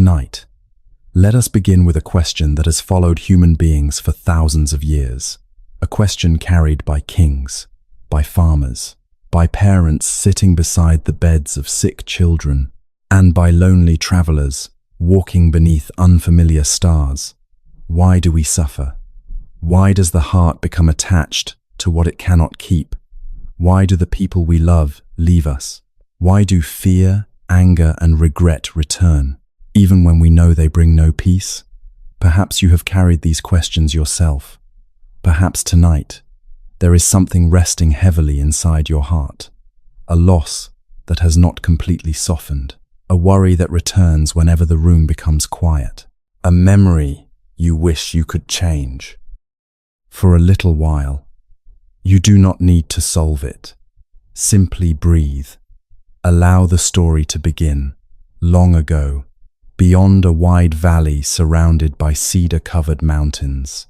Tonight, let us begin with a question that has followed human beings for thousands of years. A question carried by kings, by farmers, by parents sitting beside the beds of sick children, and by lonely travelers walking beneath unfamiliar stars. Why do we suffer? Why does the heart become attached to what it cannot keep? Why do the people we love leave us? Why do fear, anger, and regret return, even when we know they bring no peace? Perhaps you have carried these questions yourself. Perhaps tonight, there is something resting heavily inside your heart. A loss that has not completely softened. A worry that returns whenever the room becomes quiet. A memory you wish you could change. For a little while, you do not need to solve it. Simply breathe. Allow the story to begin. Long ago, beyond a wide valley surrounded by cedar-covered mountains,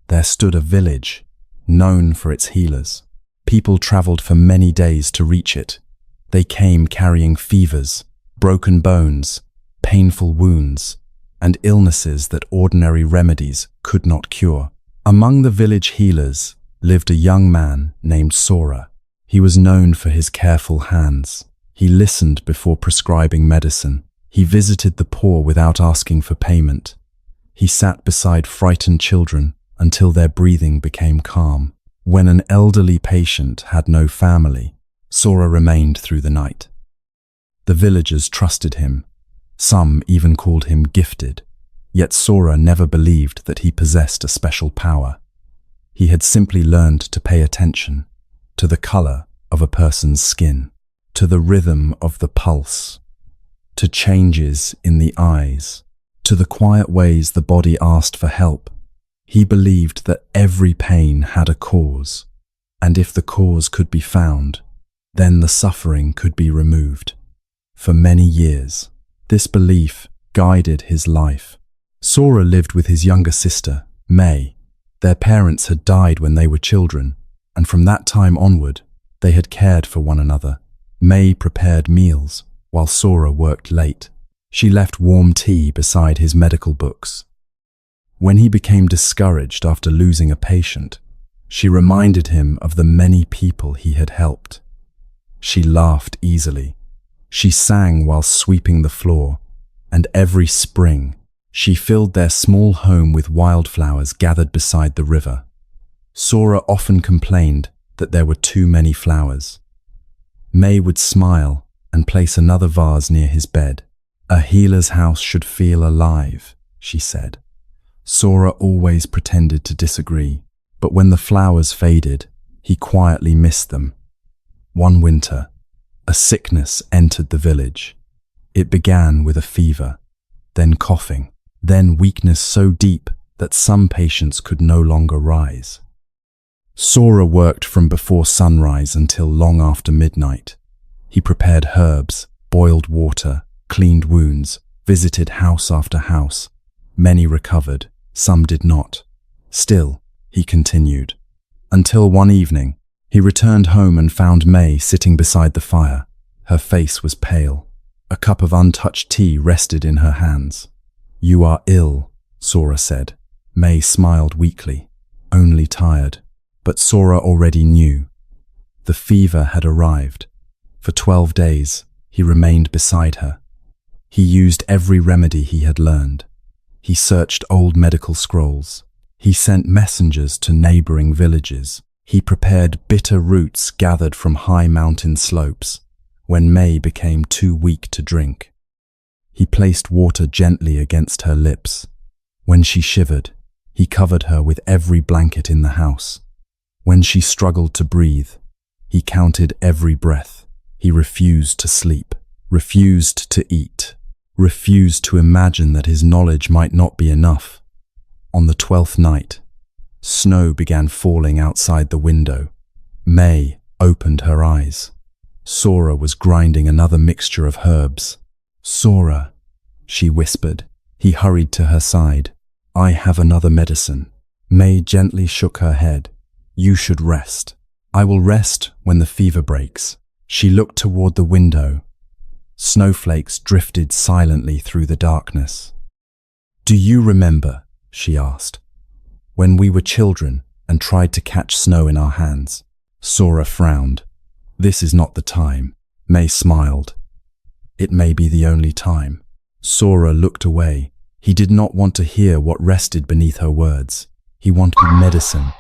there stood a village known for its healers. People traveled for many days to reach it. They came carrying fevers, broken bones, painful wounds, and illnesses that ordinary remedies could not cure. Among the village healers lived a young man named Sora. He was known for his careful hands. He listened before prescribing medicine. He visited the poor without asking for payment. He sat beside frightened children until their breathing became calm. When an elderly patient had no family, Sora remained through the night. The villagers trusted him. Some even called him gifted. Yet Sora never believed that he possessed a special power. He had simply learned to pay attention to the color of a person's skin, to the rhythm of the pulse, to changes in the eyes, to the quiet ways the body asked for help. He believed that every pain had a cause, and if the cause could be found, then the suffering could be removed. For many years, this belief guided his life. Sora lived with his younger sister, May. Their parents had died when they were children, and from that time onward, they had cared for one another. May prepared meals, while Sora worked late. She left warm tea beside his medical books. When he became discouraged after losing a patient, she reminded him of the many people he had helped. She laughed easily. She sang while sweeping the floor, and every spring, she filled their small home with wildflowers gathered beside the river. Sora often complained that there were too many flowers. May would smile and place another vase near his bed. A healer's house should feel alive, she said. Sora always pretended to disagree, but when the flowers faded, he quietly missed them. One winter, a sickness entered the village. It began with a fever, then coughing, then weakness so deep that some patients could no longer rise. Sora worked from before sunrise until long after midnight. He prepared herbs, boiled water, cleaned wounds, visited house after house. Many recovered, some did not. Still, he continued. Until one evening, he returned home and found May sitting beside the fire. Her face was pale. A cup of untouched tea rested in her hands. "You are ill," Sora said. May smiled weakly, only tired. But Sora already knew. The fever had arrived. For 12 days, he remained beside her. He used every remedy he had learned. He searched old medical scrolls. He sent messengers to neighboring villages. He prepared bitter roots gathered from high mountain slopes when May became too weak to drink. He placed water gently against her lips. When she shivered, he covered her with every blanket in the house. When she struggled to breathe, he counted every breath. He refused to sleep, refused to eat, refused to imagine that his knowledge might not be enough. On the 12th night, snow began falling outside the window. May opened her eyes. Sora was grinding another mixture of herbs. "Sora," she whispered. He hurried to her side. "I have another medicine." May gently shook her head. "You should rest." "I will rest when the fever breaks." She looked toward the window. Snowflakes drifted silently through the darkness. "Do you remember," she asked, "when we were children and tried to catch snow in our hands?" Sora frowned. "This is not the time." May smiled. "It may be the only time." Sora looked away. He did not want to hear what rested beneath her words. He wanted medicine,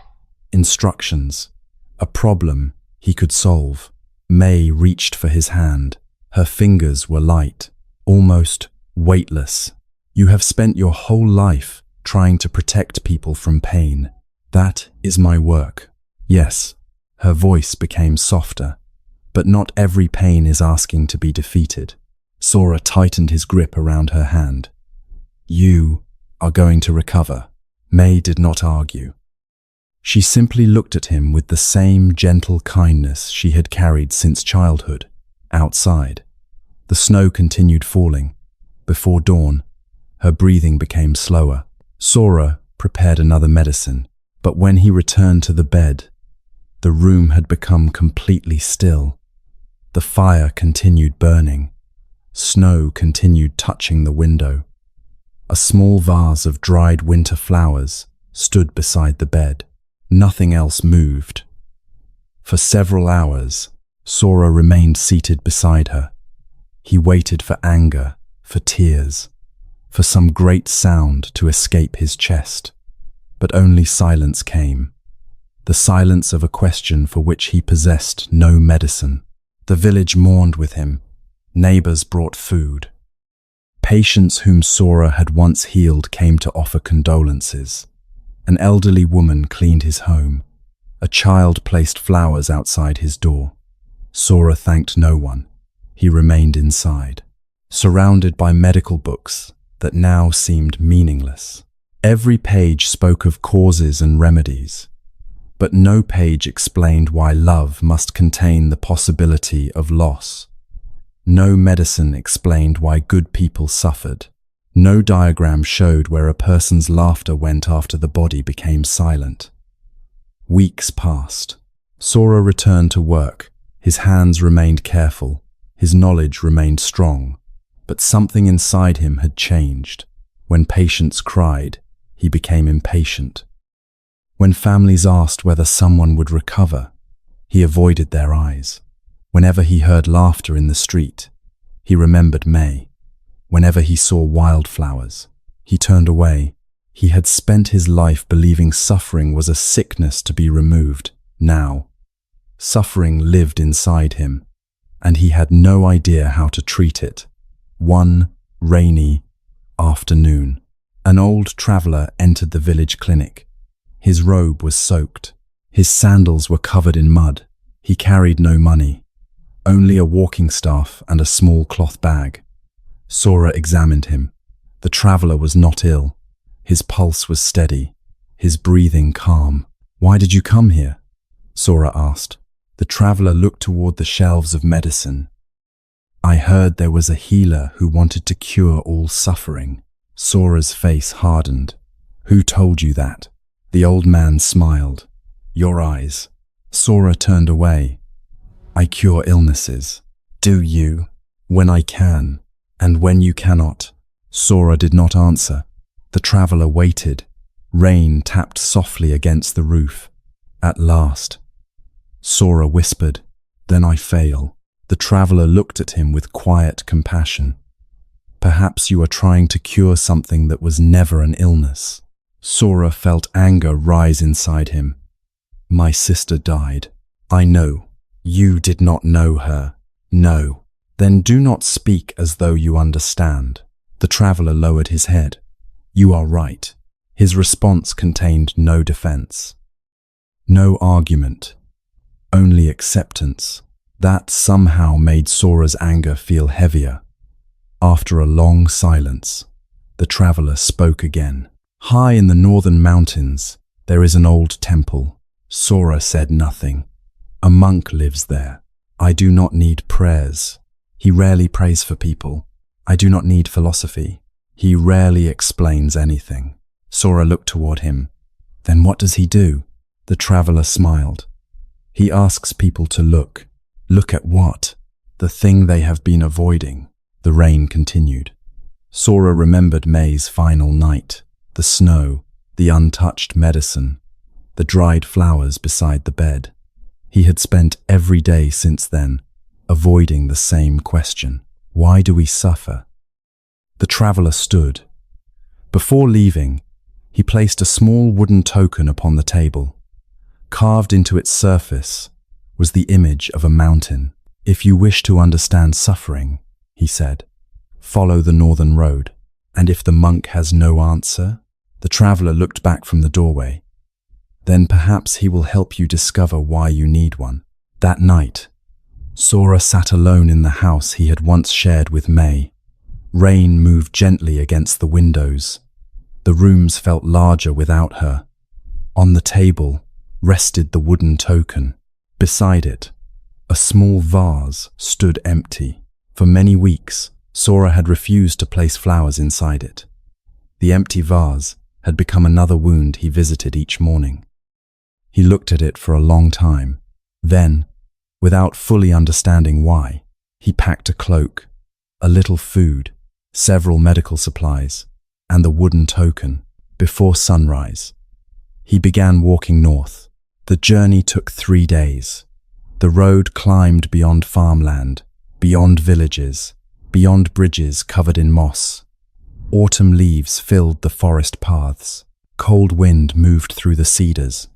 instructions, a problem he could solve. May reached for his hand. Her fingers were light, almost weightless. "You have spent your whole life trying to protect people from pain. That is my work." "Yes." Her voice became softer. "But not every pain is asking to be defeated." Sora tightened his grip around her hand. "You are going to recover." May did not argue. She simply looked at him with the same gentle kindness she had carried since childhood. Outside, the snow continued falling. Before dawn, her breathing became slower. Sora prepared another medicine, but when he returned to the bed, the room had become completely still. The fire continued burning. Snow continued touching the window. A small vase of dried winter flowers stood beside the bed. Nothing else moved. For several hours, Sora remained seated beside her. He waited for anger, for tears, for some great sound to escape his chest. But only silence came. The silence of a question for which he possessed no medicine. The village mourned with him. Neighbors brought food. Patients whom Sora had once healed came to offer condolences. An elderly woman cleaned his home. A child placed flowers outside his door. Sora thanked no one. He remained inside, surrounded by medical books that now seemed meaningless. Every page spoke of causes and remedies, but no page explained why love must contain the possibility of loss. No medicine explained why good people suffered. No diagram showed where a person's laughter went after the body became silent. Weeks passed. Sora returned to work. His hands remained careful. His knowledge remained strong. But something inside him had changed. When patients cried, he became impatient. When families asked whether someone would recover, he avoided their eyes. Whenever he heard laughter in the street, he remembered May. Whenever he saw wildflowers, he turned away. He had spent his life believing suffering was a sickness to be removed. Now, suffering lived inside him, and he had no idea how to treat it. One rainy afternoon, an old traveler entered the village clinic. His robe was soaked. His sandals were covered in mud. He carried no money, only a walking staff and a small cloth bag. Sora examined him. The traveler was not ill. His pulse was steady, his breathing calm. "Why did you come here?" Sora asked. The traveler looked toward the shelves of medicine. "I heard there was a healer who wanted to cure all suffering." Sora's face hardened. "Who told you that?" The old man smiled. "Your eyes." Sora turned away. "I cure illnesses." "Do you?" "When I can. And when you cannot." Sora did not answer. The traveler waited. Rain tapped softly against the roof. At last, Sora whispered, "Then I fail." The traveler looked at him with quiet compassion. "Perhaps you are trying to cure something that was never an illness." Sora felt anger rise inside him. "My sister died." "I know. You did not know her." "No." "Then do not speak as though you understand." The traveler lowered his head. "You are right." His response contained no defense, no argument, only acceptance. That somehow made Sora's anger feel heavier. After a long silence, the traveler spoke again. "High in the northern mountains, there is an old temple." Sora said nothing. "A monk lives there. I do not need prayers. He rarely prays for people. I do not need philosophy. He rarely explains anything." Sora looked toward him. "Then what does he do?" The traveler smiled. "He asks people to look." "Look at what?" the thing they have been avoiding. The rain continued. Sora remembered May's final night, the snow, the untouched medicine, the dried flowers beside the bed. He had spent every day since then avoiding the same question. Why do we suffer? The traveler stood. Before leaving, he placed a small wooden token upon the table. Carved into its surface was the image of a mountain. If you wish to understand suffering, he said, follow the northern road. And if the monk has no answer, the traveler looked back from the doorway. Then perhaps he will help you discover why you need one. That night, Sora sat alone in the house he had once shared with May. Rain moved gently against the windows. The rooms felt larger without her. On the table rested the wooden token. Beside it, a small vase stood empty. For many weeks, Sora had refused to place flowers inside it. The empty vase had become another wound he visited each morning. He looked at it for a long time. Then, without fully understanding why, he packed a cloak, a little food, several medical supplies, and the wooden token. Before sunrise, he began walking north. The journey took 3 days. The road climbed beyond farmland, beyond villages, beyond bridges covered in moss. Autumn leaves filled the forest paths. Cold wind moved through the cedars.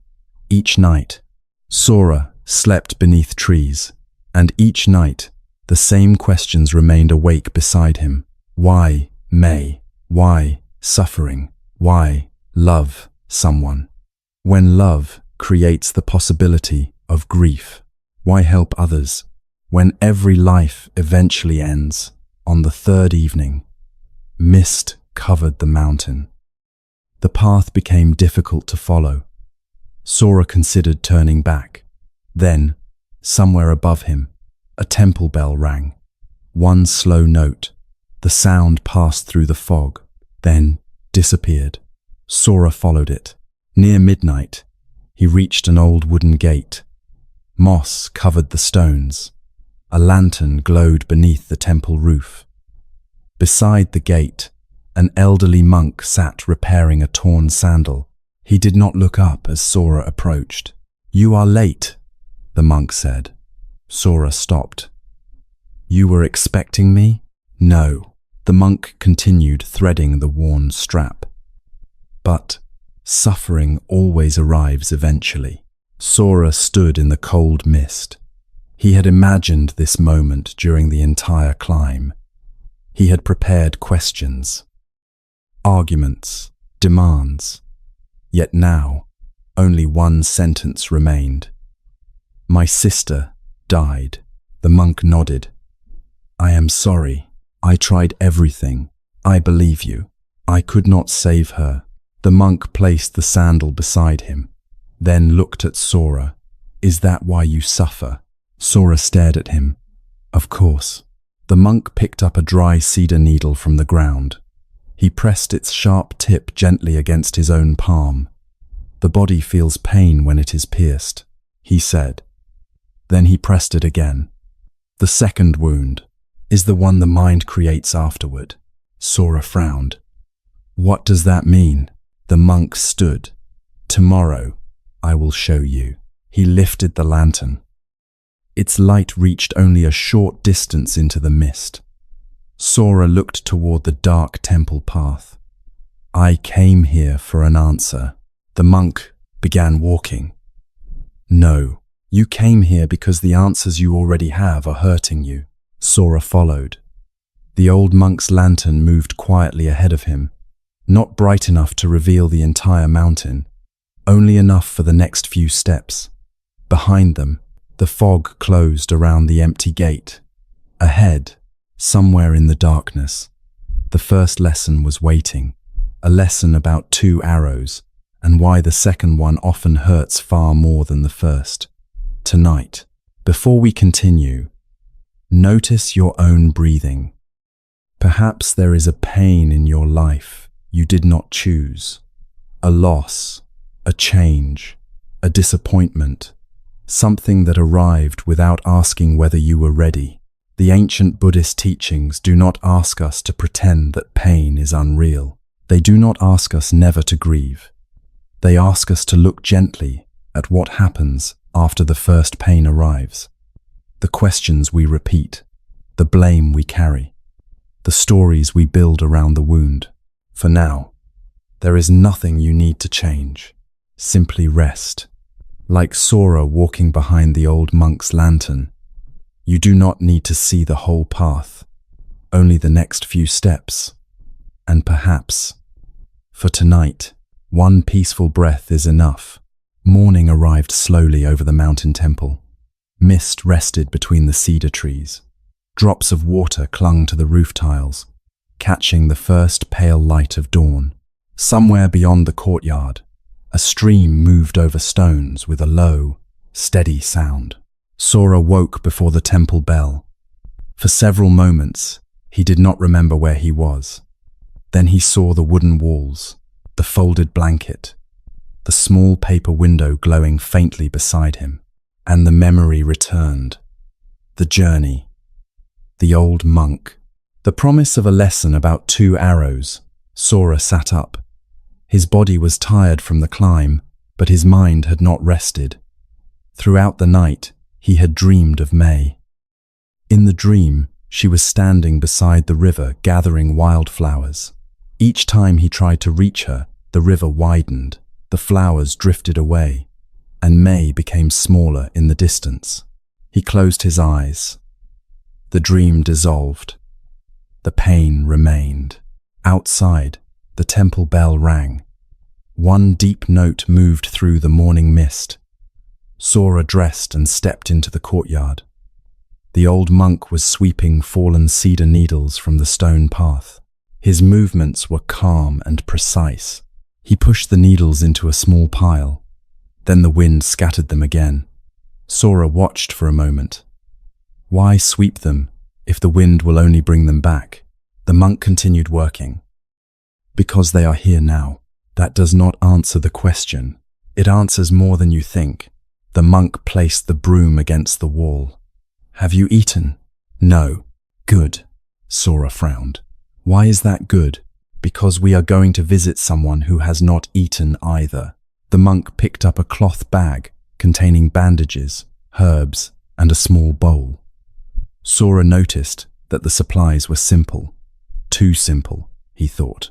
Each night, Sora slept beneath trees, and each night, the same questions remained awake beside him. Why May? Why suffering? Why love someone? When love creates the possibility of grief, why help others? When every life eventually ends, on the third evening, mist covered the mountain. The path became difficult to follow. Sora considered turning back. Then, somewhere above him, a temple bell rang. One slow note. The sound passed through the fog, then disappeared. Sora followed it. Near midnight, he reached an old wooden gate. Moss covered the stones. A lantern glowed beneath the temple roof. Beside the gate, an elderly monk sat repairing a torn sandal. He did not look up as Sora approached. "You are late," the monk said. Sora stopped. "You were expecting me?" "No." The monk continued threading the worn strap. "But suffering always arrives eventually." Sora stood in the cold mist. He had imagined this moment during the entire climb. He had prepared questions, arguments, demands. Yet now, only one sentence remained. "My sister died." The monk nodded. "I am sorry. I tried everything. I believe you. I could not save her." The monk placed the sandal beside him, then looked at Sora. "Is that why you suffer?" Sora stared at him. "Of course." The monk picked up a dry cedar needle from the ground. He pressed its sharp tip gently against his own palm. "The body feels pain when it is pierced," he said. Then he pressed it again. "The second wound is the one the mind creates afterward." Sora frowned. "What does that mean?" The monk stood. "Tomorrow, I will show you." He lifted the lantern. Its light reached only a short distance into the mist. Sora looked toward the dark temple path. "I came here for an answer." The monk began walking. "No, you came here because the answers you already have are hurting you." Sora followed. The old monk's lantern moved quietly ahead of him, not bright enough to reveal the entire mountain, only enough for the next few steps. Behind them, the fog closed around the empty gate. Ahead, somewhere in the darkness, the first lesson was waiting, a lesson about 2 arrows, and why the second one often hurts far more than the first. Tonight, before we continue, notice your own breathing. Perhaps there is a pain in your life you did not choose, a loss, a change, a disappointment, something that arrived without asking whether you were ready. The ancient Buddhist teachings do not ask us to pretend that pain is unreal. They do not ask us never to grieve. They ask us to look gently at what happens after the first pain arrives. The questions we repeat, the blame we carry, the stories we build around the wound. For now, there is nothing you need to change. Simply rest. Like Sora walking behind the old monk's lantern, you do not need to see the whole path, only the next few steps. And perhaps, for tonight, one peaceful breath is enough. Morning arrived slowly over the mountain temple. Mist rested between the cedar trees. Drops of water clung to the roof tiles, catching the first pale light of dawn. Somewhere beyond the courtyard, a stream moved over stones with a low, steady sound. Sora woke before the temple bell. For several moments, he did not remember where he was. Then he saw the wooden walls, the folded blanket, the small paper window glowing faintly beside him, and the memory returned. The journey, the old monk, the promise of a lesson about 2 arrows. Sora sat up. His body was tired from the climb, but his mind had not rested. Throughout the night, he had dreamed of May. In the dream, she was standing beside the river gathering wildflowers. Each time he tried to reach her, the river widened, the flowers drifted away, and May became smaller in the distance. He closed his eyes. The dream dissolved. The pain remained. Outside, the temple bell rang. One deep note moved through the morning mist. Sora dressed and stepped into the courtyard. The old monk was sweeping fallen cedar needles from the stone path. His movements were calm and precise. He pushed the needles into a small pile. Then the wind scattered them again. Sora watched for a moment. Why sweep them if the wind will only bring them back? The monk continued working. Because they are here now. That does not answer the question. It answers more than you think. The monk placed the broom against the wall. Have you eaten? No. Good. Sora frowned. Why is that good? Because we are going to visit someone who has not eaten either. The monk picked up a cloth bag containing bandages, herbs, and a small bowl. Sora noticed that the supplies were simple. Too simple, he thought,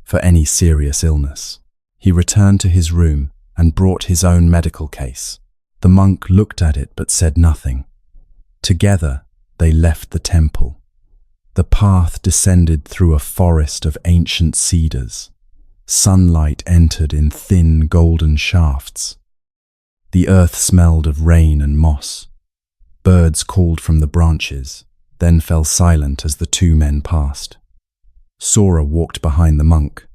for any serious illness. He returned to his room and brought his own medical case. The monk looked at it but said nothing. Together, they left the temple. The path descended through a forest of ancient cedars. Sunlight entered in thin golden shafts. The earth smelled of rain and moss. Birds called from the branches, then fell silent as the 2 men passed. Sora walked behind the monk.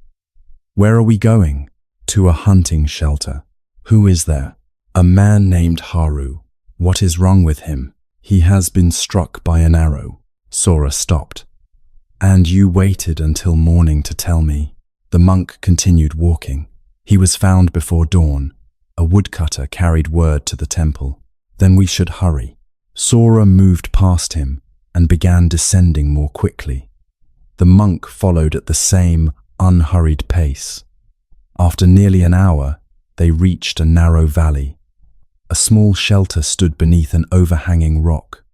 Where are we going? To a hunting shelter. Who is there? A man named Haru. What is wrong with him? He has been struck by an arrow. Sora stopped. And you waited until morning to tell me. The monk continued walking. He was found before dawn. A woodcutter carried word to the temple. Then we should hurry. Sora moved past him and began descending more quickly. The monk followed at the same unhurried pace. After nearly an hour, they reached a narrow valley. A small shelter stood beneath an overhanging rock.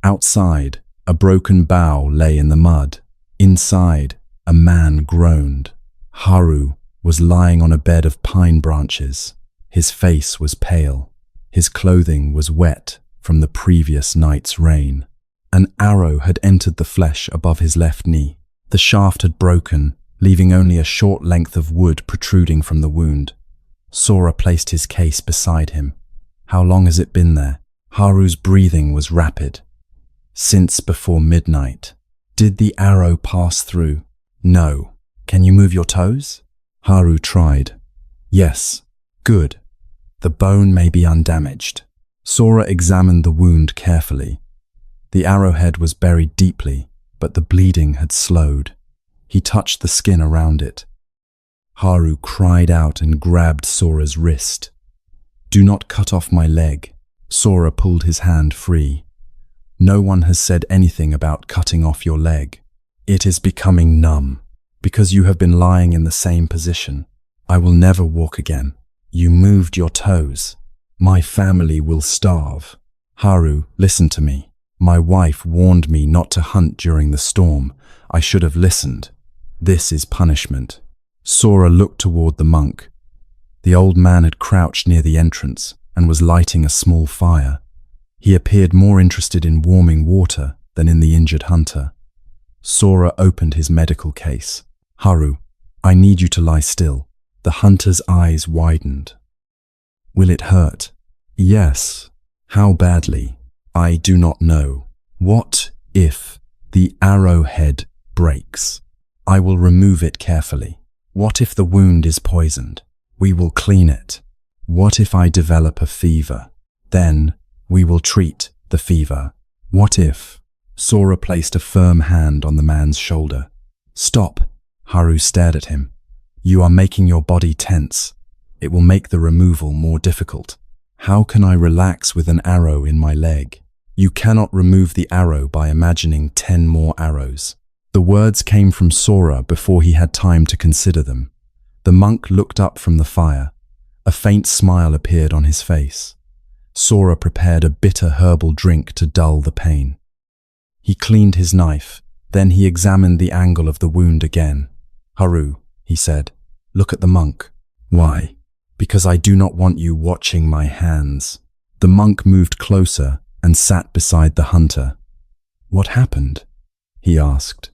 Outside, a broken bough lay in the mud. Inside, a man groaned. Haru was lying on a bed of pine branches. His face was pale. His clothing was wet from the previous night's rain. An arrow had entered the flesh above his left knee. The shaft had broken, leaving only a short length of wood protruding from the wound. Sora placed his case beside him. How long has it been there? Haru's breathing was rapid. Since before midnight. Did the arrow pass through? No. Can you move your toes? Haru tried. Yes. Good. The bone may be undamaged. Sora examined the wound carefully. The arrowhead was buried deeply, but the bleeding had slowed. He touched the skin around it. Haru cried out and grabbed Sora's wrist. Do not cut off my leg. Sora pulled his hand free. No one has said anything about cutting off your leg. It is becoming numb, because you have been lying in the same position. I will never walk again. You moved your toes. My family will starve. Haru, listen to me. My wife warned me not to hunt during the storm. I should have listened. This is punishment. Sora looked toward the monk. The old man had crouched near the entrance and was lighting a small fire. He appeared more interested in warming water than in the injured hunter. Sora opened his medical case. Haru, I need you to lie still. The hunter's eyes widened. Will it hurt? Yes. How badly? I do not know. What if the arrowhead breaks? I will remove it carefully. What if the wound is poisoned? We will clean it. What if I develop a fever? Then we will treat the fever. What if? Sora placed a firm hand on the man's shoulder. Stop. Haru stared at him. You are making your body tense. It will make the removal more difficult. How can I relax with an arrow in my leg? You cannot remove the arrow by imagining 10 more arrows. The words came from Sora before he had time to consider them. The monk looked up from the fire. A faint smile appeared on his face. Sora prepared a bitter herbal drink to dull the pain. He cleaned his knife. Then he examined the angle of the wound again. Haru, he said, look at the monk. Why? Because I do not want you watching my hands. The monk moved closer and sat beside the hunter. What happened? He asked.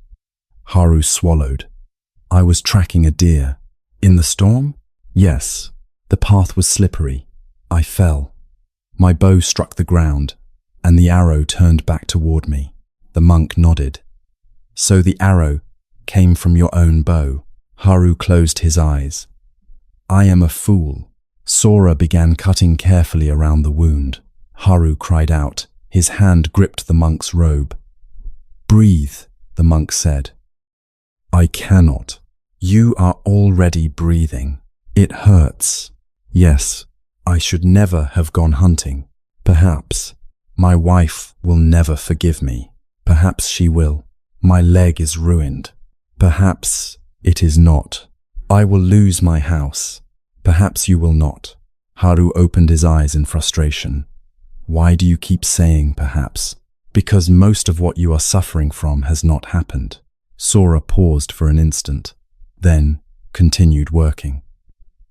Haru swallowed. I was tracking a deer. In the storm? Yes. The path was slippery. I fell. My bow struck the ground, and the arrow turned back toward me. The monk nodded. So the arrow came from your own bow. Haru closed his eyes. I am a fool. Sora began cutting carefully around the wound. Haru cried out. His hand gripped the monk's robe. Breathe, the monk said. I cannot. You are already breathing. It hurts. Yes, I should never have gone hunting. Perhaps. My wife will never forgive me. Perhaps she will. My leg is ruined. Perhaps it is not. I will lose my house. Perhaps you will not. Haru opened his eyes in frustration. Why do you keep saying perhaps? Because most of what you are suffering from has not happened. Sora paused for an instant, then continued working.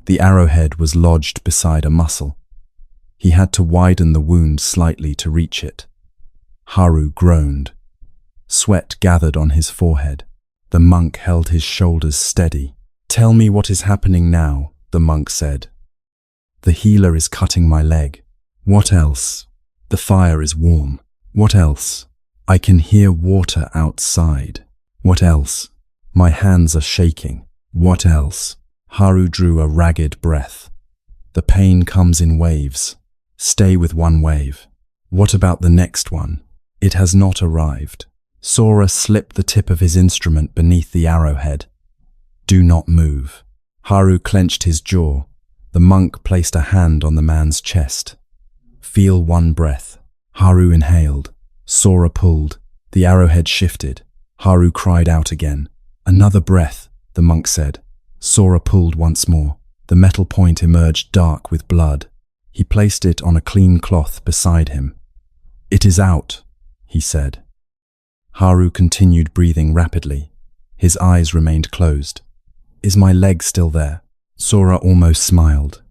The arrowhead was lodged beside a muscle. He had to widen the wound slightly to reach it. Haru groaned. Sweat gathered on his forehead. The monk held his shoulders steady. Tell me what is happening now, the monk said. The healer is cutting my leg. What else? The fire is warm. What else? I can hear water outside. What else? My hands are shaking. What else? Haru drew a ragged breath. The pain comes in waves. Stay with one wave. What about the next one? It has not arrived. Sora slipped the tip of his instrument beneath the arrowhead. Do not move. Haru clenched his jaw. The monk placed a hand on the man's chest. Feel one breath. Haru inhaled. Sora pulled. The arrowhead shifted. Haru cried out again. Another breath, the monk said. Sora pulled once more. The metal point emerged dark with blood. He placed it on a clean cloth beside him. It is out, he said. Haru continued breathing rapidly. His eyes remained closed. Is my leg still there? Sora almost smiled.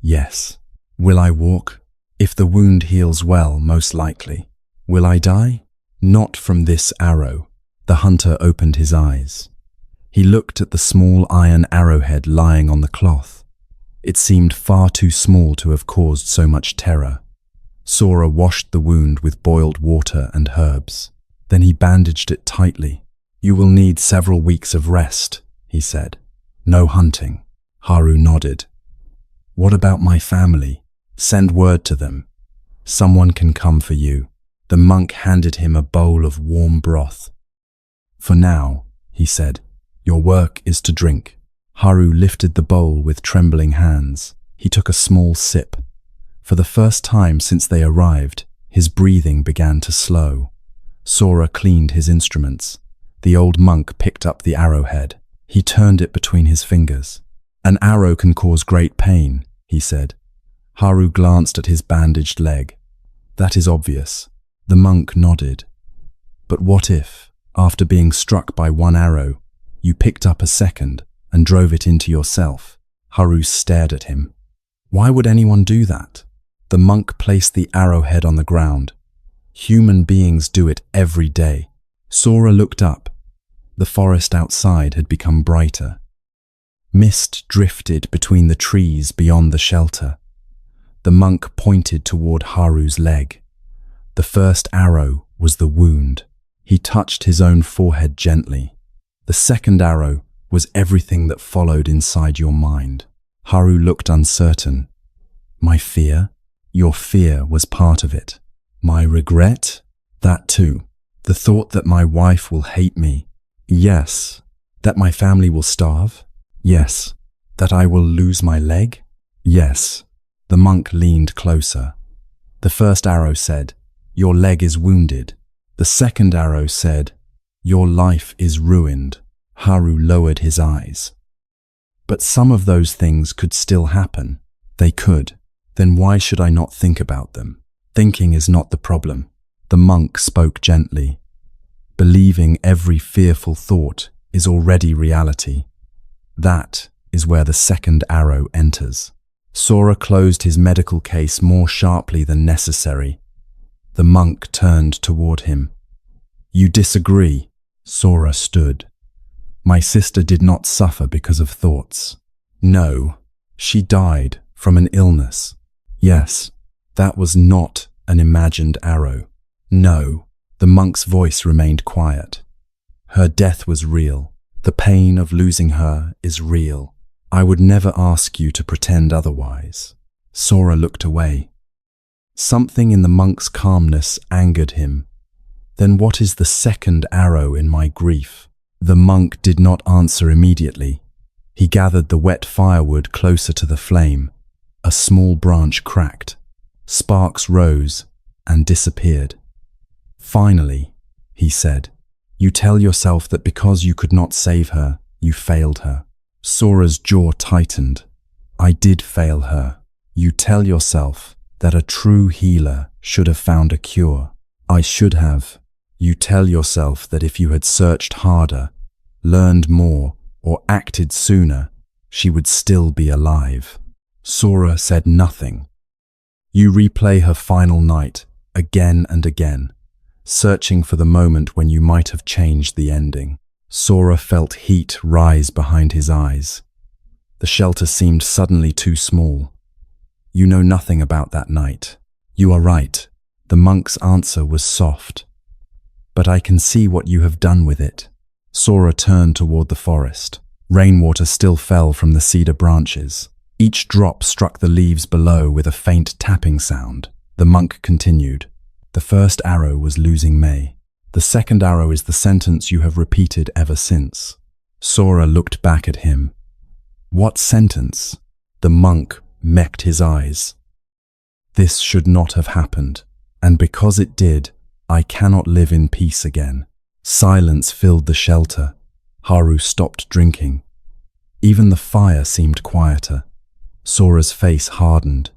Yes. Will I walk? If the wound heals well, most likely. Will I die? Not from this arrow. The hunter opened his eyes. He looked at the small iron arrowhead lying on the cloth. It seemed far too small to have caused so much terror. Sora washed the wound with boiled water and herbs. Then he bandaged it tightly. You will need several weeks of rest, he said. No hunting. Haru nodded. What about my family? Send word to them. Someone can come for you. The monk handed him a bowl of warm broth. For now, he said, your work is to drink. Haru lifted the bowl with trembling hands. He took a small sip. For the first time since they arrived, His breathing began to slow. Sora cleaned his instruments. The old monk picked up the arrowhead. He turned it between his fingers. "An arrow can cause great pain," he said. Haru glanced at his bandaged leg. "That is obvious." The monk nodded. "But what if, after being struck by one arrow, you picked up a second and drove it into yourself?" Haru stared at him. "Why would anyone do that?" The monk placed the arrowhead on the ground. "Human beings do it every day." Sora looked up. The forest outside had become brighter. Mist drifted between the trees beyond the shelter. The monk pointed toward Haru's leg. The first arrow was the wound. He touched his own forehead gently. The second arrow was everything that followed inside your mind. Haru looked uncertain. "My fear?" "Your fear was part of it." "My regret?" "That too." "The thought that my wife will hate me." "Yes." "That my family will starve?" "Yes." "That I will lose my leg?" "Yes." The monk leaned closer. The first arrow said, "Your leg is wounded." The second arrow said, "Your life is ruined." Haru lowered his eyes. "But some of those things could still happen." "They could. Then why should I not think about them?" "Thinking is not the problem." The monk spoke gently. "Believing every fearful thought is already reality. That is where the second arrow enters." Sora closed his medical case more sharply than necessary. The monk turned toward him. "You disagree?" Sora stood. "My sister did not suffer because of thoughts." "No, she died from an illness." "Yes, that was not an imagined arrow." "No." The monk's voice remained quiet. "Her death was real. The pain of losing her is real. I would never ask you to pretend otherwise." Sora looked away. Something in the monk's calmness angered him. "Then what is the second arrow in my grief?" The monk did not answer immediately. He gathered the wet firewood closer to the flame. A small branch cracked. Sparks rose and disappeared. "Finally," he said, "you tell yourself that because you could not save her, you failed her." Sora's jaw tightened. "I did fail her." "You tell yourself that a true healer should have found a cure." "I should have." "You tell yourself that if you had searched harder, learned more, or acted sooner, she would still be alive." Sora said nothing. You replay her final night again and again, searching for the moment when you might have changed the ending. Sora felt heat rise behind his eyes. The shelter seemed suddenly too small. "You know nothing about that night." "You are right." The monk's answer was soft. "But I can see what you have done with it." Sora turned toward the forest. Rainwater still fell from the cedar branches. Each drop struck the leaves below with a faint tapping sound. The monk continued. "The first arrow was losing May. The second arrow is the sentence you have repeated ever since." Sora looked back at him. "What sentence?" The monk mecked his eyes. "This should not have happened, and because it did, I cannot live in peace again." Silence filled the shelter. Haru stopped drinking. Even the fire seemed quieter. Sora's face hardened.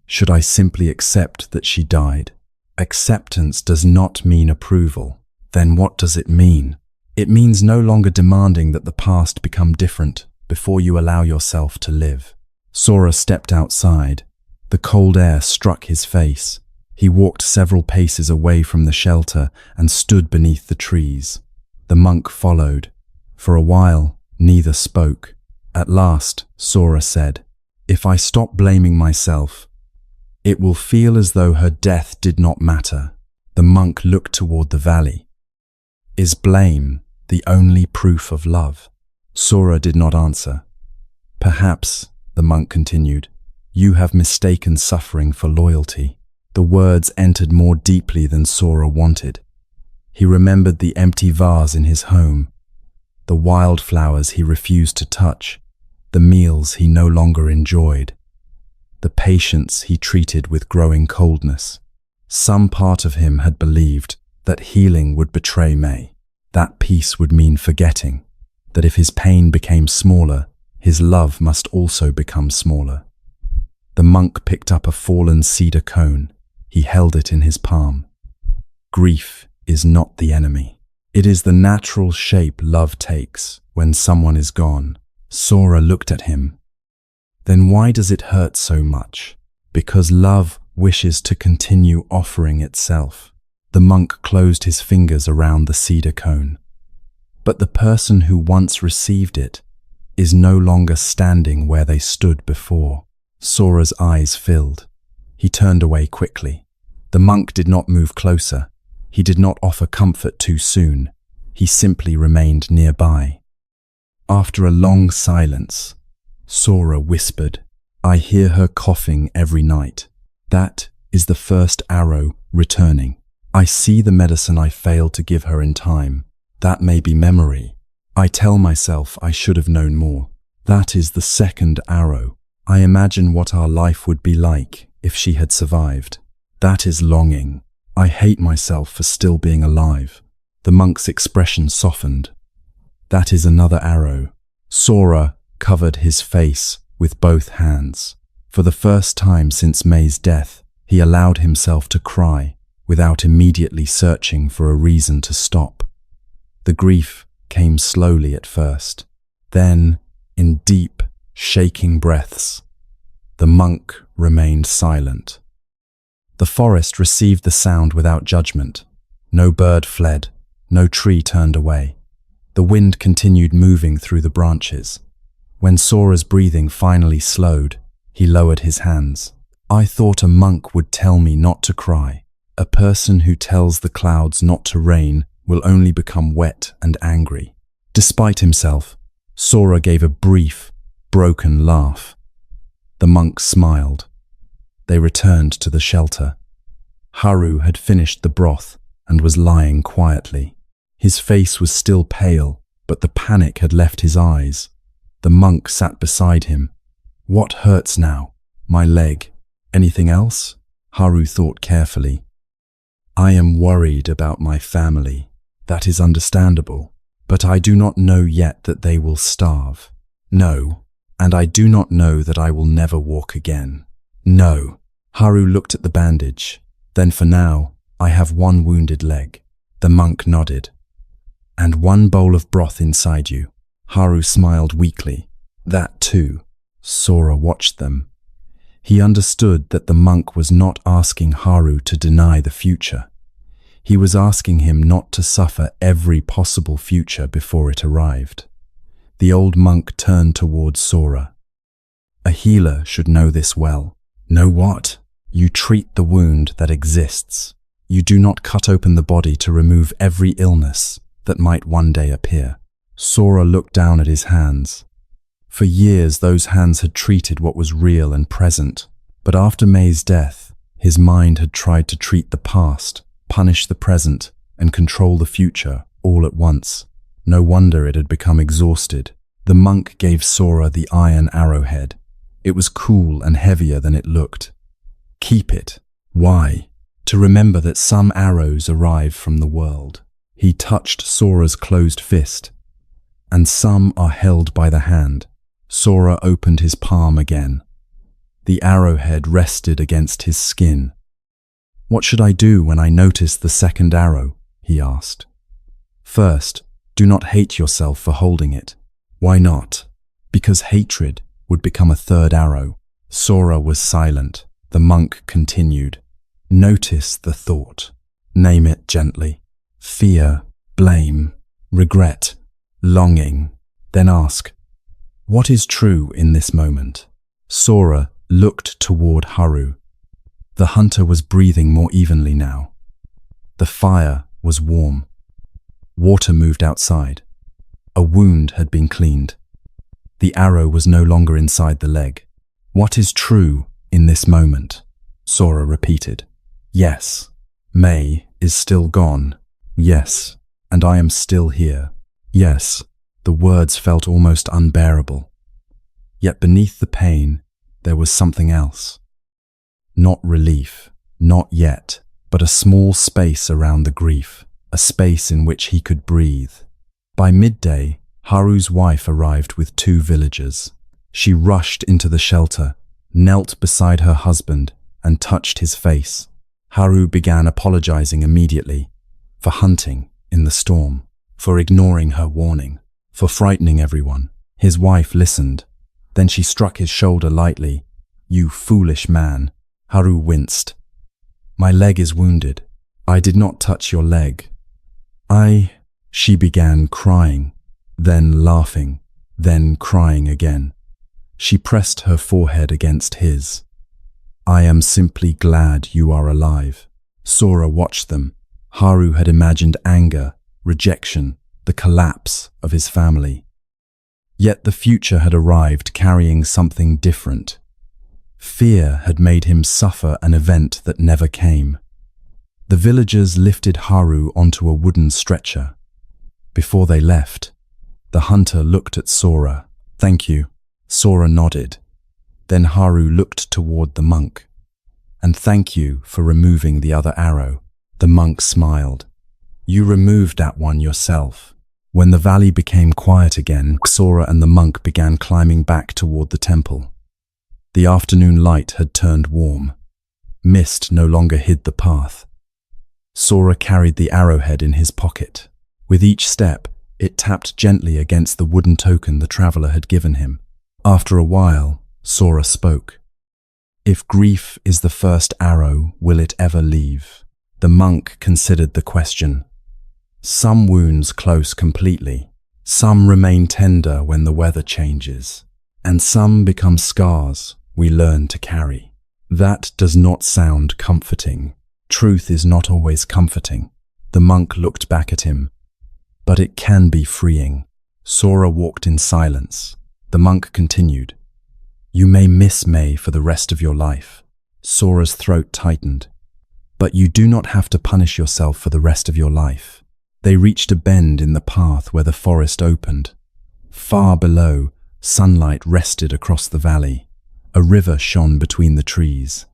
"Should I simply accept that she died?" "Acceptance does not mean approval." "Then what does it mean?" "It means no longer demanding that the past become different before you allow yourself to live." Sora stepped outside. The cold air struck his face. He walked several paces away from the shelter and stood beneath the trees. The monk followed. For a while, neither spoke. At last, Sora said, "If I stop blaming myself, it will feel as though her death did not matter." The monk looked toward the valley. "Is blame the only proof of love?" Sora did not answer. "Perhaps," the monk continued, "you have mistaken suffering for loyalty." The words entered more deeply than Sora wanted. He remembered the empty vase in his home, the wildflowers he refused to touch, the meals he no longer enjoyed, the patience he treated with growing coldness. Some part of him had believed that healing would betray May. That peace would mean forgetting, that if his pain became smaller, his love must also become smaller. The monk picked up a fallen cedar cone. He held it in his palm. Grief is not the enemy. It is the natural shape love takes when someone is gone. Sora looked at him. Then why does it hurt so much? Because love wishes to continue offering itself. The monk closed his fingers around the cedar cone. But the person who once received it is no longer standing where they stood before. Sora's eyes filled. He turned away quickly. The monk did not move closer. He did not offer comfort too soon. He simply remained nearby. After a long silence, Sora whispered, "I hear her coughing every night. That is the first arrow returning. I see the medicine I failed to give her in time. That may be memory. I tell myself I should have known more. That is the second arrow. I imagine what our life would be like if she had survived. That is longing. I hate myself for still being alive." The monk's expression softened. "That is another arrow." Sora covered his face with both hands. For the first time since May's death, he allowed himself to cry without immediately searching for a reason to stop. The grief came slowly at first. Then, in deep, shaking breaths, the monk remained silent. The forest received the sound without judgment. No bird fled, no tree turned away. The wind continued moving through the branches. When Sora's breathing finally slowed, he lowered his hands. "I thought a monk would tell me not to cry. A person who tells the clouds not to rain will only become wet and angry." Despite himself, Sora gave a brief, broken laugh. The monk smiled. They returned to the shelter. Haru had finished the broth and was lying quietly. His face was still pale, but the panic had left his eyes. The monk sat beside him. "What hurts now?" "My leg." "Anything else?" Haru thought carefully. "I am worried about my family. That is understandable. But I do not know yet that they will starve. No, and I do not know that I will never walk again. No." Haru looked at the bandage. "Then for now, I have one wounded leg." The monk nodded. "And one bowl of broth inside you." Haru smiled weakly. "That too." Sora watched them. He understood that the monk was not asking Haru to deny the future. He was asking him not to suffer every possible future before it arrived. The old monk turned towards Sora. "A healer should know this well." "Know what?" "You treat the wound that exists. You do not cut open the body to remove every illness that might one day appear." Sora looked down at his hands. For years, those hands had treated what was real and present. But after May's death, his mind had tried to treat the past, punish the present, and control the future all at once. No wonder it had become exhausted. The monk gave Sora the iron arrowhead. It was cool and heavier than it looked. "Keep it." "Why?" "To remember that some arrows arrive from the world." He touched Sora's closed fist. "And some are held by the hand." Sora opened his palm again. The arrowhead rested against his skin. "What should I do when I notice the second arrow?" he asked. "First, do not hate yourself for holding it." "Why not?" "Because hatred would become a third arrow." Sora was silent. The monk continued. "Notice the thought. Name it gently. Fear, blame, regret, longing. Then ask, what is true in this moment?" Sora looked toward Haru. The hunter was breathing more evenly now. The fire was warm. Water moved outside. A wound had been cleaned. The arrow was no longer inside the leg. "What is true in this moment?" Sora repeated. "Yes, May is still gone. Yes, and I am still here. Yes." The words felt almost unbearable. Yet beneath the pain, there was something else. Not relief, not yet, but a small space around the grief, a space in which he could breathe. By midday, Haru's wife arrived with 2 villagers. She rushed into the shelter, knelt beside her husband, and touched his face. Haru began apologizing immediately for hunting in the storm, for ignoring her warning, for frightening everyone. His wife listened. Then she struck his shoulder lightly. "You foolish man." Haru winced. "My leg is wounded. I did not touch your leg." She began crying, then laughing, then crying again. She pressed her forehead against his. "I am simply glad you are alive." Sora watched them. Haru had imagined anger, rejection, the collapse of his family. Yet the future had arrived carrying something different. Fear had made him suffer an event that never came. The villagers lifted Haru onto a wooden stretcher. Before they left, the hunter looked at Sora. "Thank you." Sora nodded. Then Haru looked toward the monk. "And thank you for removing the other arrow." The monk smiled. "You removed that one yourself." When the valley became quiet again, Sora and the monk began climbing back toward the temple. The afternoon light had turned warm. Mist no longer hid the path. Sora carried the arrowhead in his pocket. With each step, it tapped gently against the wooden token the traveler had given him. After a while, Sora spoke. "If grief is the first arrow, will it ever leave?" The monk considered the question. "Some wounds close completely. Some remain tender when the weather changes. And some become scars we learn to carry." That does not sound comforting. Truth is not always comforting. The monk looked back at him. But it can be freeing. Sora walked in silence. The monk continued. "You may miss May for the rest of your life." Sora's throat tightened. "But you do not have to punish yourself for the rest of your life." They reached a bend in the path where the forest opened. Far below, sunlight rested across the valley. A river shone between the trees.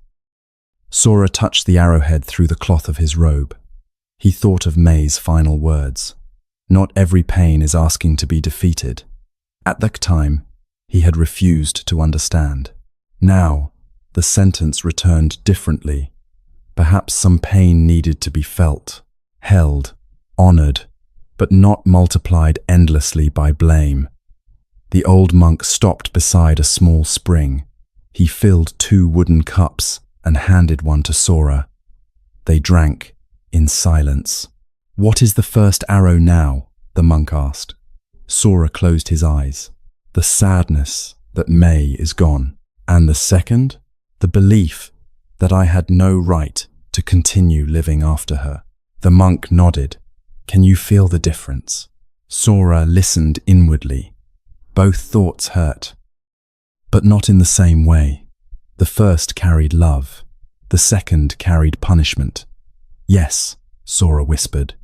Sora touched the arrowhead through the cloth of his robe. He thought of May's final words. Not every pain is asking to be defeated. At that time, he had refused to understand. Now, the sentence returned differently. Perhaps some pain needed to be felt, held, honored, but not multiplied endlessly by blame. The old monk stopped beside a small spring. He filled 2 wooden cups and handed one to Sora. They drank in silence. "What is the first arrow now?" the monk asked. Sora closed his eyes. "The sadness that May is gone. And the second? The belief that I had no right to continue living after her." The monk nodded. "Can you feel the difference?" Sora listened inwardly. Both thoughts hurt, but not in the same way. The first carried love. The second carried punishment. "Yes," Sora whispered.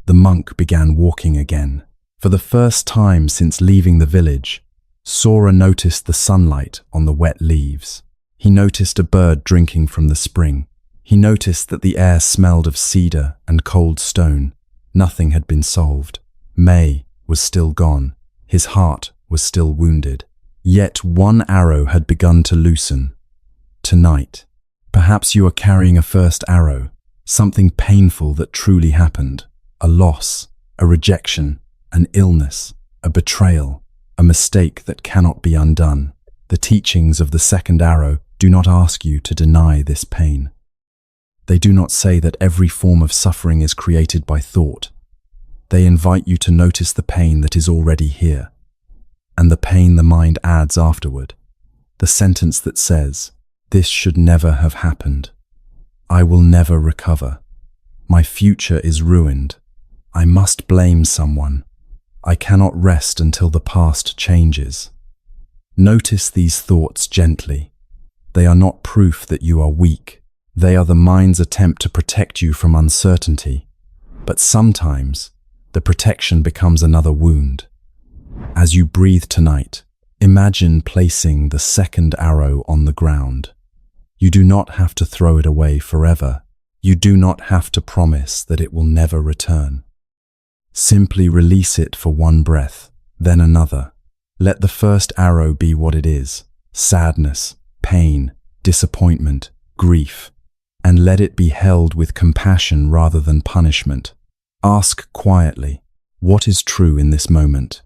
The monk began walking again. For the first time since leaving the village, Sora noticed the sunlight on the wet leaves. He noticed a bird drinking from the spring. He noticed that the air smelled of cedar and cold stone. Nothing had been solved. May was still gone. His heart was still wounded. Yet one arrow had begun to loosen. Tonight, perhaps you are carrying a first arrow, something painful that truly happened. A loss, a rejection, an illness, a betrayal, a mistake that cannot be undone. The teachings of the second arrow do not ask you to deny this pain. They do not say that every form of suffering is created by thought. They invite you to notice the pain that is already here, and the pain the mind adds afterward. The sentence that says, "This should never have happened. I will never recover. My future is ruined. I must blame someone. I cannot rest until the past changes." Notice these thoughts gently. They are not proof that you are weak. They are the mind's attempt to protect you from uncertainty. But sometimes, the protection becomes another wound. As you breathe tonight, imagine placing the second arrow on the ground. You do not have to throw it away forever. You do not have to promise that it will never return. Simply release it for one breath, then another. Let the first arrow be what it is: sadness, pain, disappointment, grief, and let it be held with compassion rather than punishment. Ask quietly, what is true in this moment?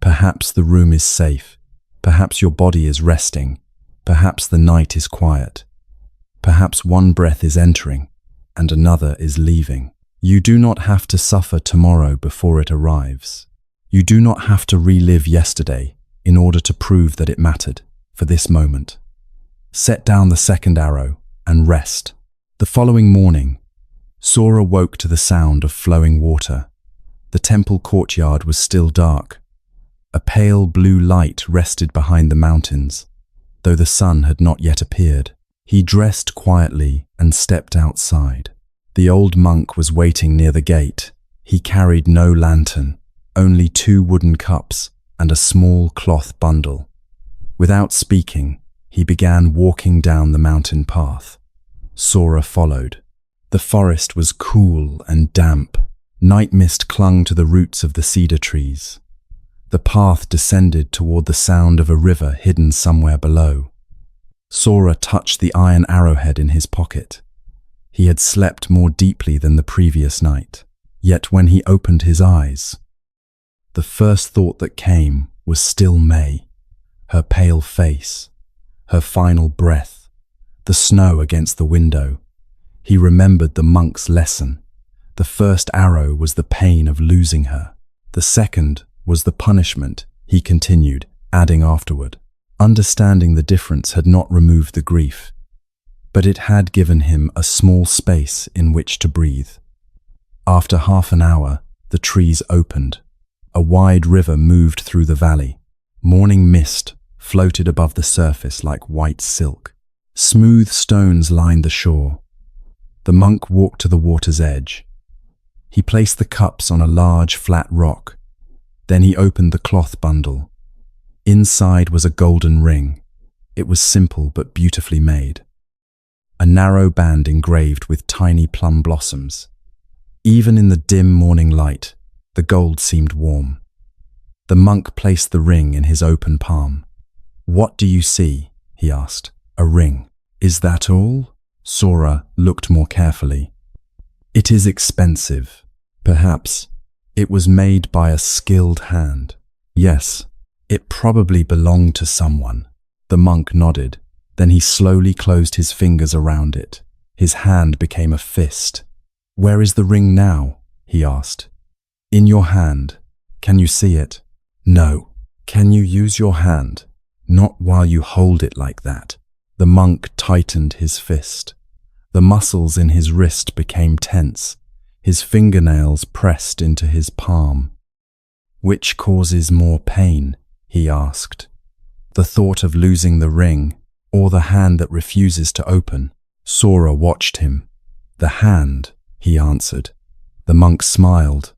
Perhaps the room is safe. Perhaps your body is resting. Perhaps the night is quiet. Perhaps one breath is entering and another is leaving. You do not have to suffer tomorrow before it arrives. You do not have to relive yesterday in order to prove that it mattered for this moment. Set down the second arrow and rest. The following morning, Sora woke to the sound of flowing water. The temple courtyard was still dark. A pale blue light rested behind the mountains, though the sun had not yet appeared. He dressed quietly and stepped outside. The old monk was waiting near the gate. He carried no lantern, only 2 wooden cups and a small cloth bundle. Without speaking, he began walking down the mountain path. Sora followed. The forest was cool and damp. Night mist clung to the roots of the cedar trees. The path descended toward the sound of a river hidden somewhere below. Sora touched the iron arrowhead in his pocket. He had slept more deeply than the previous night. Yet when he opened his eyes, the first thought that came was still May, her pale face, her final breath, the snow against the window. He remembered the monk's lesson. The first arrow was the pain of losing her. The second was the punishment, he continued, adding afterward. Understanding the difference had not removed the grief, but it had given him a small space in which to breathe. After half an hour, the trees opened. A wide river moved through the valley. Morning mist floated above the surface like white silk. Smooth stones lined the shore. The monk walked to the water's edge. He placed the cups on a large flat rock. Then he opened the cloth bundle. Inside was a golden ring. It was simple but beautifully made. A narrow band engraved with tiny plum blossoms. Even in the dim morning light, the gold seemed warm. The monk placed the ring in his open palm. "What do you see?" he asked. "A ring. Is that all?" Sora looked more carefully. "It is expensive. Perhaps it was made by a skilled hand." "Yes, it probably belonged to someone." The monk nodded. Then he slowly closed his fingers around it. His hand became a fist. "Where is the ring now?" he asked. "In your hand. Can you see it?" "No." "Can you use your hand?" "Not while you hold it like that." The monk tightened his fist. The muscles in his wrist became tense. His fingernails pressed into his palm. "Which causes more pain?" he asked. "The thought of losing the ring, or the hand that refuses to open?" Sora watched him. "The hand," he answered. The monk smiled.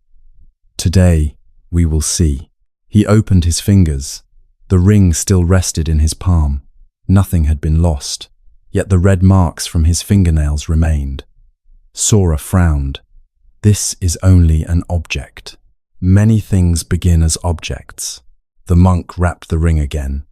"Today, we will see." He opened his fingers. The ring still rested in his palm. Nothing had been lost, yet the red marks from his fingernails remained. Sora frowned. "This is only an object. Many things begin as objects." The monk wrapped the ring again.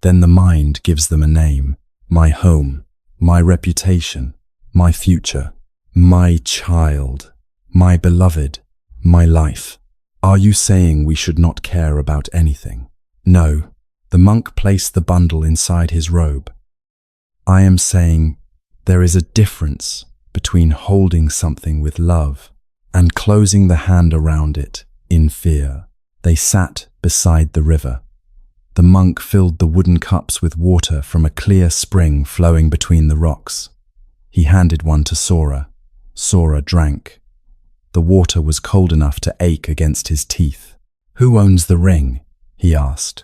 "Then the mind gives them a name. My home, my reputation, my future, my child, my beloved, my life. Are you saying we should not care about anything?" "No." The monk placed the bundle inside his robe. "I am saying there is a difference between holding something with love and closing the hand around it in fear." They sat beside the river. The monk filled the wooden cups with water from a clear spring flowing between the rocks. He handed one to Sora. Sora drank. The water was cold enough to ache against his teeth. "Who owns the ring?" he asked.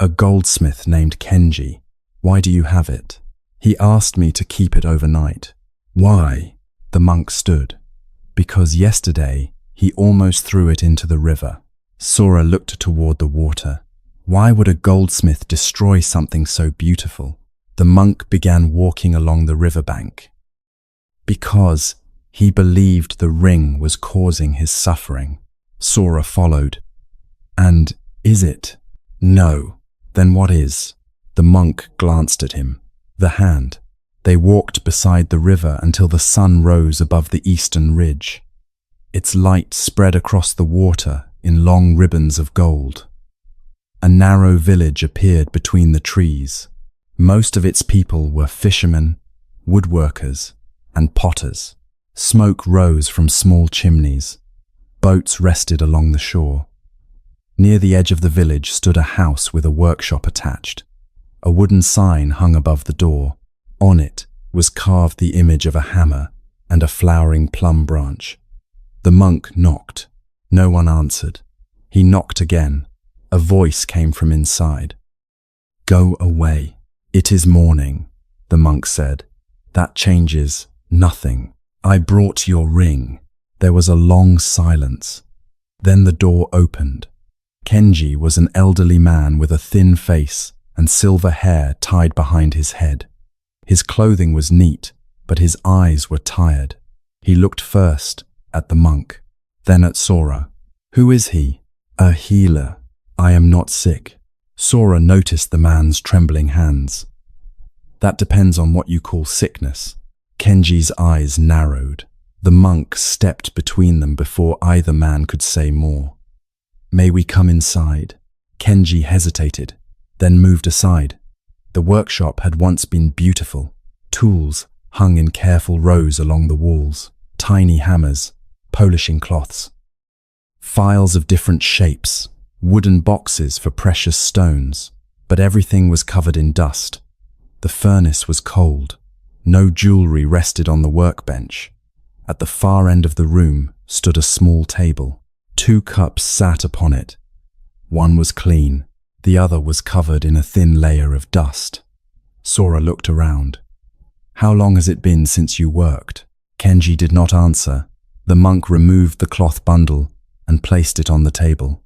"A goldsmith named Kenji." "Why do you have it?" "He asked me to keep it overnight." "Why?" The monk stood. "Because yesterday he almost threw it into the river." Sora looked toward the water. Why would a goldsmith destroy something so beautiful? The monk began walking along the riverbank. "Because He believed the ring was causing his suffering. Sora followed. And is it? No. Then what is? The monk glanced at him. The hand. They walked beside the river until the sun rose above the eastern ridge. Its light spread across the water in long ribbons of gold. A narrow village appeared between the trees. Most of its people were fishermen, woodworkers, and potters. Smoke rose from small chimneys. Boats rested along the shore. Near the edge of the village stood a house with a workshop attached. A wooden sign hung above the door. On it was carved the image of a hammer and a flowering plum branch. The monk knocked. No one answered. He knocked again. A voice came from inside. "Go away. It is morning," the monk said. "That changes nothing. I brought your ring." There was a long silence. Then the door opened. Kenji was an elderly man with a thin face and silver hair tied behind his head. His clothing was neat, but his eyes were tired. He looked first at the monk, then at Sora. "Who is he?" "A healer. I am not sick." Sora noticed the man's trembling hands. "That depends on what you call sickness." Kenji's eyes narrowed. The monk stepped between them before either man could say more. "May we come inside?" Kenji hesitated, then moved aside. The workshop had once been beautiful. Tools hung in careful rows along the walls, tiny hammers, polishing cloths. Files of different shapes, wooden boxes for precious stones, but everything was covered in dust. The furnace was cold. No jewelry rested on the workbench. At the far end of the room stood a small table. 2 cups sat upon it. One was clean. The other was covered in a thin layer of dust. Sora looked around. "How long has it been since you worked?" Kenji did not answer. The monk removed the cloth bundle and placed it on the table.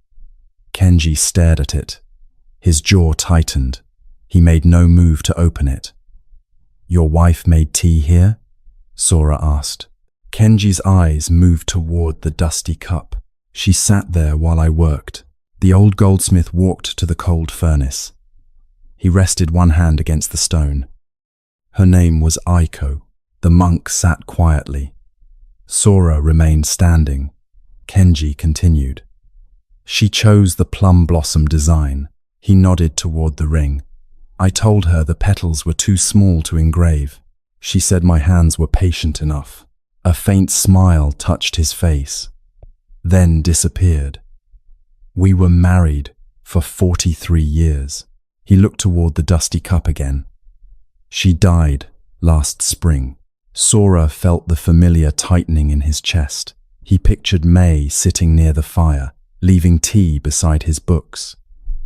Kenji stared at it. His jaw tightened. He made no move to open it. "Your wife made tea here?" Sora asked. Kenji's eyes moved toward the dusty cup. "She sat there while I worked." The old goldsmith walked to the cold furnace. He rested one hand against the stone. "Her name was Aiko." The monk sat quietly. Sora remained standing. Kenji continued. "She chose the plum blossom design." He nodded toward the ring. "I told her the petals were too small to engrave. She said my hands were patient enough." A faint smile touched his face, then disappeared. "We were married for 43 years. He looked toward the dusty cup again. "She died last spring." Sora felt the familiar tightening in his chest. He pictured May sitting near the fire, leaving tea beside his books.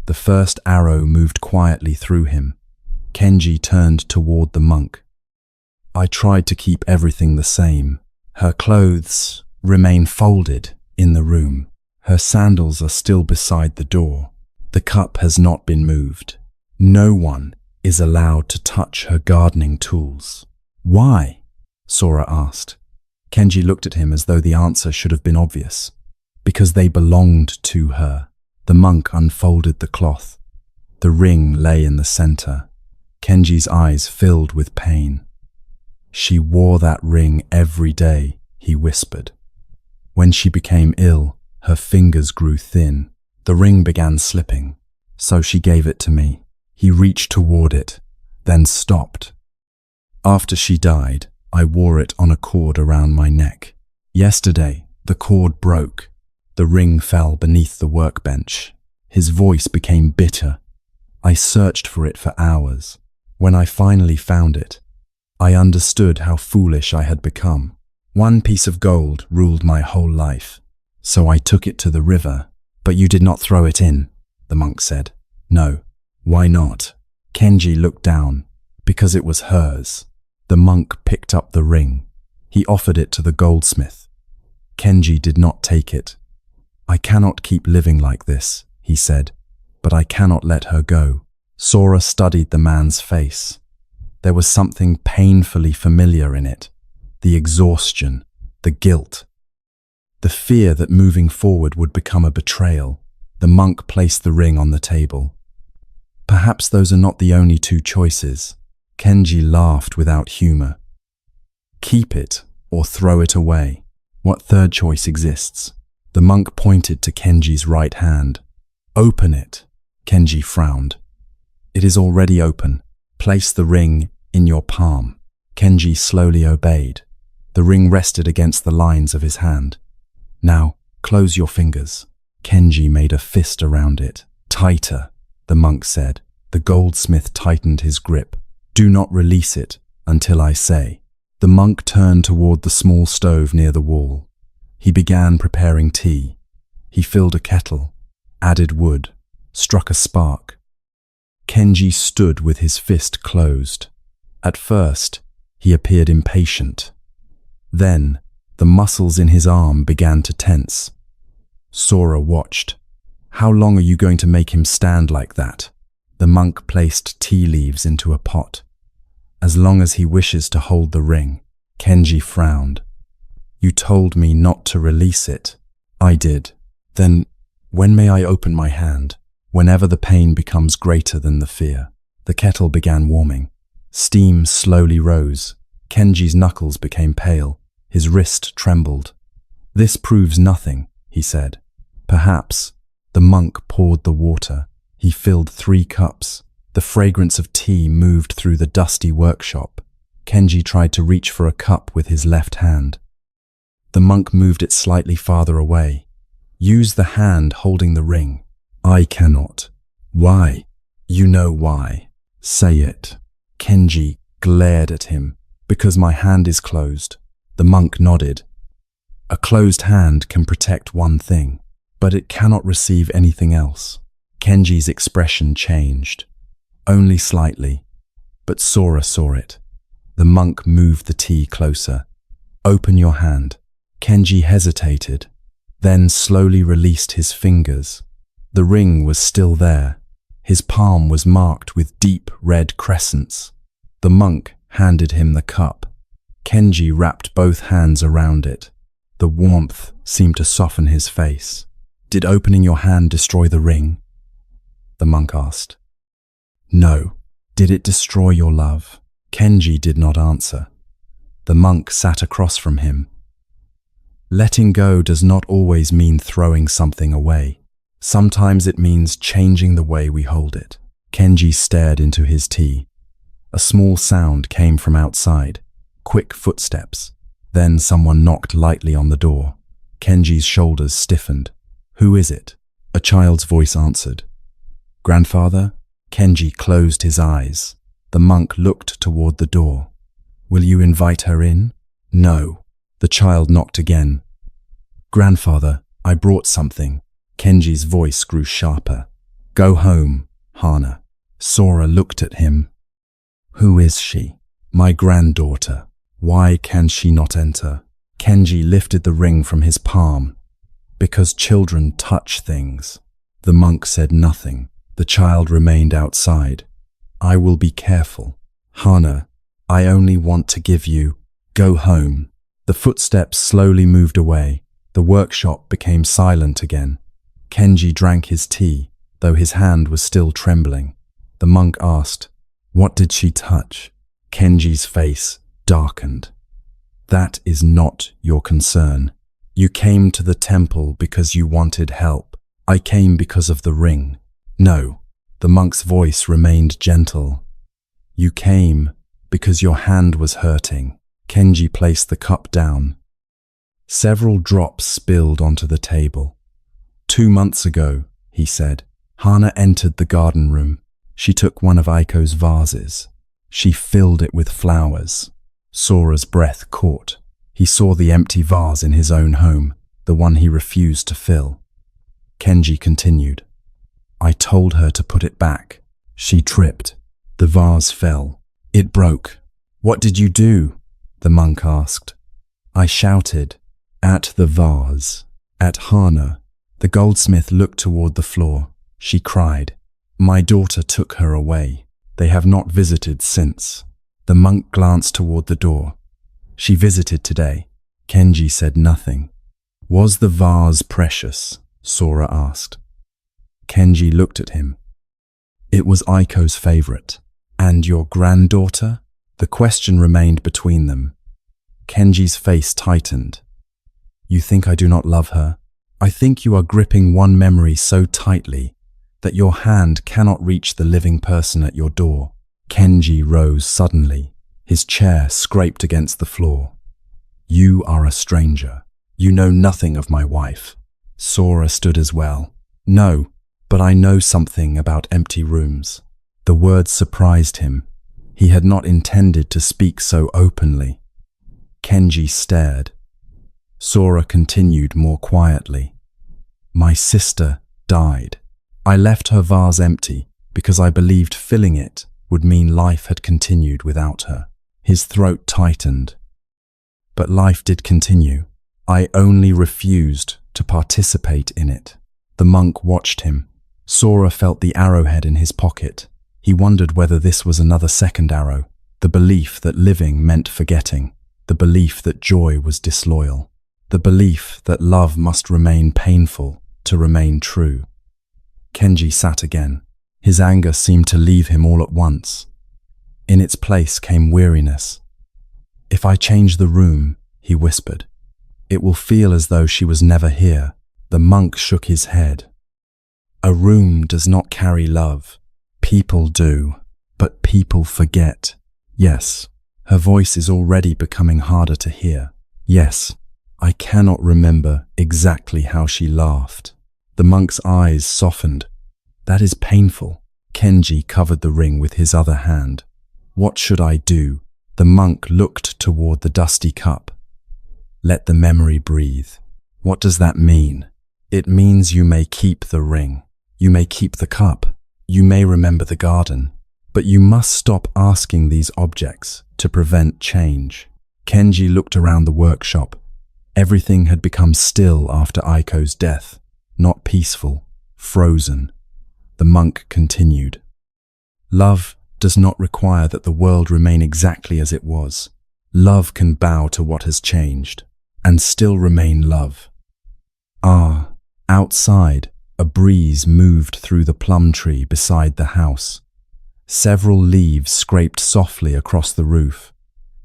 The first arrow moved quietly through him. Kenji turned toward the monk. "I tried to keep everything the same. Her clothes remain folded in the room. Her sandals are still beside the door. The cup has not been moved. No one is allowed to touch her gardening tools." "Why?" Sora asked. Kenji looked at him as though the answer should have been obvious. "Because they belonged to her." The monk unfolded the cloth. The ring lay in the center. Kenji's eyes filled with pain. "She wore that ring every day," he whispered. "When she became ill, her fingers grew thin. The ring began slipping, so she gave it to me." He reached toward it, then stopped. "After she died, I wore it on a cord around my neck. Yesterday, the cord broke. The ring fell beneath the workbench." His voice became bitter. "I searched for it for hours. When I finally found it, I understood how foolish I had become. One piece of gold ruled my whole life. So I took it to the river." "But you did not throw it in," the monk said. "No." "Why not?" Kenji looked down. "Because it was hers." The monk picked up the ring. He offered it to the goldsmith. Kenji did not take it. "I cannot keep living like this," he said, "but I cannot let her go." Sora studied the man's face. There was something painfully familiar in it. The exhaustion, the guilt, the fear that moving forward would become a betrayal. The monk placed the ring on the table. Perhaps those are not the only two choices. Kenji laughed without humor. Keep it or throw it away. What third choice exists? The monk pointed to Kenji's right hand. Open it. Kenji frowned. It is already open. Place the ring in your palm. Kenji slowly obeyed. The ring rested against the lines of his hand. Now, close your fingers. Kenji made a fist around it. Tighter, the monk said. The goldsmith tightened his grip. Do not release it until I say. The monk turned toward the small stove near the wall. He began preparing tea. He filled a kettle, added wood, struck a spark. Kenji stood with his fist closed. At first, he appeared impatient. Then, the muscles in his arm began to tense. Sora watched. How long are you going to make him stand like that? The monk placed tea leaves into a pot. As long as he wishes to hold the ring. Kenji frowned. You told me not to release it. I did. Then, when may I open my hand? Whenever the pain becomes greater than the fear. The kettle began warming. Steam slowly rose. Kenji's knuckles became pale. His wrist trembled. This proves nothing, he said. Perhaps. The monk poured the water. He filled 3 cups. The fragrance of tea moved through the dusty workshop. Kenji tried to reach for a cup with his left hand. The monk moved it slightly farther away. Use the hand holding the ring. I cannot. Why? You know why. Say it. Kenji glared at him. Because my hand is closed. The monk nodded. A closed hand can protect one thing, but it cannot receive anything else. Kenji's expression changed. Only slightly, but Sora saw it. The monk moved the tea closer. Open your hand. Kenji hesitated, then slowly released his fingers. The ring was still there. His palm was marked with deep red crescents. The monk handed him the cup. Kenji wrapped both hands around it. The warmth seemed to soften his face. Did opening your hand destroy the ring? The monk asked. No. Did it destroy your love? Kenji did not answer. The monk sat across from him. Letting go does not always mean throwing something away. Sometimes it means changing the way we hold it. Kenji stared into his tea. A small sound came from outside. Quick footsteps. Then someone knocked lightly on the door. Kenji's shoulders stiffened. Who is it? A child's voice answered. Grandfather? Kenji closed his eyes. The monk looked toward the door. Will you invite her in? No. The child knocked again. Grandfather, I brought something. Kenji's voice grew sharper. Go home, Hana. Sora looked at him. Who is she? My granddaughter. Why can she not enter? Kenji lifted the ring from his palm. Because children touch things. The monk said nothing. The child remained outside. I will be careful. Hana, I only want to give you. Go home. The footsteps slowly moved away. The workshop became silent again. Kenji drank his tea, though his hand was still trembling. The monk asked, What did she touch? Kenji's face darkened. That is not your concern. You came to the temple because you wanted help. I came because of the ring. No, the monk's voice remained gentle. You came because your hand was hurting. Kenji placed the cup down. Several drops spilled onto the table. 2 months ago, he said, Hana entered the garden room. She took one of Aiko's vases. She filled it with flowers. Sora's breath caught. He saw the empty vase in his own home, the one he refused to fill. Kenji continued. I told her to put it back. She tripped. The vase fell. It broke. What did you do? The monk asked. I shouted. At the vase. At Hana. The goldsmith looked toward the floor. She cried. My daughter took her away. They have not visited since. The monk glanced toward the door. She visited today. Kenji said nothing. Was the vase precious? Sora asked. Kenji looked at him. It was Aiko's favorite. And your granddaughter? The question remained between them. Kenji's face tightened. You think I do not love her? I think you are gripping one memory so tightly that your hand cannot reach the living person at your door. Kenji rose suddenly. His chair scraped against the floor. You are a stranger. You know nothing of my wife. Sora stood as well. No, but I know something about empty rooms. The words surprised him. He had not intended to speak so openly. Kenji stared. Sora continued more quietly. My sister died. I left her vase empty because I believed filling it would mean life had continued without her. His throat tightened. But life did continue. I only refused to participate in it. The monk watched him. Sora felt the arrowhead in his pocket. He wondered whether this was another second arrow, the belief that living meant forgetting, the belief that joy was disloyal, the belief that love must remain painful to remain true. Kenji sat again. His anger seemed to leave him all at once. In its place came weariness. If I change the room, he whispered, it will feel as though she was never here. The monk shook his head. A room does not carry love. People do, but people forget. Yes, her voice is already becoming harder to hear. Yes, I cannot remember exactly how she laughed. The monk's eyes softened. That is painful. Kenji covered the ring with his other hand. What should I do? The monk looked toward the dusty cup. Let the memory breathe. What does that mean? It means you may keep the ring. You may keep the cup. You may remember the garden. But you must stop asking these objects to prevent change. Kenji looked around the workshop. Everything had become still after Aiko's death. Not peaceful, frozen. The monk continued. Love does not require that the world remain exactly as it was. Love can bow to what has changed and still remain love. Ah, outside, a breeze moved through the plum tree beside the house. Several leaves scraped softly across the roof.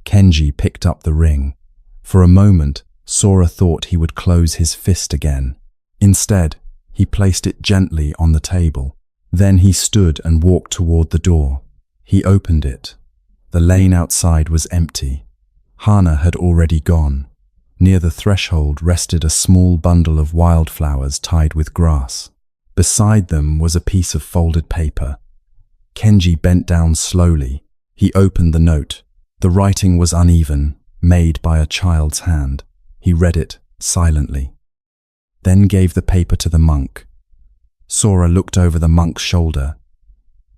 Kenji picked up the ring. For a moment, Sora thought he would close his fist again. Instead, he placed it gently on the table. Then he stood and walked toward the door. He opened it. The lane outside was empty. Hana had already gone. Near the threshold rested a small bundle of wildflowers tied with grass. Beside them was a piece of folded paper. Kenji bent down slowly. He opened the note. The writing was uneven, made by a child's hand. He read it silently, then gave the paper to the monk. Sora looked over the monk's shoulder.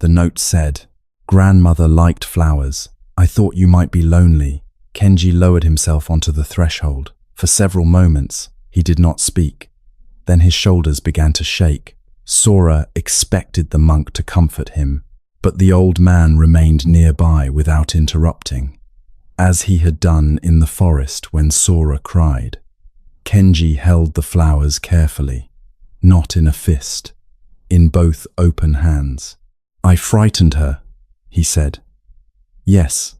The note said, Grandmother liked flowers. I thought you might be lonely. Kenji lowered himself onto the threshold. For several moments, he did not speak. Then his shoulders began to shake. Sora expected the monk to comfort him, but the old man remained nearby without interrupting, as he had done in the forest when Sora cried. Kenji held the flowers carefully, not in a fist, in both open hands. I frightened her, he said. Yes,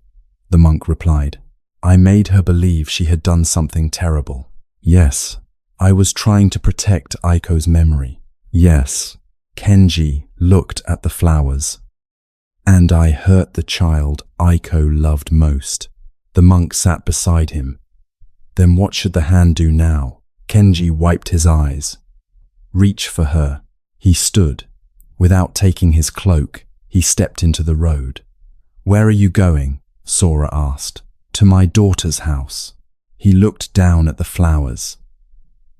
the monk replied. I made her believe she had done something terrible. Yes, I was trying to protect Aiko's memory. Yes, Kenji looked at the flowers. And I hurt the child Aiko loved most. The monk sat beside him. Then what should the hand do now? Kenji wiped his eyes. Reach for her. He stood. Without taking his cloak, he stepped into the road. Where are you going? Sora asked. To my daughter's house. He looked down at the flowers.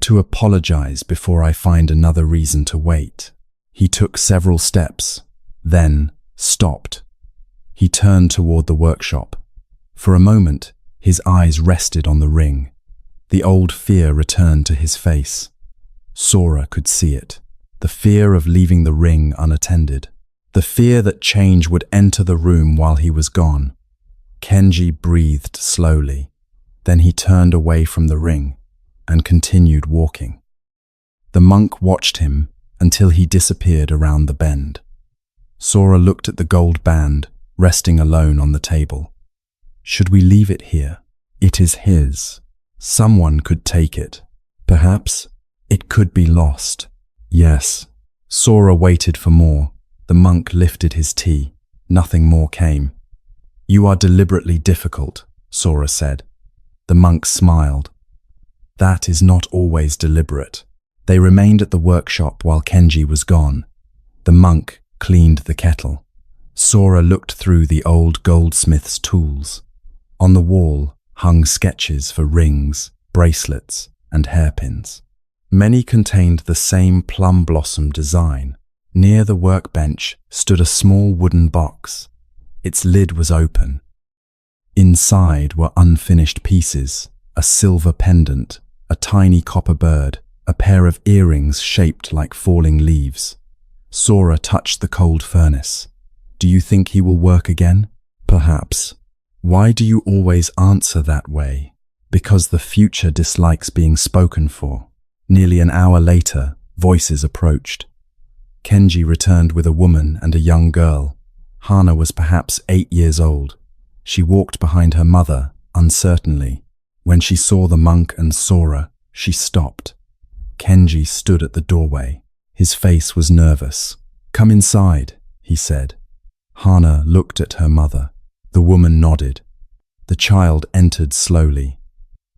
To apologize before I find another reason to wait. He took several steps, then stopped. He turned toward the workshop. For a moment, his eyes rested on the ring. The old fear returned to his face. Sora could see it. The fear of leaving the ring unattended. The fear that change would enter the room while he was gone. Kenji breathed slowly. Then he turned away from the ring and continued walking. The monk watched him until he disappeared around the bend. Sora looked at the gold band resting alone on the table. Should we leave it here? It is his. Someone could take it. Perhaps it could be lost. Yes. Sora waited for more. The monk lifted his tea. Nothing more came. You are deliberately difficult, Sora said. The monk smiled. That is not always deliberate. They remained at the workshop while Kenji was gone. The monk cleaned the kettle. Sora looked through the old goldsmith's tools. On the wall hung sketches for rings, bracelets, and hairpins. Many contained the same plum blossom design. Near the workbench stood a small wooden box. Its lid was open. Inside were unfinished pieces, a silver pendant, a tiny copper bird, a pair of earrings shaped like falling leaves. Sora touched the cold furnace. Do you think he will work again? Perhaps. Why do you always answer that way? Because the future dislikes being spoken for. Nearly an hour later, voices approached. Kenji returned with a woman and a young girl. Hana was perhaps 8 years old. She walked behind her mother, uncertainly. When she saw the monk and Sora, she stopped. Kenji stood at the doorway. His face was nervous. Come inside, he said. Hana looked at her mother. The woman nodded. The child entered slowly.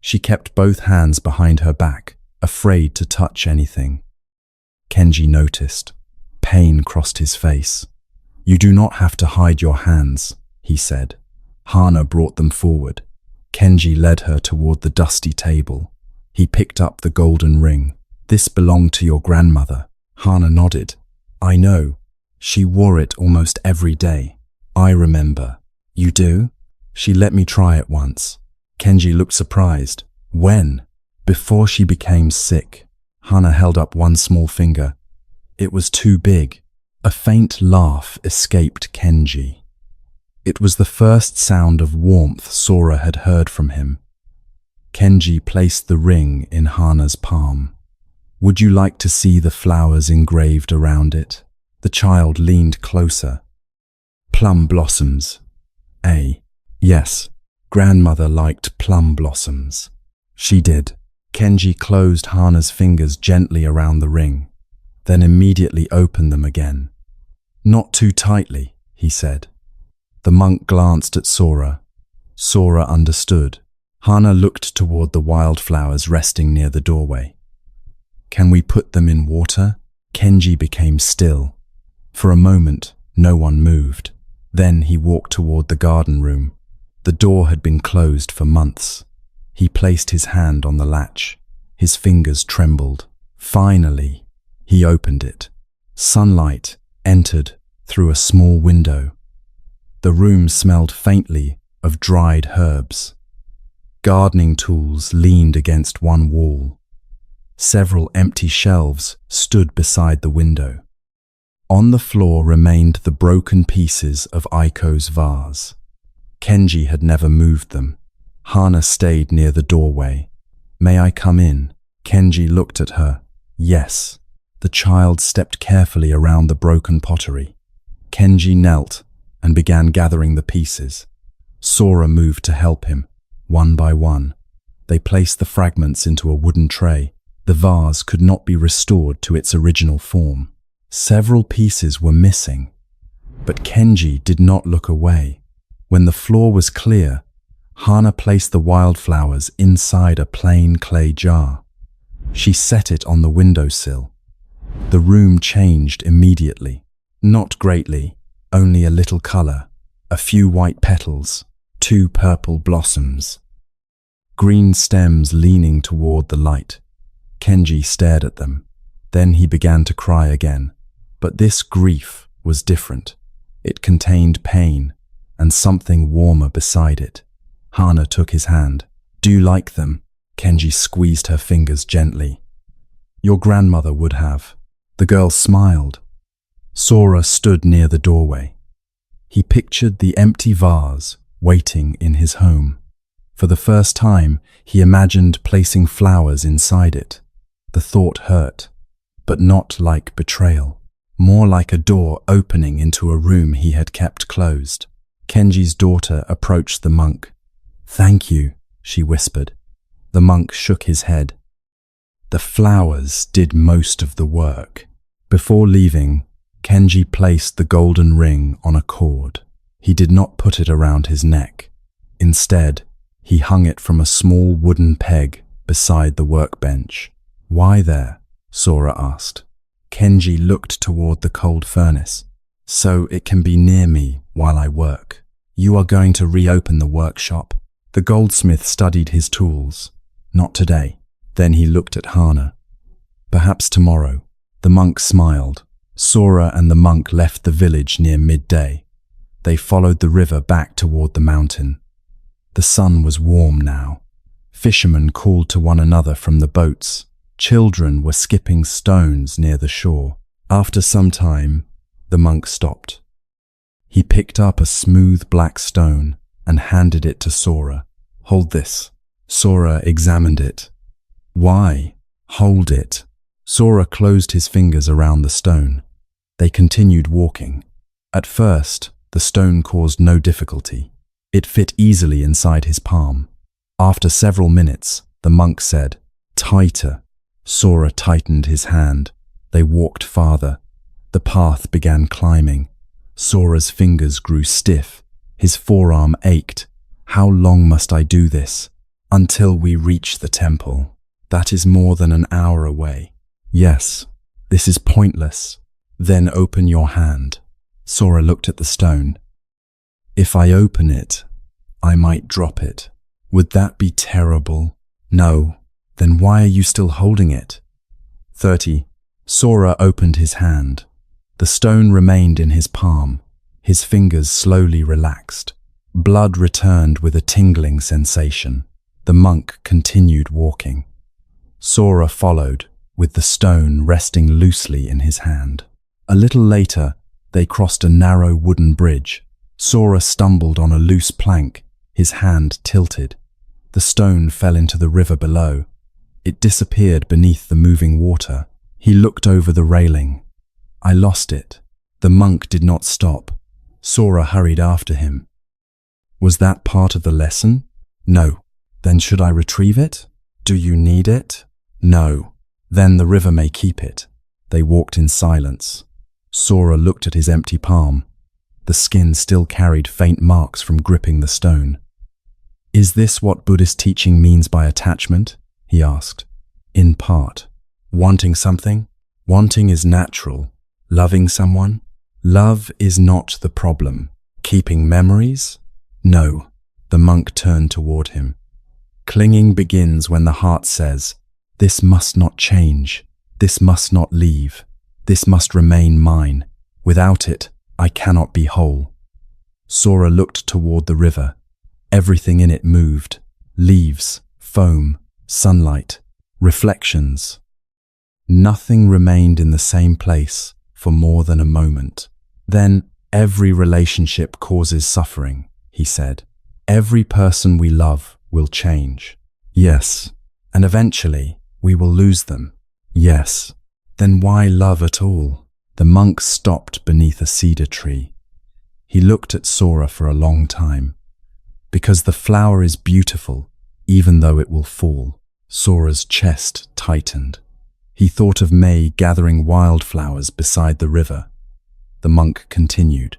She kept both hands behind her back, afraid to touch anything. Kenji noticed. Pain crossed his face. You do not have to hide your hands, he said. Hana brought them forward. Kenji led her toward the dusty table. He picked up the golden ring. This belonged to your grandmother. Hana nodded. I know. She wore it almost every day. I remember. You do? She let me try it once. Kenji looked surprised. When? Before she became sick. Hana held up one small finger. It was too big. A faint laugh escaped Kenji. It was the first sound of warmth Sora had heard from him. Kenji placed the ring in Hana's palm. Would you like to see the flowers engraved around it? The child leaned closer. Plum blossoms. Yes, grandmother liked plum blossoms. She did. Kenji closed Hana's fingers gently around the ring, then immediately opened them again. Not too tightly, he said. The monk glanced at Sora. Sora understood. Hana looked toward the wildflowers resting near the doorway. Can we put them in water? Kenji became still. For a moment, no one moved. Then he walked toward the garden room. The door had been closed for months. He placed his hand on the latch. His fingers trembled. Finally, he opened it. Sunlight entered through a small window. The room smelled faintly of dried herbs. Gardening tools leaned against one wall. Several empty shelves stood beside the window. On the floor remained the broken pieces of Aiko's vase. Kenji had never moved them. Hana stayed near the doorway. May I come in? Kenji looked at her. Yes. The child stepped carefully around the broken pottery. Kenji knelt and began gathering the pieces. Sora moved to help him, one by one. They placed the fragments into a wooden tray. The vase could not be restored to its original form. Several pieces were missing, but Kenji did not look away. When the floor was clear, Hana placed the wildflowers inside a plain clay jar. She set it on the windowsill. The room changed immediately. Not greatly, only a little color, a few white petals, 2 purple blossoms. Green stems leaning toward the light. Kenji stared at them. Then he began to cry again. But this grief was different. It contained pain and something warmer beside it. Hana took his hand. Do you like them? Kenji squeezed her fingers gently. Your grandmother would have. The girl smiled. Sora stood near the doorway. He pictured the empty vase waiting in his home. For the first time, he imagined placing flowers inside it. The thought hurt, but not like betrayal, more like a door opening into a room he had kept closed. Kenji's daughter approached the monk. "Thank you," she whispered. The monk shook his head. The flowers did most of the work. Before leaving, Kenji placed the golden ring on a cord. He did not put it around his neck. Instead, he hung it from a small wooden peg beside the workbench. "Why there?" Sora asked. Kenji looked toward the cold furnace. "So it can be near me while I work." "You are going to reopen the workshop?" The goldsmith studied his tools. "Not today." Then he looked at Hana. "Perhaps tomorrow." The monk smiled. Sora and the monk left the village near midday. They followed the river back toward the mountain. The sun was warm now. Fishermen called to one another from the boats. Children were skipping stones near the shore. After some time, the monk stopped. He picked up a smooth black stone and handed it to Sora. "Hold this." Sora examined it. "Why?" "Hold it." Sora closed his fingers around the stone. They continued walking. At first, the stone caused no difficulty. It fit easily inside his palm. After several minutes, the monk said, "Tighter." Sora tightened his hand. They walked farther. The path began climbing. Sora's fingers grew stiff. His forearm ached. "How long must I do this?" "Until we reach the temple." "That is more than an hour away." "Yes, this is pointless." "Then open your hand." Sora looked at the stone. "If I open it, I might drop it. Would that be terrible?" "No." "Then why are you still holding it?" 30. Sora opened his hand. The stone remained in his palm. His fingers slowly relaxed. Blood returned with a tingling sensation. The monk continued walking. Sora followed, with the stone resting loosely in his hand. A little later, they crossed a narrow wooden bridge. Sora stumbled on a loose plank, his hand tilted. The stone fell into the river below. It disappeared beneath the moving water. He looked over the railing. "I lost it." The monk did not stop. Sora hurried after him. "Was that part of the lesson?" "No." "Then should I retrieve it?" "Do you need it?" "No." "Then the river may keep it." They walked in silence. Sora looked at his empty palm. The skin still carried faint marks from gripping the stone. "Is this what Buddhist teaching means by attachment?" he asked. "In part." "Wanting something?" "Wanting is natural. Loving someone?" "Love is not the problem." "Keeping memories?" "No." The monk turned toward him. "Clinging begins when the heart says, 'This must not change. This must not leave. This must remain mine. Without it, I cannot be whole.'" Sora looked toward the river. Everything in it moved. Leaves, foam, sunlight, reflections. Nothing remained in the same place for more than a moment. "Then every relationship causes suffering," he said. "Every person we love will change." "Yes." "And eventually we will lose them." "Yes." "Then why love at all?" The monk stopped beneath a cedar tree. He looked at Sora for a long time. "Because the flower is beautiful, even though it will fall." Sora's chest tightened. He thought of May gathering wildflowers beside the river. The monk continued.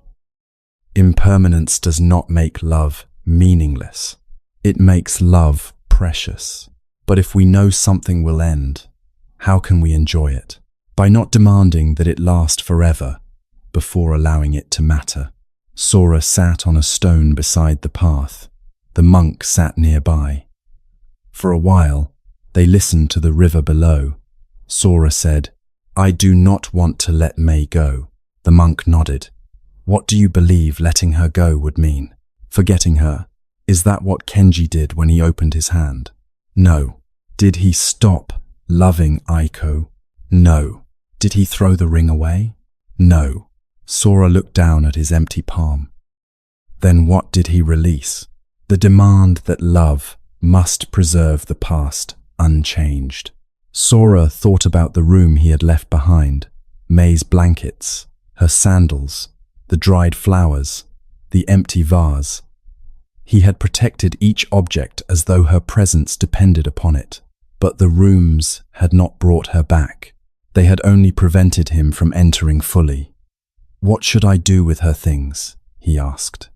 "Impermanence does not make love meaningless. It makes love precious. But if we know something will end, how can we enjoy it? By not demanding that it last forever before allowing it to matter." Sora sat on a stone beside the path. The monk sat nearby. For a while, they listened to the river below. Sora said, "I do not want to let May go." The monk nodded. "What do you believe letting her go would mean?" "Forgetting her. Is that what Kenji did when he opened his hand?" "No." "Did he stop loving Aiko?" "No." "Did he throw the ring away?" "No." Sora looked down at his empty palm. "Then what did he release?" The demand that love must preserve the past unchanged. Sora thought about the room he had left behind, May's blankets, her sandals, the dried flowers, the empty vase. He had protected each object as though her presence depended upon it. But the rooms had not brought her back. They had only prevented him from entering fully. "What should I do with her things?" he asked.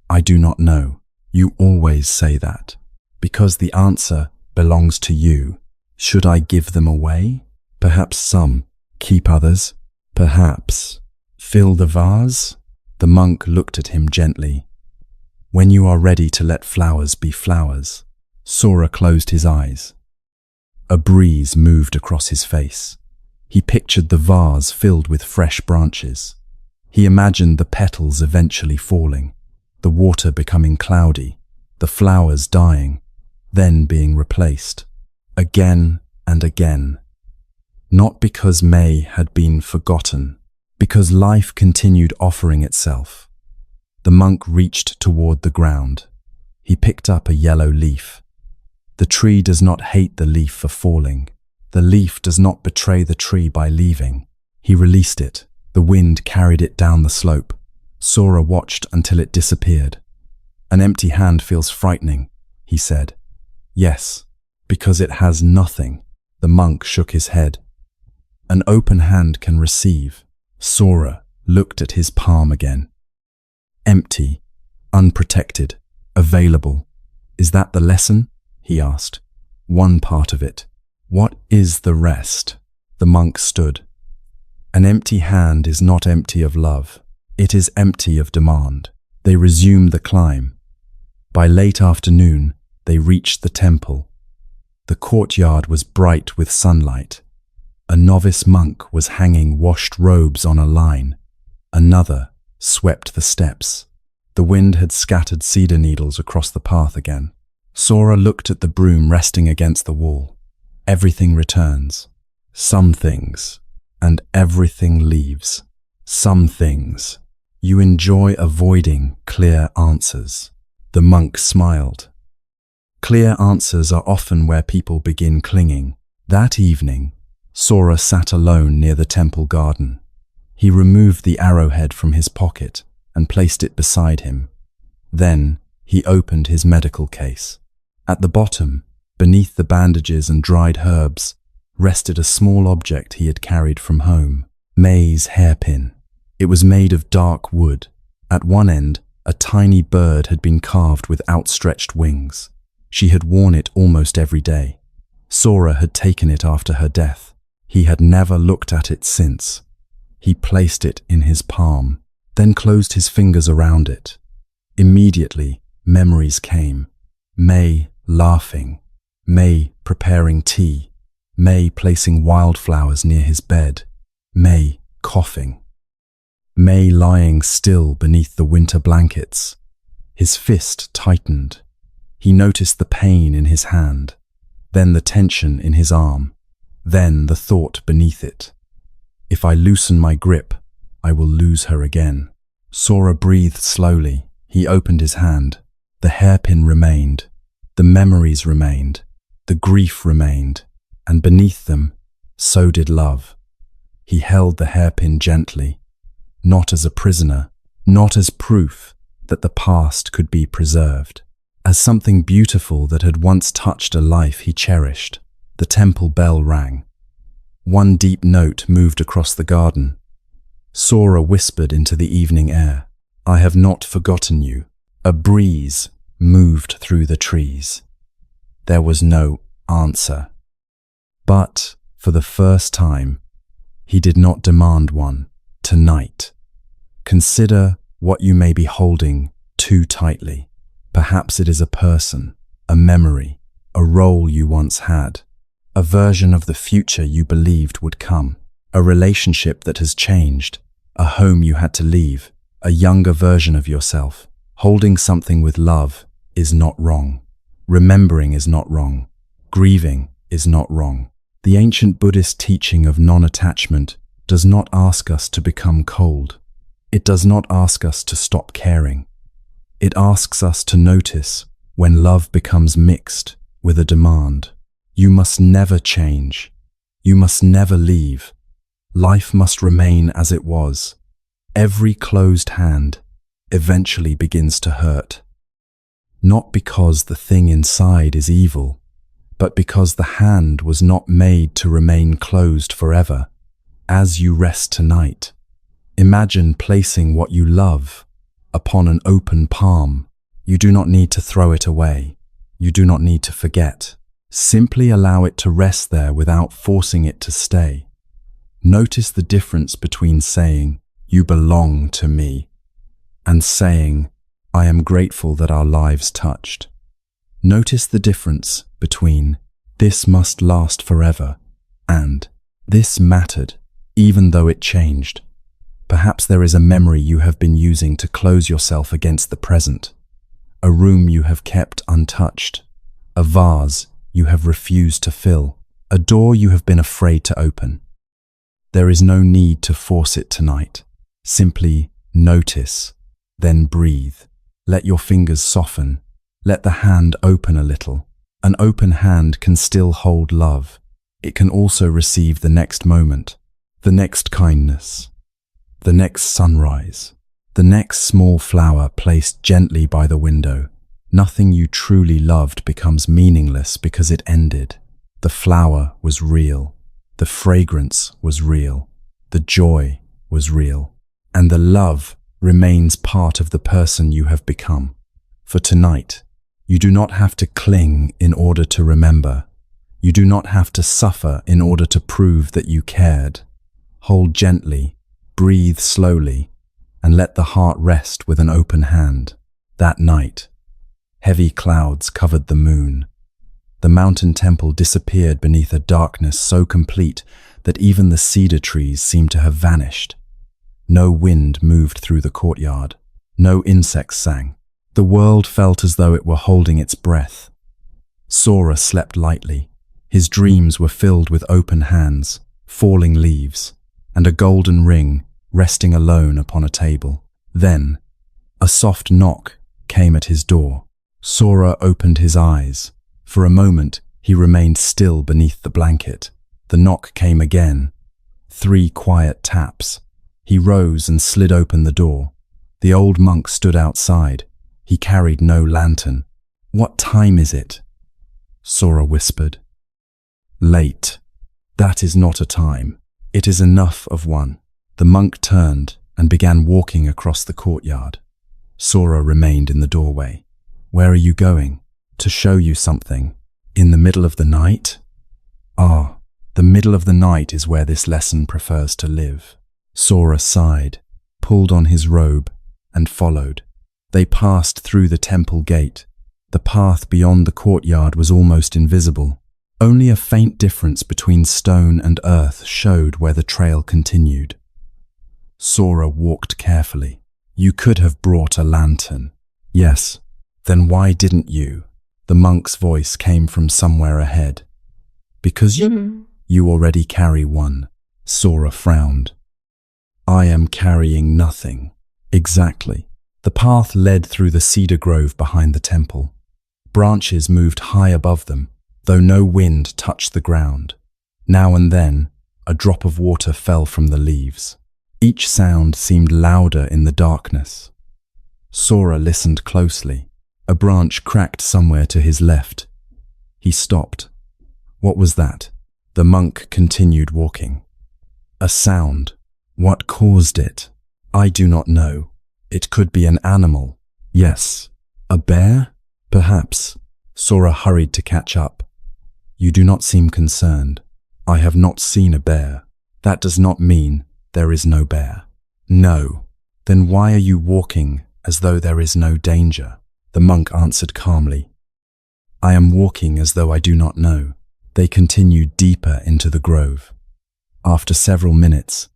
"I do not know. You always say that. Because the answer belongs to you. Should I give them away? Perhaps some. Keep others? Perhaps. Fill the vase?" The monk looked at him gently. "When you are ready to let flowers be flowers." Sora closed his eyes. A breeze moved across his face. He pictured the vase filled with fresh branches. He imagined the petals eventually falling, the water becoming cloudy, the flowers dying, then being replaced, again and again. Not because May had been forgotten, because life continued offering itself. The monk reached toward the ground. He picked up a yellow leaf. The tree does not hate the leaf for falling. The leaf does not betray the tree by leaving. He released it. The wind carried it down the slope. Sora watched until it disappeared. "An empty hand feels frightening," he said. "Yes, because it has nothing." The monk shook his head. "An open hand can receive." Sora looked at his palm again. Empty, unprotected, available. "Is that the lesson?" he asked. "One part of it. What is the rest?" The monk stood. "An empty hand is not empty of love. It is empty of demand." They resumed the climb. By late afternoon, they reached the temple. The courtyard was bright with sunlight. A novice monk was hanging washed robes on a line. Another swept the steps. The wind had scattered cedar needles across the path again. Sora looked at the broom resting against the wall. Everything returns. Some things. And everything leaves. Some things. You enjoy avoiding clear answers. The monk smiled. Clear answers are often where people begin clinging. That evening, Sora sat alone near the temple garden. He removed the arrowhead from his pocket and placed it beside him. Then he opened his medical case. At the bottom, beneath the bandages and dried herbs, rested a small object he had carried from home. May's hairpin. It was made of dark wood. At one end, a tiny bird had been carved with outstretched wings. She had worn it almost every day. Sora had taken it after her death. He had never looked at it since. He placed it in his palm, then closed his fingers around it. Immediately, memories came. May laughing, May preparing tea, May placing wildflowers near his bed, May coughing, May lying still beneath the winter blankets. His fist tightened. He noticed the pain in his hand, then the tension in his arm, then the thought beneath it. If I loosen my grip, I will lose her again. Sora breathed slowly. He opened his hand. The hairpin remained. The memories remained, the grief remained, and beneath them, so did love. He held the hairpin gently, not as a prisoner, not as proof that the past could be preserved, as something beautiful that had once touched a life he cherished. The temple bell rang. One deep note moved across the garden. Sora whispered into the evening air, "I have not forgotten you." A breeze moved through the trees. There was no answer. But, for the first time, he did not demand one. Tonight, consider what you may be holding too tightly. Perhaps it is a person, a memory, a role you once had, a version of the future you believed would come, a relationship that has changed, a home you had to leave, a younger version of yourself. Holding something with love is not wrong. Remembering is not wrong. Grieving is not wrong. The ancient Buddhist teaching of non-attachment does not ask us to become cold. It does not ask us to stop caring. It asks us to notice when love becomes mixed with a demand. You must never change. You must never leave. Life must remain as it was. Every closed hand eventually begins to hurt. Not because the thing inside is evil, but because the hand was not made to remain closed forever. As you rest tonight, imagine placing what you love upon an open palm. You do not need to throw it away. You do not need to forget. Simply allow it to rest there without forcing it to stay. Notice the difference between saying, "You belong to me," and saying, "I am grateful that our lives touched." Notice the difference between "this must last forever" and "this mattered, even though it changed." Perhaps there is a memory you have been using to close yourself against the present, a room you have kept untouched, a vase you have refused to fill, a door you have been afraid to open. There is no need to force it tonight. Simply notice, then breathe. Let your fingers soften. Let the hand open a little. An open hand can still hold love. It can also receive the next moment, the next kindness, the next sunrise, the next small flower placed gently by the window. Nothing you truly loved becomes meaningless because it ended. The flower was real. The fragrance was real. The joy was real. And the love remains part of the person you have become. For tonight, you do not have to cling in order to remember. You do not have to suffer in order to prove that you cared. Hold gently, breathe slowly, and let the heart rest with an open hand. That night, heavy clouds covered the moon. The mountain temple disappeared beneath a darkness so complete that even the cedar trees seemed to have vanished. No wind moved through the courtyard. No insects sang. The world felt as though it were holding its breath. Sora slept lightly. His dreams were filled with open hands, falling leaves, and a golden ring resting alone upon a table. Then, a soft knock came at his door. Sora opened his eyes. For a moment, he remained still beneath the blanket. The knock came again. 3 quiet taps. He rose and slid open the door. The old monk stood outside. He carried no lantern. "What time is it?" Sora whispered. "Late. That is not a time. It is enough of one." The monk turned and began walking across the courtyard. Sora remained in the doorway. "Where are you going?" "To show you something." "In the middle of the night?" "Ah, the middle of the night is where this lesson prefers to live." Sora sighed, pulled on his robe, and followed. They passed through the temple gate. The path beyond the courtyard was almost invisible. Only a faint difference between stone and earth showed where the trail continued. Sora walked carefully. "You could have brought a lantern." "Yes. Then why didn't you?" The monk's voice came from somewhere ahead. "Because you already carry one." Sora frowned. "I am carrying nothing." "Exactly." The path led through the cedar grove behind the temple. Branches moved high above them, though no wind touched the ground. Now and then, a drop of water fell from the leaves. Each sound seemed louder in the darkness. Sora listened closely. A branch cracked somewhere to his left. He stopped. What was that? The monk continued walking. A sound. What caused it? I do not know. It could be an animal. Yes. A bear? Perhaps. Sora hurried to catch up. You do not seem concerned. I have not seen a bear. That does not mean there is no bear. No. Then why are you walking as though there is no danger? The monk answered calmly. I am walking as though I do not know. They continued deeper into the grove. After several minutes,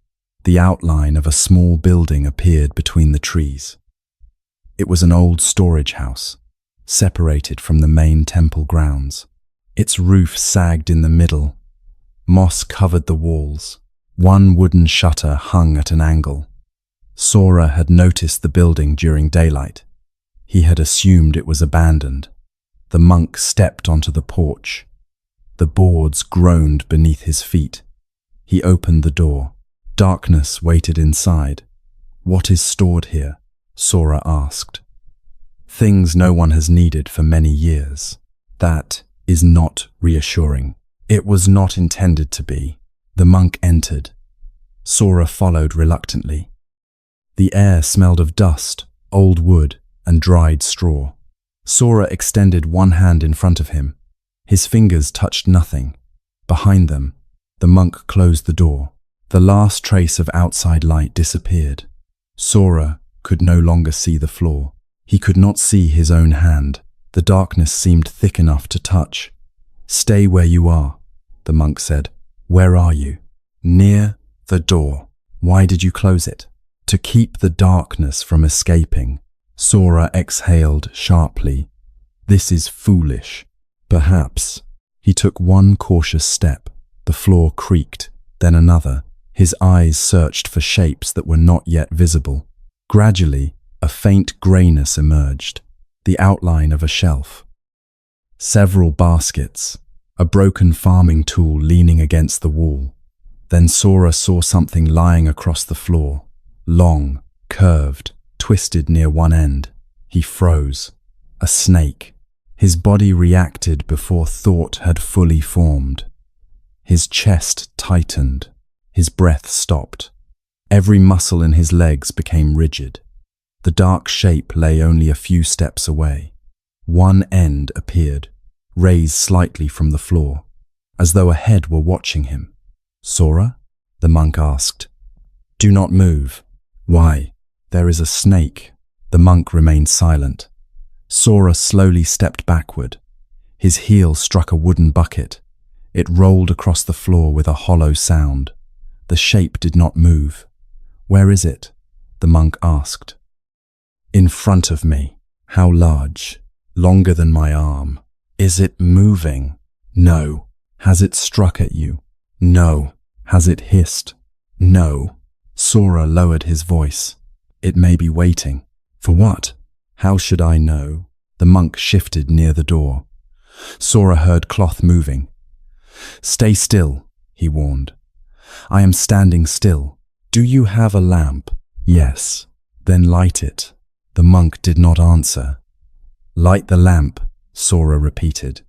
the outline of a small building appeared between the trees. It was an old storage house, separated from the main temple grounds. Its roof sagged in the middle. Moss covered the walls. One wooden shutter hung at an angle. Sora had noticed the building during daylight. He had assumed it was abandoned. The monk stepped onto the porch. The boards groaned beneath his feet. He opened the door. Darkness waited inside. "What is stored here?" Sora asked. "Things no one has needed for many years." That is not reassuring. It was not intended to be. The monk entered. Sora followed reluctantly. The air smelled of dust, old wood, and dried straw. Sora extended one hand in front of him. His fingers touched nothing. Behind them, the monk closed the door. The last trace of outside light disappeared. Sora could no longer see the floor. He could not see his own hand. The darkness seemed thick enough to touch. "Stay where you are," the monk said. "Where are you?" "Near the door." "Why did you close it?" "To keep the darkness from escaping." Sora exhaled sharply. "This is foolish." "Perhaps." He took one cautious step. The floor creaked, then another. His eyes searched for shapes that were not yet visible. Gradually, a faint grayness emerged, the outline of a shelf. Several baskets, a broken farming tool leaning against the wall. Then Sora saw something lying across the floor, long, curved, twisted near one end. He froze. A snake. His body reacted before thought had fully formed. His chest tightened. His breath stopped. Every muscle in his legs became rigid. The dark shape lay only a few steps away. One end appeared, raised slightly from the floor, as though a head were watching him. "Sora?" the monk asked. "Do not move." "Why?" "There is a snake." The monk remained silent. Sora slowly stepped backward. His heel struck a wooden bucket. It rolled across the floor with a hollow sound. The shape did not move. "Where is it?" the monk asked. "In front of me." "How large?" "Longer than my arm." "Is it moving?" "No." "Has it struck at you?" "No." "Has it hissed?" "No." Sora lowered his voice. "It may be waiting." "For what?" "How should I know?" The monk shifted near the door. Sora heard cloth moving. "Stay still," he warned. "I am standing still. Do you have a lamp?" "Yes." "Then light it." The monk did not answer. "Light the lamp," Sora repeated.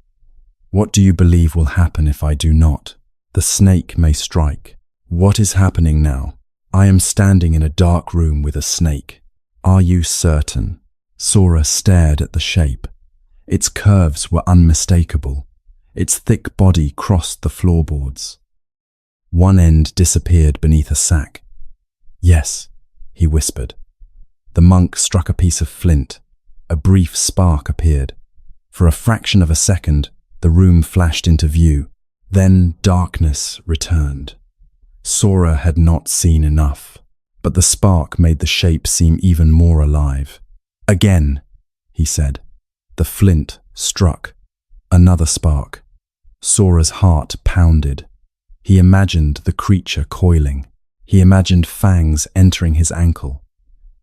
"What do you believe will happen if I do not?" "The snake may strike." "What is happening now?" "I am standing in a dark room with a snake." "Are you certain?" Sora stared at the shape. Its curves were unmistakable. Its thick body crossed the floorboards. One end disappeared beneath a sack. "Yes," he whispered. The monk struck a piece of flint. A brief spark appeared. For a fraction of a second, the room flashed into view. Then darkness returned. Sora had not seen enough, but the spark made the shape seem even more alive. "Again," he said. The flint struck. Another spark. Sora's heart pounded. He imagined the creature coiling. He imagined fangs entering his ankle.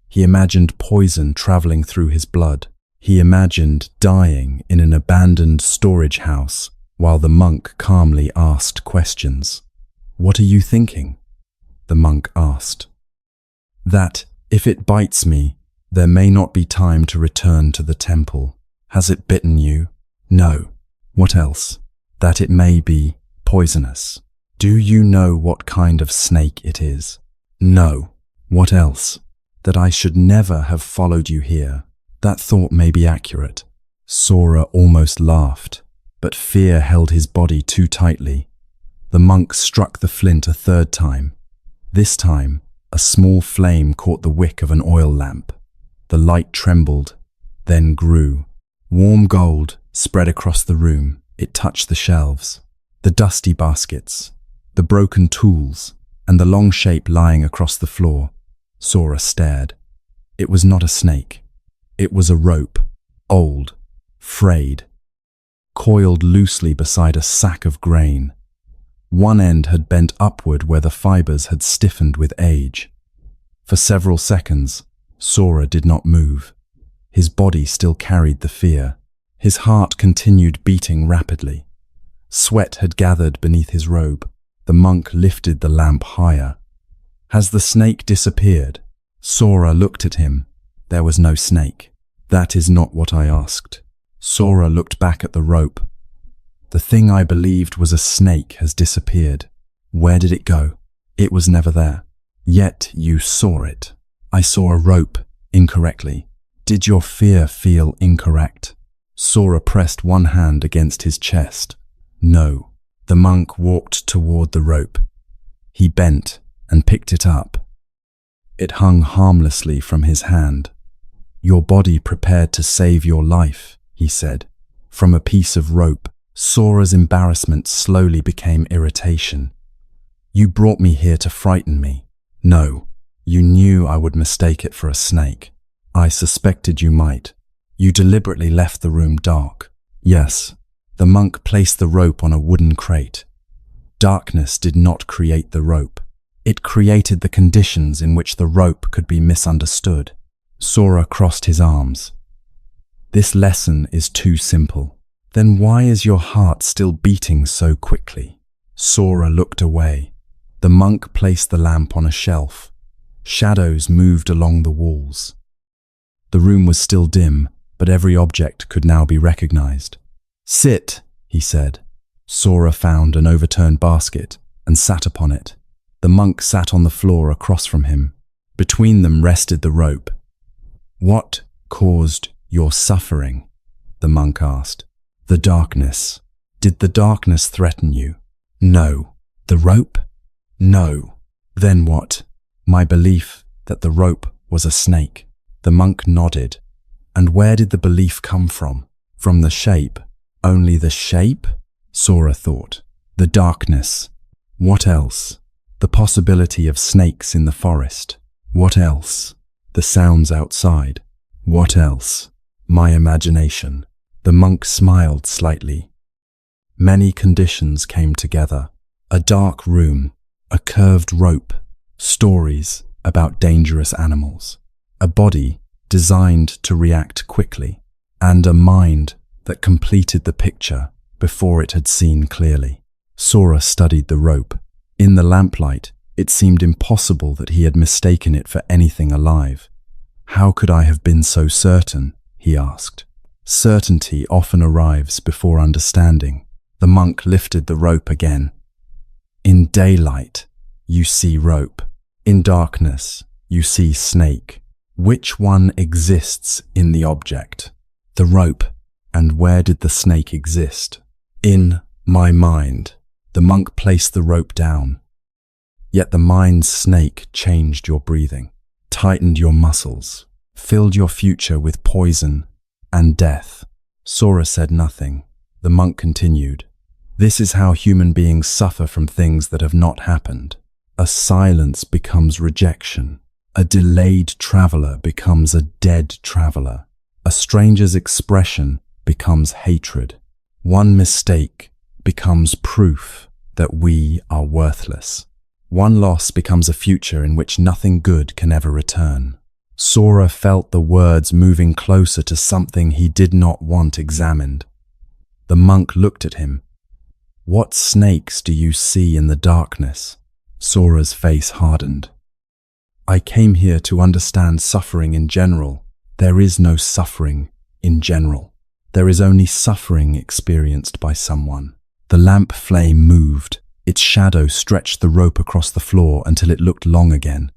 He imagined poison traveling through his blood. He imagined dying in an abandoned storage house while the monk calmly asked questions. "What are you thinking?" the monk asked. "That, if it bites me, there may not be time to return to the temple." "Has it bitten you?" "No." "What else?" "That it may be poisonous." "Do you know what kind of snake it is?" "No." "What else?" "That I should never have followed you here." "That thought may be accurate." Sora almost laughed, but fear held his body too tightly. The monk struck the flint a third time. This time, a small flame caught the wick of an oil lamp. The light trembled, then grew. Warm gold spread across the room. It touched the shelves, the dusty baskets, the broken tools, and the long shape lying across the floor. Sora stared. It was not a snake. It was a rope, old, frayed, coiled loosely beside a sack of grain. One end had bent upward where the fibers had stiffened with age. For several seconds, Sora did not move. His body still carried the fear. His heart continued beating rapidly. Sweat had gathered beneath his robe. The monk lifted the lamp higher. Has the snake disappeared? Sora looked at him. There was no snake. That is not what I asked. Sora looked back at the rope. The thing I believed was a snake has disappeared. Where did it go? It was never there. Yet you saw it. I saw a rope incorrectly. Did your fear feel incorrect? Sora pressed one hand against his chest. No. The monk walked toward the rope. He bent and picked it up. It hung harmlessly from his hand. Your body prepared to save your life, he said. From a piece of rope, Sora's embarrassment slowly became irritation. You brought me here to frighten me. No, you knew I would mistake it for a snake. I suspected you might. You deliberately left the room dark. Yes, the monk placed the rope on a wooden crate. Darkness did not create the rope. It created the conditions in which the rope could be misunderstood. Sora crossed his arms. This lesson is too simple. Then why is your heart still beating so quickly? Sora looked away. The monk placed the lamp on a shelf. Shadows moved along the walls. The room was still dim, but every object could now be recognized. Sit, he said. Sora found an overturned basket and sat upon it. The monk sat on the floor across from him. Between them rested the rope. What caused your suffering? The monk asked. The darkness. Did the darkness threaten you? No. The rope? No. Then what? My belief that the rope was a snake. The monk nodded. And where did the belief come from? From the shape. Only the shape? Sora thought. The darkness. What else? The possibility of snakes in the forest. What else? The sounds outside. What else? My imagination. The monk smiled slightly. Many conditions came together. A dark room, a curved rope, stories about dangerous animals, a body designed to react quickly, and a mind that completed the picture before it had seen clearly. Sora studied the rope. In the lamplight, it seemed impossible that he had mistaken it for anything alive. How could I have been so certain? He asked. Certainty often arrives before understanding. The monk lifted the rope again. In daylight, you see rope. In darkness, you see snake. Which one exists in the object? The rope. And where did the snake exist? In my mind. The monk placed the rope down. Yet the mind's snake changed your breathing, tightened your muscles, filled your future with poison and death. Sora said nothing. The monk continued. This is how human beings suffer from things that have not happened. A silence becomes rejection. A delayed traveler becomes a dead traveler. A stranger's expression becomes hatred. One mistake becomes proof that we are worthless. One loss becomes a future in which nothing good can ever return. Sora felt the words moving closer to something he did not want examined. The monk looked at him. What snakes do you see in the darkness? Sora's face hardened. I came here to understand suffering in general. There is no suffering in general. There is only suffering experienced by someone. The lamp flame moved. Its shadow stretched the rope across the floor until it looked long again.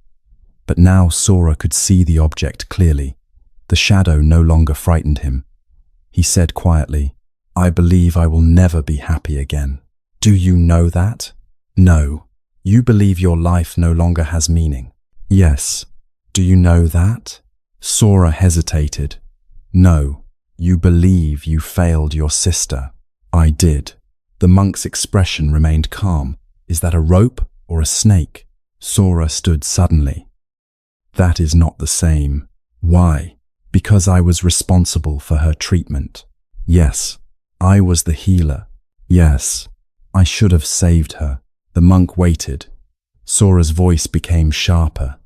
But now Sora could see the object clearly. The shadow no longer frightened him. He said quietly, I believe I will never be happy again. Do you know that? No. You believe your life no longer has meaning. Yes. Do you know that? Sora hesitated. No. You believe you failed your sister. I did. The monk's expression remained calm. Is that a rope or a snake? Sora stood suddenly. That is not the same. Why? Because I was responsible for her treatment. Yes, I was the healer. Yes, I should have saved her. The monk waited. Sora's voice became sharper.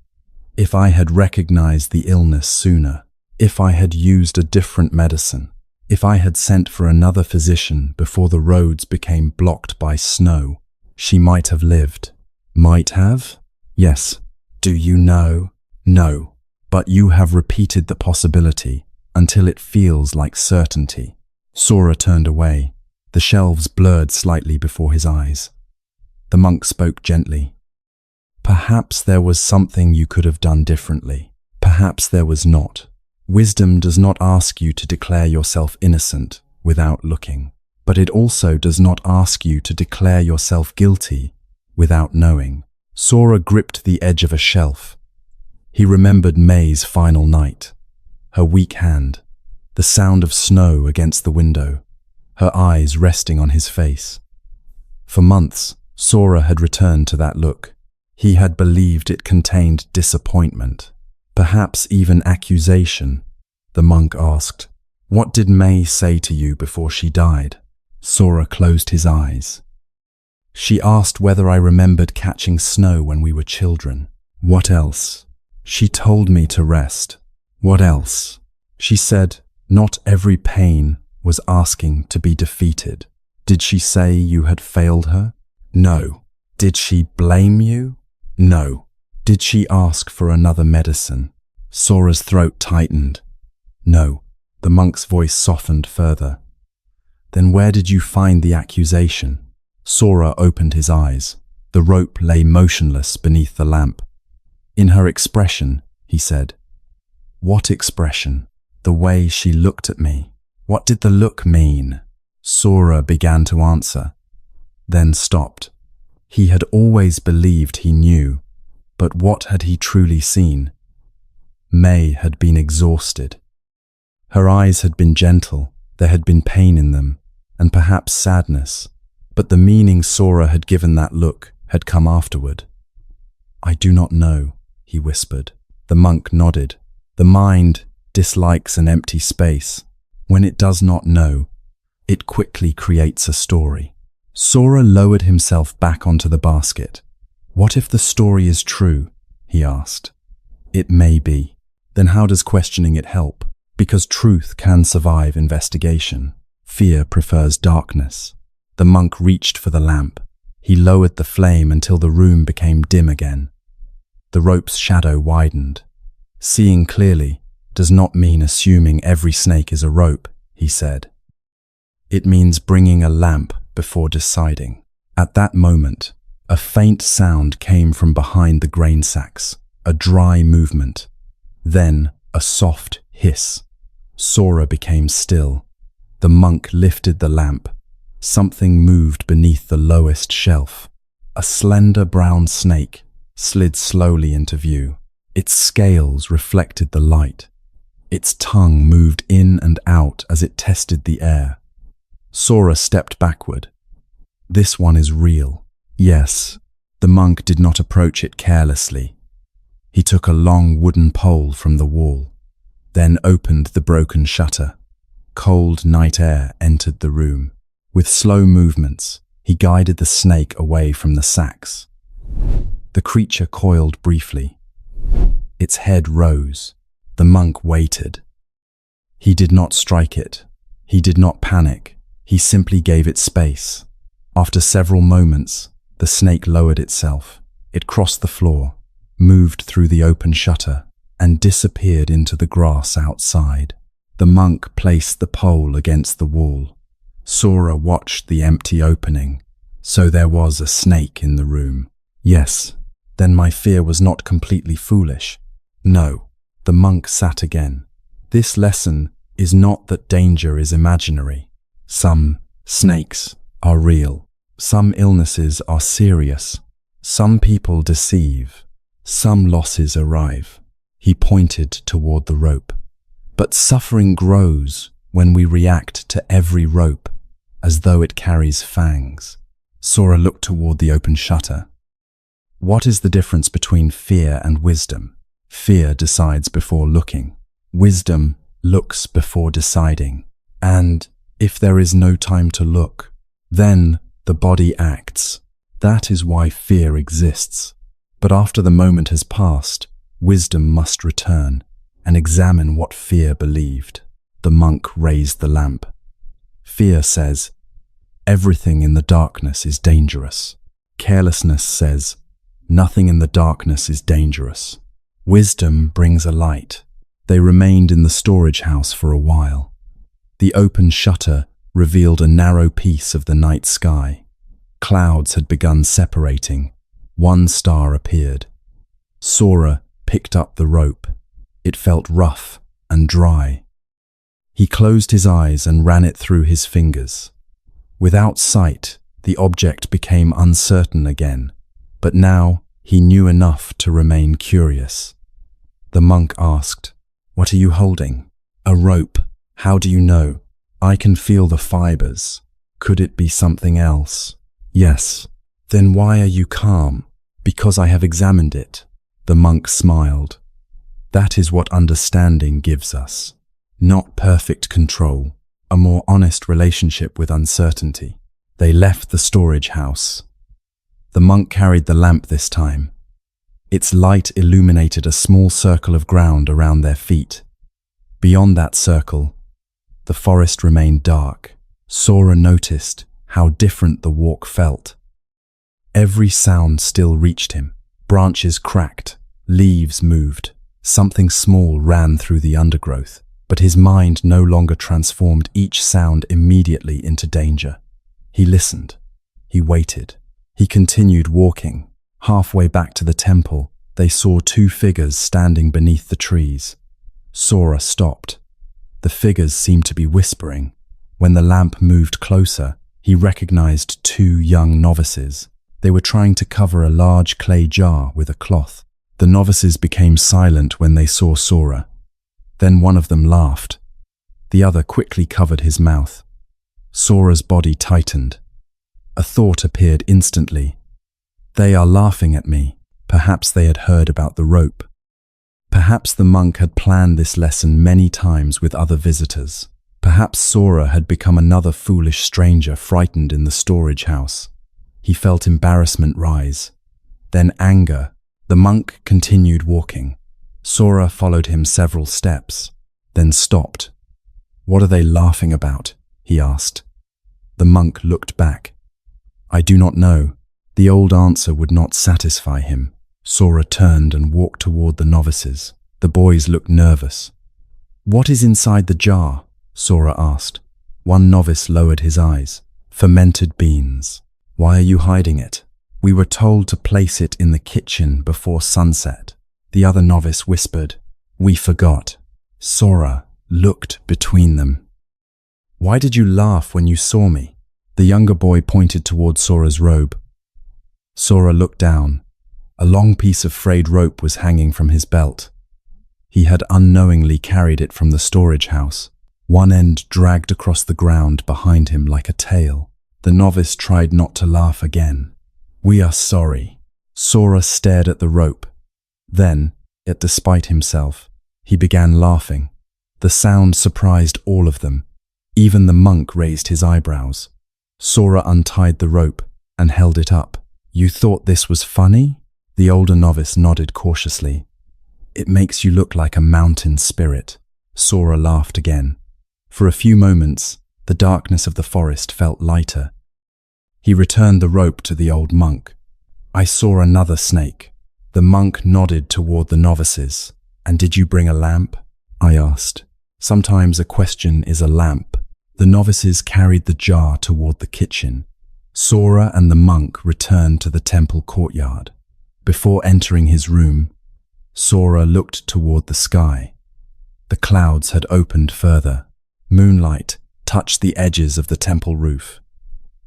If I had recognized the illness sooner, if I had used a different medicine, If I had sent for another physician before the roads became blocked by snow, she might have lived. Might have? Yes. Do you know? No. But you have repeated the possibility until it feels like certainty. Sora turned away. The shelves blurred slightly before his eyes. The monk spoke gently. Perhaps there was something you could have done differently. Perhaps there was not. Wisdom does not ask you to declare yourself innocent without looking, but it also does not ask you to declare yourself guilty without knowing. Sora gripped the edge of a shelf. He remembered May's final night, her weak hand, the sound of snow against the window, her eyes resting on his face. For months, Sora had returned to that look. He had believed it contained disappointment, perhaps even accusation. The monk asked, "What did May say to you before she died?" Sora closed his eyes. "She asked whether I remembered catching snow when we were children. What else? She told me to rest. What else? She said not every pain was asking to be defeated. Did she say you had failed her? No. Did she blame you? No. Did she ask for another medicine?" Sora's throat tightened. "No." The monk's voice softened further. "Then where did you find the accusation?" Sora opened his eyes. The rope lay motionless beneath the lamp. "In her expression," he said. "What expression?" "The way she looked at me." "What did the look mean?" Sora began to answer, then stopped. He had always believed he knew, but what had he truly seen? May had been exhausted. Her eyes had been gentle, there had been pain in them, and perhaps sadness, but the meaning Sora had given that look had come afterward. "I do not know," he whispered. The monk nodded. The mind dislikes an empty space. When it does not know, it quickly creates a story. Sora lowered himself back onto the basket. "What if the story is true?" he asked. "It may be. Then how does questioning it help? Because truth can survive investigation. Fear prefers darkness." The monk reached for the lamp. He lowered the flame until the room became dim again. The rope's shadow widened. "Seeing clearly does not mean assuming every snake is a rope," he said. "It means bringing a lamp before deciding." At that moment, a faint sound came from behind the grain sacks, a dry movement. Then a soft hiss. Sora became still. The monk lifted the lamp. Something moved beneath the lowest shelf. A slender brown snake slid slowly into view. Its scales reflected the light. Its tongue moved in and out as it tested the air. Sora stepped backward. "This one is real." Yes, the monk did not approach it carelessly. He took a long wooden pole from the wall, then opened the broken shutter. Cold night air entered the room. With slow movements, he guided the snake away from the sacks. The creature coiled briefly. Its head rose. The monk waited. He did not strike it. He did not panic. He simply gave it space. After several moments, the snake lowered itself. It crossed the floor, moved through the open shutter, and disappeared into the grass outside. The monk placed the pole against the wall. Sora watched the empty opening. So there was a snake in the room. Yes, then my fear was not completely foolish. No, the monk sat again. This lesson is not that danger is imaginary. Some snakes are real. Some illnesses are serious. Some people deceive. Some losses arrive. He pointed toward the rope. But suffering grows when we react to every rope as though it carries fangs. Sora looked toward the open shutter. What is the difference between fear and wisdom? Fear decides before looking. Wisdom looks before deciding. And if there is no time to look, then the body acts. That is why fear exists. But after the moment has passed, wisdom must return and examine what fear believed. The monk raised the lamp. Fear says, everything in the darkness is dangerous. Carelessness says, nothing in the darkness is dangerous. Wisdom brings a light. They remained in the storage house for a while. The open shutter revealed a narrow piece of the night sky. Clouds had begun separating. One star appeared. Sora picked up the rope. It felt rough and dry. He closed his eyes and ran it through his fingers. Without sight, the object became uncertain again, but now he knew enough to remain curious. The monk asked, "What are you holding?" "A rope." "How do you know?" "I can feel the fibers." "Could it be something else?" "Yes." "Then why are you calm?" "Because I have examined it." The monk smiled. That is what understanding gives us. Not perfect control, a more honest relationship with uncertainty. They left the storage house. The monk carried the lamp this time. Its light illuminated a small circle of ground around their feet. Beyond that circle, the forest remained dark. Sora noticed how different the walk felt. Every sound still reached him. Branches cracked, leaves moved, something small ran through the undergrowth, but his mind no longer transformed each sound immediately into danger. He listened. He waited. He continued walking. Halfway back to the temple, they saw two figures standing beneath the trees. Sora stopped. The figures seemed to be whispering. When the lamp moved closer, he recognized two young novices. They were trying to cover a large clay jar with a cloth. The novices became silent when they saw Sora. Then one of them laughed. The other quickly covered his mouth. Sora's body tightened. A thought appeared instantly. They are laughing at me. Perhaps they had heard about the rope. Perhaps the monk had planned this lesson many times with other visitors. Perhaps Sora had become another foolish stranger frightened in the storage house. He felt embarrassment rise. Then anger. The monk continued walking. Sora followed him several steps, then stopped. "What are they laughing about?" he asked. The monk looked back. "I do not know." The old answer would not satisfy him. Sora turned and walked toward the novices. The boys looked nervous. "What is inside the jar?" Sora asked. One novice lowered his eyes. "Fermented beans." "Why are you hiding it?" "We were told to place it in the kitchen before sunset." The other novice whispered, "We forgot." Sora looked between them. "Why did you laugh when you saw me?" The younger boy pointed toward Sora's robe. Sora looked down. A long piece of frayed rope was hanging from his belt. He had unknowingly carried it from the storage house. One end dragged across the ground behind him like a tail. The novice tried not to laugh again. "We are sorry." Sora stared at the rope. Then, yet despite himself, he began laughing. The sound surprised all of them. Even the monk raised his eyebrows. Sora untied the rope and held it up. "You thought this was funny?" The older novice nodded cautiously. "It makes you look like a mountain spirit." Sora laughed again. For a few moments, the darkness of the forest felt lighter. He returned the rope to the old monk. "I saw another snake." The monk nodded toward the novices. "And did you bring a lamp?" I asked. Sometimes a question is a lamp. The novices carried the jar toward the kitchen. Sora and the monk returned to the temple courtyard. Before entering his room, Sora looked toward the sky. The clouds had opened further. Moonlight touched the edges of the temple roof.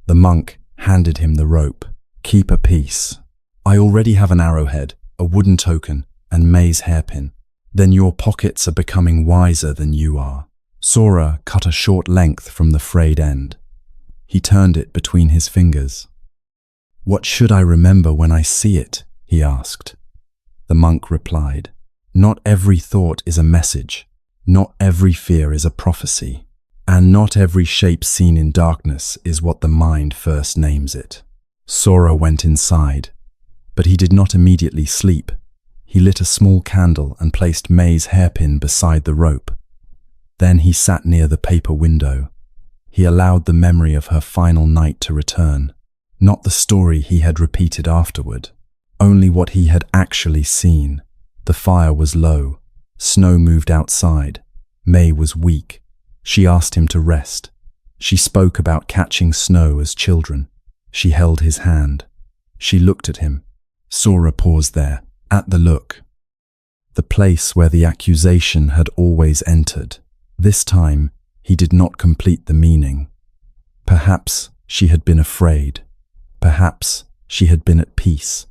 The monk handed him the rope. "Keep a piece. I already have an arrowhead, a wooden token, and May's hairpin. Then your pockets are becoming wiser than you are." Sora cut a short length from the frayed end. He turned it between his fingers. "What should I remember when I see it?" he asked. The monk replied, "Not every thought is a message. Not every fear is a prophecy. And not every shape seen in darkness is what the mind first names it." Sora went inside, but he did not immediately sleep. He lit a small candle and placed May's hairpin beside the rope. Then he sat near the paper window. He allowed the memory of her final night to return, not the story he had repeated afterward, only what he had actually seen. The fire was low. Snow moved outside. May was weak. She asked him to rest. She spoke about catching snow as children. She held his hand. She looked at him. Sora paused there, at the look. The place where the accusation had always entered. This time, he did not complete the meaning. Perhaps she had been afraid. Perhaps she had been at peace.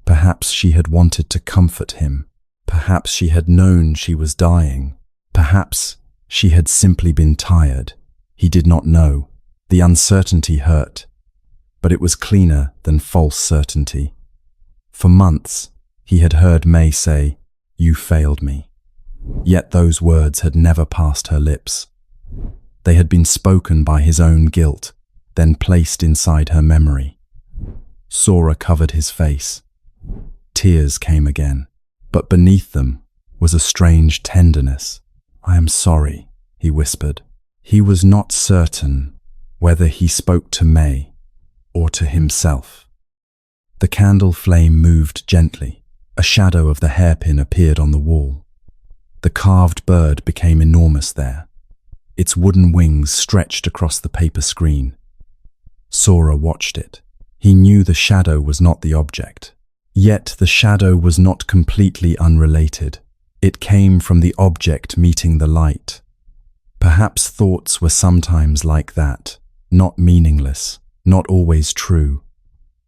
Perhaps she had wanted to comfort him. Perhaps she had known she was dying. Perhaps she had simply been tired. He did not know. The uncertainty hurt. But it was cleaner than false certainty. For months, he had heard May say, "You failed me." Yet those words had never passed her lips. They had been spoken by his own guilt, then placed inside her memory. Sora covered his face. Tears came again, but beneath them was a strange tenderness. "I am sorry," he whispered. He was not certain whether he spoke to May or to himself. The candle flame moved gently. A shadow of the hairpin appeared on the wall. The carved bird became enormous there. Its wooden wings stretched across the paper screen. Sora watched it. He knew the shadow was not the object. Yet the shadow was not completely unrelated. It came from the object meeting the light. Perhaps thoughts were sometimes like that, not meaningless, not always true.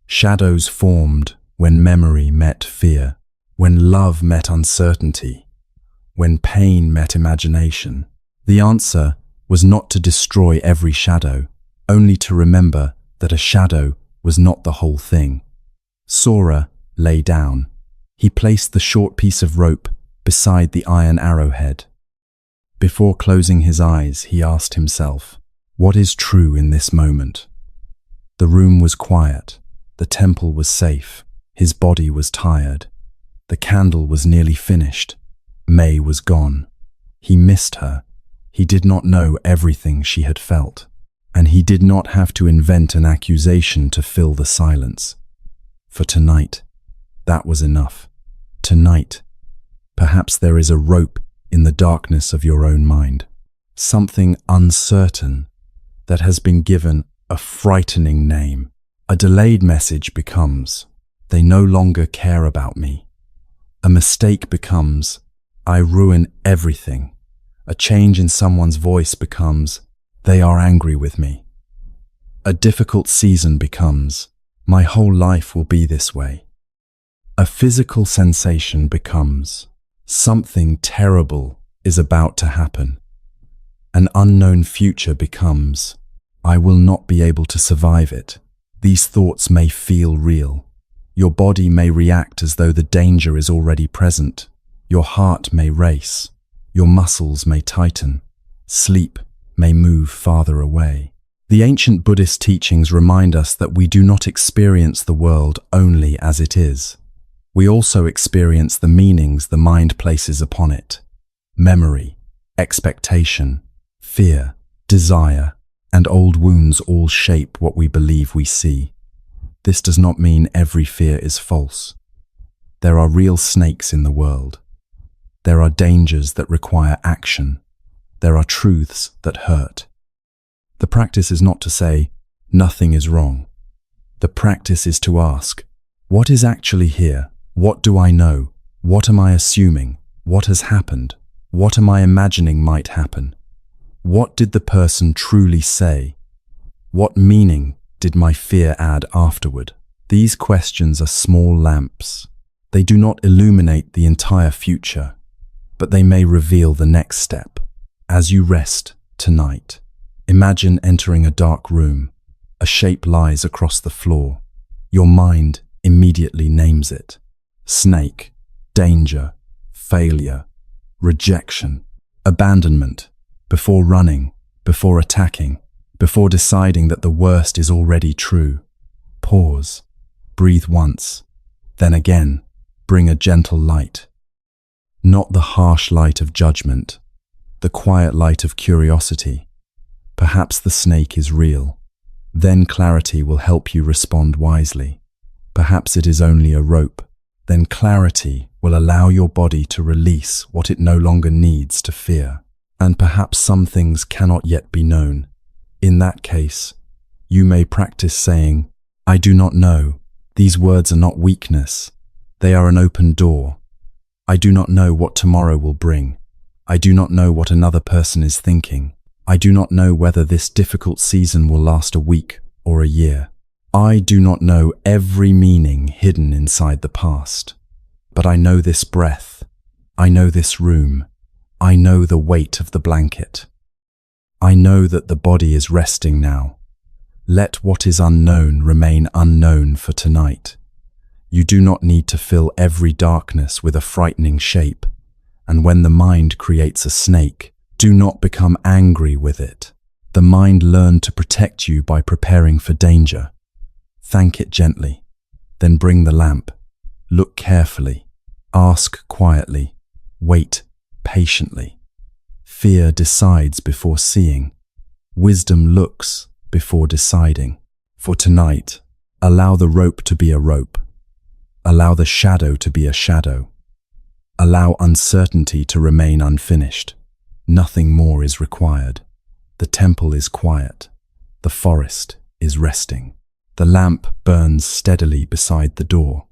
Shadows formed when memory met fear, when love met uncertainty, when pain met imagination. The answer was not to destroy every shadow, only to remember that a shadow was not the whole thing. Sora lay down. He placed the short piece of rope beside the iron arrowhead. Before closing his eyes, he asked himself, "What is true in this moment?" The room was quiet. The temple was safe. His body was tired. The candle was nearly finished. May was gone. He missed her. He did not know everything she had felt, and he did not have to invent an accusation to fill the silence. For tonight, that was enough. Tonight, perhaps there is a rope in the darkness of your own mind, something uncertain that has been given a frightening name. A delayed message becomes, "They no longer care about me." A mistake becomes, "I ruin everything." A change in someone's voice becomes, "They are angry with me." A difficult season becomes, "My whole life will be this way." A physical sensation becomes, "Something terrible is about to happen." An unknown future becomes, "I will not be able to survive it." These thoughts may feel real. Your body may react as though the danger is already present. Your heart may race. Your muscles may tighten. Sleep may move farther away. The ancient Buddhist teachings remind us that we do not experience the world only as it is. We also experience the meanings the mind places upon it. Memory, expectation, fear, desire, and old wounds all shape what we believe we see. This does not mean every fear is false. There are real snakes in the world. There are dangers that require action. There are truths that hurt. The practice is not to say, "Nothing is wrong." The practice is to ask, "What is actually here? What do I know? What am I assuming? What has happened? What am I imagining might happen? What did the person truly say? What meaning did my fear add afterward?" These questions are small lamps. They do not illuminate the entire future, but they may reveal the next step. As you rest tonight, imagine entering a dark room. A shape lies across the floor. Your mind immediately names it. Snake, danger, failure, rejection, abandonment. Before running, before attacking, before deciding that the worst is already true, pause, breathe once, then again, bring a gentle light. Not the harsh light of judgment, the quiet light of curiosity. Perhaps the snake is real. Then clarity will help you respond wisely. Perhaps it is only a rope. Then clarity will allow your body to release what it no longer needs to fear. And perhaps some things cannot yet be known. In that case, you may practice saying, "I do not know." These words are not weakness. They are an open door. I do not know what tomorrow will bring. I do not know what another person is thinking. I do not know whether this difficult season will last a week or a year. I do not know every meaning hidden inside the past. But I know this breath. I know this room. I know the weight of the blanket. I know that the body is resting now. Let what is unknown remain unknown for tonight. You do not need to fill every darkness with a frightening shape. And when the mind creates a snake, do not become angry with it. The mind learned to protect you by preparing for danger. Thank it gently. Then bring the lamp. Look carefully. Ask quietly. Wait patiently. Fear decides before seeing. Wisdom looks before deciding. For tonight, allow the rope to be a rope. Allow the shadow to be a shadow. Allow uncertainty to remain unfinished. Nothing more is required. The temple is quiet. The forest is resting. The lamp burns steadily beside the door.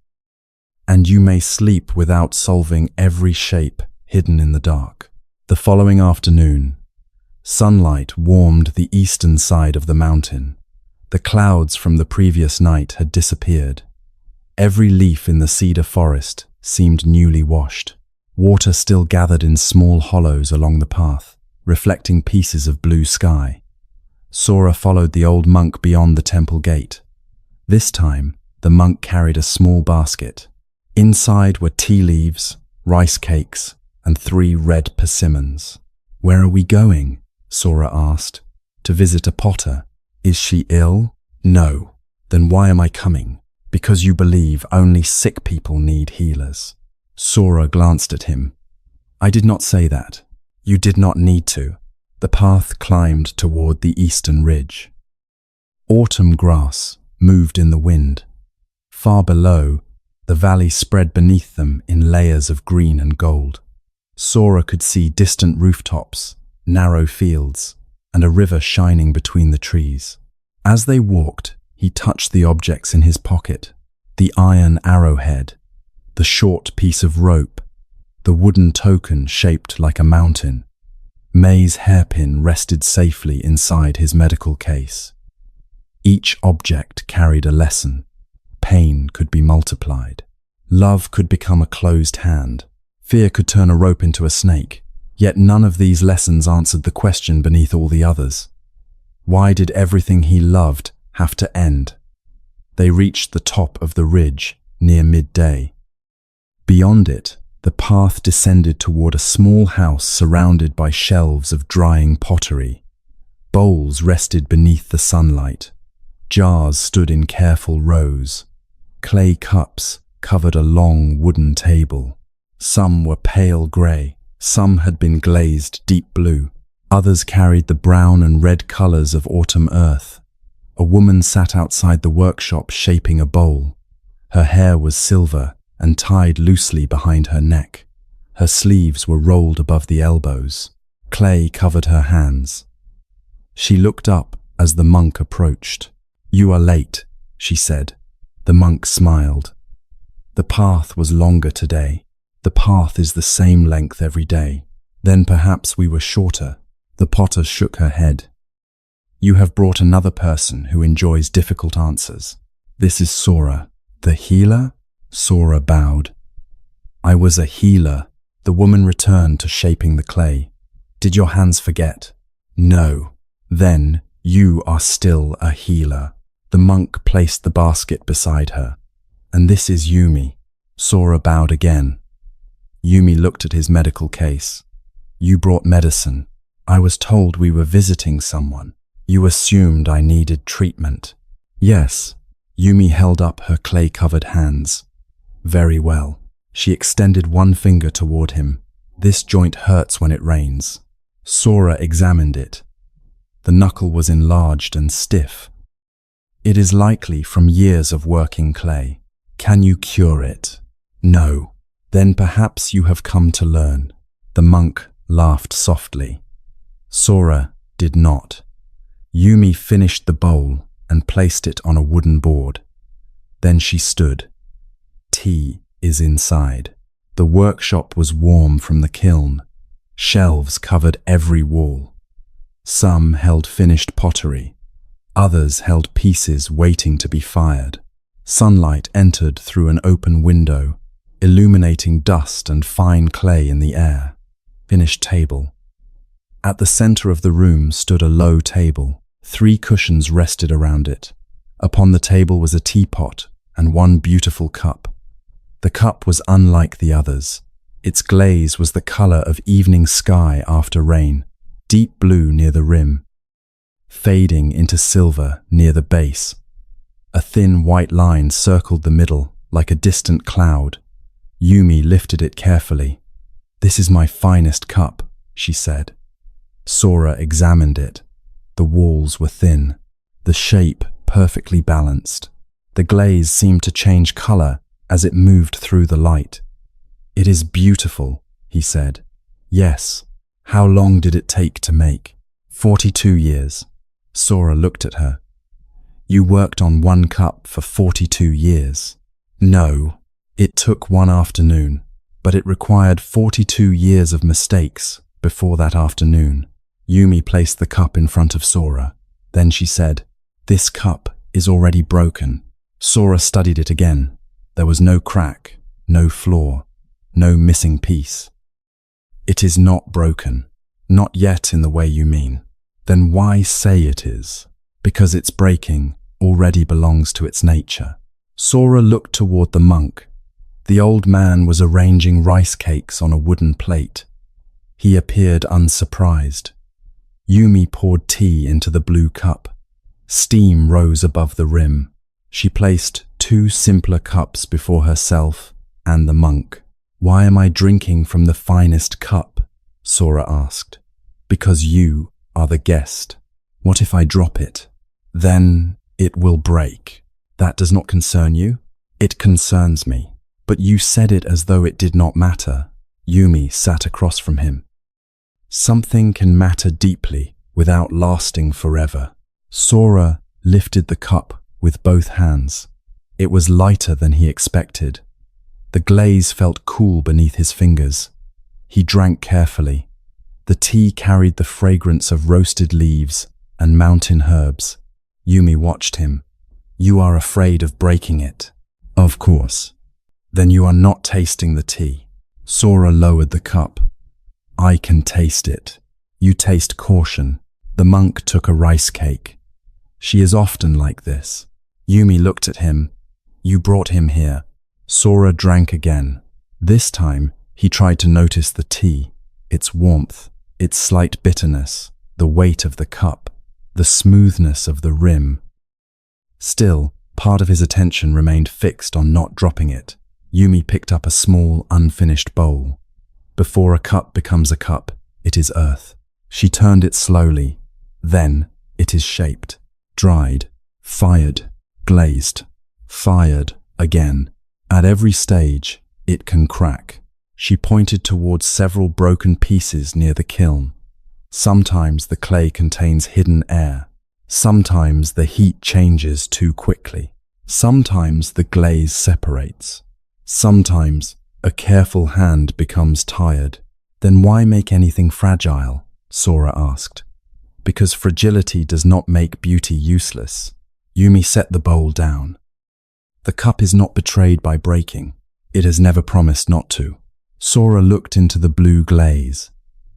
And you may sleep without solving every shape hidden in the dark. The following afternoon, sunlight warmed the eastern side of the mountain. The clouds from the previous night had disappeared. Every leaf in the cedar forest seemed newly washed. Water still gathered in small hollows along the path, reflecting pieces of blue sky. Sora followed the old monk beyond the temple gate. This time, the monk carried a small basket. Inside were tea leaves, rice cakes, and 3 red persimmons. "Where are we going?" Sora asked. "To visit a potter. Is she ill?" "No." "Then why am I coming?" "Because you believe only sick people need healers." Sora glanced at him. "I did not say that. You did not need to." The path climbed toward the eastern ridge. Autumn grass moved in the wind. Far below, the valley spread beneath them in layers of green and gold. Sora could see distant rooftops, narrow fields, and a river shining between the trees. As they walked, he touched the objects in his pocket: the iron arrowhead, the short piece of rope, the wooden token shaped like a mountain. May's hairpin rested safely inside his medical case. Each object carried a lesson. Pain could be multiplied. Love could become a closed hand. Fear could turn a rope into a snake. Yet none of these lessons answered the question beneath all the others. Why did everything he loved have to end? They reached the top of the ridge near midday. Beyond it, the path descended toward a small house surrounded by shelves of drying pottery. Bowls rested beneath the sunlight. Jars stood in careful rows. Clay cups covered a long wooden table. Some were pale grey, some had been glazed deep blue. Others carried the brown and red colors of autumn earth. A woman sat outside the workshop shaping a bowl. Her hair was silver and tied loosely behind her neck. Her sleeves were rolled above the elbows. Clay covered her hands. She looked up as the monk approached. "You are late," she said. The monk smiled. "The path was longer today. The path is the same length every day. Then perhaps we were shorter." The potter shook her head. "You have brought another person who enjoys difficult answers. This is Sora." "The healer?" Sora bowed. "I was a healer." The woman returned to shaping the clay. "Did your hands forget?" "No." "Then you are still a healer." The monk placed the basket beside her. "And this is Yumi." Sora bowed again. Yumi looked at his medical case. "You brought medicine. I was told we were visiting someone. You assumed I needed treatment." "Yes." Yumi held up her clay-covered hands. "Very well." She extended one finger toward him. "This joint hurts when it rains. Sora examined it. The knuckle was enlarged and stiff. It is likely from years of working clay. Can you cure it? No. Then perhaps you have come to learn. The monk laughed softly. Sora did not. Yumi finished the bowl and placed it on a wooden board. Then she stood. Tea is inside. The workshop was warm from the kiln. Shelves covered every wall. Some held finished pottery. Others held pieces waiting to be fired. Sunlight entered through an open window, illuminating dust and fine clay in the air. Finished table. At the center of the room stood a low table. 3 cushions rested around it. Upon the table was a teapot and 1 beautiful cup. The cup was unlike the others. Its glaze was the color of evening sky after rain, deep blue near the rim, fading into silver near the base. A thin white line circled the middle like a distant cloud. Yumi lifted it carefully. "This is my finest cup," she said. Sora examined it. The walls were thin, the shape perfectly balanced. The glaze seemed to change color as it moved through the light. "It is beautiful," he said. "Yes. How long did it take to make?" 42 years. Sora looked at her. "You worked on 1 cup for 42 years. No, it took 1 afternoon, but it required 42 years of mistakes before that afternoon." Yumi placed the cup in front of Sora. Then she said, "This cup is already broken." Sora studied it again. There was no crack, no flaw, no missing piece. "It is not broken. Not yet in the way you mean." "Then why say it is?" "Because its breaking already belongs to its nature." Sora looked toward the monk. The old man was arranging rice cakes on a wooden plate. He appeared unsurprised. Yumi poured tea into the blue cup. Steam rose above the rim. She placed 2 simpler cups before herself and the monk. "Why am I drinking from the finest cup?" Sora asked. "Because you are the guest. What if I drop it? Then it will break. That does not concern you?" "It concerns me. But you said it as though it did not matter." Yumi sat across from him. "Something can matter deeply without lasting forever." Sora lifted the cup with both hands. It was lighter than he expected. The glaze felt cool beneath his fingers. He drank carefully. The tea carried the fragrance of roasted leaves and mountain herbs. Yumi watched him. "You are afraid of breaking it." "Of course." "Then you are not tasting the tea." Sora lowered the cup. "I can taste it." "You taste caution." The monk took a rice cake. "She is often like this." Yumi looked at him. "You brought him here." Sora drank again. This time, he tried to notice the tea, its warmth, its slight bitterness, the weight of the cup, the smoothness of the rim. Still, part of his attention remained fixed on not dropping it. Yumi picked up a small, unfinished bowl. Before a cup becomes a cup, it is earth. She turned it slowly. Then it is shaped, dried, fired, glazed, fired again. At every stage, it can crack. She pointed towards several broken pieces near the kiln. Sometimes the clay contains hidden air. Sometimes the heat changes too quickly. Sometimes the glaze separates. Sometimes a careful hand becomes tired. "Then why make anything fragile?" Sora asked. "Because fragility does not make beauty useless." Yumi set the bowl down. "The cup is not betrayed by breaking. It has never promised not to." Sora looked into the blue glaze.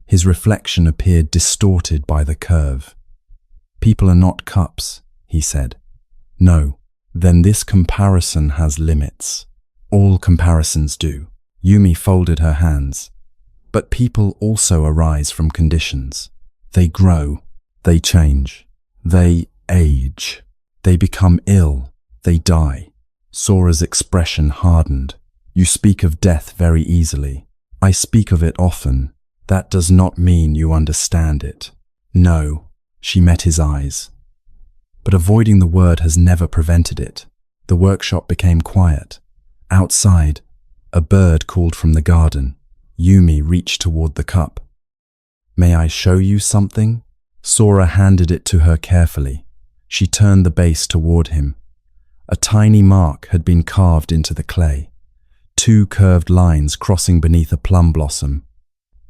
His reflection appeared distorted by the curve. "People are not cups," he said. "No, then this comparison has limits." "All comparisons do." Yumi folded her hands. "But people also arise from conditions. They grow, they change, they age, they become ill, they die." Sora's expression hardened. "You speak of death very easily. I speak of it often. That does not mean you understand it. No, she met his eyes. But avoiding the word has never prevented it. The workshop became quiet. Outside, a bird called from the garden. Yumi reached toward the cup. May I show you something? Sora handed it to her carefully. She turned the base toward him. A tiny mark had been carved into the clay. 2 curved lines crossing beneath a plum blossom.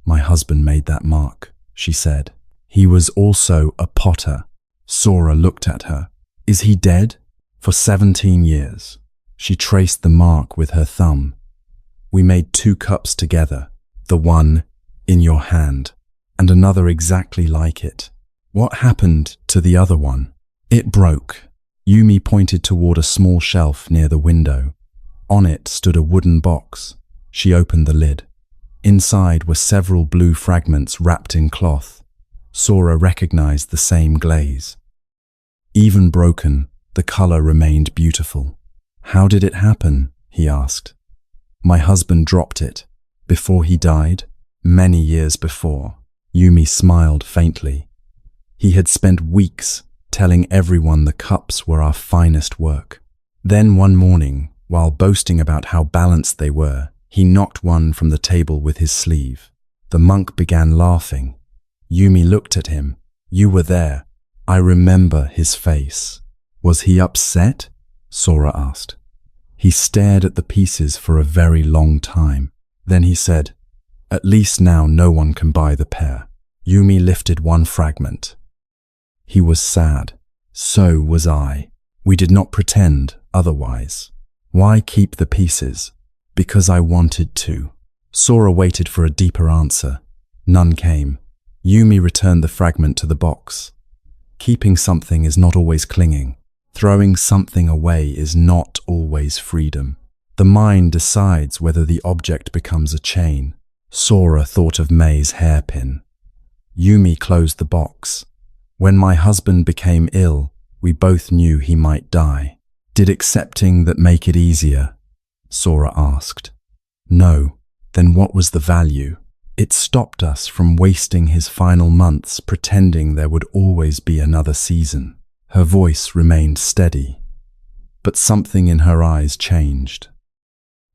My husband made that mark, she said. He was also a potter. Sora looked at her. Is he dead? For 17 years. She traced the mark with her thumb. We made 2 cups together, the one in your hand, and another exactly like it. What happened to the other one? It broke. Yumi pointed toward a small shelf near the window. On it stood a wooden box. She opened the lid. Inside were several blue fragments wrapped in cloth. Sora recognized the same glaze. Even broken, the color remained beautiful. How did it happen? He asked. My husband dropped it. Before he died? Many years before. Yumi smiled faintly. He had spent weeks telling everyone the cups were our finest work. Then one morning, while boasting about how balanced they were, he knocked one from the table with his sleeve. The monk began laughing. Yumi looked at him. You were there. I remember his face. Was he upset? Sora asked. He stared at the pieces for a very long time. Then he said, At least now no one can buy the pair. Yumi lifted one fragment. He was sad. So was I. We did not pretend otherwise. Why keep the pieces? Because I wanted to. Sora waited for a deeper answer. None came. Yumi returned the fragment to the box. Keeping something is not always clinging. Throwing something away is not always freedom. The mind decides whether the object becomes a chain. Sora thought of May's hairpin. Yumi closed the box. When my husband became ill, we both knew he might die. Did accepting that make it easier? Sora asked. No. Then what was the value? It stopped us from wasting his final months pretending there would always be another season. Her voice remained steady, but something in her eyes changed.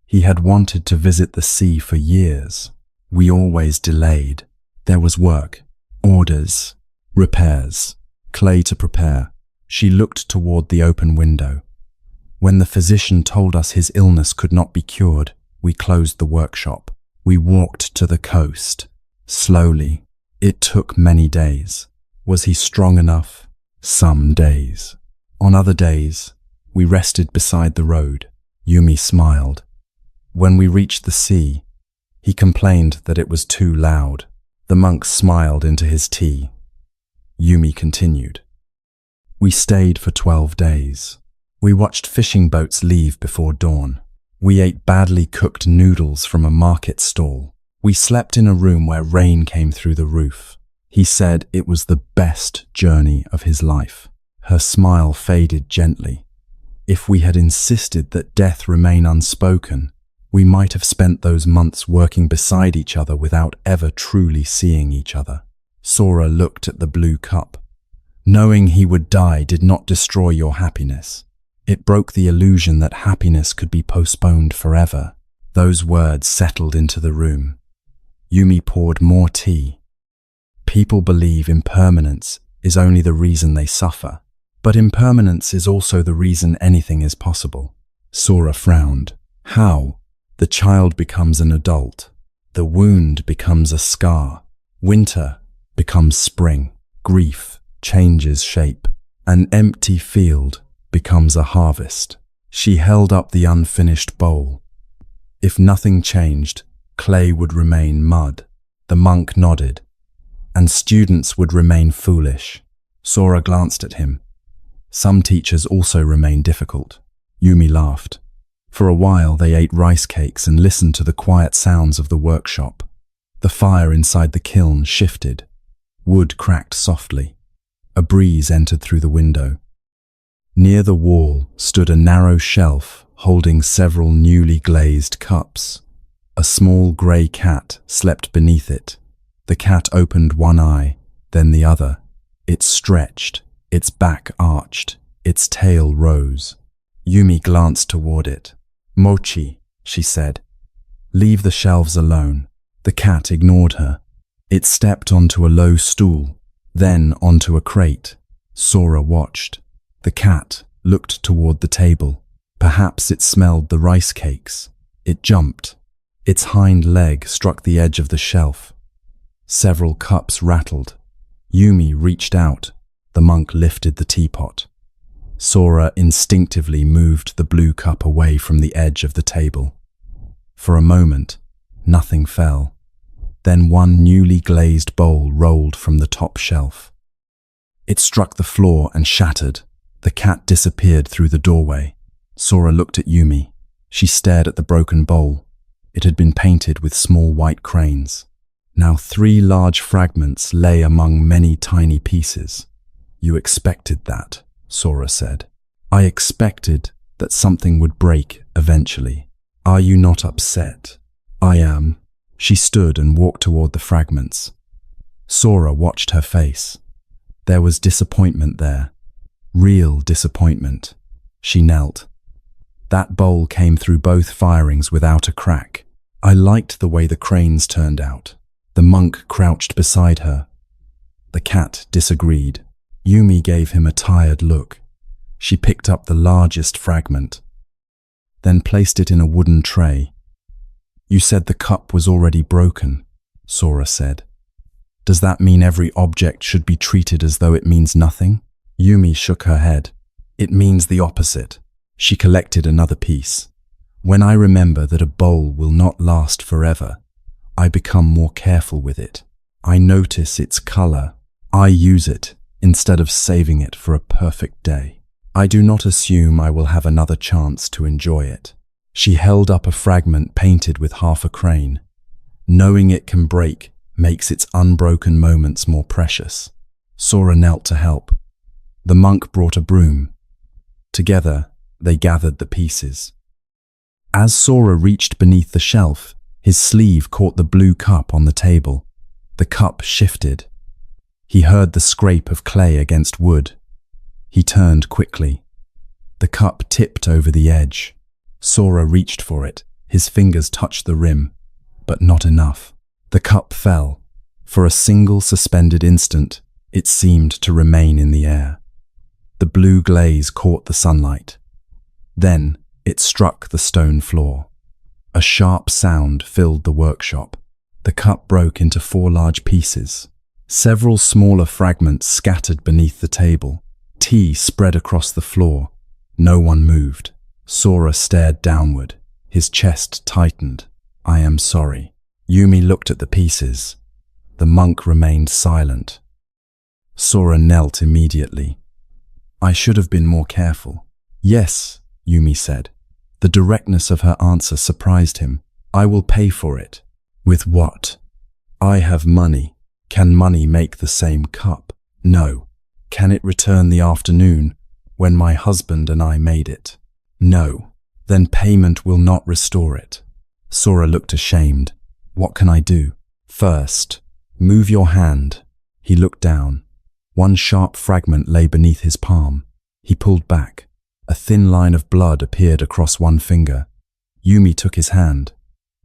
He had wanted to visit the sea for years. We always delayed. There was work, orders, repairs, clay to prepare. She looked toward the open window. When the physician told us his illness could not be cured, we closed the workshop. We walked to the coast. Slowly. It took many days. Was he strong enough? Some days. On other days, we rested beside the road. Yumi smiled. When we reached the sea, he complained that it was too loud. The monk smiled into his tea. Yumi continued. We stayed for 12 days. We watched fishing boats leave before dawn. We ate badly cooked noodles from a market stall. We slept in a room where rain came through the roof. He said it was the best journey of his life. Her smile faded gently. If we had insisted that death remain unspoken, we might have spent those months working beside each other without ever truly seeing each other. Sora looked at the blue cup. Knowing he would die did not destroy your happiness. It broke the illusion that happiness could be postponed forever. Those words settled into the room. Yumi poured more tea. People believe impermanence is only the reason they suffer, but impermanence is also the reason anything is possible. Sora frowned. How? The child becomes an adult. The wound becomes a scar. Winter becomes spring. Grief changes shape. An empty field becomes a harvest. She held up the unfinished bowl. If nothing changed, clay would remain mud. The monk nodded. And students would remain foolish. Sora glanced at him. Some teachers also remain difficult. Yumi laughed. For a while they ate rice cakes and listened to the quiet sounds of the workshop. The fire inside the kiln shifted. Wood cracked softly. A breeze entered through the window. Near the wall stood a narrow shelf holding several newly glazed cups. A small grey cat slept beneath it. The cat opened one eye, then the other. It stretched, its back arched, its tail rose. Yumi glanced toward it. "Mochi," she said. "Leave the shelves alone." The cat ignored her. It stepped onto a low stool, then onto a crate. Sora watched. The cat looked toward the table. Perhaps it smelled the rice cakes. It jumped. Its hind leg struck the edge of the shelf. Several cups rattled. Yumi reached out. The monk lifted the teapot. Sora instinctively moved the blue cup away from the edge of the table. For a moment, nothing fell. Then one newly glazed bowl rolled from the top shelf. It struck the floor and shattered. The cat disappeared through the doorway. Sora looked at Yumi. She stared at the broken bowl. It had been painted with small white cranes. Now 3 large fragments lay among many tiny pieces. "You expected that," Sora said. "I expected that something would break eventually. Are you not upset?" "I am." She stood and walked toward the fragments. Sora watched her face. There was disappointment there. Real disappointment. She knelt. That bowl came through both firings without a crack. "I liked the way the cranes turned out." The monk crouched beside her. The cat disagreed. Yumi gave him a tired look. She picked up the largest fragment, then placed it in a wooden tray. "You said the cup was already broken," Sora said. "Does that mean every object should be treated as though it means nothing?" Yumi shook her head. "It means the opposite." She collected another piece. "When I remember that a bowl will not last forever, I become more careful with it. I notice its color. I use it instead of saving it for a perfect day. I do not assume I will have another chance to enjoy it." She held up a fragment painted with half a crane. Knowing it can break makes its unbroken moments more precious. Sora knelt to help. The monk brought a broom. Together, they gathered the pieces. As Sora reached beneath the shelf, his sleeve caught the blue cup on the table. The cup shifted. He heard the scrape of clay against wood. He turned quickly. The cup tipped over the edge. Sora reached for it. His fingers touched the rim, but not enough. The cup fell. For a single suspended instant, it seemed to remain in the air. The blue glaze caught the sunlight. Then it struck the stone floor. A sharp sound filled the workshop. The cup broke into 4 large pieces. Several smaller fragments scattered beneath the table. Tea spread across the floor. No one moved. Sora stared downward. His chest tightened. "I am sorry." Yumi looked at the pieces. The monk remained silent. Sora knelt immediately. "I should have been more careful." "Yes," Yumi said. The directness of her answer surprised him. "I will pay for it." "With what?" "I have money." "Can money make the same cup?" "No." "Can it return the afternoon when my husband and I made it?" "No." "Then payment will not restore it." Sora looked ashamed. "What can I do?" "First, move your hand." He looked down. One sharp fragment lay beneath his palm. He pulled back. A thin line of blood appeared across one finger. Yumi took his hand.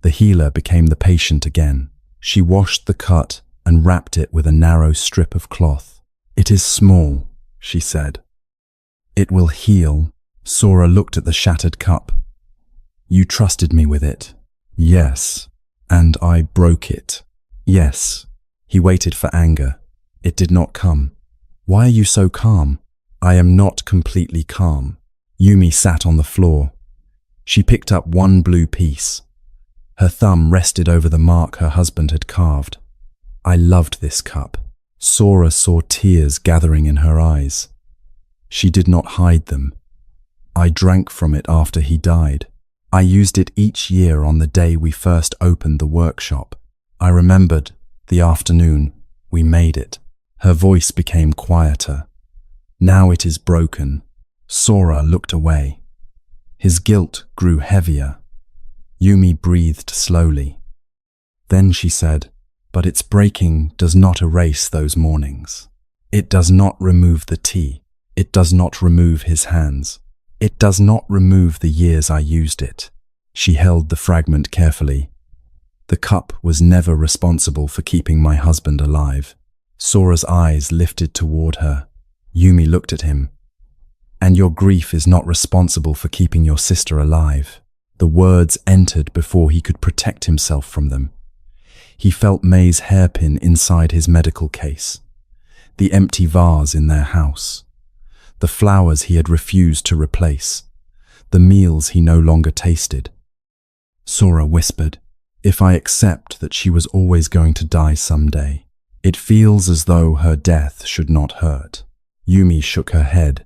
The healer became the patient again. She washed the cut and wrapped it with a narrow strip of cloth. "It is small," she said. "It will heal." Sora looked at the shattered cup. "You trusted me with it." "Yes." "And I broke it." "Yes." He waited for anger. It did not come. "Why are you so calm?" "I am not completely calm." Yumi sat on the floor. She picked up one blue piece. Her thumb rested over the mark her husband had carved. "I loved this cup." Sora saw tears gathering in her eyes. She did not hide them. "I drank from it after he died. I used it each year on the day we first opened the workshop. I remembered the afternoon we made it." Her voice became quieter. "Now it is broken." Sora looked away. His guilt grew heavier. Yumi breathed slowly. Then she said, But its breaking does not erase those mornings. It does not remove the tea. It does not remove his hands. It does not remove the years I used it. She held the fragment carefully. The cup was never responsible for keeping my husband alive. Sora's eyes lifted toward her. Yumi looked at him. And your grief is not responsible for keeping your sister alive. The words entered before he could protect himself from them. He felt May's hairpin inside his medical case, the empty vase in their house, the flowers he had refused to replace, the meals he no longer tasted. Sora whispered, "If I accept that she was always going to die someday, it feels as though her death should not hurt." Yumi shook her head.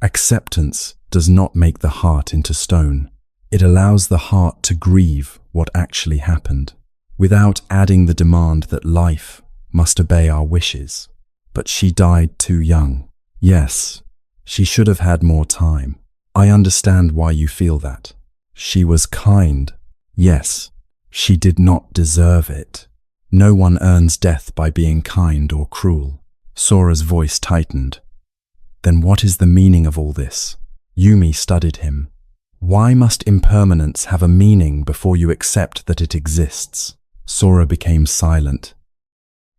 Acceptance does not make the heart into stone. It allows the heart to grieve what actually happened, without adding the demand that life must obey our wishes. But she died too young. Yes, she should have had more time. I understand why you feel that. She was kind. Yes, she did not deserve it. No one earns death by being kind or cruel. Sora's voice tightened. Then what is the meaning of all this? Yumi studied him. Why must impermanence have a meaning before you accept that it exists? Sora became silent.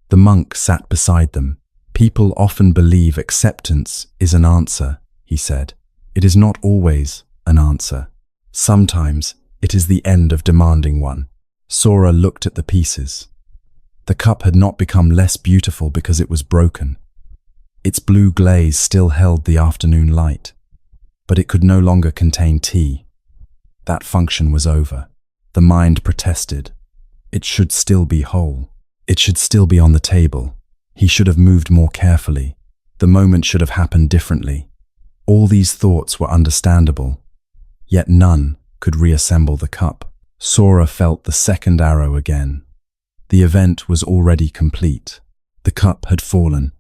The monk sat beside them. People often believe acceptance is an answer, he said. It is not always an answer. Sometimes it is the end of demanding one. Sora looked at the pieces. The cup had not become less beautiful because it was broken. Its blue glaze still held the afternoon light, but it could no longer contain tea. That function was over. The mind protested. It should still be whole. It should still be on the table. He should have moved more carefully. The moment should have happened differently. All these thoughts were understandable, yet none could reassemble the cup. Sora felt the second arrow again. The event was already complete. The cup had fallen.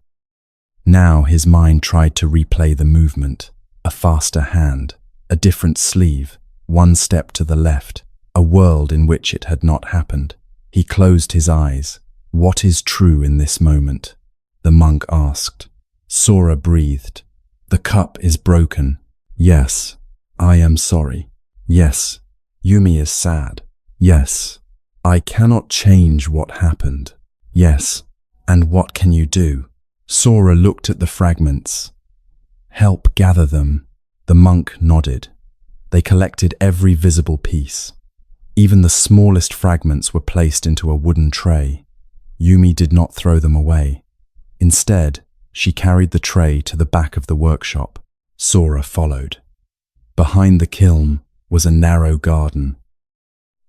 Now his mind tried to replay the movement. A faster hand, a different sleeve, one step to the left, a world in which it had not happened. He closed his eyes. What is true in this moment? The monk asked. Sora breathed. The cup is broken. Yes, I am sorry. Yes, Yumi is sad. Yes, I cannot change what happened. Yes, and what can you do? Sora looked at the fragments. Help gather them. The monk nodded. They collected every visible piece. Even the smallest fragments were placed into a wooden tray. Yumi did not throw them away. Instead, she carried the tray to the back of the workshop. Sora followed. Behind the kiln was a narrow garden.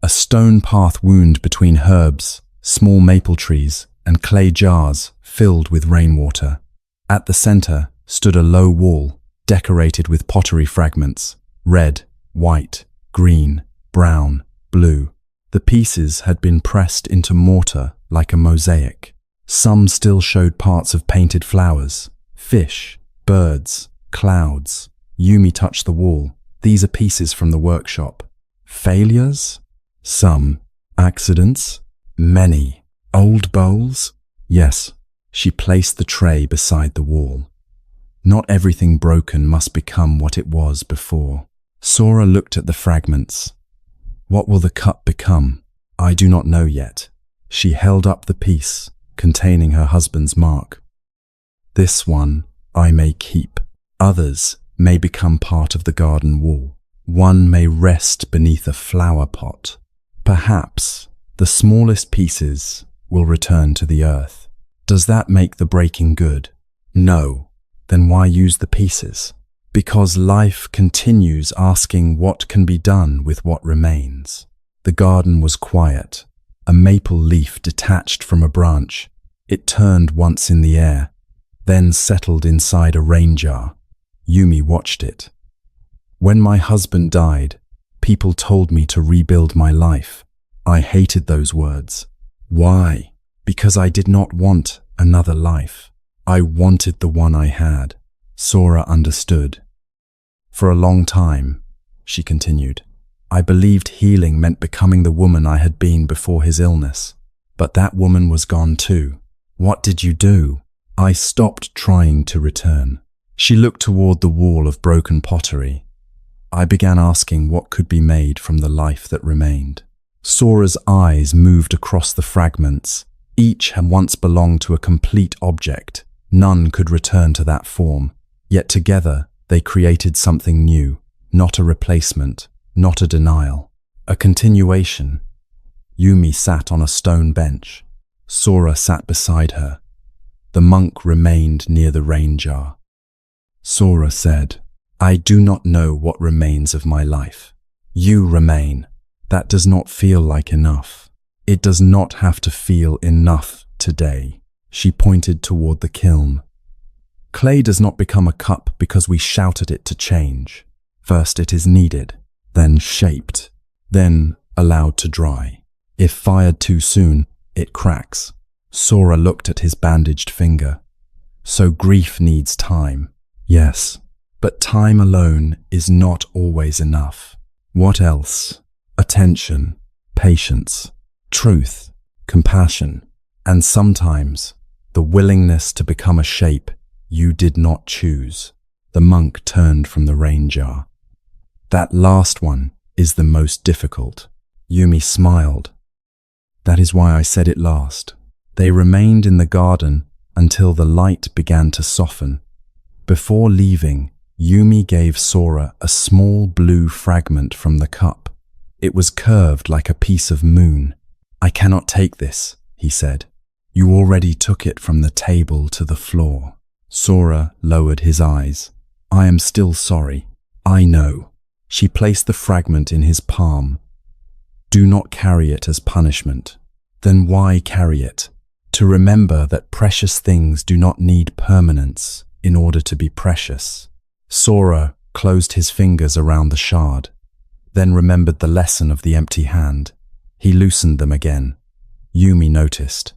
A stone path wound between herbs, small maple trees, and clay jars filled with rainwater. At the center stood a low wall, decorated with pottery fragments, red, white, green, brown, blue. The pieces had been pressed into mortar like a mosaic. Some still showed parts of painted flowers, fish, birds, clouds. Yumi touched the wall. These are pieces from the workshop. Failures? Some. Accidents? Many. Old bowls? Yes. She placed the tray beside the wall. Not everything broken must become what it was before. Sora looked at the fragments. What will the cup become? I do not know yet. She held up the piece containing her husband's mark. This one I may keep. Others may become part of the garden wall. One may rest beneath a flower pot. Perhaps the smallest pieces will return to the earth. Does that make the breaking good? No. Then why use the pieces? Because life continues asking what can be done with what remains. The garden was quiet. A maple leaf detached from a branch. It turned once in the air, then settled inside a rain jar. Yumi watched it. When my husband died, people told me to rebuild my life. I hated those words. Why? Because I did not want another life. I wanted the one I had. Sora understood. For a long time, she continued, I believed healing meant becoming the woman I had been before his illness. But that woman was gone too. What did you do? I stopped trying to return. She looked toward the wall of broken pottery. I began asking what could be made from the life that remained. Sora's eyes moved across the fragments. Each had once belonged to a complete object. None could return to that form. Yet together, they created something new, not a replacement, not a denial, a continuation. Yumi sat on a stone bench. Sora sat beside her. The monk remained near the rain jar. Sora said, I do not know what remains of my life. You remain. That does not feel like enough. It does not have to feel enough today. She pointed toward the kiln. Clay does not become a cup because we shout at it to change. First it is kneaded, then shaped, then allowed to dry. If fired too soon, it cracks. Sora looked at his bandaged finger. So grief needs time. Yes, but time alone is not always enough. What else? Attention, patience, truth, compassion, and sometimes the willingness to become a shape you did not choose. The monk turned from the rain jar. That last one is the most difficult. Yumi smiled. That is why I said it last. They remained in the garden until the light began to soften. Before leaving, Yumi gave Sora a small blue fragment from the cup. It was curved like a piece of moon. I cannot take this, he said. You already took it from the table to the floor. Sora lowered his eyes. I am still sorry. I know. She placed the fragment in his palm. Do not carry it as punishment. Then why carry it? To remember that precious things do not need permanence in order to be precious. Sora closed his fingers around the shard, then remembered the lesson of the empty hand. He loosened them again. Yumi noticed.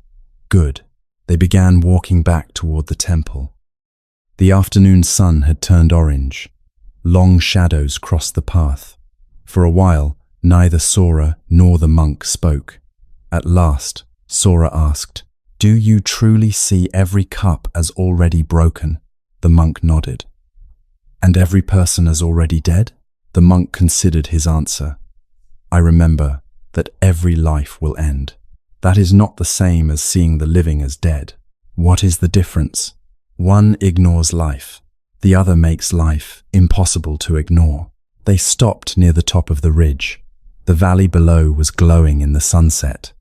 Good. They began walking back toward the temple. The afternoon sun had turned orange. Long shadows crossed the path. For a while, neither Sora nor the monk spoke. At last, Sora asked, Do you truly see every cup as already broken? The monk nodded. And every person as already dead? The monk considered his answer. I remember that every life will end. That is not the same as seeing the living as dead. What is the difference? One ignores life. The other makes life impossible to ignore. They stopped near the top of the ridge. The valley below was glowing in the sunset.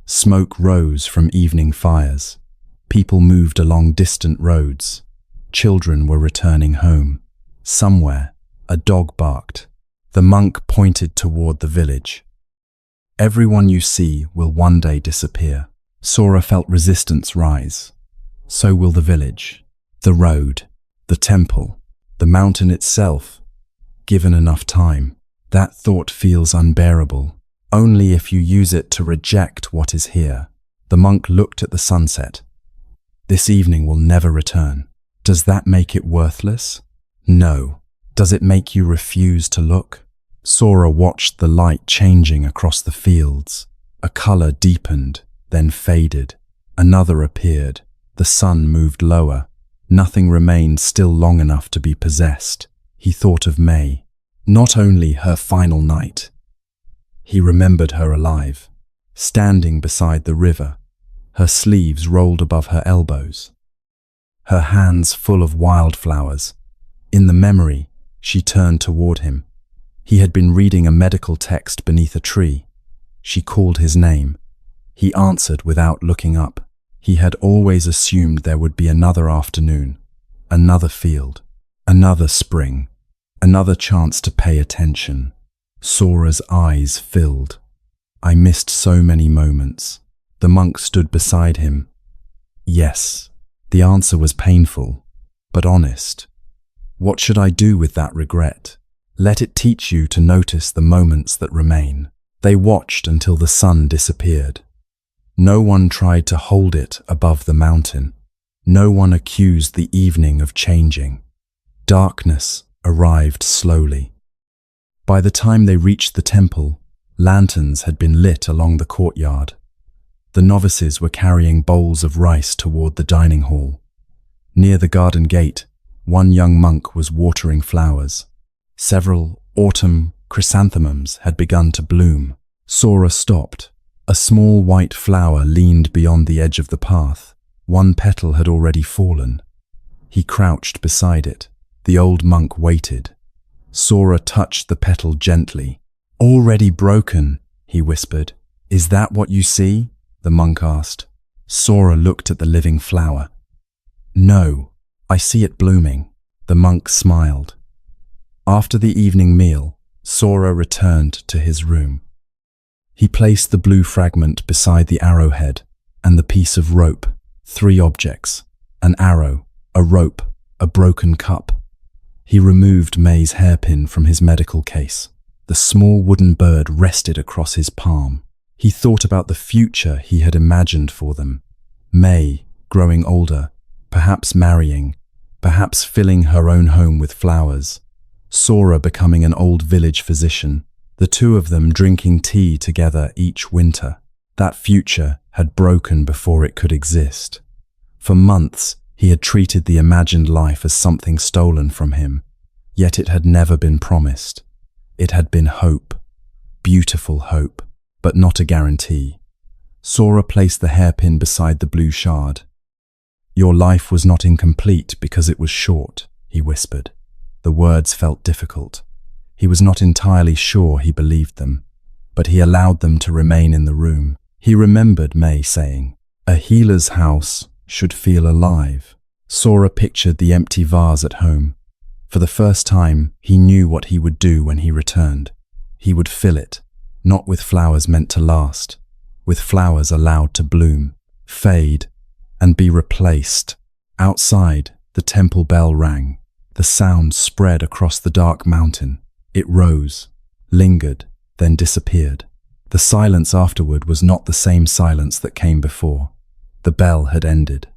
Smoke rose from evening fires. People moved along distant roads. Children were returning home. Somewhere, a dog barked. The monk pointed toward the village. Everyone you see will one day disappear. Sora felt resistance rise. So will the village, the road, the temple, the mountain itself, given enough time. That thought feels unbearable, only if you use it to reject what is here. The monk looked at the sunset. This evening will never return. Does that make it worthless? No. Does it make you refuse to look? Sora watched the light changing across the fields. A color deepened, then faded. Another appeared. The sun moved lower. Nothing remained still long enough to be possessed. He thought of May. Not only her final night. He remembered her alive, standing beside the river, her sleeves rolled above her elbows, her hands full of wildflowers. In the memory, she turned toward him. He had been reading a medical text beneath a tree. She called his name. He answered without looking up. He had always assumed there would be another afternoon, another field, another spring, another chance to pay attention. Sora's eyes filled. I missed so many moments. The monk stood beside him. Yes, the answer was painful, but honest. What should I do with that regret? Let it teach you to notice the moments that remain. They watched until the sun disappeared. No one tried to hold it above the mountain. No one accused the evening of changing. Darkness arrived slowly. By the time they reached the temple, lanterns had been lit along the courtyard. The novices were carrying bowls of rice toward the dining hall. Near the garden gate, one young monk was watering flowers. Several autumn chrysanthemums had begun to bloom. Sora stopped. A small white flower leaned beyond the edge of the path. One petal had already fallen. He crouched beside it. The old monk waited. Sora touched the petal gently. "Already broken," he whispered. "Is that what you see?" the monk asked. Sora looked at the living flower. "No, I see it blooming." The monk smiled. After the evening meal, Sora returned to his room. He placed the blue fragment beside the arrowhead and the piece of rope, 3 objects, an arrow, a rope, a broken cup. He removed May's hairpin from his medical case. The small wooden bird rested across his palm. He thought about the future he had imagined for them. May, growing older, perhaps marrying, perhaps filling her own home with flowers. Sora becoming an old village physician, the two of them drinking tea together each winter. That future had broken before it could exist. For months, he had treated the imagined life as something stolen from him, yet it had never been promised. It had been hope, beautiful hope, but not a guarantee. Sora placed the hairpin beside the blue shard. "Your life was not incomplete because it was short," he whispered. The words felt difficult. He was not entirely sure he believed them, but he allowed them to remain in the room. He remembered May saying, "A healer's house should feel alive." Sora pictured the empty vase at home. For the first time, he knew what he would do when he returned. He would fill it, not with flowers meant to last, with flowers allowed to bloom, fade, and be replaced. Outside, the temple bell rang. The sound spread across the dark mountain. It rose, lingered, then disappeared. The silence afterward was not the same silence that came before. The bell had ended,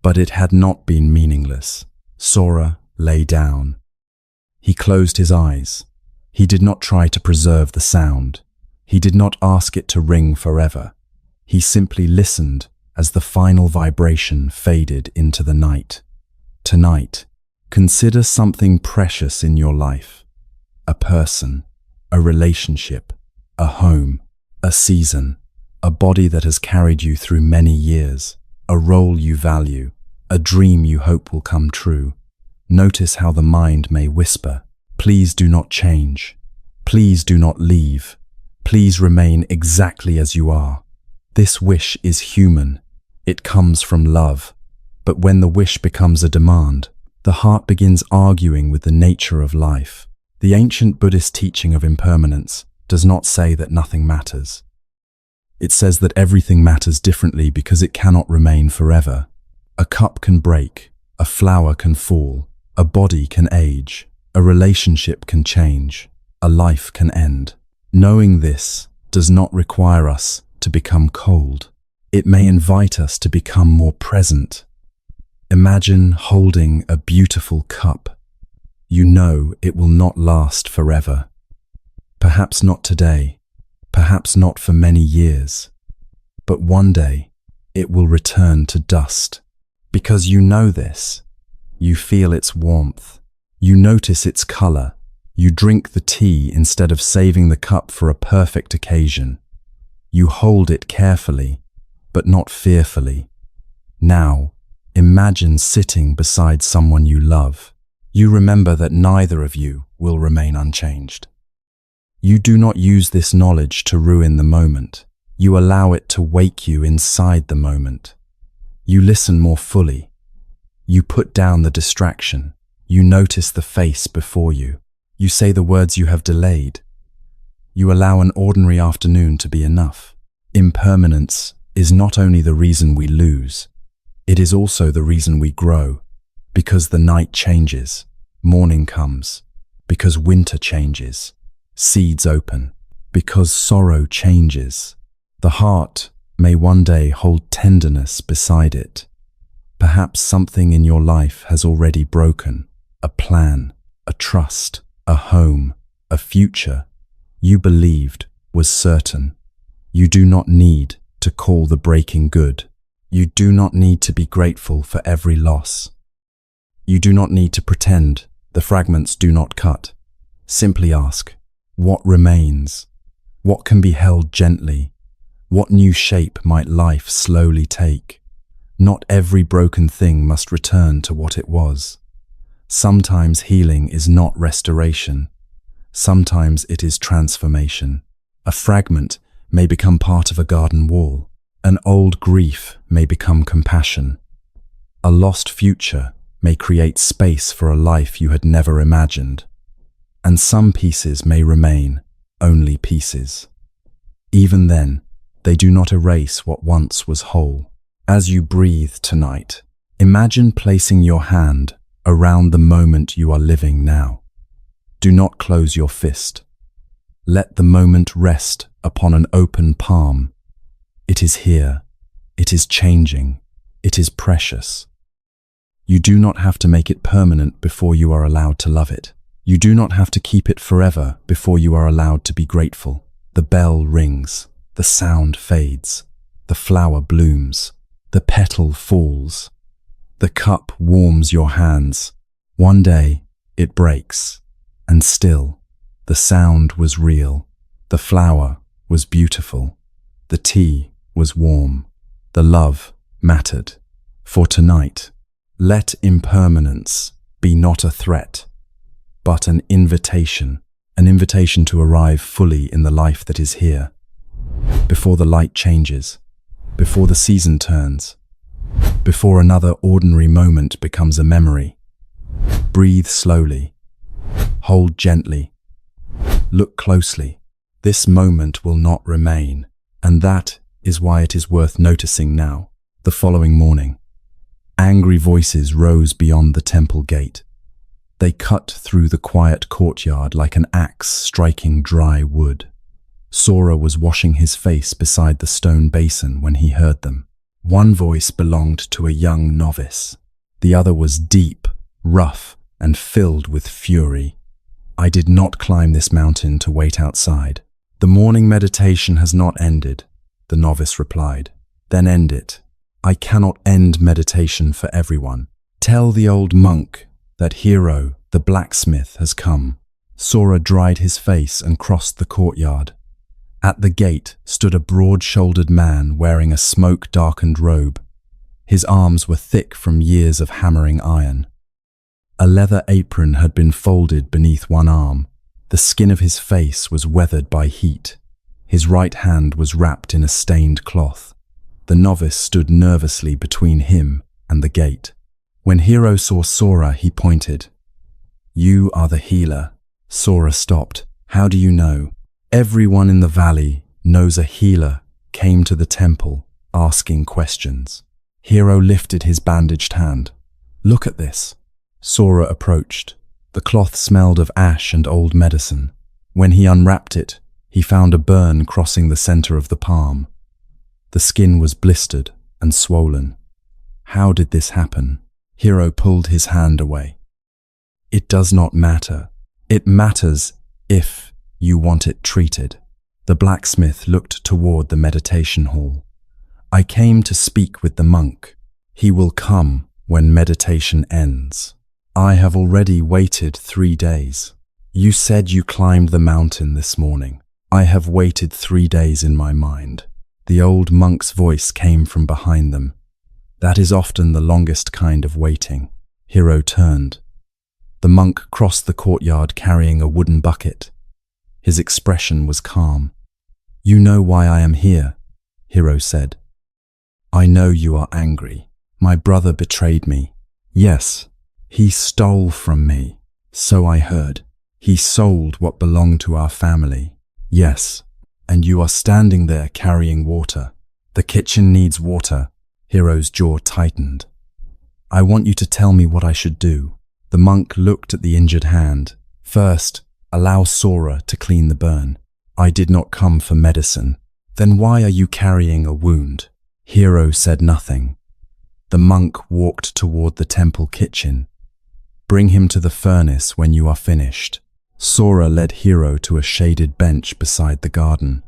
but it had not been meaningless. Sora lay down. He closed his eyes. He did not try to preserve the sound. He did not ask it to ring forever. He simply listened as the final vibration faded into the night. Tonight, consider something precious in your life. A person, a relationship, a home, a season, a body that has carried you through many years, a role you value, a dream you hope will come true. Notice how the mind may whisper, "Please do not change. Please do not leave. Please remain exactly as you are." This wish is human. It comes from love. But when the wish becomes a demand, the heart begins arguing with the nature of life. The ancient Buddhist teaching of impermanence does not say that nothing matters. It says that everything matters differently because it cannot remain forever. A cup can break, a flower can fall, a body can age, a relationship can change, a life can end. Knowing this does not require us to become cold. It may invite us to become more present. Imagine holding a beautiful cup. You know it will not last forever. Perhaps not today, perhaps not for many years, but one day it will return to dust. Because you know this, you feel its warmth, you notice its color, you drink the tea instead of saving the cup for a perfect occasion. You hold it carefully, but not fearfully. Now, imagine sitting beside someone you love. You remember that neither of you will remain unchanged. You do not use this knowledge to ruin the moment. You allow it to wake you inside the moment. You listen more fully. You put down the distraction. You notice the face before you. You say the words you have delayed. You allow an ordinary afternoon to be enough. Impermanence is not only the reason we lose, it is also the reason we grow. Because the night changes, morning comes. Because winter changes, seeds open. Because sorrow changes, the heart may one day hold tenderness beside it. Perhaps something in your life has already broken. A plan, a trust, a home, a future you believed was certain. You do not need to call the breaking good. You do not need to be grateful for every loss. You do not need to pretend the fragments do not cut. Simply ask, what remains? What can be held gently? What new shape might life slowly take? Not every broken thing must return to what it was. Sometimes healing is not restoration. Sometimes it is transformation. A fragment may become part of a garden wall. An old grief may become compassion. A lost future may create space for a life you had never imagined. And some pieces may remain only pieces. Even then, they do not erase what once was whole. As you breathe tonight, imagine placing your hand around the moment you are living now. Do not close your fist. Let the moment rest upon an open palm. It is here. It is changing. It is precious. You do not have to make it permanent before you are allowed to love it. You do not have to keep it forever before you are allowed to be grateful. The bell rings. The sound fades. The flower blooms. The petal falls. The cup warms your hands. One day, it breaks. And still, the sound was real. The flower was beautiful. The tea was warm. The love mattered. For tonight, let impermanence be not a threat, but an invitation to arrive fully in the life that is here. Before the light changes, before the season turns, before another ordinary moment becomes a memory. Breathe slowly. Hold gently. Look closely. This moment will not remain, and that is why it is worth noticing now. The following morning, angry voices rose beyond the temple gate. They cut through the quiet courtyard like an axe striking dry wood. Sora was washing his face beside the stone basin when he heard them. One voice belonged to a young novice. The other was deep, rough, and filled with fury. I did not climb this mountain to wait outside. The morning meditation has not ended, the novice replied. Then end it. I cannot end meditation for everyone. Tell the old monk that Hero, the blacksmith, has come. Sora dried his face and crossed the courtyard. At the gate stood a broad-shouldered man wearing a smoke-darkened robe. His arms were thick from years of hammering iron. A leather apron had been folded beneath one arm. The skin of his face was weathered by heat. His right hand was wrapped in a stained cloth. The novice stood nervously between him and the gate. When Hero saw Sora, he pointed. You are the healer. Sora stopped. How do you know? Everyone in the valley knows a healer came to the temple asking questions. Hero lifted his bandaged hand. Look at this. Sora approached. The cloth smelled of ash and old medicine. When he unwrapped it, he found a burn crossing the center of the palm. The skin was blistered and swollen. How did this happen? Hero pulled his hand away. It does not matter. It matters if you want it treated. The blacksmith looked toward the meditation hall. I came to speak with the monk. He will come when meditation ends. I have already waited 3 days. You said you climbed the mountain this morning. I have waited 3 days in my mind. The old monk's voice came from behind them. That is often the longest kind of waiting. Hero turned. The monk crossed the courtyard carrying a wooden bucket. His expression was calm. You know why I am here, Hero said. I know you are angry. My brother betrayed me. Yes. He stole from me, so I heard. He sold what belonged to our family. Yes, and you are standing there carrying water. The kitchen needs water. Hero's jaw tightened. I want you to tell me what I should do. The monk looked at the injured hand. First, allow Sora to clean the burn. I did not come for medicine. Then why are you carrying a wound? Hero said nothing. The monk walked toward the temple kitchen. Bring him to the furnace when you are finished. Sora led Hero to a shaded bench beside the garden.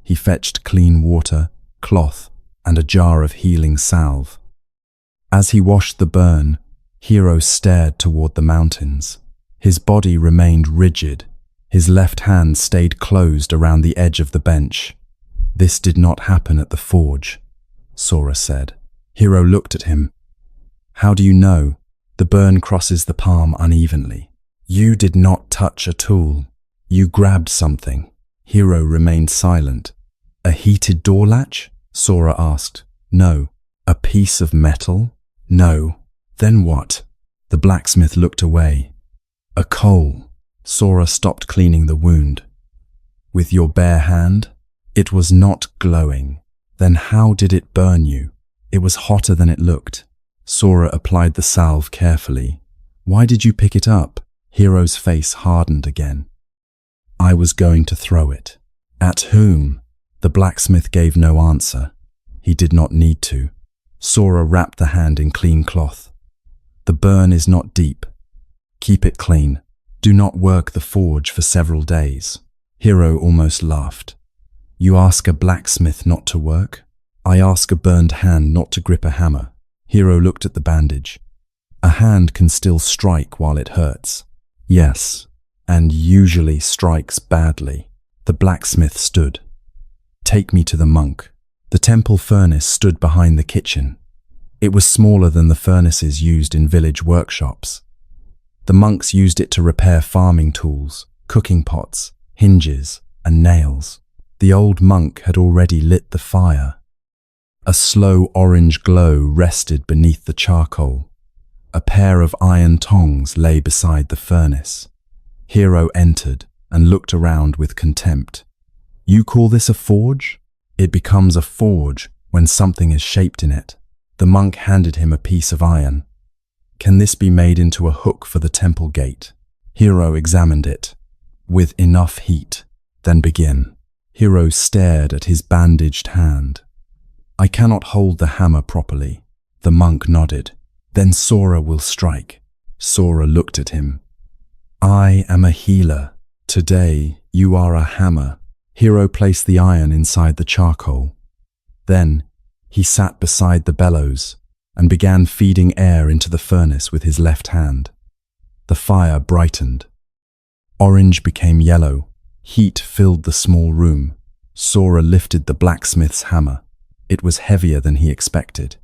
He fetched clean water cloth, and a jar of healing salve. As he washed the burn, Hero stared toward the mountains. His body remained rigid. His left hand stayed closed around the edge of the bench. "This did not happen at the forge," Sora said. Hero looked at him. "How do you know? The burn crosses the palm unevenly. You did not touch a tool. You grabbed something." Hero remained silent. "A heated door latch?" Sora asked. "No." "A piece of metal?" "No." "Then what?" The blacksmith looked away. "A coal." Sora stopped cleaning the wound. "With your bare hand?" "It was not glowing." "Then how did it burn you?" "It was hotter than it looked." Sora applied the salve carefully. "Why did you pick it up?" Hero's face hardened again. "I was going to throw it." "At whom?" The blacksmith gave no answer. He did not need to. Sora wrapped the hand in clean cloth. "The burn is not deep. Keep it clean. Do not work the forge for several days." Hero almost laughed. "You ask a blacksmith not to work? I ask a burned hand not to grip a hammer." Hero looked at the bandage. "A hand can still strike while it hurts." "Yes, and usually strikes badly." The blacksmith stood. "Take me to the monk." The temple furnace stood behind the kitchen. It was smaller than the furnaces used in village workshops. The monks used it to repair farming tools, cooking pots, hinges, and nails. The old monk had already lit the fire. A slow orange glow rested beneath the charcoal. A pair of iron tongs lay beside the furnace. Hero entered and looked around with contempt. "You call this a forge? It becomes a forge when something is shaped in it." The monk handed him a piece of iron. "Can this be made into a hook for the temple gate?" Hero examined it. "With enough heat, then begin." Hero stared at his bandaged hand. "I cannot hold the hammer properly." The monk nodded. "Then Sora will strike." Sora looked at him. "I am a healer. Today you are a hammer." Hero placed the iron inside the charcoal. Then he sat beside the bellows and began feeding air into the furnace with his left hand. The fire brightened. Orange became yellow. Heat filled the small room. Sora lifted the blacksmith's hammer. It was heavier than he expected.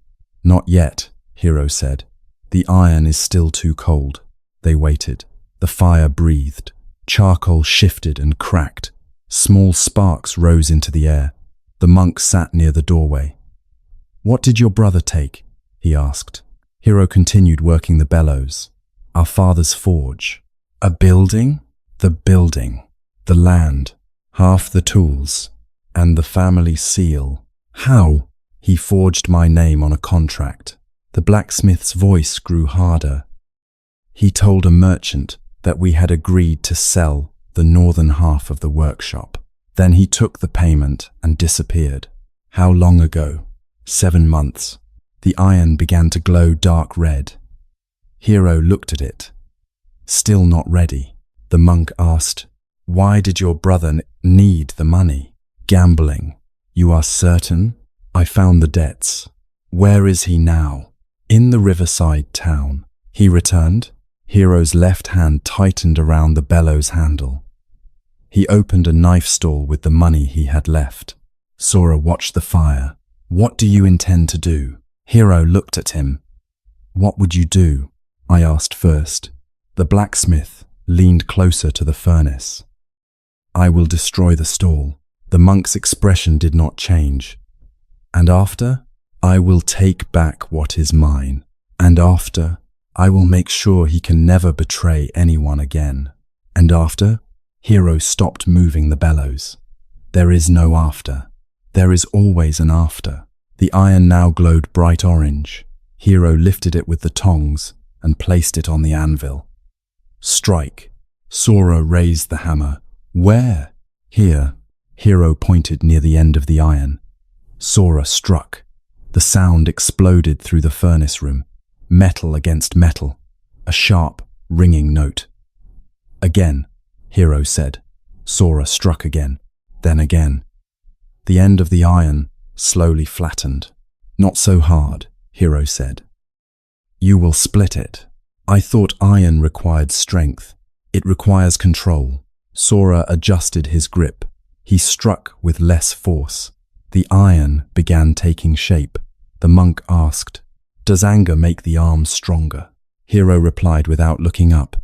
"Not yet," Hero said. "The iron is still too cold." They waited. The fire breathed. Charcoal shifted and cracked. Small sparks rose into the air. The monk sat near the doorway. "What did your brother take?" he asked. Hero continued working the bellows. "Our father's forge." "A building?" "The building. The land. Half the tools. And the family seal." "How?" "He forged my name on a contract." The blacksmith's voice grew harder. "He told a merchant that we had agreed to sell the northern half of the workshop. Then he took the payment and disappeared." "How long ago?" 7 months. The iron began to glow dark red. Hero looked at it. "Still not ready." The monk asked, "Why did your brother need the money?" "Gambling." "You are certain?" "I found the debts." "Where is he now?" "In the riverside town." "He returned?" Hero's left hand tightened around the bellows handle. He opened a knife stall with the money he had left. Sora watched the fire. "What do you intend to do?" Hero looked at him. "What would you do?" I asked first. The blacksmith leaned closer to the furnace. "I will destroy the stall." The monk's expression did not change. "And after? I will take back what is mine. And after, I will make sure he can never betray anyone again. And after?" Hero stopped moving the bellows. "There is no after. There is always an after." The iron now glowed bright orange. Hero lifted it with the tongs and placed it on the anvil. "Strike." Sora raised the hammer. "Where?" "Here." Hero pointed near the end of the iron. Sora struck. The sound exploded through the furnace room. Metal against metal. A sharp, ringing note. "Again," Hero said. Sora struck again. Then again. The end of the iron slowly flattened. "Not so hard," Hiro said. "You will split it." "I thought iron required strength. It requires control." Sora adjusted his grip. He struck with less force. The iron began taking shape. The monk asked, "Does anger make the arm stronger?" Hiro replied without looking up,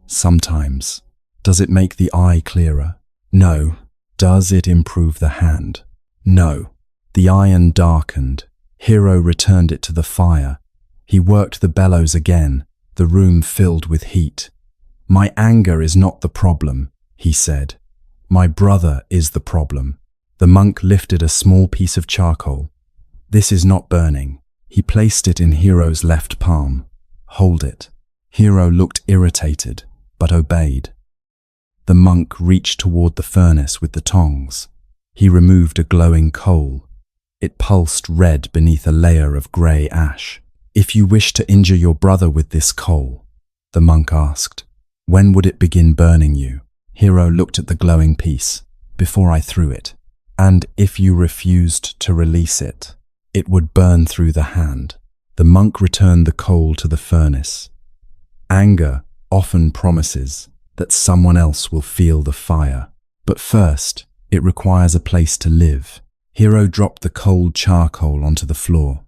"Sometimes." "Does it make the eye clearer?" "No." "Does it improve the hand?" "No." The iron darkened. Hiro returned it to the fire. He worked the bellows again. The room filled with heat. "My anger is not the problem," he said. "My brother is the problem." The monk lifted a small piece of charcoal. "This is not burning." He placed it in Hiro's left palm. "Hold it." Hiro looked irritated, but obeyed. The monk reached toward the furnace with the tongs. He removed a glowing coal. It pulsed red beneath a layer of grey ash. "If you wish to injure your brother with this coal," the monk asked, "when would it begin burning you?" Hiro looked at the glowing piece. "Before I threw it." "And if you refused to release it, it would burn through the hand." The monk returned the coal to the furnace. Anger often promises that someone else will feel the fire. But first, it requires a place to live. Hiro dropped the cold charcoal onto the floor.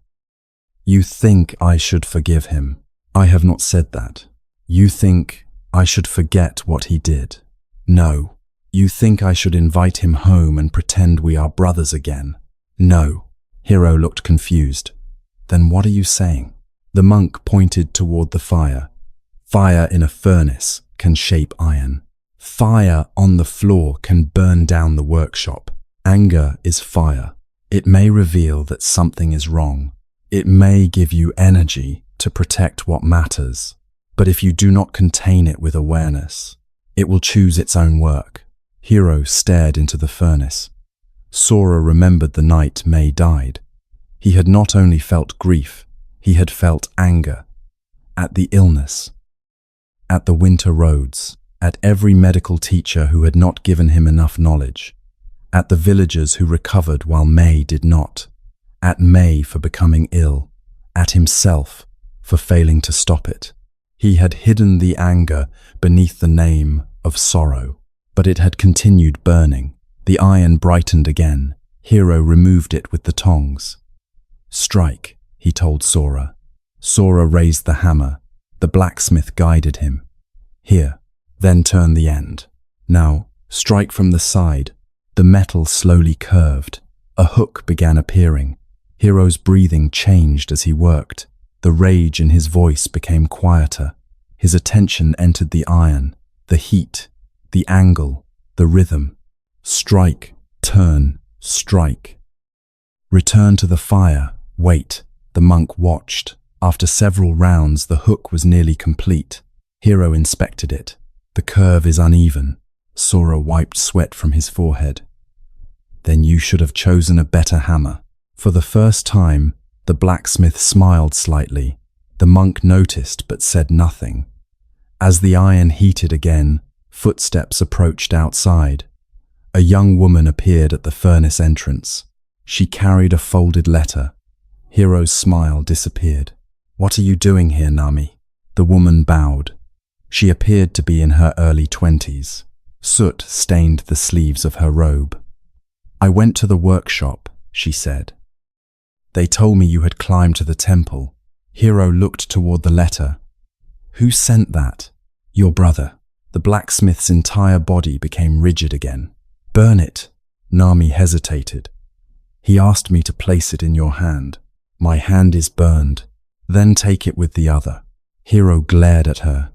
"You think I should forgive him?" "I have not said that." "You think I should forget what he did?" "No." "You think I should invite him home and pretend we are brothers again?" "No." Hiro looked confused. "Then what are you saying?" The monk pointed toward the fire. "Fire in a furnace can shape iron. Fire on the floor can burn down the workshop. Anger is fire. It may reveal that something is wrong. It may give you energy to protect what matters. But if you do not contain it with awareness, it will choose its own work." Hiro stared into the furnace. Sora remembered the night May died. He had not only felt grief, he had felt anger. At the illness, at the winter roads, at every medical teacher who had not given him enough knowledge, at the villagers who recovered while May did not, at May for becoming ill, at himself for failing to stop it. He had hidden the anger beneath the name of sorrow, but it had continued burning. The iron brightened again. Hiro removed it with the tongs. "Strike," he told Sora. Sora raised the hammer. The blacksmith guided him. "Here, then turn the end. Now, strike from the side." The metal slowly curved. A hook began appearing. Hiro's breathing changed as he worked. The rage in his voice became quieter. His attention entered the iron, the heat, the angle, the rhythm. Strike, turn, strike. Return to the fire, wait. The monk watched. After several rounds, the hook was nearly complete. Hiro inspected it. "The curve is uneven." Sora wiped sweat from his forehead. "Then you should have chosen a better hammer." For the first time, the blacksmith smiled slightly. The monk noticed but said nothing. As the iron heated again, footsteps approached outside. A young woman appeared at the furnace entrance. She carried a folded letter. Hiro's smile disappeared. "What are you doing here, Nami?" The woman bowed. She appeared to be in her early 20s. Soot stained the sleeves of her robe. "I went to the workshop," she said. "They told me you had climbed to the temple." Hiro looked toward the letter. "Who sent that?" "Your brother." The blacksmith's entire body became rigid again. "Burn it." Nami hesitated. "He asked me to place it in your hand." "My hand is burned." "Then take it with the other." Hiro glared at her.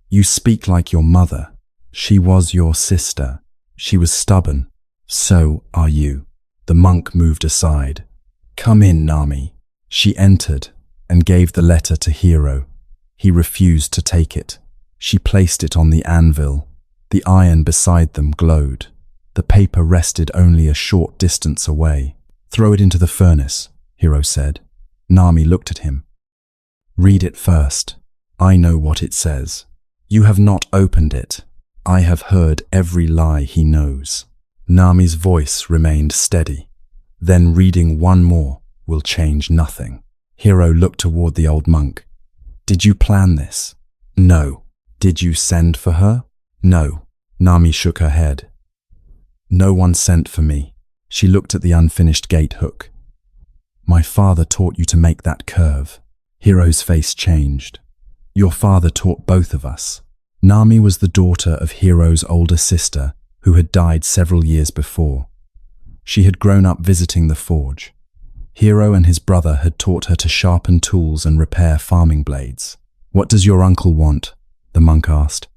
"You speak like your mother. She was your sister. She was stubborn. So are you." The monk moved aside. "Come in, Nami." She entered and gave the letter to Hiro. He refused to take it. She placed it on the anvil. The iron beside them glowed. The paper rested only a short distance away. "Throw it into the furnace," Hiro said. Nami looked at him. "Read it first. I know what it says." "You have not opened it. I have heard every lie he knows." Nami's voice remained steady. Then reading one more will change nothing. Hiro looked toward the old monk. Did you plan this? No. Did you send for her? No. Nami shook her head. No one sent for me. She looked at the unfinished gate hook. My father taught you to make that curve. Hiro's face changed. Your father taught both of us. Nami was the daughter of Hiro's older sister, who had died several years before. She had grown up visiting the forge. Hiro and his brother had taught her to sharpen tools and repair farming blades. What does your uncle want? The monk asked.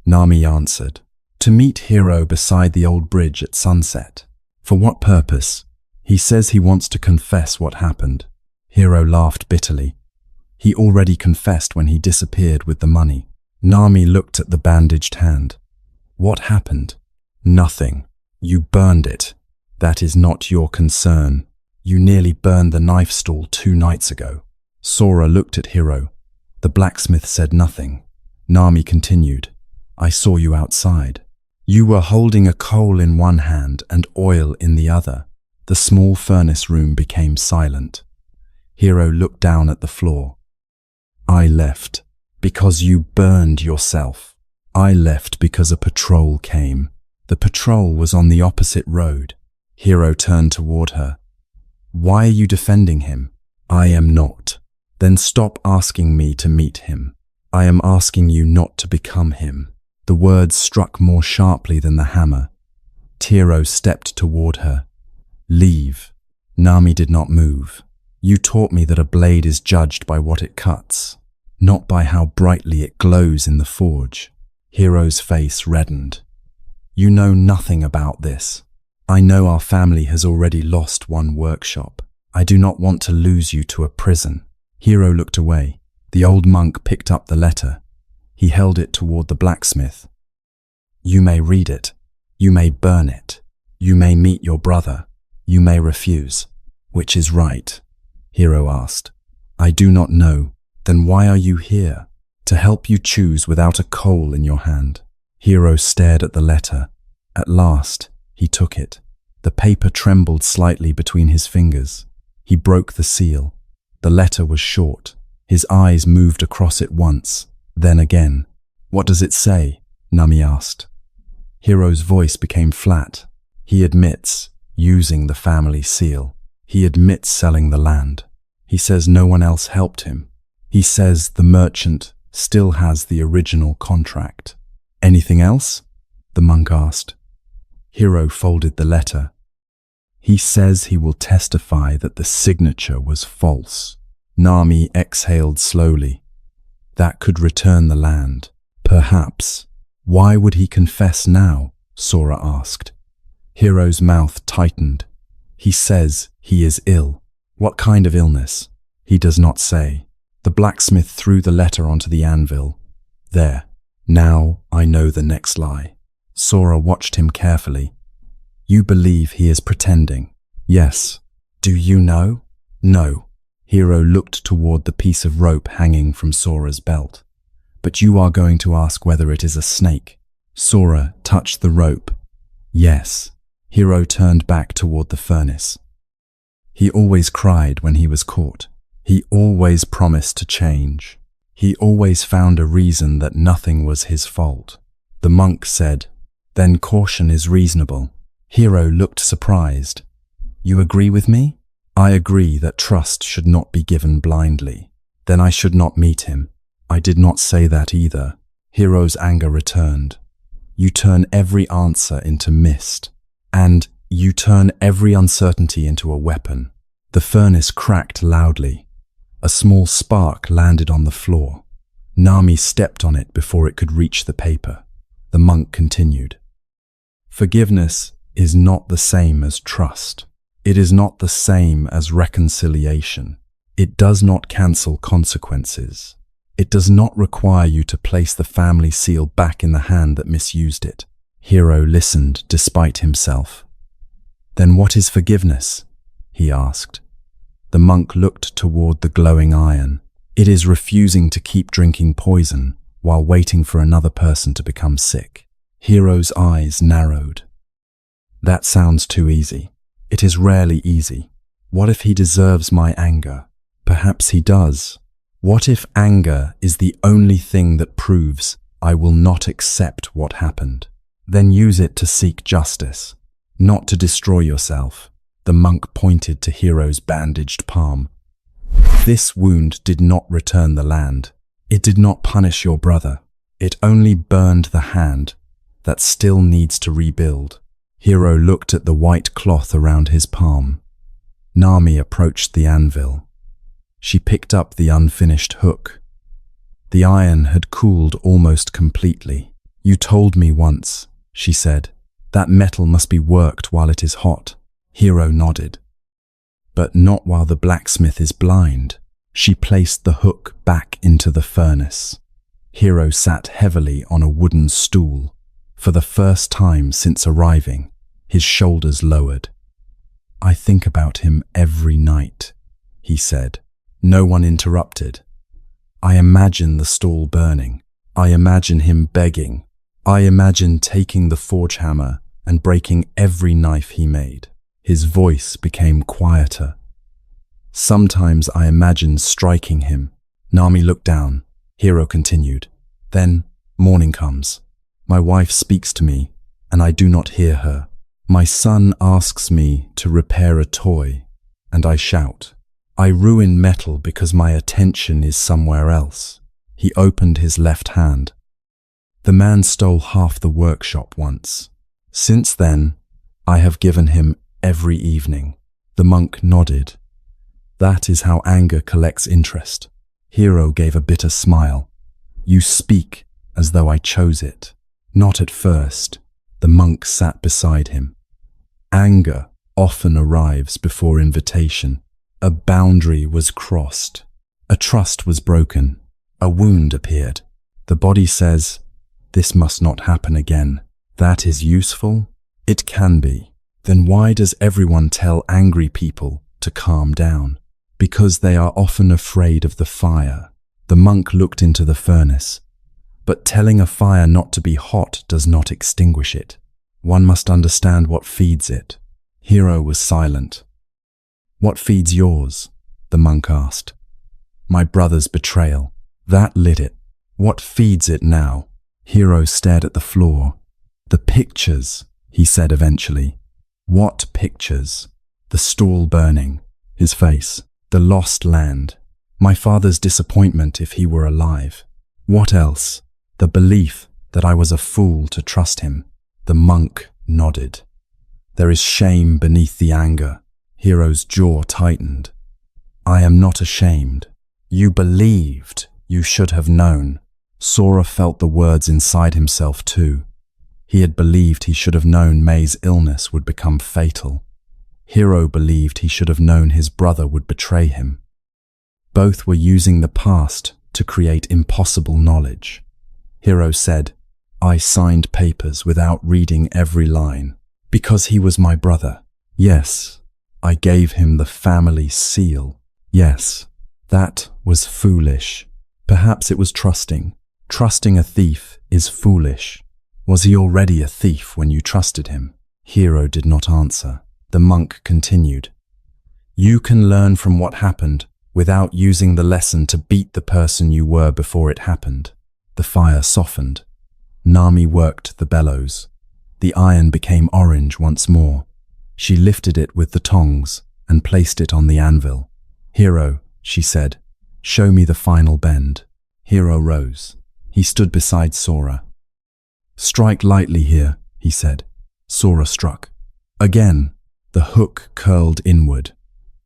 Nami answered, to meet Hiro beside the old bridge at sunset. For what purpose? He says he wants to confess what happened. Hiro laughed bitterly. He already confessed when he disappeared with the money. Nami looked at the bandaged hand. What happened? Nothing. You burned it. That is not your concern. You nearly burned the knife stall 2 nights ago. Sora looked at Hiro. The blacksmith said nothing. Nami continued, I saw you outside. You were holding a coal in one hand and oil in the other. The small furnace room became silent. Hiro looked down at the floor. I left because you burned yourself. I left because a patrol came. The patrol was on the opposite road. Hiro turned toward her. Why are you defending him? I am not. Then stop asking me to meet him. I am asking you not to become him. The words struck more sharply than the hammer. Hiro stepped toward her. Leave. Nami did not move. You taught me that a blade is judged by what it cuts, not by how brightly it glows in the forge. Hiro's face reddened. You know nothing about this. I know our family has already lost one workshop. I do not want to lose you to a prison. Hiro looked away. The old monk picked up the letter. He held it toward the blacksmith. You may read it. You may burn it. You may meet your brother. You may refuse. Which is right? Hiro asked. I do not know. Then why are you here? To help you choose without a coal in your hand. Hiro stared at the letter. At last, he took it. The paper trembled slightly between his fingers. He broke the seal. The letter was short. His eyes moved across it once, then again. What does it say? Nami asked. Hiro's voice became flat. He admits using the family seal. He admits selling the land. He says no one else helped him. He says the merchant still has the original contract. Anything else? The monk asked. Hiro folded the letter. He says he will testify that the signature was false. Nami exhaled slowly. That could return the land. Perhaps. Why would he confess now? Sora asked. Hiro's mouth tightened. He says he is ill. What kind of illness? He does not say. The blacksmith threw the letter onto the anvil. There. Now I know the next lie. Sora watched him carefully. You believe he is pretending? Yes. Do you know? No. Hiro looked toward the piece of rope hanging from Sora's belt. But you are going to ask whether it is a snake. Sora touched the rope. Yes. Hiro turned back toward the furnace. He always cried when he was caught. He always promised to change. He always found a reason that nothing was his fault. The monk said, Then caution is reasonable. Hiro looked surprised. You agree with me? I agree that trust should not be given blindly. Then I should not meet him. I did not say that either. Hiro's anger returned. You turn every answer into mist. And you turn every uncertainty into a weapon. The furnace cracked loudly. A small spark landed on the floor. Nami stepped on it before it could reach the paper. The monk continued. Forgiveness is not the same as trust. It is not the same as reconciliation. It does not cancel consequences. It does not require you to place the family seal back in the hand that misused it. Hiro listened despite himself. Then what is forgiveness? He asked. The monk looked toward the glowing iron. It is refusing to keep drinking poison while waiting for another person to become sick. Hiro's eyes narrowed. That sounds too easy. It is rarely easy. What if he deserves my anger? Perhaps he does. What if anger is the only thing that proves I will not accept what happened? Then use it to seek justice, not to destroy yourself. The monk pointed to Hero's bandaged palm. This wound did not return the land. It did not punish your brother. It only burned the hand that still needs to rebuild. Hero looked at the white cloth around his palm. Nami approached the anvil. She picked up the unfinished hook. The iron had cooled almost completely. You told me once, she said, that metal must be worked while it is hot. Hero nodded. But not while the blacksmith is blind. She placed the hook back into the furnace. Hero sat heavily on a wooden stool. For the first time since arriving, his shoulders lowered. I think about him every night, he said. No one interrupted. I imagine the stall burning. I imagine him begging. I imagine taking the forge hammer and breaking every knife he made. His voice became quieter. Sometimes I imagine striking him. Nami looked down. Hero continued. Then morning comes. My wife speaks to me, and I do not hear her. My son asks me to repair a toy, and I shout. I ruin metal because my attention is somewhere else. He opened his left hand. The man stole half the workshop once. Since then, I have given him every evening. The monk nodded. That is how anger collects interest. Hero gave a bitter smile. You speak as though I chose it. Not at first. The monk sat beside him. Anger often arrives before invitation. A boundary was crossed. A trust was broken. A wound appeared. The body says, this must not happen again. That is useful? It can be. Then why does everyone tell angry people to calm down? Because they are often afraid of the fire. The monk looked into the furnace. But telling a fire not to be hot does not extinguish it. One must understand what feeds it. Hero was silent. What feeds yours? The monk asked. My brother's betrayal. That lit it. What feeds it now? Hero stared at the floor. The pictures, he said eventually. What pictures? The stall burning. His face. The lost land. My father's disappointment if he were alive. What else? The belief that I was a fool to trust him. The monk nodded. There is shame beneath the anger. Hero's jaw tightened. I am not ashamed. You believed. You should have known. Sora felt the words inside himself too. He had believed he should have known May's illness would become fatal. Hero believed he should have known his brother would betray him. Both were using the past to create impossible knowledge. Hero said, I signed papers without reading every line. Because he was my brother. Yes, I gave him the family seal. Yes, that was foolish. Perhaps it was trusting. Trusting a thief is foolish. Was he already a thief when you trusted him? Hero did not answer. The monk continued. You can learn from what happened without using the lesson to beat the person you were before it happened. The fire softened. Nami worked the bellows. The iron became orange once more. She lifted it with the tongs and placed it on the anvil. Hero, she said, show me the final bend. Hero rose. He stood beside Sora. Strike lightly here, he said. Sora struck. Again, the hook curled inward.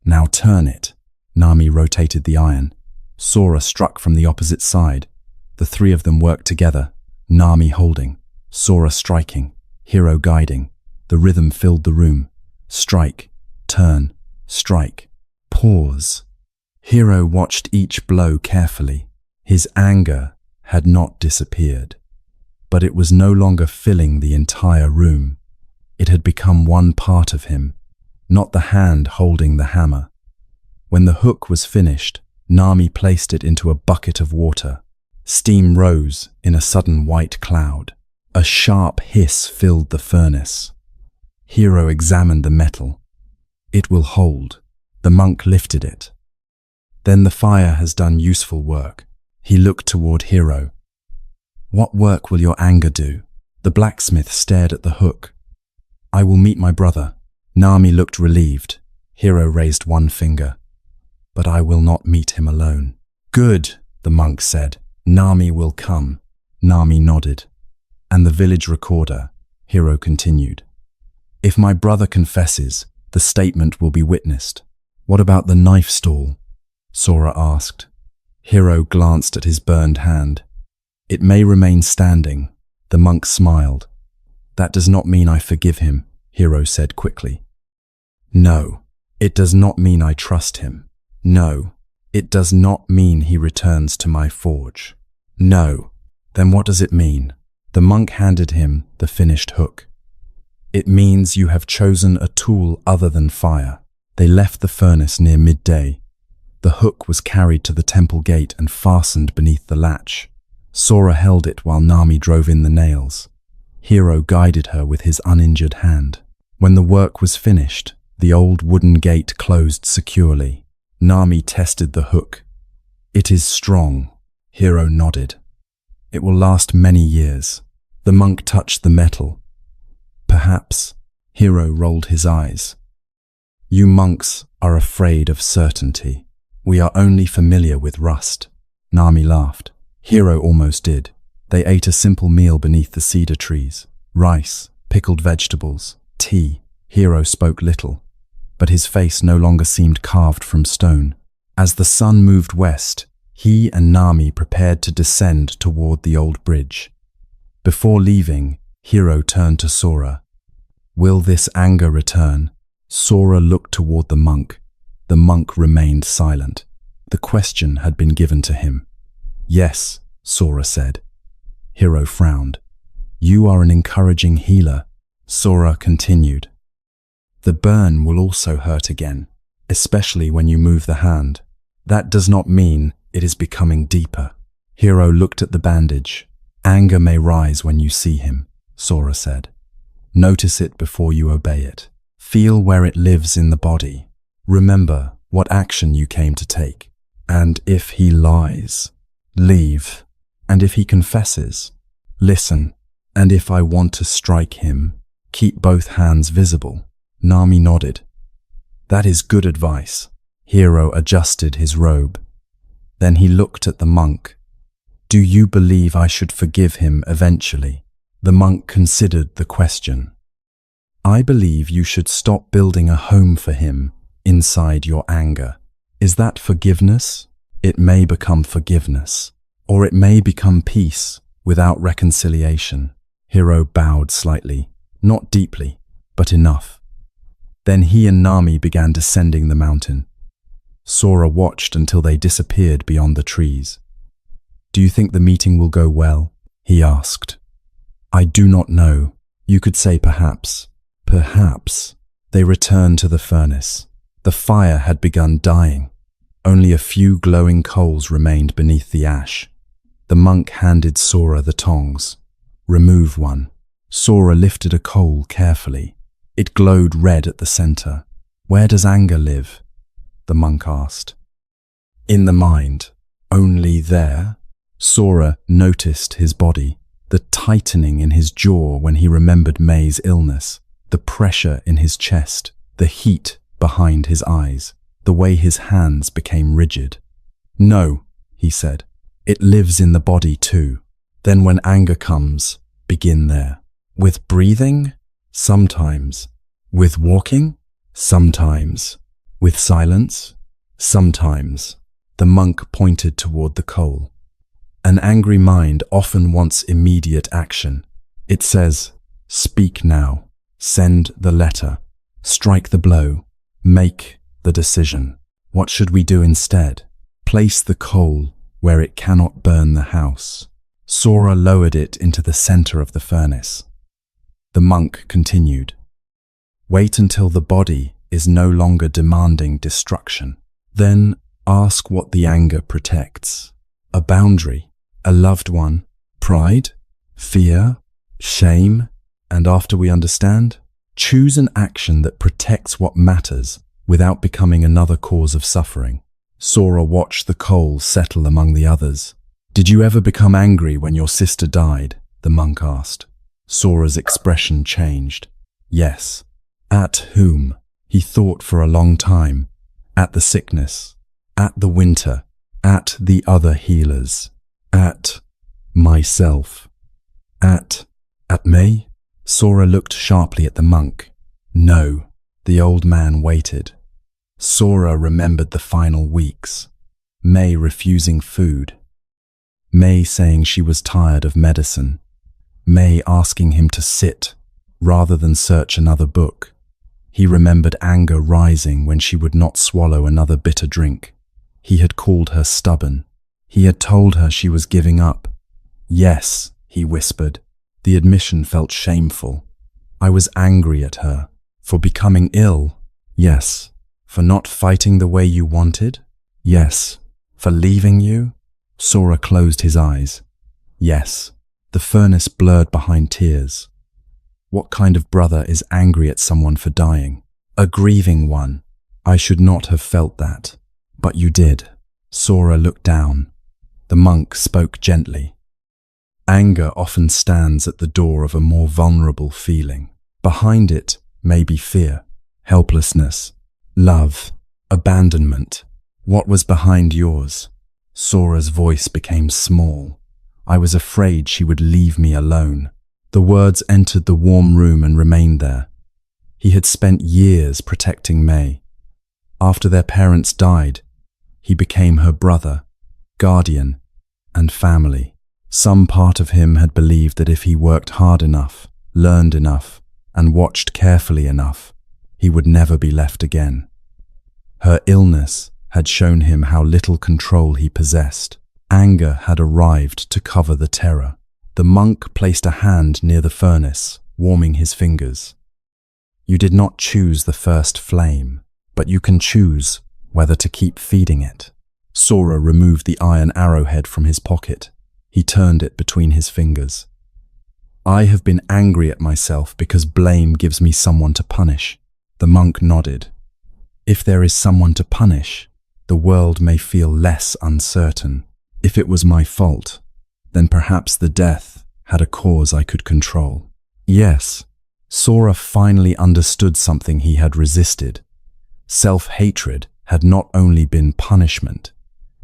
Now turn it. Nami rotated the iron. Sora struck from the opposite side. The three of them worked together, Nami holding, Sora striking, Hero guiding. The rhythm filled the room. Strike, turn, strike, pause. Hero watched each blow carefully. His anger had not disappeared, but it was no longer filling the entire room. It had become one part of him, not the hand holding the hammer. When the hook was finished, Nami placed it into a bucket of water. Steam rose in a sudden white cloud. A sharp hiss filled the furnace. Hero examined the metal. It will hold. The monk lifted it. Then the fire has done useful work. He looked toward Hiro. What work will your anger do? The blacksmith stared at the hook. I will meet my brother. Nami looked relieved. Hiro raised one finger. But I will not meet him alone. Good, the monk said. Nami will come. Nami nodded. And the village recorder, Hiro continued. If my brother confesses, the statement will be witnessed. What about the knife stall? Sora asked. Hiro glanced at his burned hand. It may remain standing. The monk smiled. That does not mean I forgive him, Hiro said quickly. No, it does not mean I trust him. No, it does not mean he returns to my forge. No, then what does it mean? The monk handed him the finished hook. It means you have chosen a tool other than fire. They left the furnace near midday. The hook was carried to the temple gate and fastened beneath the latch. Sora held it while Nami drove in the nails. Hiro guided her with his uninjured hand. When the work was finished, the old wooden gate closed securely. Nami tested the hook. It is strong. Hiro nodded. It will last many years. The monk touched the metal. Perhaps. Hiro rolled his eyes. You monks are afraid of certainty. We are only familiar with rust. Nami laughed. Hiro almost did. They ate a simple meal beneath the cedar trees. Rice, pickled vegetables, tea. Hiro spoke little, but his face no longer seemed carved from stone. As the sun moved west, he and Nami prepared to descend toward the old bridge. Before leaving, Hiro turned to Sora. Will this anger return? Sora looked toward the monk. The monk remained silent. The question had been given to him. Yes, Sora said. Hiro frowned. You are an encouraging healer. Sora continued. The burn will also hurt again, especially when you move the hand. That does not mean it is becoming deeper. Hiro looked at the bandage. Anger may rise when you see him, Sora said. Notice it before you obey it. Feel where it lives in the body. Remember what action you came to take. And if he lies, leave. And if he confesses, listen. And if I want to strike him, keep both hands visible. Nami nodded. That is good advice. Hiro adjusted his robe. Then he looked at the monk. Do you believe I should forgive him eventually? The monk considered the question. I believe you should stop building a home for him inside your anger. Is that forgiveness? It may become forgiveness, or it may become peace without reconciliation. Hiro bowed slightly, not deeply, but enough. Then he and Nami began descending the mountain. Sora watched until they disappeared beyond the trees. Do you think the meeting will go well? He asked. I do not know. You could say perhaps. Perhaps. They returned to the furnace. The fire had begun dying. Only a few glowing coals remained beneath the ash. The monk handed Sora the tongs. Remove one. Sora lifted a coal carefully. It glowed red at the center. Where does anger live? The monk asked. In the mind. Only there? Sora noticed his body, the tightening in his jaw when he remembered May's illness, the pressure in his chest, the heat behind his eyes, the way his hands became rigid. No, he said, it lives in the body too. Then when anger comes, begin there. With breathing? Sometimes. With walking? Sometimes. With silence? Sometimes. The monk pointed toward the coal. An angry mind often wants immediate action. It says, speak now, send the letter, strike the blow, make the decision. What should we do instead? Place the coal where it cannot burn the house. Sora lowered it into the center of the furnace. The monk continued. Wait until the body is no longer demanding destruction. Then ask what the anger protects. A boundary, a loved one, pride, fear, shame, and after we understand, Choose an action that protects what matters without becoming another cause of suffering. Sora watched the coals settle among the others. Did you ever become angry when your sister died? The monk asked. Sora's expression changed. Yes. At whom? He thought for a long time. At the sickness. At the winter. At the other healers. At myself. At me? Sora looked sharply at the monk. No. The old man waited. Sora remembered the final weeks. May refusing food. May saying she was tired of medicine. May asking him to sit rather than search another book. He remembered anger rising when she would not swallow another bitter drink. He had called her stubborn. He had told her she was giving up. Yes, he whispered. The admission felt shameful. I was angry at her. For becoming ill? Yes. For not fighting the way you wanted? Yes. For leaving you? Sora closed his eyes. Yes. The furnace blurred behind tears. What kind of brother is angry at someone for dying? A grieving one. I should not have felt that. But you did. Sora looked down. The monk spoke gently. Anger often stands at the door of a more vulnerable feeling. Behind it may be fear, helplessness, love, abandonment. What was behind yours? Sora's voice became small. I was afraid she would leave me alone. The words entered the warm room and remained there. He had spent years protecting May. After their parents died, he became her brother, guardian, and family. Some part of him had believed that if he worked hard enough, learned enough, and watched carefully enough, he would never be left again. Her illness had shown him how little control he possessed. Anger had arrived to cover the terror. The monk placed a hand near the furnace, warming his fingers. You did not choose the first flame, but you can choose whether to keep feeding it. Sora removed the iron arrowhead from his pocket. He turned it between his fingers. I have been angry at myself because blame gives me someone to punish. The monk nodded. If there is someone to punish, the world may feel less uncertain. If it was my fault, then perhaps the death had a cause I could control. Yes, Sora finally understood something he had resisted. Self-hatred had not only been punishment,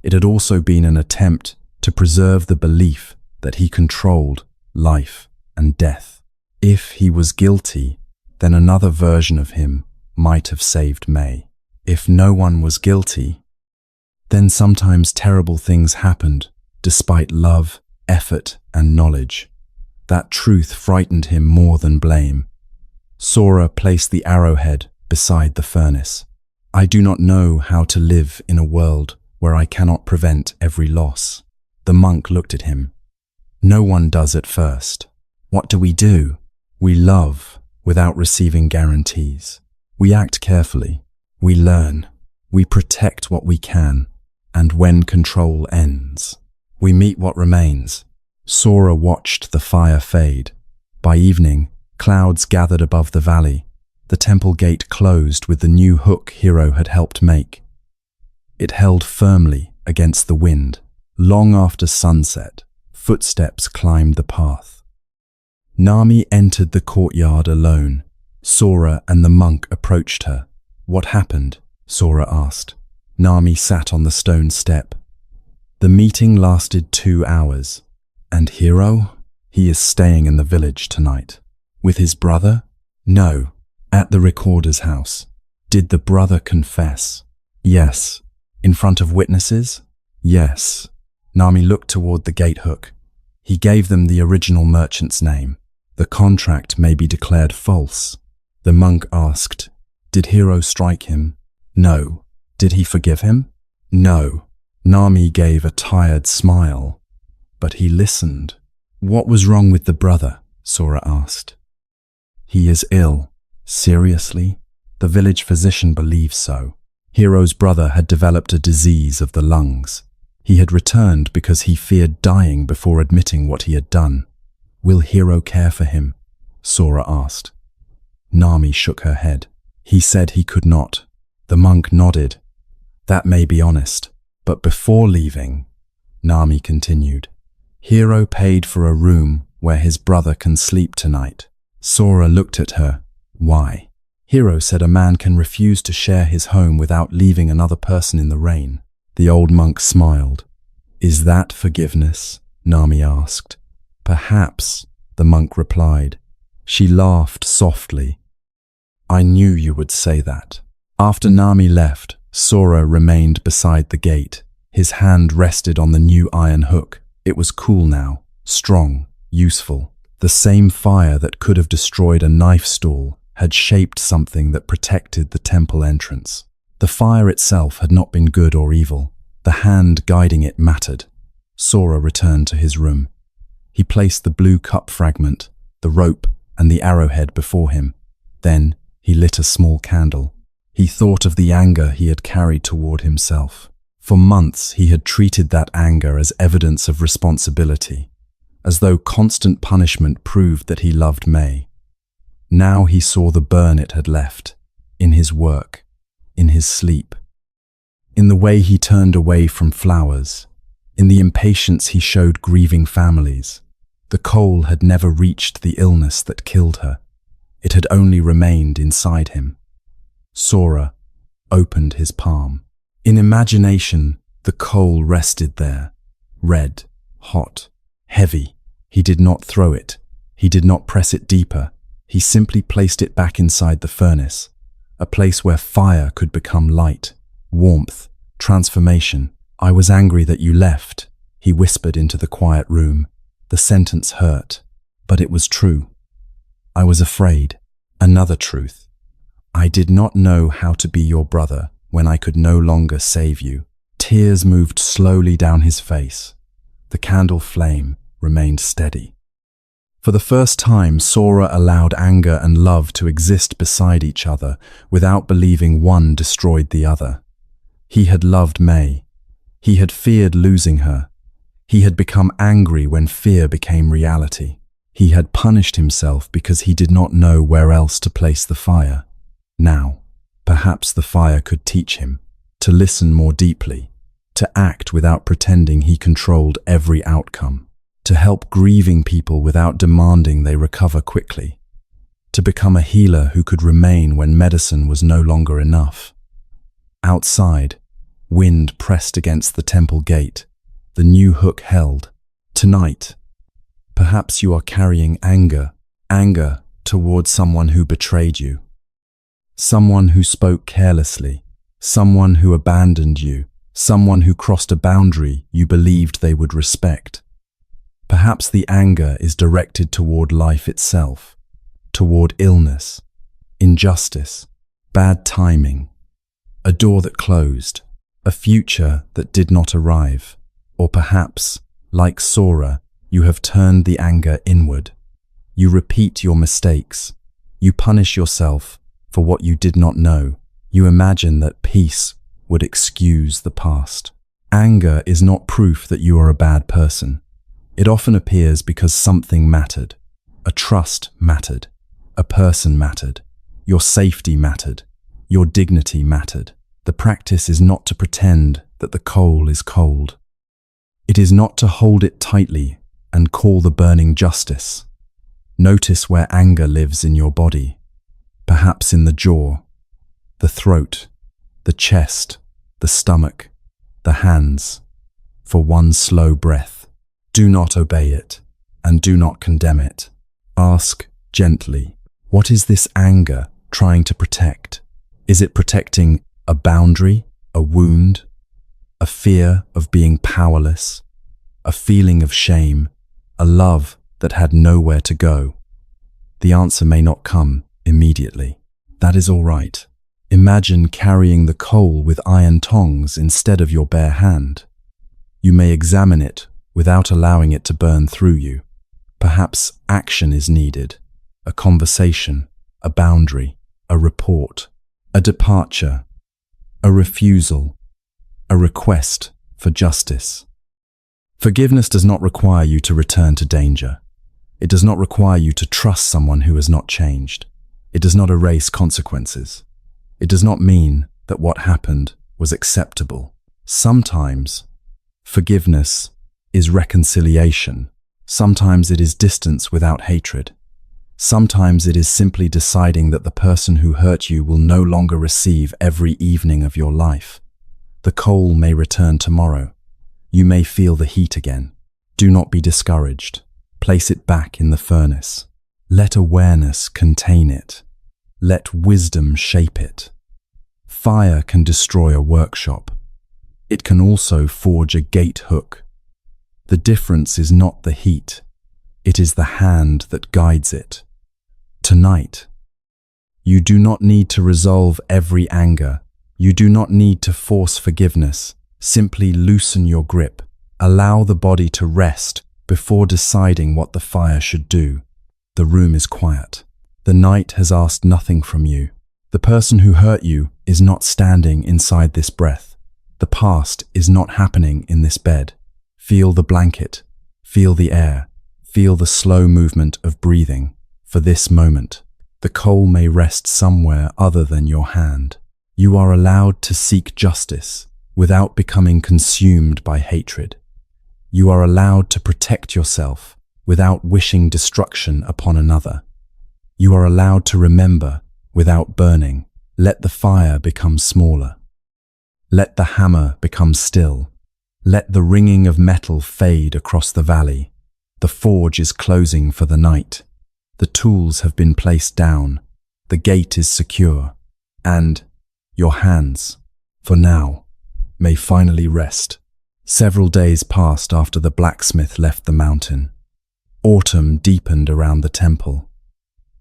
it had also been an attempt to preserve the belief that he controlled life and death. If he was guilty, then another version of him might have saved May. If no one was guilty, then sometimes terrible things happened, despite love, effort, and knowledge. That truth frightened him more than blame. Sora placed the arrowhead beside the furnace. I do not know how to live in a world where I cannot prevent every loss. The monk looked at him. No one does at first. What do? We love without receiving guarantees. We act carefully. We learn. We protect what we can. And when control ends, we meet what remains. Sora watched the fire fade. By evening, clouds gathered above the valley. The temple gate closed with the new hook Hero had helped make. It held firmly against the wind. Long after sunset, footsteps climbed the path. Nami entered the courtyard alone. Sora and the monk approached her. What happened? Sora asked. Nami sat on the stone step. The meeting lasted 2 hours. And Hero? He is staying in the village tonight. With his brother? No. At the recorder's house. Did the brother confess? Yes. In front of witnesses? Yes. Nami looked toward the gate hook. He gave them the original merchant's name. The contract may be declared false. The monk asked, did Hero strike him? No. Did he forgive him? No. Nami gave a tired smile. But he listened. What was wrong with the brother? Sora asked. He is ill. Seriously? The village physician believes so. Hero's brother had developed a disease of the lungs. He had returned because he feared dying before admitting what he had done. Will Hero care for him? Sora asked. Nami shook her head. He said he could not. The monk nodded. That may be honest, but before leaving, Nami continued, Hero paid for a room where his brother can sleep tonight. Sora looked at her. Why? Hero said a man can refuse to share his home without leaving another person in the rain. The old monk smiled. Is that forgiveness? Nami asked. Perhaps, the monk replied. She laughed softly. I knew you would say that. After Nami left, Sora remained beside the gate. His hand rested on the new iron hook. It was cool now, strong, useful. The same fire that could have destroyed a knife stall had shaped something that protected the temple entrance. The fire itself had not been good or evil. The hand guiding it mattered. Sora returned to his room. He placed the blue cup fragment, the rope, and the arrowhead before him. Then he lit a small candle. He thought of the anger he had carried toward himself. For months he had treated that anger as evidence of responsibility, as though constant punishment proved that he loved May. Now he saw the burn it had left, in his work, in his sleep, in the way he turned away from flowers, in the impatience he showed grieving families. The coal had never reached the illness that killed her. It had only remained inside him. Sora opened his palm. In imagination, the coal rested there, red, hot, heavy. He did not throw it. He did not press it deeper. He simply placed it back inside the furnace, a place where fire could become light, warmth, transformation. I was angry that you left, he whispered into the quiet room. The sentence hurt, but it was true. I was afraid. Another truth. I did not know how to be your brother when I could no longer save you. Tears moved slowly down his face. The candle flame remained steady. For the first time, Sora allowed anger and love to exist beside each other without believing one destroyed the other. He had loved May. He had feared losing her. He had become angry when fear became reality. He had punished himself because he did not know where else to place the fire. Now, perhaps the fire could teach him to listen more deeply, to act without pretending he controlled every outcome, to help grieving people without demanding they recover quickly, to become a healer who could remain when medicine was no longer enough. Outside, wind pressed against the temple gate. The new hook held. Tonight, perhaps you are carrying anger towards someone who betrayed you, someone who spoke carelessly, someone who abandoned you, someone who crossed a boundary you believed they would respect. Perhaps the anger is directed toward life itself, toward illness, injustice, bad timing, a door that closed, a future that did not arrive. Or perhaps, like Sora, you have turned the anger inward. You repeat your mistakes. You punish yourself for what you did not know. You imagine that peace would excuse the past. Anger is not proof that you are a bad person. It often appears because something mattered. A trust mattered. A person mattered. Your safety mattered. Your dignity mattered. The practice is not to pretend that the coal is cold. It is not to hold it tightly and call the burning justice. Notice where anger lives in your body, perhaps in the jaw, the throat, the chest, the stomach, the hands. For one slow breath. Do not obey it, and do not condemn it. Ask gently, what is this anger trying to protect? Is it protecting a boundary, a wound, a fear of being powerless, a feeling of shame, a love that had nowhere to go? The answer may not come immediately. That is all right. Imagine carrying the coal with iron tongs instead of your bare hand. You may examine it without allowing it to burn through you. Perhaps action is needed, a conversation, a boundary, a report, a departure, a refusal, a request for justice. Forgiveness does not require you to return to danger. It does not require you to trust someone who has not changed. It does not erase consequences. It does not mean that what happened was acceptable. Sometimes forgiveness is reconciliation. Sometimes it is distance without hatred. Sometimes it is simply deciding that the person who hurt you will no longer receive every evening of your life. The coal may return tomorrow. You may feel the heat again. Do not be discouraged. Place it back in the furnace. Let awareness contain it. Let wisdom shape it. Fire can destroy a workshop. It can also forge a gate hook. The difference is not the heat. It is the hand that guides it. Tonight, you do not need to resolve every anger. You do not need to force forgiveness. Simply loosen your grip. Allow the body to rest before deciding what the fire should do. The room is quiet. The night has asked nothing from you. The person who hurt you is not standing inside this breath. The past is not happening in this bed. Feel the blanket. Feel the air. Feel the slow movement of breathing. For this moment, the coal may rest somewhere other than your hand. You are allowed to seek justice without becoming consumed by hatred. You are allowed to protect yourself without wishing destruction upon another. You are allowed to remember without burning. Let the fire become smaller. Let the hammer become still. Let the ringing of metal fade across the valley. The forge is closing for the night. The tools have been placed down. The gate is secure. And your hands, for now, may finally rest. Several days passed after the blacksmith left the mountain. Autumn deepened around the temple.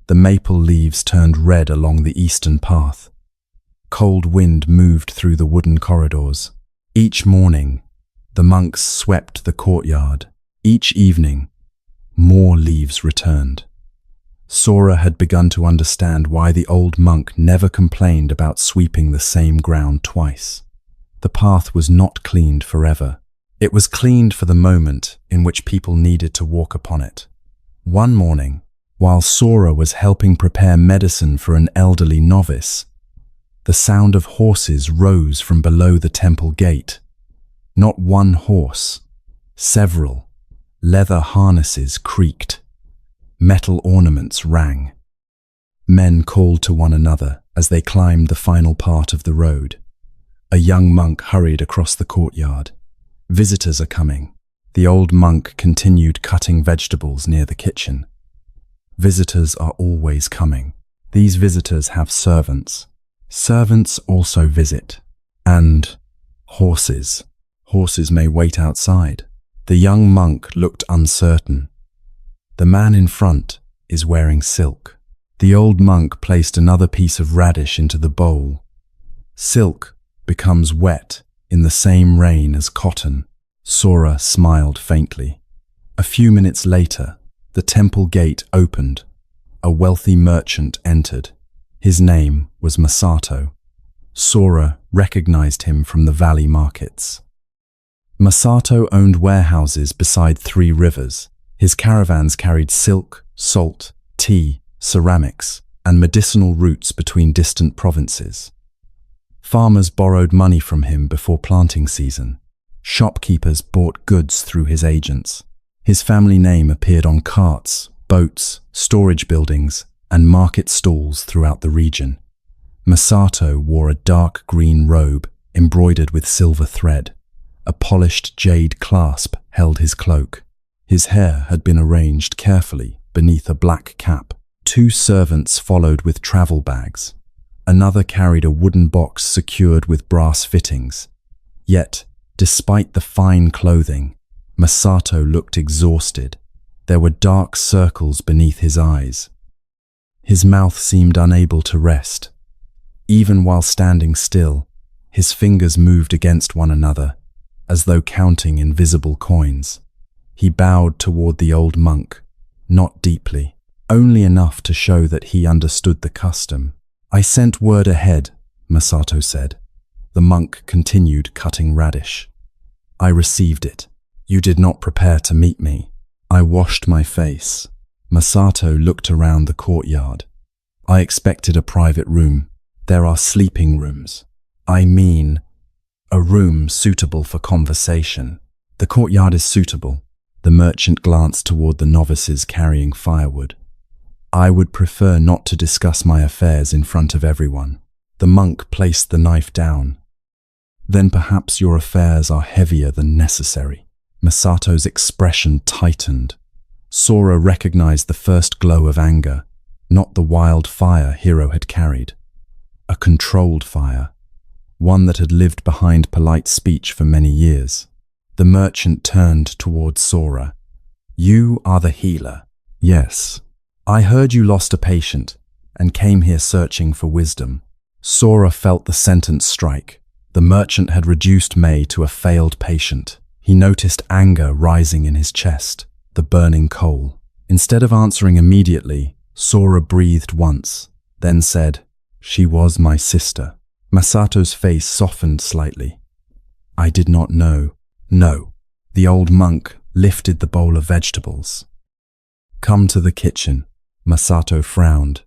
The maple leaves turned red along the eastern path. Cold wind moved through the wooden corridors. Each morning, the monks swept the courtyard. Each evening, more leaves returned. Sora had begun to understand why the old monk never complained about sweeping the same ground twice. The path was not cleaned forever. It was cleaned for the moment in which people needed to walk upon it. One morning, while Sora was helping prepare medicine for an elderly novice, the sound of horses rose from below the temple gate. Not one horse, several. Leather harnesses creaked. Metal ornaments rang. Men called to one another as they climbed the final part of the road. A young monk hurried across the courtyard. Visitors are coming. The old monk continued cutting vegetables near the kitchen. Visitors are always coming. These visitors have servants. Servants also visit. And horses. Horses may wait outside. The young monk looked uncertain. The man in front is wearing silk. The old monk placed another piece of radish into the bowl. Silk becomes wet in the same rain as cotton. Sora smiled faintly. A few minutes later, the temple gate opened. A wealthy merchant entered. His name was Masato. Sora recognized him from the valley markets. Masato owned warehouses beside 3 rivers. His caravans carried silk, salt, tea, ceramics, and medicinal routes between distant provinces. Farmers borrowed money from him before planting season. Shopkeepers bought goods through his agents. His family name appeared on carts, boats, storage buildings, and market stalls throughout the region. Masato wore a dark green robe embroidered with silver thread. A polished jade clasp held his cloak. His hair had been arranged carefully beneath a black cap. 2 servants followed with travel bags. Another carried a wooden box secured with brass fittings. Yet, despite the fine clothing, Masato looked exhausted. There were dark circles beneath his eyes. His mouth seemed unable to rest. Even while standing still, his fingers moved against one another, as though counting invisible coins. He bowed toward the old monk, not deeply, only enough to show that he understood the custom. "I sent word ahead," Masato said. The monk continued cutting radish. "I received it. You did not prepare to meet me." I washed my face. Masato looked around the courtyard. I expected a private room. There are sleeping rooms. I mean, a room suitable for conversation. The courtyard is suitable. The merchant glanced toward the novices carrying firewood. I would prefer not to discuss my affairs in front of everyone. The monk placed the knife down. Then perhaps your affairs are heavier than necessary. Masato's expression tightened. Sora recognized the first glow of anger, not the wild fire Hiro had carried. A controlled fire, one that had lived behind polite speech for many years. The merchant turned toward Sora. You are the healer. Yes. I heard you lost a patient and came here searching for wisdom. Sora felt the sentence strike. The merchant had reduced May to a failed patient. He noticed anger rising in his chest, the burning coal. Instead of answering immediately, Sora breathed once, then said, "She was my sister." Masato's face softened slightly. I did not know. No. The old monk lifted the bowl of vegetables. Come to the kitchen. Masato frowned.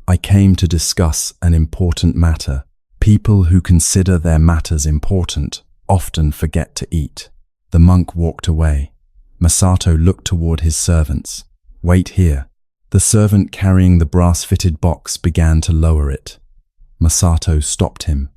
I came to discuss an important matter. People who consider their matters important often forget to eat. The monk walked away. Masato looked toward his servants. Wait here. The servant carrying the brass-fitted box began to lower it. Masato stopped him.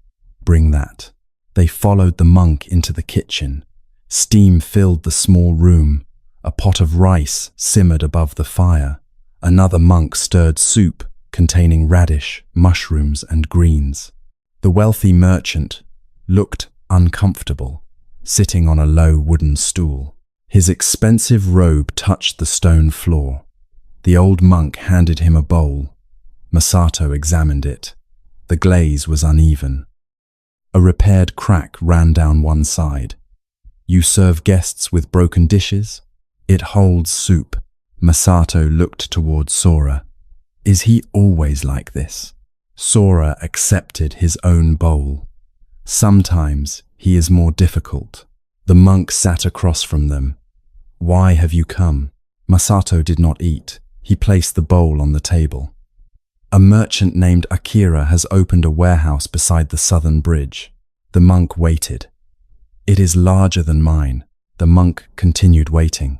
Bring that. They followed the monk into the kitchen. Steam filled the small room. A pot of rice simmered above the fire. Another monk stirred soup containing radish, mushrooms, and greens. The wealthy merchant looked uncomfortable, sitting on a low wooden stool. His expensive robe touched the stone floor. The old monk handed him a bowl. Masato examined it. The glaze was uneven. A repaired crack ran down one side. You serve guests with broken dishes? It holds soup. Masato looked toward Sora. Is he always like this? Sora accepted his own bowl. Sometimes he is more difficult. The monk sat across from them. Why have you come? Masato did not eat. He placed the bowl on the table. A merchant named Akira has opened a warehouse beside the southern bridge. The monk waited. It is larger than mine. The monk continued waiting.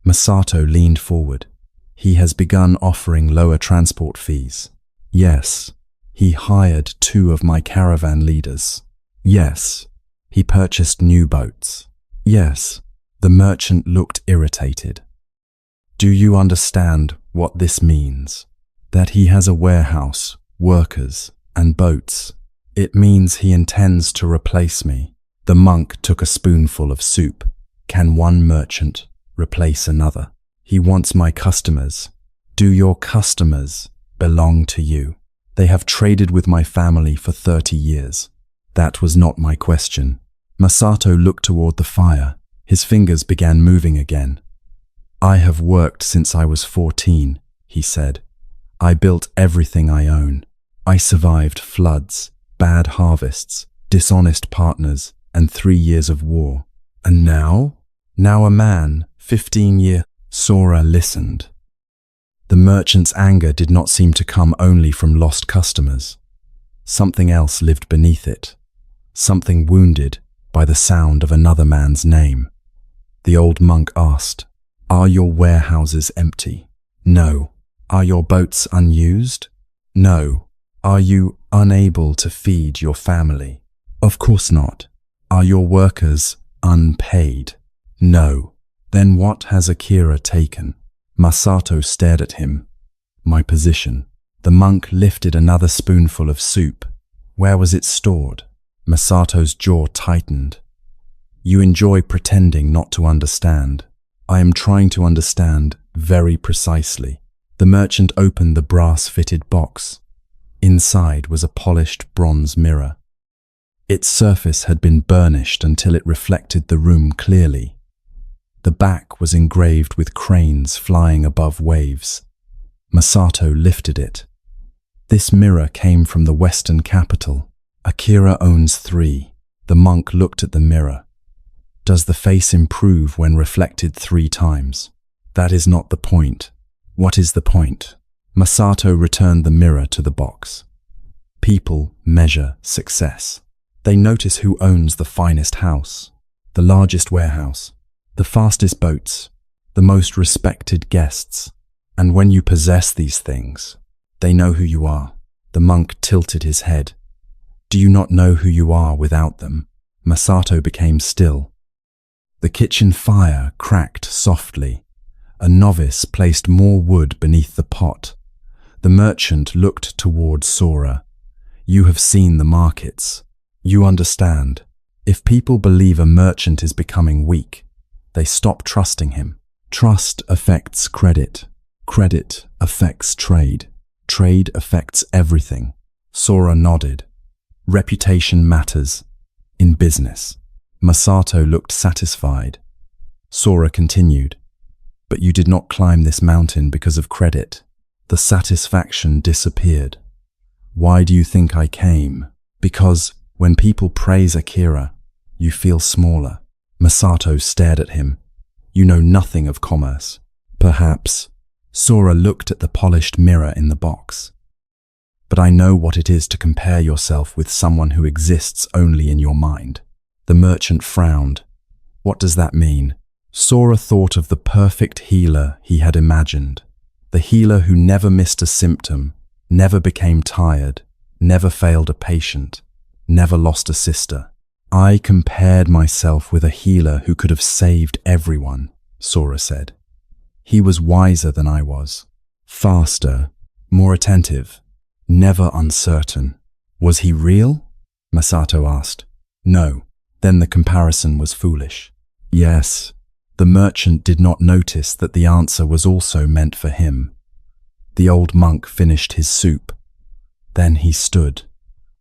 Masato leaned forward. He has begun offering lower transport fees. Yes. He hired 2 of my caravan leaders. Yes. He purchased new boats. Yes. The merchant looked irritated. Do you understand what this means? That he has a warehouse, workers, and boats. It means he intends to replace me. The monk took a spoonful of soup. Can one merchant replace another? He wants my customers. Do your customers belong to you? They have traded with my family for 30 years. That was not my question. Masato looked toward the fire. His fingers began moving again. I have worked since I was 14, he said. I built everything I own. I survived floods, bad harvests, dishonest partners, and 3 years of war. And now? Now a man, 15 years. Sora listened. The merchant's anger did not seem to come only from lost customers. Something else lived beneath it. Something wounded by the sound of another man's name. The old monk asked, Are your warehouses empty? No. Are your boats unused? No. Are you unable to feed your family? Of course not. Are your workers unpaid? No. Then what has Akira taken? Masato stared at him. My position. The monk lifted another spoonful of soup. Where was it stored? Masato's jaw tightened. You enjoy pretending not to understand. I am trying to understand very precisely. The merchant opened the brass-fitted box. Inside was a polished bronze mirror. Its surface had been burnished until it reflected the room clearly. The back was engraved with cranes flying above waves. Masato lifted it. This mirror came from the western capital. Akira owns 3. The monk looked at the mirror. Does the face improve when reflected 3 times? That is not the point. What is the point? Masato returned the mirror to the box. People measure success. They notice who owns the finest house, the largest warehouse, the fastest boats, the most respected guests. And when you possess these things, they know who you are. The monk tilted his head. Do you not know who you are without them? Masato became still. The kitchen fire cracked softly. A novice placed more wood beneath the pot. The merchant looked toward Sora. You have seen the markets. You understand. If people believe a merchant is becoming weak, they stop trusting him. Trust affects credit. Credit affects trade. Trade affects everything. Sora nodded. Reputation matters. In business. Masato looked satisfied. Sora continued. But you did not climb this mountain because of credit. The satisfaction disappeared. Why do you think I came? Because when people praise Akira, you feel smaller. Masato stared at him. You know nothing of commerce. Perhaps. Sora looked at the polished mirror in the box. But I know what it is to compare yourself with someone who exists only in your mind. The merchant frowned. What does that mean? Sora thought of the perfect healer he had imagined. The healer who never missed a symptom, never became tired, never failed a patient, never lost a sister. I compared myself with a healer who could have saved everyone, Sora said. He was wiser than I was, faster, more attentive, never uncertain. Was he real? Masato asked. No. Then the comparison was foolish. Yes. The merchant did not notice that the answer was also meant for him. The old monk finished his soup. Then he stood.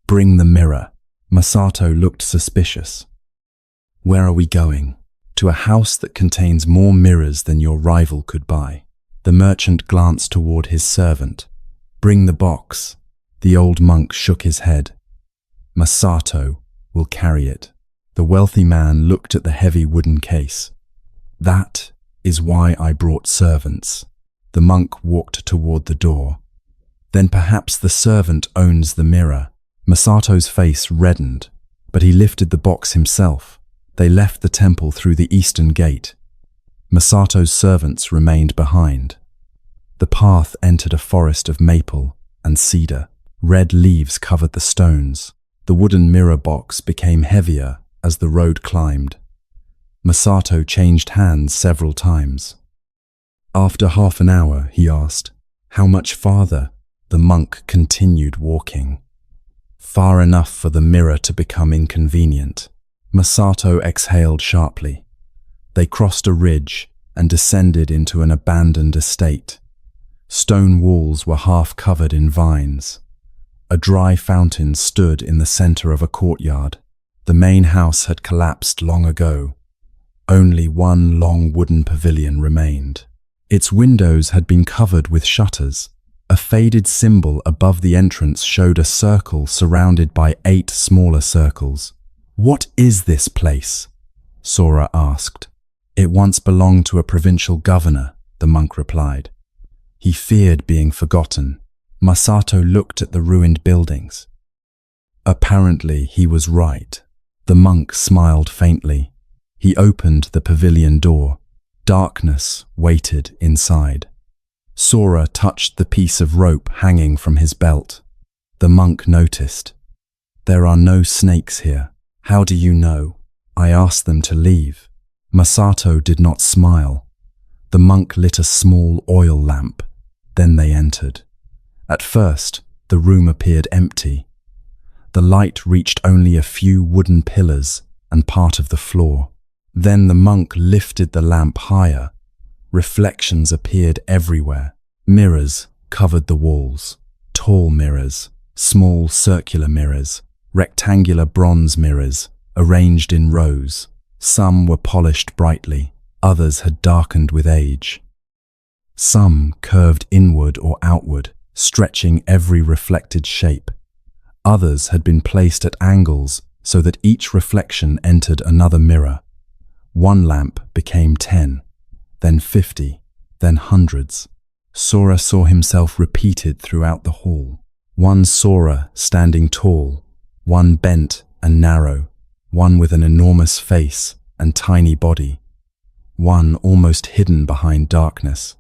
Bring the mirror. Masato looked suspicious. Where are we going? To a house that contains more mirrors than your rival could buy. The merchant glanced toward his servant. Bring the box. The old monk shook his head. Masato will carry it. The wealthy man looked at the heavy wooden case. That is why I brought servants. The monk walked toward the door. Then perhaps the servant owns the mirror. Masato's face reddened, but he lifted the box himself. They left the temple through the eastern gate. Masato's servants remained behind. The path entered a forest of maple and cedar. Red leaves covered the stones. The wooden mirror box became heavier as the road climbed. Masato changed hands several times. After half an hour, he asked, "How much farther?" The monk continued walking. Far enough for the mirror to become inconvenient. Masato exhaled sharply. They crossed a ridge and descended into an abandoned estate. Stone walls were half covered in vines. A dry fountain stood in the center of a courtyard. The main house had collapsed long ago. Only one long wooden pavilion remained. Its windows had been covered with shutters. A faded symbol above the entrance showed a circle surrounded by 8 smaller circles. What is this place? Sora asked. It once belonged to a provincial governor, the monk replied. He feared being forgotten. Masato looked at the ruined buildings. Apparently he was right. The monk smiled faintly. He opened the pavilion door. Darkness waited inside. Sora touched the piece of rope hanging from his belt. The monk noticed. There are no snakes here. How do you know? I asked them to leave. Masato did not smile. The monk lit a small oil lamp. Then they entered. At first, the room appeared empty. The light reached only a few wooden pillars and part of the floor. Then the monk lifted the lamp higher. Reflections appeared everywhere. Mirrors covered the walls. Tall mirrors, small circular mirrors, rectangular bronze mirrors, arranged in rows. Some were polished brightly, others had darkened with age. Some curved inward or outward, stretching every reflected shape. Others had been placed at angles so that each reflection entered another mirror. One lamp became 10, then 50, then hundreds. Sora saw himself repeated throughout the hall. One Sora standing tall, one bent and narrow, one with an enormous face and tiny body, one almost hidden behind darkness.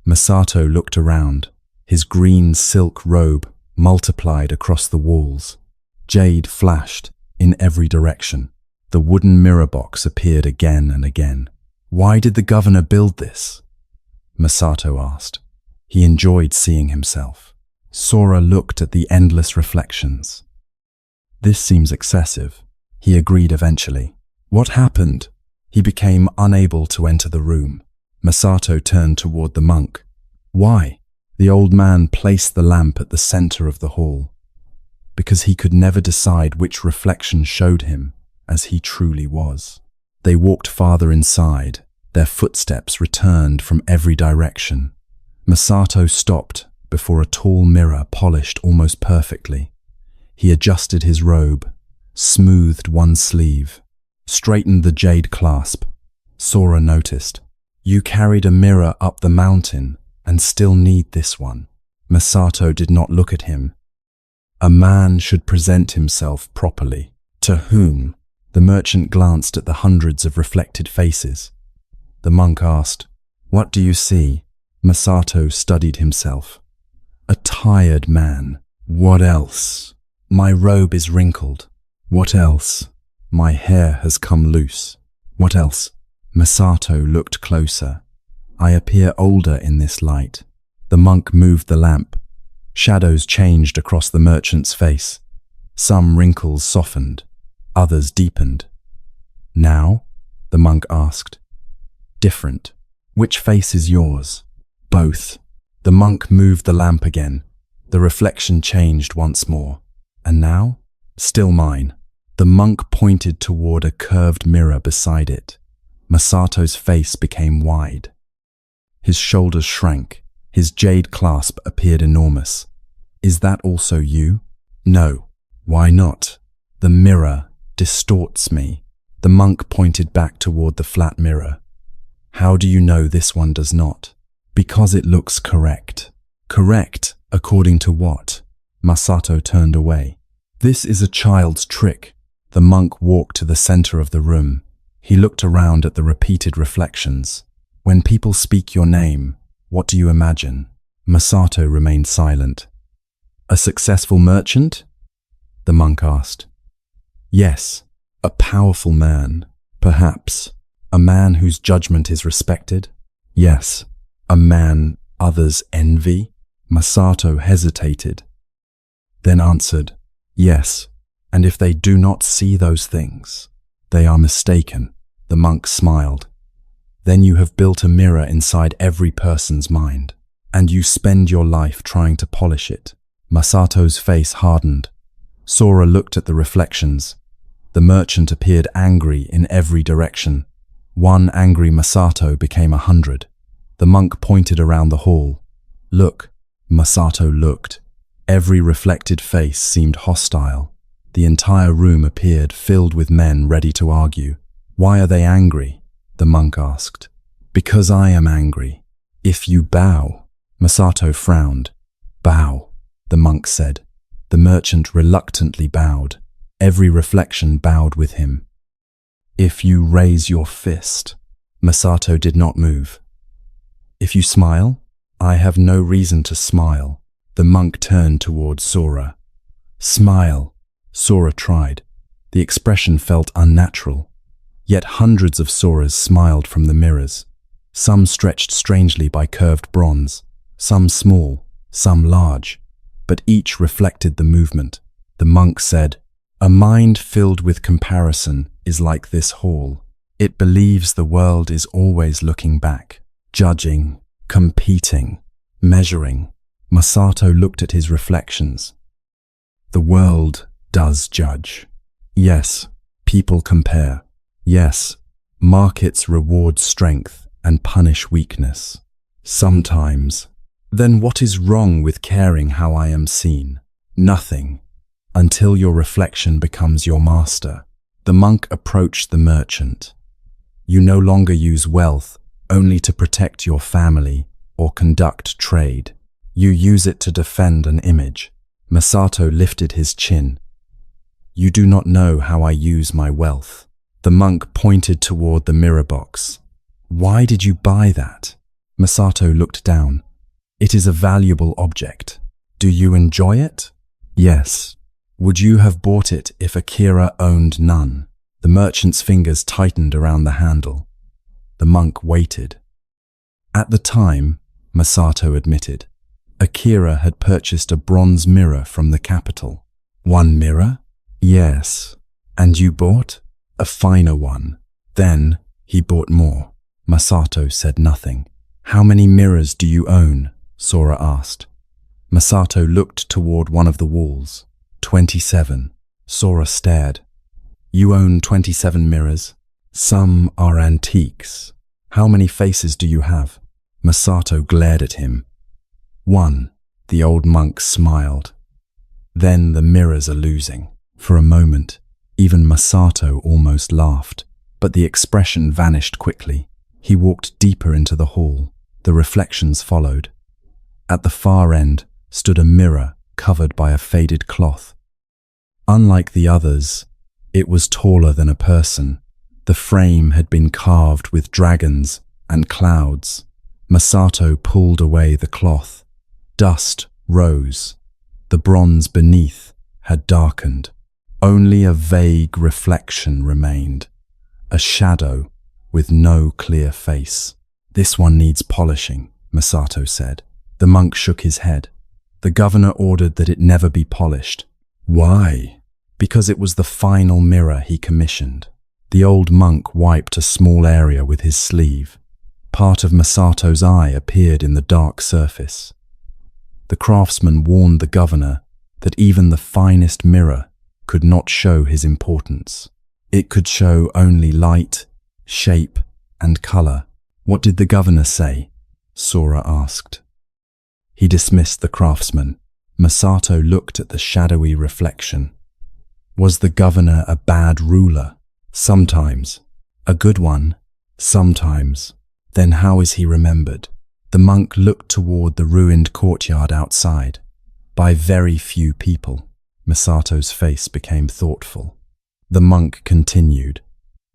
Masato looked around. His green silk robe multiplied across the walls. Jade flashed in every direction. The wooden mirror box appeared again and again. "Why did the governor build this?" Masato asked. He enjoyed seeing himself. Sora looked at the endless reflections. "This seems excessive," he agreed eventually. "What happened?" He became unable to enter the room. Masato turned toward the monk. "Why?" The old man placed the lamp at the center of the hall. Because he could never decide which reflection showed him as he truly was. They walked farther inside. Their footsteps returned from every direction. Masato stopped before a tall mirror polished almost perfectly. He adjusted his robe, smoothed one sleeve, straightened the jade clasp. Sora noticed. "You carried a mirror up the mountain and still need this one." Masato did not look at him. "A man should present himself properly." "To whom?" The merchant glanced at the hundreds of reflected faces. The monk asked, "What do you see?" Masato studied himself. "A tired man." "What else?" "My robe is wrinkled." "What else?" "My hair has come loose." "What else?" Masato looked closer. "I appear older in this light." The monk moved the lamp. Shadows changed across the merchant's face. Some wrinkles softened, others deepened. "Now?" the monk asked. "Different." "Which face is yours?" "Both." The monk moved the lamp again. The reflection changed once more. "And now?" "Still mine." The monk pointed toward a curved mirror beside it. Masato's face became wide. His shoulders shrank. His jade clasp appeared enormous. "Is that also you?" "No." "Why not?" "The mirror distorts me." The monk pointed back toward the flat mirror. "How do you know this one does not?" "Because it looks correct." "Correct? According to what?" Masato turned away. "This is a child's trick." The monk walked to the center of the room. He looked around at the repeated reflections. "When people speak your name, what do you imagine?" Masato remained silent. "A successful merchant?" the monk asked. "Yes, a powerful man, perhaps. A man whose judgment is respected?" "Yes." "A man others envy?" Masato hesitated, then answered, "Yes, and if they do not see those things, they are mistaken." The monk smiled. "Then you have built a mirror inside every person's mind, and you spend your life trying to polish it." Masato's face hardened. Sora looked at the reflections. The merchant appeared angry in every direction. One angry Masato became 100. The monk pointed around the hall. "Look." Masato looked. Every reflected face seemed hostile. The entire room appeared filled with men ready to argue. "Why are they angry?" the monk asked. "Because I am angry." "If you bow." Masato frowned. "Bow," the monk said. The merchant reluctantly bowed. Every reflection bowed with him. "If you raise your fist." Masato did not move. "If you smile?" "I have no reason to smile." The monk turned toward Sora. "Smile." Sora tried. The expression felt unnatural. Yet hundreds of Soras smiled from the mirrors. Some stretched strangely by curved bronze, some small, some large, but each reflected the movement. The monk said, "A mind filled with comparison is like this hall. It believes the world is always looking back, judging, competing, measuring." Masato looked at his reflections. "The world does judge. Yes, people compare. Yes, markets reward strength and punish weakness. Sometimes. Then what is wrong with caring how I am seen? Nothing, until your reflection becomes your master." The monk approached the merchant. "You no longer use wealth only to protect your family or conduct trade. You use it to defend an image. Masato lifted his chin. You do not know how I use my wealth. The monk pointed toward the mirror box. Why did you buy that? Masato looked down. It is a valuable object. Do you enjoy it? Yes. Would you have bought it if Akira owned none? The merchant's fingers tightened around the handle. The monk waited. At the time, Masato admitted, Akira had purchased a bronze mirror from the capital. One mirror? Yes. And you bought? A finer one. Then he bought more. Masato said nothing. How many mirrors do you own? Sora asked. Masato looked toward one of the walls. 27. Sora stared. You own 27 mirrors? Some are antiques. How many faces do you have? Masato glared at him. 1. The old monk smiled. Then the mirrors are losing. For a moment, even Masato almost laughed, but the expression vanished quickly. He walked deeper into the hall. The reflections followed. At the far end stood a mirror covered by a faded cloth. Unlike the others, it was taller than a person. The frame had been carved with dragons and clouds. Masato pulled away the cloth. Dust rose. The bronze beneath had darkened. Only a vague reflection remained. A shadow with no clear face. This one needs polishing, Masato said. The monk shook his head. The governor ordered that it never be polished. Why? Because it was the final mirror he commissioned. The old monk wiped a small area with his sleeve. Part of Masato's eye appeared in the dark surface. The craftsman warned the governor that even the finest mirror could not show his importance. It could show only light, shape, and color. What did the governor say? Sora asked. He dismissed the craftsman. Masato looked at the shadowy reflection. Was the governor a bad ruler? Sometimes. A good one? Sometimes. Then how is he remembered? The monk looked toward the ruined courtyard outside. By very few people. Masato's face became thoughtful. The monk continued.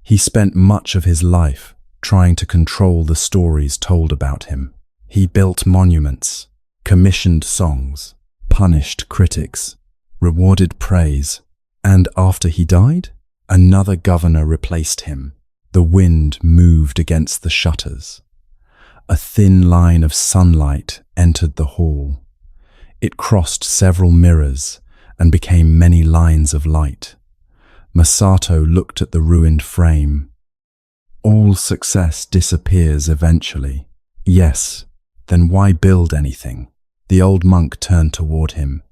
He spent much of his life trying to control the stories told about him. He built monuments, commissioned songs, punished critics, rewarded praise, and after he died, another governor replaced him. The wind moved against the shutters. A thin line of sunlight entered the hall. It crossed several mirrors and became many lines of light. Masato looked at the ruined frame. All success disappears eventually. Yes, then why build anything? The old monk turned toward him.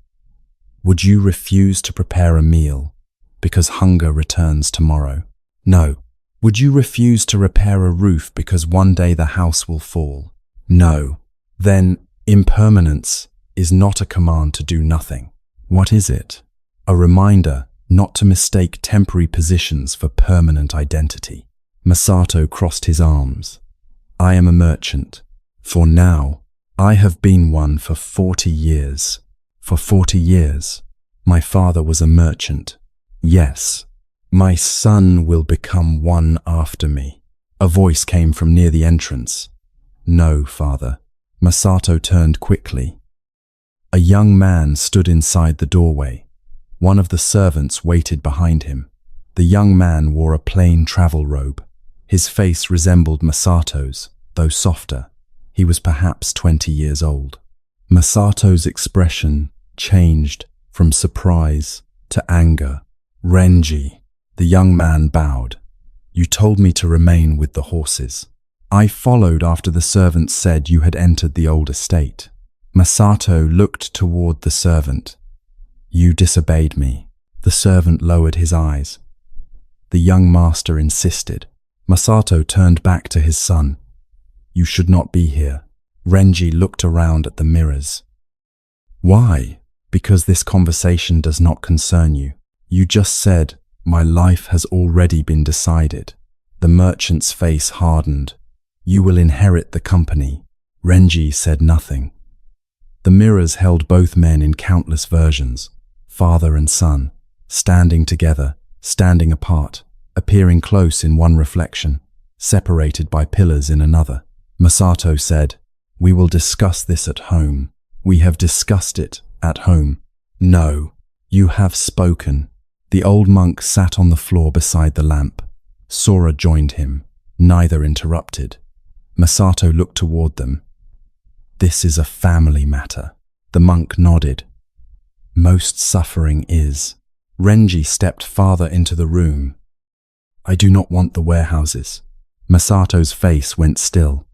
Would you refuse to prepare a meal because hunger returns tomorrow? No. Would you refuse to repair a roof because one day the house will fall? No. Then impermanence is not a command to do nothing. What is it? A reminder not to mistake temporary positions for permanent identity. Masato crossed his arms. I am a merchant. For now, I have been one for 40 years. For 40 years, my father was a merchant. Yes, my son will become one after me. A voice came from near the entrance. No, father. Masato turned quickly. A young man stood inside the doorway. One of the servants waited behind him. The young man wore a plain travel robe. His face resembled Masato's, though softer. He was perhaps 20 years old. Masato's expression changed from surprise to anger. Renji, the young man bowed. You told me to remain with the horses. I followed after the servant said you had entered the old estate. Masato looked toward the servant. You disobeyed me. The servant lowered his eyes. The young master insisted. Masato turned back to his son. You should not be here. Renji looked around at the mirrors. Why? Because this conversation does not concern you. You just said, my life has already been decided. The merchant's face hardened. You will inherit the company. Renji said nothing. The mirrors held both men in countless versions, father and son, standing together, standing apart, appearing close in one reflection, separated by pillars in another. Masato said, "We will discuss this at home. We have discussed it at home." "No, you have spoken." The old monk sat on the floor beside the lamp. Sora joined him. Neither interrupted. Masato looked toward them. "This is a family matter." The monk nodded. "Most suffering is." Renji stepped farther into the room. "I do not want the warehouses." Masato's face went still.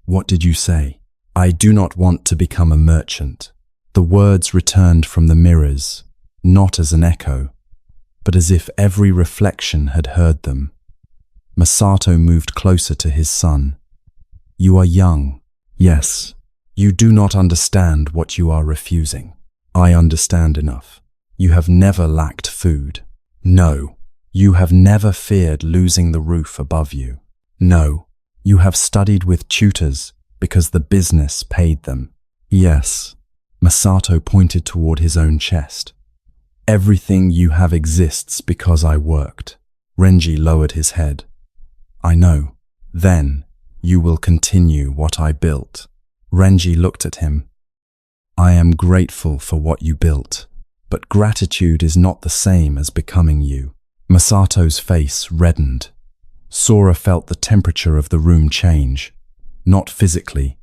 "What did you say?" "I do not want to become a merchant." The words returned from the mirrors, not as an echo, but as if every reflection had heard them. Masato moved closer to his son. "You are young. Yes, you do not understand what you are refusing. I understand enough. You have never lacked food. No, you have never feared losing the roof above you. No, you have studied with tutors because the business paid them. Yes." Masato pointed toward his own chest. "Everything you have exists because I worked." Renji lowered his head. "I know. Then you will continue what I built." Renji looked at him. "I am grateful for what you built, but gratitude is not the same as becoming you." Masato's face reddened. Sora felt the temperature of the room change. Not physically.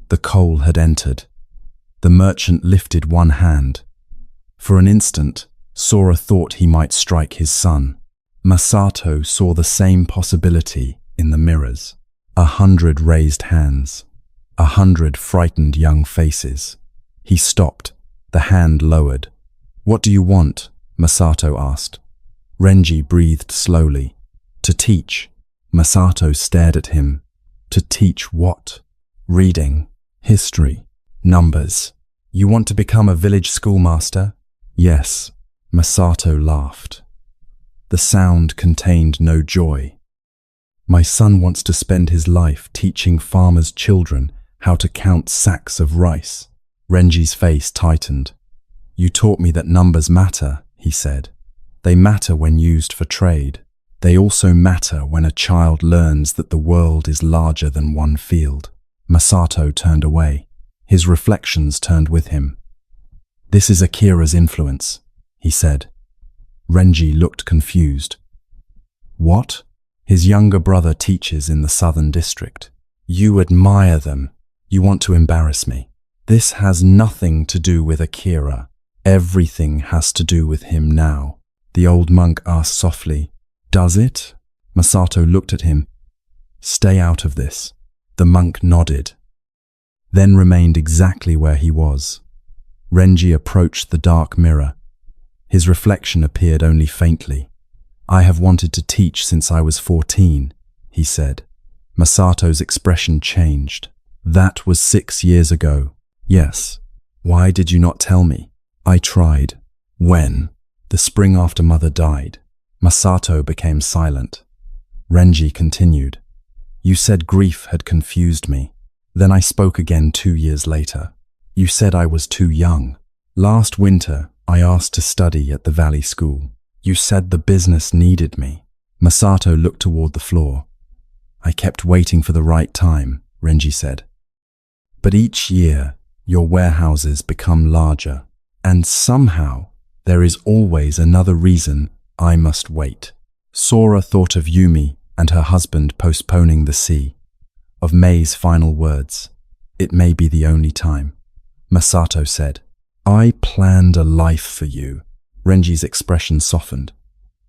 The coal had entered. The merchant lifted one hand. For an instant, Sora thought he might strike his son. Masato saw the same possibility in the mirrors. 100 raised hands. 100 frightened young faces. He stopped, the hand lowered. "What do you want?" Masato asked. Renji breathed slowly. "To teach." Masato stared at him. "To teach what?" "Reading, history, numbers." "You want to become a village schoolmaster?" "Yes." Masato laughed. The sound contained no joy. "My son wants to spend his life teaching farmers' children how to count sacks of rice." Renji's face tightened. "You taught me that numbers matter," he said. "They matter when used for trade. They also matter when a child learns that the world is larger than one field." Masato turned away. His reflections turned with him. "This is Akira's influence," he said. Renji looked confused. "What?" "His younger brother teaches in the southern district. You admire them. You want to embarrass me." "This has nothing to do with Akira. Everything has to do with him now." The old monk asked softly, "Does it?" Masato looked at him. "Stay out of this." The monk nodded, then remained exactly where he was. Renji approached the dark mirror. His reflection appeared only faintly. "I have wanted to teach since I was 14, he said. Masato's expression changed. "That was 6 years ago." "Yes. Why did you not tell me?" "I tried." "When?" "The spring after mother died." Masato became silent. Renji continued. "You said grief had confused me. Then I spoke again 2 years later. You said I was too young. Last winter, I asked to study at the Valley School. You said the business needed me." Masato looked toward the floor. "I kept waiting for the right time," Renji said. "But each year, your warehouses become larger, and somehow there is always another reason I must wait." Sora thought of Yumi and her husband postponing the sea, of May's final words, "It may be the only time." Masato said, "I planned a life for you." Renji's expression softened.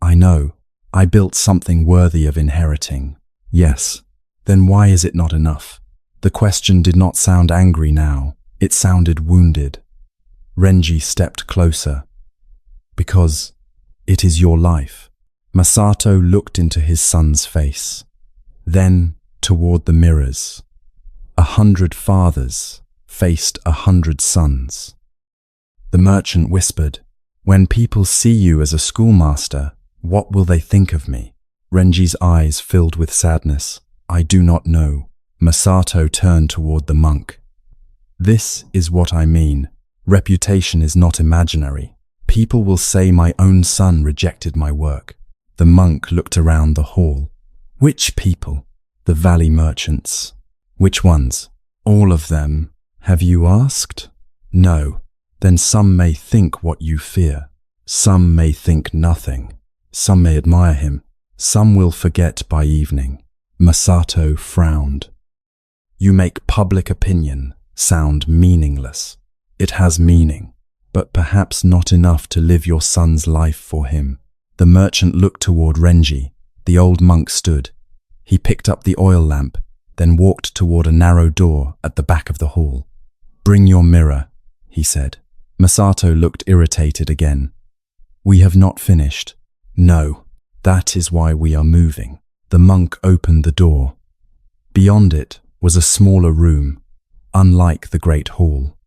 "I know. I built something worthy of inheriting." "Yes. Then why is it not enough?" The question did not sound angry now. It sounded wounded. Renji stepped closer. "Because it is your life." Masato looked into his son's face, then toward the mirrors. 100 fathers faced 100 sons. The merchant whispered, "When people see you as a schoolmaster, what will they think of me?" Renji's eyes filled with sadness. "I do not know." Masato turned toward the monk. This is what I mean. Reputation is not imaginary. People will say my own son rejected my work. The monk looked around the hall. Which people? The valley merchants. Which ones? All of them. Have you asked? No. Then some may think what you fear. Some may think nothing. Some may admire him. Some will forget by evening. Masato frowned. You make public opinion sound meaningless. It has meaning, but perhaps not enough to live your son's life for him. The merchant looked toward Renji. The old monk stood. He picked up the oil lamp, then walked toward a narrow door at the back of the hall. Bring your mirror, he said. Masato looked irritated again. We have not finished. No, that is why we are moving. The monk opened the door. Beyond it was a smaller room, unlike the great hall.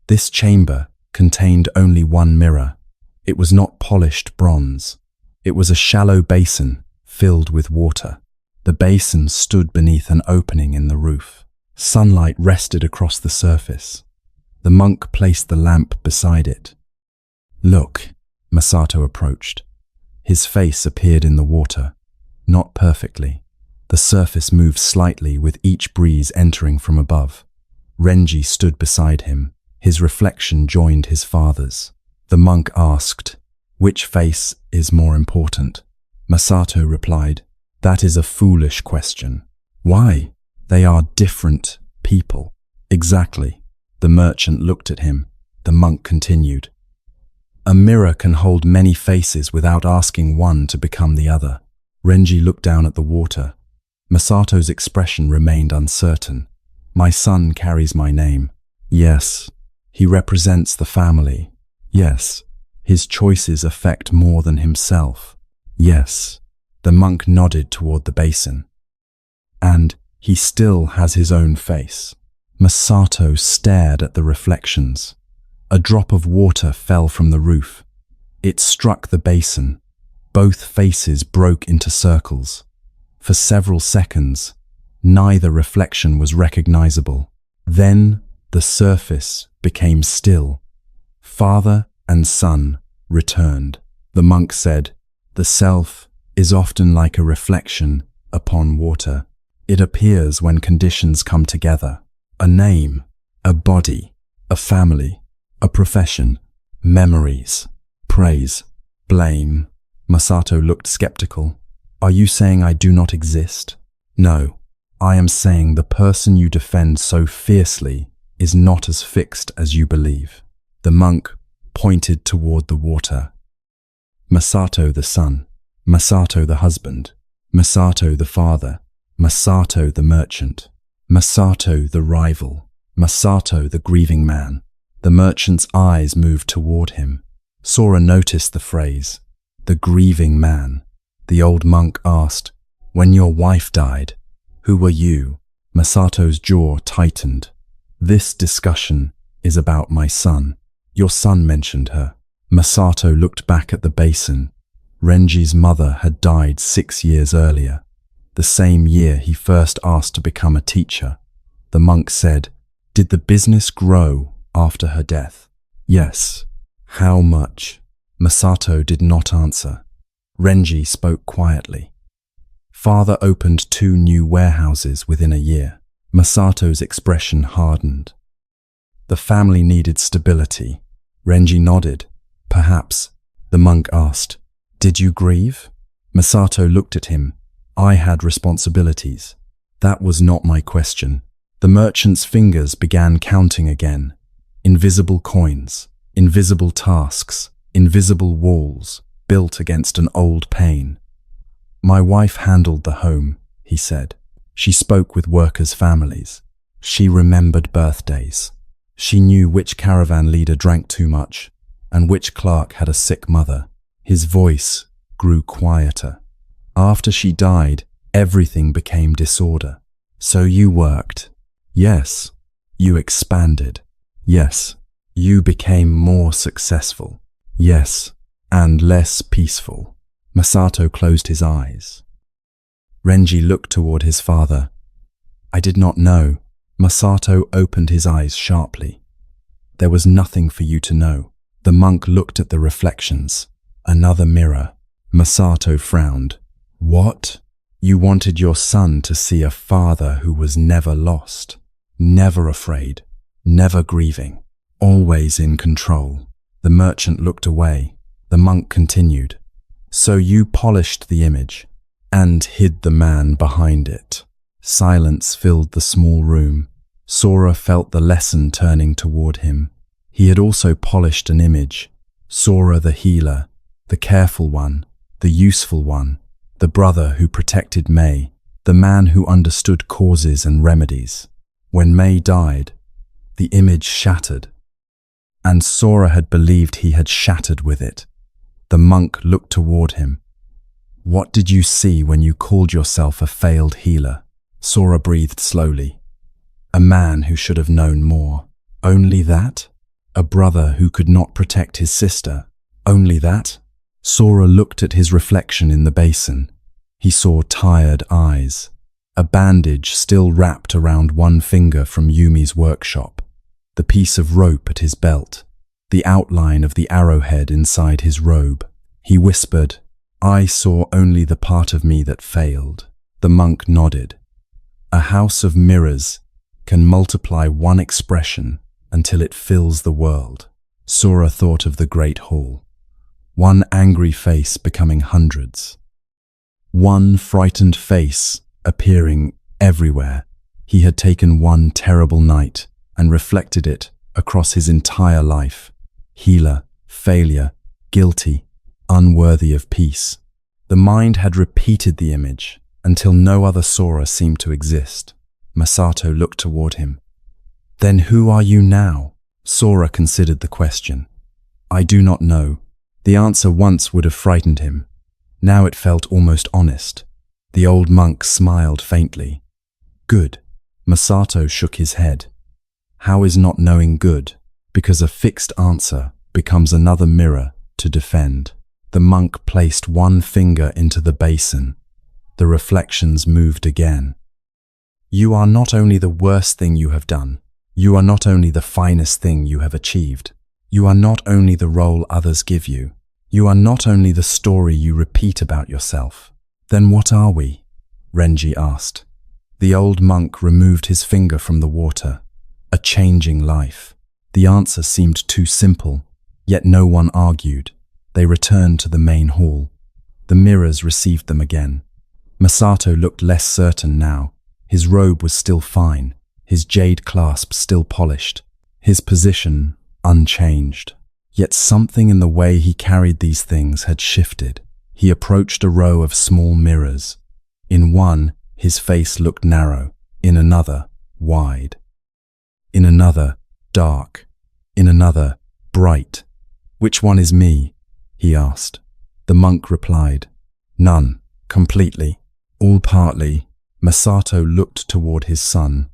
This chamber contained only one mirror. It was not polished bronze. It was a shallow basin filled with water. The basin stood beneath an opening in the roof. Sunlight rested across the surface. The monk placed the lamp beside it. Look, Masato approached. His face appeared in the water, not perfectly. The surface moved slightly with each breeze entering from above. Renji stood beside him. His reflection joined his father's. The monk asked, which face is more important? Masato replied, that is a foolish question. Why? They are different people. Exactly. The merchant looked at him. The monk continued. A mirror can hold many faces without asking one to become the other. Renji looked down at the water. Masato's expression remained uncertain. My son carries my name. Yes. He represents the family. Yes. His choices affect more than himself. Yes. The monk nodded toward the basin. And he still has his own face. Masato stared at the reflections. A drop of water fell from the roof. It struck the basin. Both faces broke into circles. For several seconds, neither reflection was recognizable. Then the surface became still. Father and son returned. The monk said, the self is often like a reflection upon water. It appears when conditions come together. A name, a body, a family, a profession, memories, praise, blame. Masato looked skeptical. Are you saying I do not exist? No, I am saying the person you defend so fiercely is not as fixed as you believe. The monk pointed toward the water. Masato the son, Masato the husband, Masato the father, Masato the merchant, Masato the rival, Masato the grieving man. The merchant's eyes moved toward him. Sora noticed the phrase, the grieving man. The old monk asked, when your wife died, who were you? Masato's jaw tightened. This discussion is about my son. Your son mentioned her. Masato looked back at the basin. Renji's mother had died 6 years earlier, the same year he first asked to become a teacher. The monk said, did the business grow after her death? Yes. How much? Masato did not answer. Renji spoke quietly. Father opened 2 new warehouses within a year. Masato's expression hardened. The family needed stability. Renji nodded. Perhaps. The monk asked, did you grieve? Masato looked at him. I had responsibilities. That was not my question. The merchant's fingers began counting again. Invisible coins, invisible tasks, invisible walls built against an old pain. My wife handled the home, he said. She spoke with workers' families. She remembered birthdays. She knew which caravan leader drank too much and which clerk had a sick mother. His voice grew quieter. After she died, everything became disorder. So you worked. Yes. You expanded. Yes. You became more successful. Yes. And less peaceful. Masato closed his eyes. Renji looked toward his father. I did not know. Masato opened his eyes sharply. There was nothing for you to know. The monk looked at the reflections. Another mirror. Masato frowned. What? You wanted your son to see a father who was never lost, never afraid, never grieving, always in control. The merchant looked away. The monk continued. So you polished the image and hid the man behind it. Silence filled the small room. Sora felt the lesson turning toward him. He had also polished an image. Sora the healer, the careful one, the useful one, the brother who protected May, the man who understood causes and remedies. When May died, the image shattered. And Sora had believed he had shattered with it. The monk looked toward him. What did you see when you called yourself a failed healer? Sora breathed slowly. A man who should have known more. Only that? A brother who could not protect his sister. Only that? Sora looked at his reflection in the basin. He saw tired eyes. A bandage still wrapped around one finger from Yumi's workshop. The piece of rope at his belt. The outline of the arrowhead inside his robe. He whispered, I saw only the part of me that failed. The monk nodded. A house of mirrors can multiply one expression until it fills the world. Sora thought of the great hall. One angry face becoming hundreds. One frightened face appearing everywhere. He had taken one terrible night and reflected it across his entire life. Healer, failure, guilty, unworthy of peace. The mind had repeated the image until no other Sora seemed to exist. Masato looked toward him. Then who are you now? Sora considered the question. I do not know. The answer once would have frightened him. Now it felt almost honest. The old monk smiled faintly. Good. Masato shook his head. How is not knowing good? Because a fixed answer becomes another mirror to defend. The monk placed one finger into the basin. The reflections moved again. You are not only the worst thing you have done. You are not only the finest thing you have achieved. You are not only the role others give you. You are not only the story you repeat about yourself. Then what are we? Renji asked. The old monk removed his finger from the water. A changing life. The answer seemed too simple, yet no one argued. They returned to the main hall. The mirrors received them again. Masato looked less certain now. His robe was still fine, his jade clasp still polished, his position unchanged. Yet something in the way he carried these things had shifted. He approached a row of small mirrors. In one, his face looked narrow, in another, wide. In another, dark. In another, bright. Which one is me? He asked. The monk replied, none, completely, all partly. Masato looked toward his son.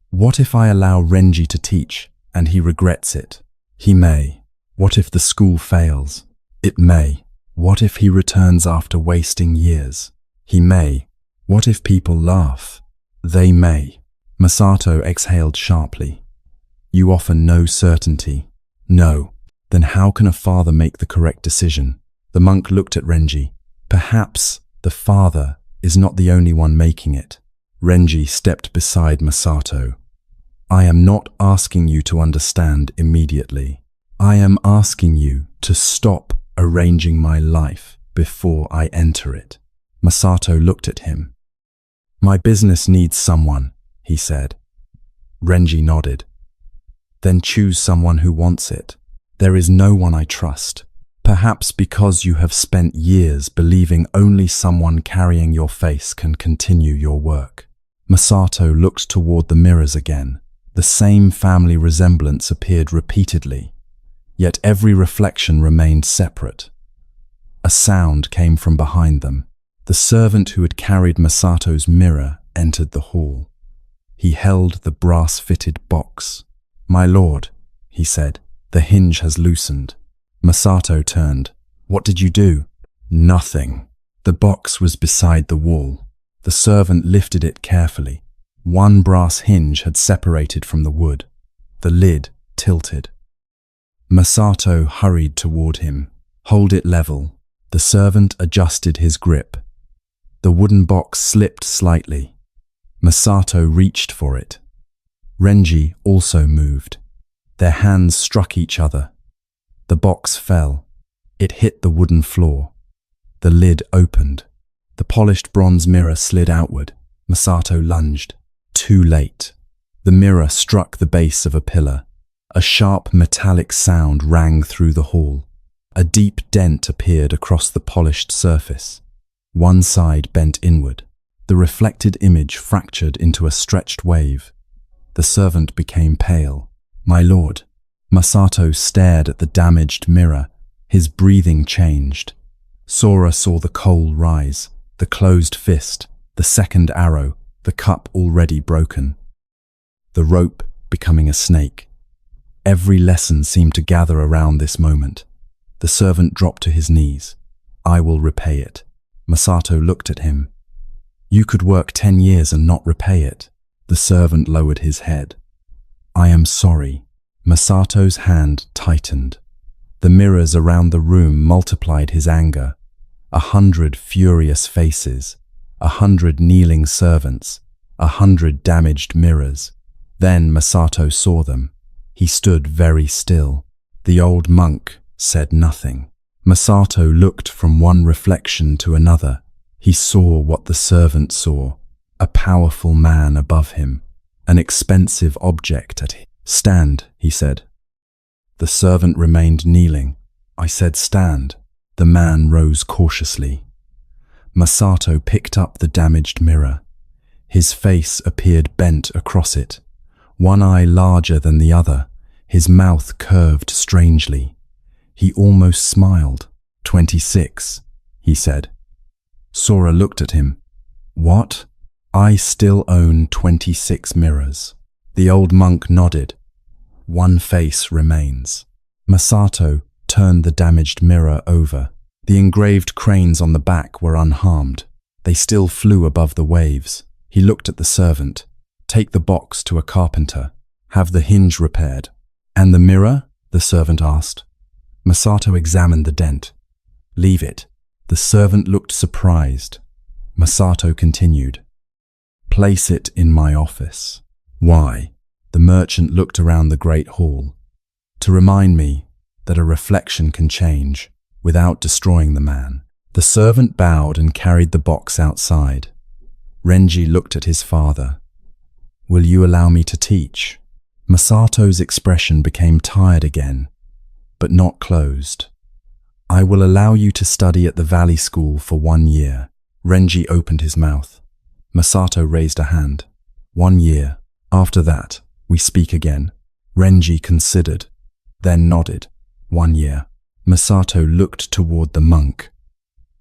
What if I allow Renji to teach and he regrets it? He may. What if the school fails? It may. What if he returns after wasting years? He may. What if people laugh? They may. Masato exhaled sharply. You offer no certainty. No. Then how can a father make the correct decision? The monk looked at Renji. Perhaps the father is not the only one making it. Renji stepped beside Masato. I am not asking you to understand immediately. I am asking you to stop arranging my life before I enter it. Masato looked at him. My business needs someone, he said. Renji nodded. Then choose someone who wants it. There is no one I trust. Perhaps because you have spent years believing only someone carrying your face can continue your work. Masato looked toward the mirrors again. The same family resemblance appeared repeatedly, yet every reflection remained separate. A sound came from behind them. The servant who had carried Masato's mirror entered the hall. He held the brass-fitted box. My lord, he said, the hinge has loosened. Masato turned. What did you do? Nothing. The box was beside the wall. The servant lifted it carefully. One brass hinge had separated from the wood. The lid tilted. Masato hurried toward him. Hold it level. The servant adjusted his grip. The wooden box slipped slightly. Masato reached for it. Renji also moved. Their hands struck each other. The box fell. It hit the wooden floor. The lid opened. The polished bronze mirror slid outward. Masato lunged. Too late. The mirror struck the base of a pillar. A sharp metallic sound rang through the hall. A deep dent appeared across the polished surface. One side bent inward. The reflected image fractured into a stretched wave. The servant became pale. "My lord." Masato stared at the damaged mirror. His breathing changed. Sora saw the coal rise, the closed fist, the second arrow, the cup already broken. The rope becoming a snake. Every lesson seemed to gather around this moment. The servant dropped to his knees. "I will repay it." Masato looked at him. "You could work 10 years and not repay it." The servant lowered his head. "I am sorry." Masato's hand tightened. The mirrors around the room multiplied his anger. 100 furious faces, 100 kneeling servants, 100 damaged mirrors. Then Masato saw them. He stood very still. The old monk said nothing. Masato looked from one reflection to another. He saw what the servant saw, a powerful man above him, an expensive object at him. "Stand," he said. The servant remained kneeling. "I said stand." The man rose cautiously. Masato picked up the damaged mirror. His face appeared bent across it, one eye larger than the other, his mouth curved strangely. He almost smiled. 26, he said. Sora looked at him. "What?" "I still own 26 mirrors." The old monk nodded. "One face remains." Masato turned the damaged mirror over. The engraved cranes on the back were unharmed. They still flew above the waves. He looked at the servant. "Take the box to a carpenter. Have the hinge repaired." "And the mirror?" the servant asked. Masato examined the dent. "Leave it." The servant looked surprised. Masato continued. "Place it in my office." "Why?" The merchant looked around the great hall. "To remind me that a reflection can change without destroying the man." The servant bowed and carried the box outside. Renji looked at his father. "Will you allow me to teach?" Masato's expression became tired again, but not closed. "I will allow you to study at the Valley School for 1 year. Renji opened his mouth. Masato raised a hand. 1 year. After that, we speak again." Renji considered, then nodded. 1 year. Masato looked toward the monk.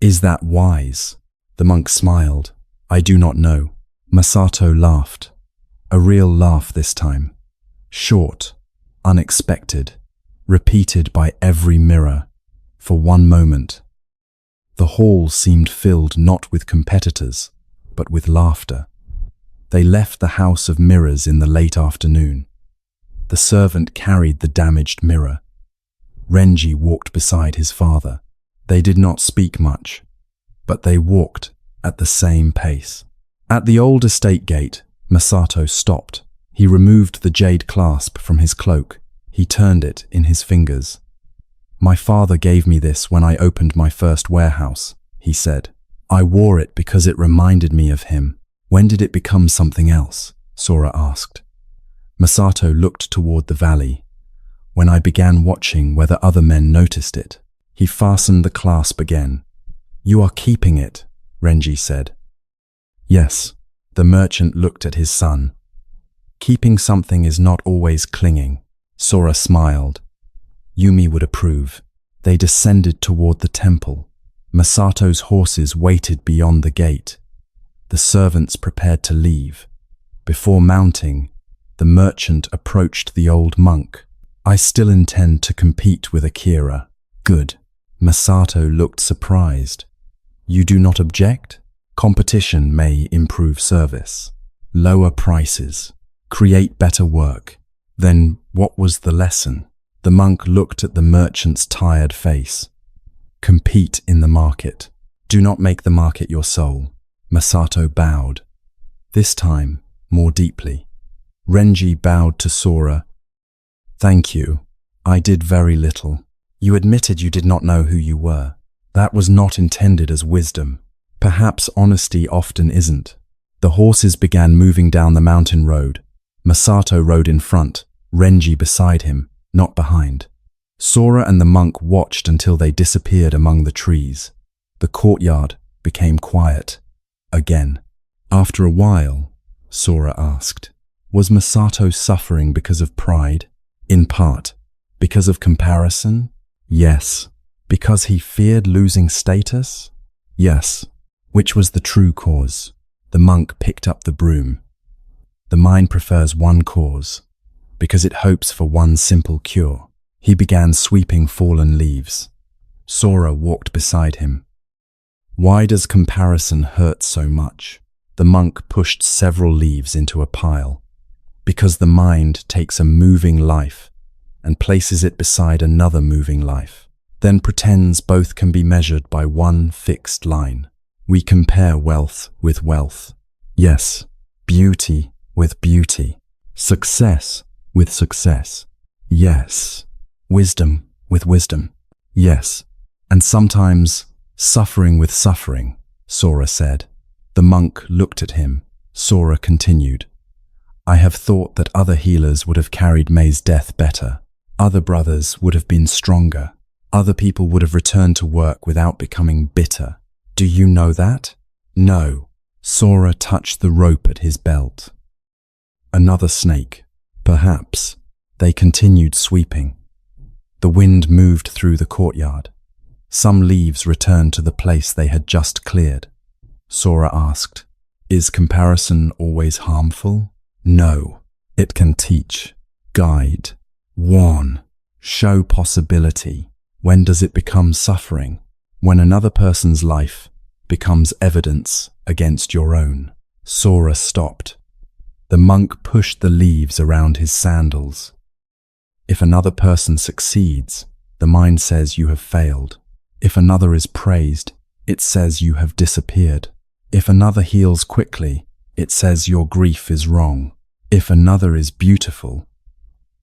"Is that wise?" The monk smiled. "I do not know." Masato laughed. A real laugh this time. Short, unexpected, repeated by every mirror, for one moment. The hall seemed filled not with competitors, but with laughter. They left the house of mirrors in the late afternoon. The servant carried the damaged mirror. Renji walked beside his father. They did not speak much, but they walked at the same pace. At the old estate gate, Masato stopped. He removed the jade clasp from his cloak. He turned it in his fingers. "My father gave me this when I opened my first warehouse," he said. "I wore it because it reminded me of him." "When did it become something else?" Sora asked. Masato looked toward the valley. "When I began watching whether other men noticed it." He fastened the clasp again. "You are keeping it," Renji said. "Yes." The merchant looked at his son. "Keeping something is not always clinging." Sora smiled. Yumi would approve. They descended toward the temple. Masato's horses waited beyond the gate. The servants prepared to leave. Before mounting, the merchant approached the old monk. "I still intend to compete with Akira." "Good." Masato looked surprised. "You do not object? Competition may improve service." lower prices, create better work. Then what was the lesson? The monk looked at the merchant's tired face. Compete in the market. Do not make the market your soul. Masato bowed. This time, more deeply. Renji bowed to Sora. Thank you. I did very little. You admitted you did not know who you were. That was not intended as wisdom. Perhaps honesty often isn't. The horses began moving down the mountain road. Masato rode in front, Renji beside him, not behind. Sora and the monk watched until they disappeared among the trees. The courtyard became quiet. Again. After a while, Sora asked, was Masato suffering because of pride? In part. Because of comparison? Yes. Because he feared losing status? Yes. Which was the true cause? The monk picked up the broom. The mind prefers one cause, because it hopes for one simple cure. He began sweeping fallen leaves. Sora walked beside him. Why does comparison hurt so much? The monk pushed several leaves into a pile. Because the mind takes a moving life and places it beside another moving life, then pretends both can be measured by one fixed line. We compare wealth with wealth. Yes, beauty with beauty. Success with success. Yes. Wisdom with wisdom. Yes. And sometimes suffering with suffering, Sora said. The monk looked at him. Sora continued. I have thought that other healers would have carried Mei's death better. Other brothers would have been stronger. Other people would have returned to work without becoming bitter. Do you know that? No. Sora touched the rope at his belt. Another snake. Perhaps. They continued sweeping. The wind moved through the courtyard. Some leaves returned to the place they had just cleared. Sora asked, is comparison always harmful? No. It can teach, guide, warn, show possibility. When does it become suffering? When another person's life becomes evidence against your own. Sora stopped. The monk pushed the leaves around his sandals. If another person succeeds, the mind says you have failed. If another is praised, it says you have disappeared. If another heals quickly, it says your grief is wrong. If another is beautiful,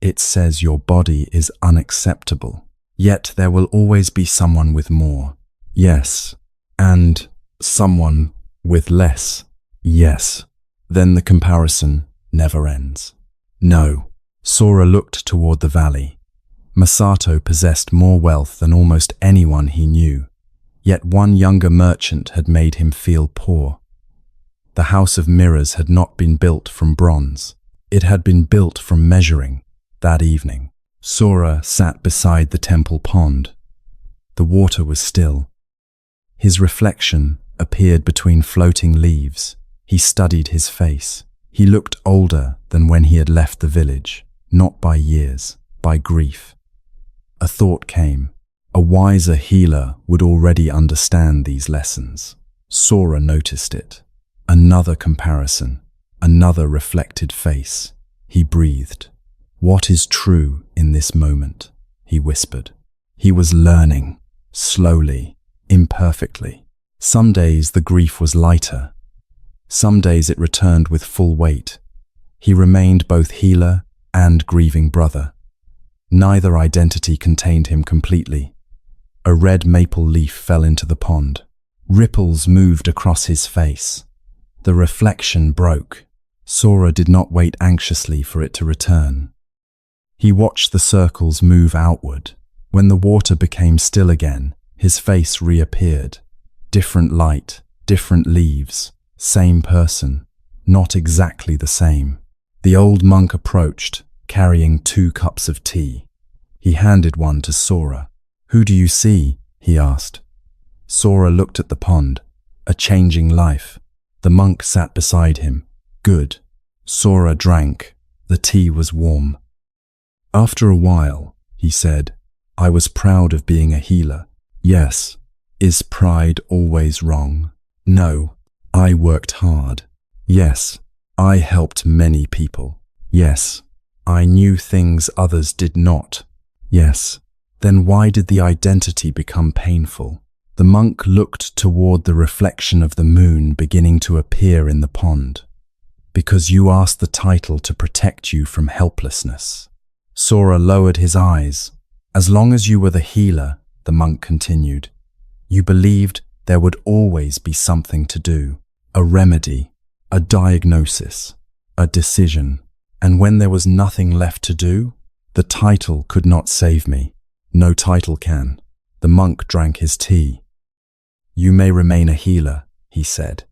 it says your body is unacceptable. Yet there will always be someone with more. Yes. And someone with less. Yes. Then the comparison never ends. No. Sora looked toward the valley. Masato possessed more wealth than almost anyone he knew. Yet one younger merchant had made him feel poor. The house of mirrors had not been built from bronze. It had been built from measuring. That evening, Sora sat beside the temple pond. The water was still. His reflection appeared between floating leaves. He studied his face. He looked older than when he had left the village, not by years, by grief. A thought came. A wiser healer would already understand these lessons. Sora noticed it. Another comparison, another reflected face. He breathed. What is true in this moment? He whispered. He was learning, slowly, imperfectly. Some days the grief was lighter. Some days it returned with full weight. He remained both healer and grieving brother. Neither identity contained him completely. A red maple leaf fell into the pond. Ripples moved across his face. The reflection broke. Sora did not wait anxiously for it to return. He watched the circles move outward. When the water became still again, his face reappeared. Different light, different leaves, same person, not exactly the same. The old monk approached, carrying 2 cups of tea. He handed one to Sora. Who do you see? He asked. Sora looked at the pond. A changing life. The monk sat beside him. Good. Sora drank. The tea was warm. After a while, he said, I was proud of being a healer. Yes. Is pride always wrong? No. I worked hard. Yes. I helped many people. Yes. I knew things others did not. Yes. Then why did the identity become painful? The monk looked toward the reflection of the moon beginning to appear in the pond. Because you asked the title to protect you from helplessness. Sora lowered his eyes. As long as you were the healer, the monk continued, you believed there would always be something to do. A remedy, a diagnosis, a decision. And when there was nothing left to do, the title could not save me. No title can. The monk drank his tea. You may remain a healer, he said,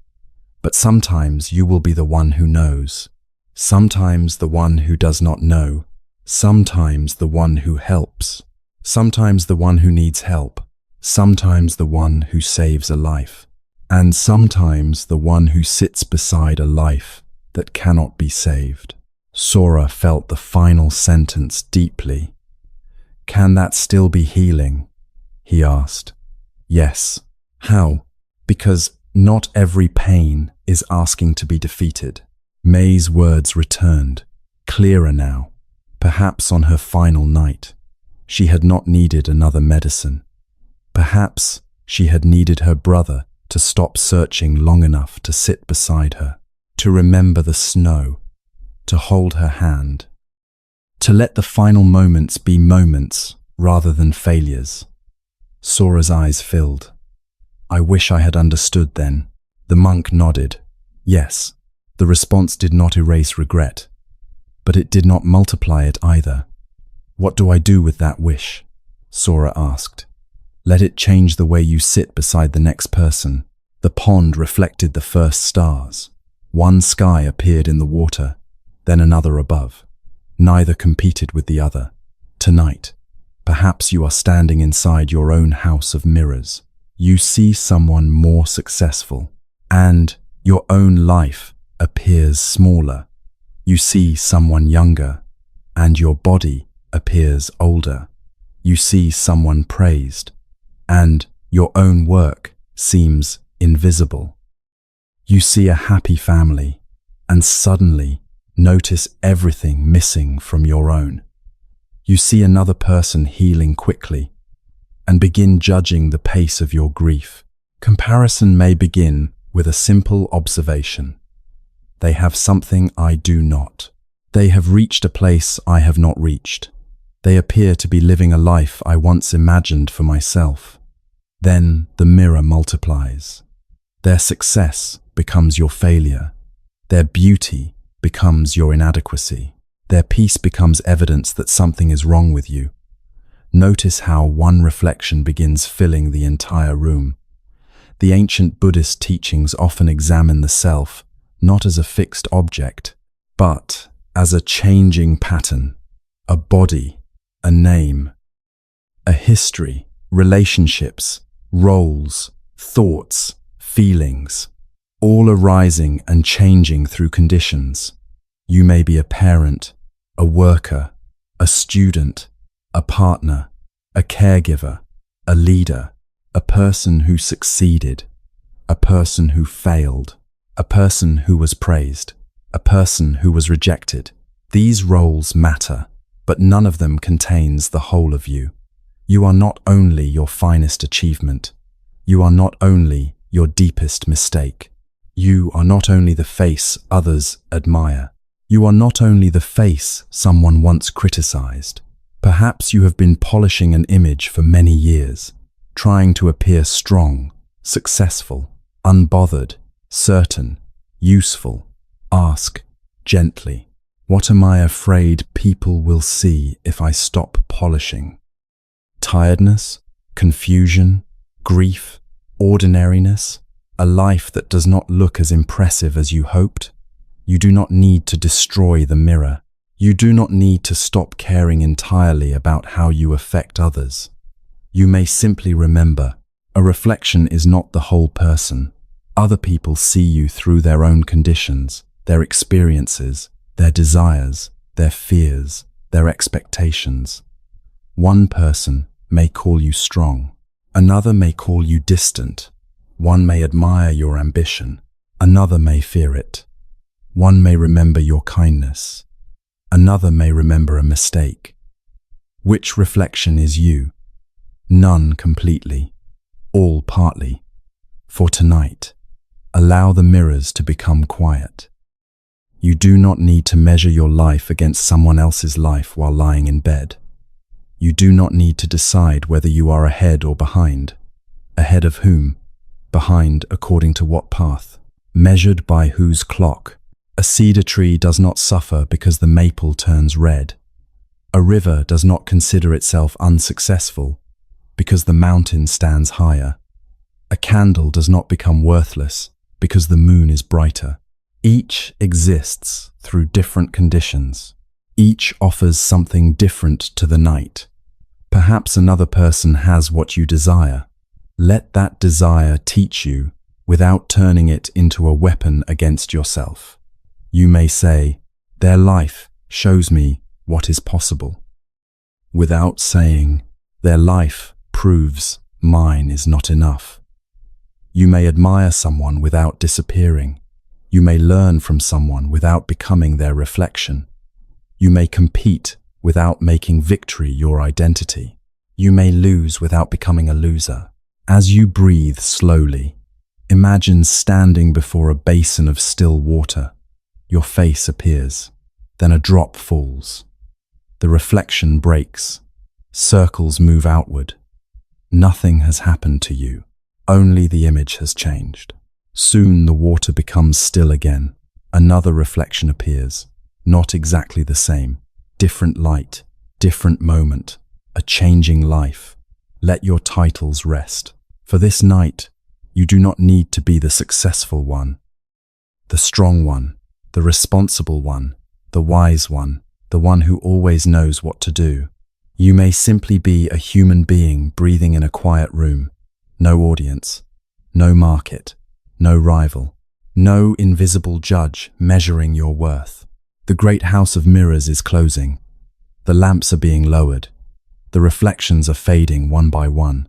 but sometimes you will be the one who knows. Sometimes the one who does not know. Sometimes the one who helps. Sometimes the one who needs help. Sometimes the one who saves a life. And sometimes the one who sits beside a life that cannot be saved. Sora felt the final sentence deeply. Can that still be healing? He asked. Yes. How? Because not every pain is asking to be defeated. May's words returned, clearer now, perhaps on her final night. She had not needed another medicine. Perhaps she had needed her brother to stop searching long enough to sit beside her, to remember the snow, to hold her hand, to let the final moments be moments rather than failures. Sora's eyes filled. I wish I had understood then. The monk nodded. Yes, the response did not erase regret, but it did not multiply it either. What do I do with that wish? Sora asked. Let it change the way you sit beside the next person. The pond reflected the first stars. One sky appeared in the water, then another above. Neither competed with the other. Tonight, perhaps you are standing inside your own house of mirrors. You see someone more successful, and your own life appears smaller. You see someone younger, and your body appears older. You see someone praised, and your own work seems invisible. You see a happy family, and suddenly notice everything missing from your own. You see another person healing quickly, and begin judging the pace of your grief. Comparison may begin with a simple observation. They have something I do not. They have reached a place I have not reached. They appear to be living a life I once imagined for myself. Then the mirror multiplies. Their success becomes your failure. Their beauty becomes your inadequacy. Their peace becomes evidence that something is wrong with you. Notice how one reflection begins filling the entire room. The ancient Buddhist teachings often examine the self not as a fixed object, but as a changing pattern, a body, a name, a history, relationships, roles, thoughts, feelings, all arising and changing through conditions. You may be a parent, a worker, a student, a partner, a caregiver, a leader, a person who succeeded, a person who failed, a person who was praised, a person who was rejected. These roles matter, but none of them contains the whole of you. You are not only your finest achievement. You are not only your deepest mistake. You are not only the face others admire. You are not only the face someone once criticized. Perhaps you have been polishing an image for many years, trying to appear strong, successful, unbothered, certain, useful. Ask gently, what am I afraid people will see if I stop polishing? Tiredness, confusion, grief, ordinariness, a life that does not look as impressive as you hoped? You do not need to destroy the mirror. You do not need to stop caring entirely about how you affect others. You may simply remember, a reflection is not the whole person. Other people see you through their own conditions, their experiences, their desires, their fears, their expectations. One person may call you strong. Another may call you distant. One may admire your ambition. Another may fear it. One may remember your kindness. Another may remember a mistake. Which reflection is you? None completely, all partly. For tonight, allow the mirrors to become quiet. You do not need to measure your life against someone else's life while lying in bed. You do not need to decide whether you are ahead or behind. Ahead of whom? Behind according to what path? Measured by whose clock? A cedar tree does not suffer because the maple turns red. A river does not consider itself unsuccessful because the mountain stands higher. A candle does not become worthless because the moon is brighter. Each exists through different conditions. Each offers something different to the night. Perhaps another person has what you desire. Let that desire teach you without turning it into a weapon against yourself. You may say, their life shows me what is possible. Without saying, their life proves mine is not enough. You may admire someone without disappearing. You may learn from someone without becoming their reflection. You may compete without making victory your identity. You may lose without becoming a loser. As you breathe slowly, imagine standing before a basin of still water. Your face appears. Then a drop falls. The reflection breaks. Circles move outward. Nothing has happened to you. Only the image has changed. Soon the water becomes still again. Another reflection appears. Not exactly the same. Different light, different moment, a changing life. Let your titles rest. For this night, you do not need to be the successful one, the strong one, the responsible one, the wise one, the one who always knows what to do. You may simply be a human being breathing in a quiet room. No audience, no market, no rival, no invisible judge measuring your worth. The great house of mirrors is closing. The lamps are being lowered. The reflections are fading one by one.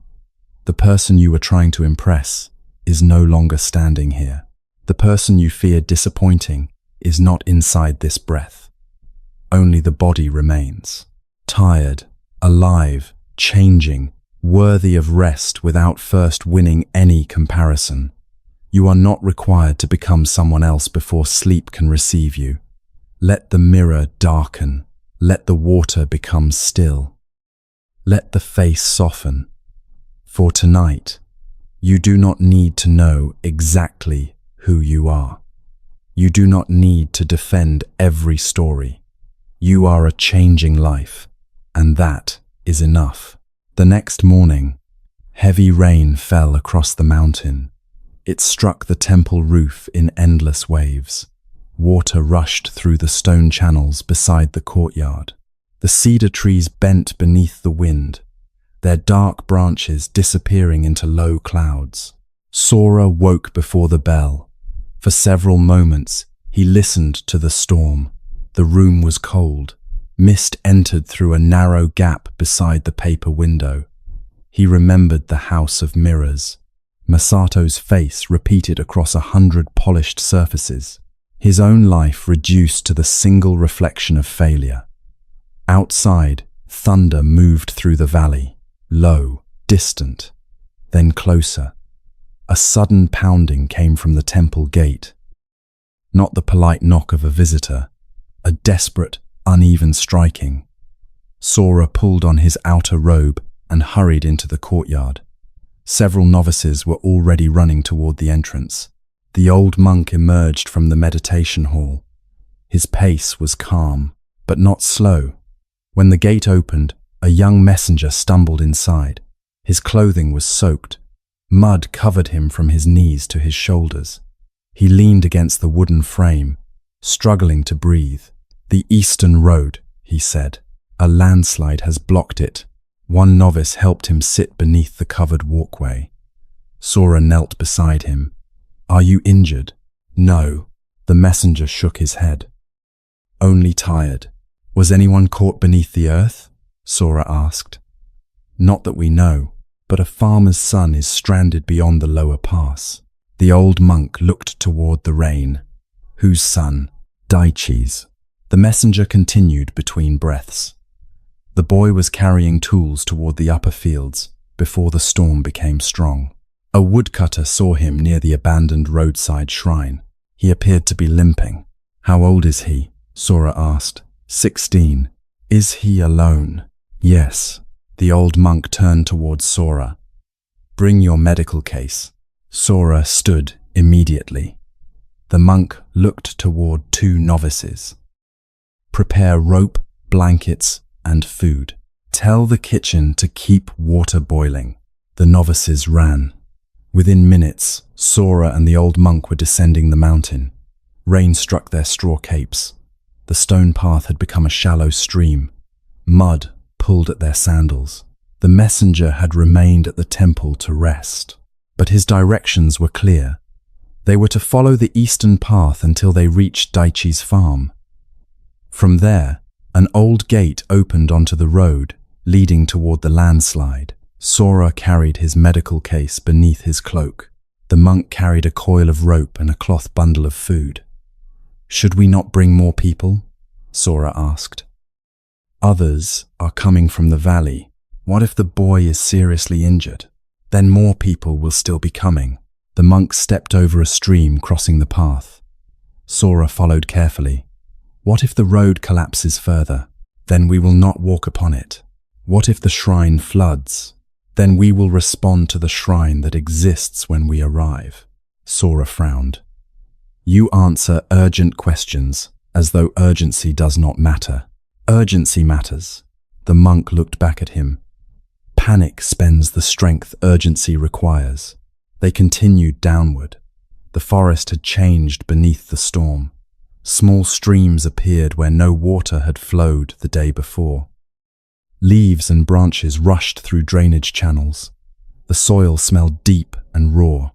The person you were trying to impress is no longer standing here. The person you feared disappointing is not inside this breath. Only the body remains. Tired, alive, changing, worthy of rest without first winning any comparison. You are not required to become someone else before sleep can receive you. Let the mirror darken. Let the water become still. Let the face soften. For tonight, you do not need to know exactly who you are. You do not need to defend every story. You are a changing life, and that is enough. The next morning, heavy rain fell across the mountain. It struck the temple roof in endless waves. Water rushed through the stone channels beside the courtyard. The cedar trees bent beneath the wind, their dark branches disappearing into low clouds. Sora woke before the bell. For several moments, he listened to the storm. The room was cold. Mist entered through a narrow gap beside the paper window. He remembered the house of mirrors. Masato's face repeated across 100 polished surfaces. His own life reduced to the single reflection of failure. Outside, thunder moved through the valley. Low, distant, then closer. A sudden pounding came from the temple gate. Not the polite knock of a visitor, a desperate, uneven striking. Sora pulled on his outer robe and hurried into the courtyard. Several novices were already running toward the entrance. The old monk emerged from the meditation hall. His pace was calm, but not slow. When the gate opened, a young messenger stumbled inside. His clothing was soaked. Mud covered him from his knees to his shoulders. He leaned against the wooden frame, struggling to breathe. "The eastern road," he said. "A landslide has blocked it." One novice helped him sit beneath the covered walkway. Sora knelt beside him. "Are you injured?" "No." The messenger shook his head. "Only tired." "Was anyone caught beneath the earth?" Sora asked. "Not that we know, but a farmer's son is stranded beyond the lower pass." The old monk looked toward the rain. "Whose son?" Daichi's. The messenger continued between breaths. The boy was carrying tools toward the upper fields before the storm became strong. A woodcutter saw him near the abandoned roadside shrine. He appeared to be limping. "How old is he?" Sora asked. 16. "Is he alone?" "Yes." The old monk turned towards Sora. "Bring your medical case." Sora stood immediately. The monk looked toward 2 novices. "Prepare rope, blankets, and food. Tell the kitchen to keep water boiling." The novices ran. Within minutes, Sora and the old monk were descending the mountain. Rain struck their straw capes. The stone path had become a shallow stream. Mud pulled at their sandals. The messenger had remained at the temple to rest. But his directions were clear. They were to follow the eastern path until they reached Daichi's farm. From there, an old gate opened onto the road, leading toward the landslide. Sora carried his medical case beneath his cloak. The monk carried a coil of rope and a cloth bundle of food. "Should we not bring more people?" Sora asked. "Others are coming from the valley. What if the boy is seriously injured? Then more people will still be coming." The monk stepped over a stream crossing the path. Sora followed carefully. "What if the road collapses further? Then we will not walk upon it. What if the shrine floods? Then we will respond to the shrine that exists when we arrive." Sora frowned. "You answer urgent questions as though urgency does not matter." "Urgency matters." The monk looked back at him. "Panic spends the strength urgency requires." They continued downward. The forest had changed beneath the storm. Small streams appeared where no water had flowed the day before. Leaves and branches rushed through drainage channels. The soil smelled deep and raw.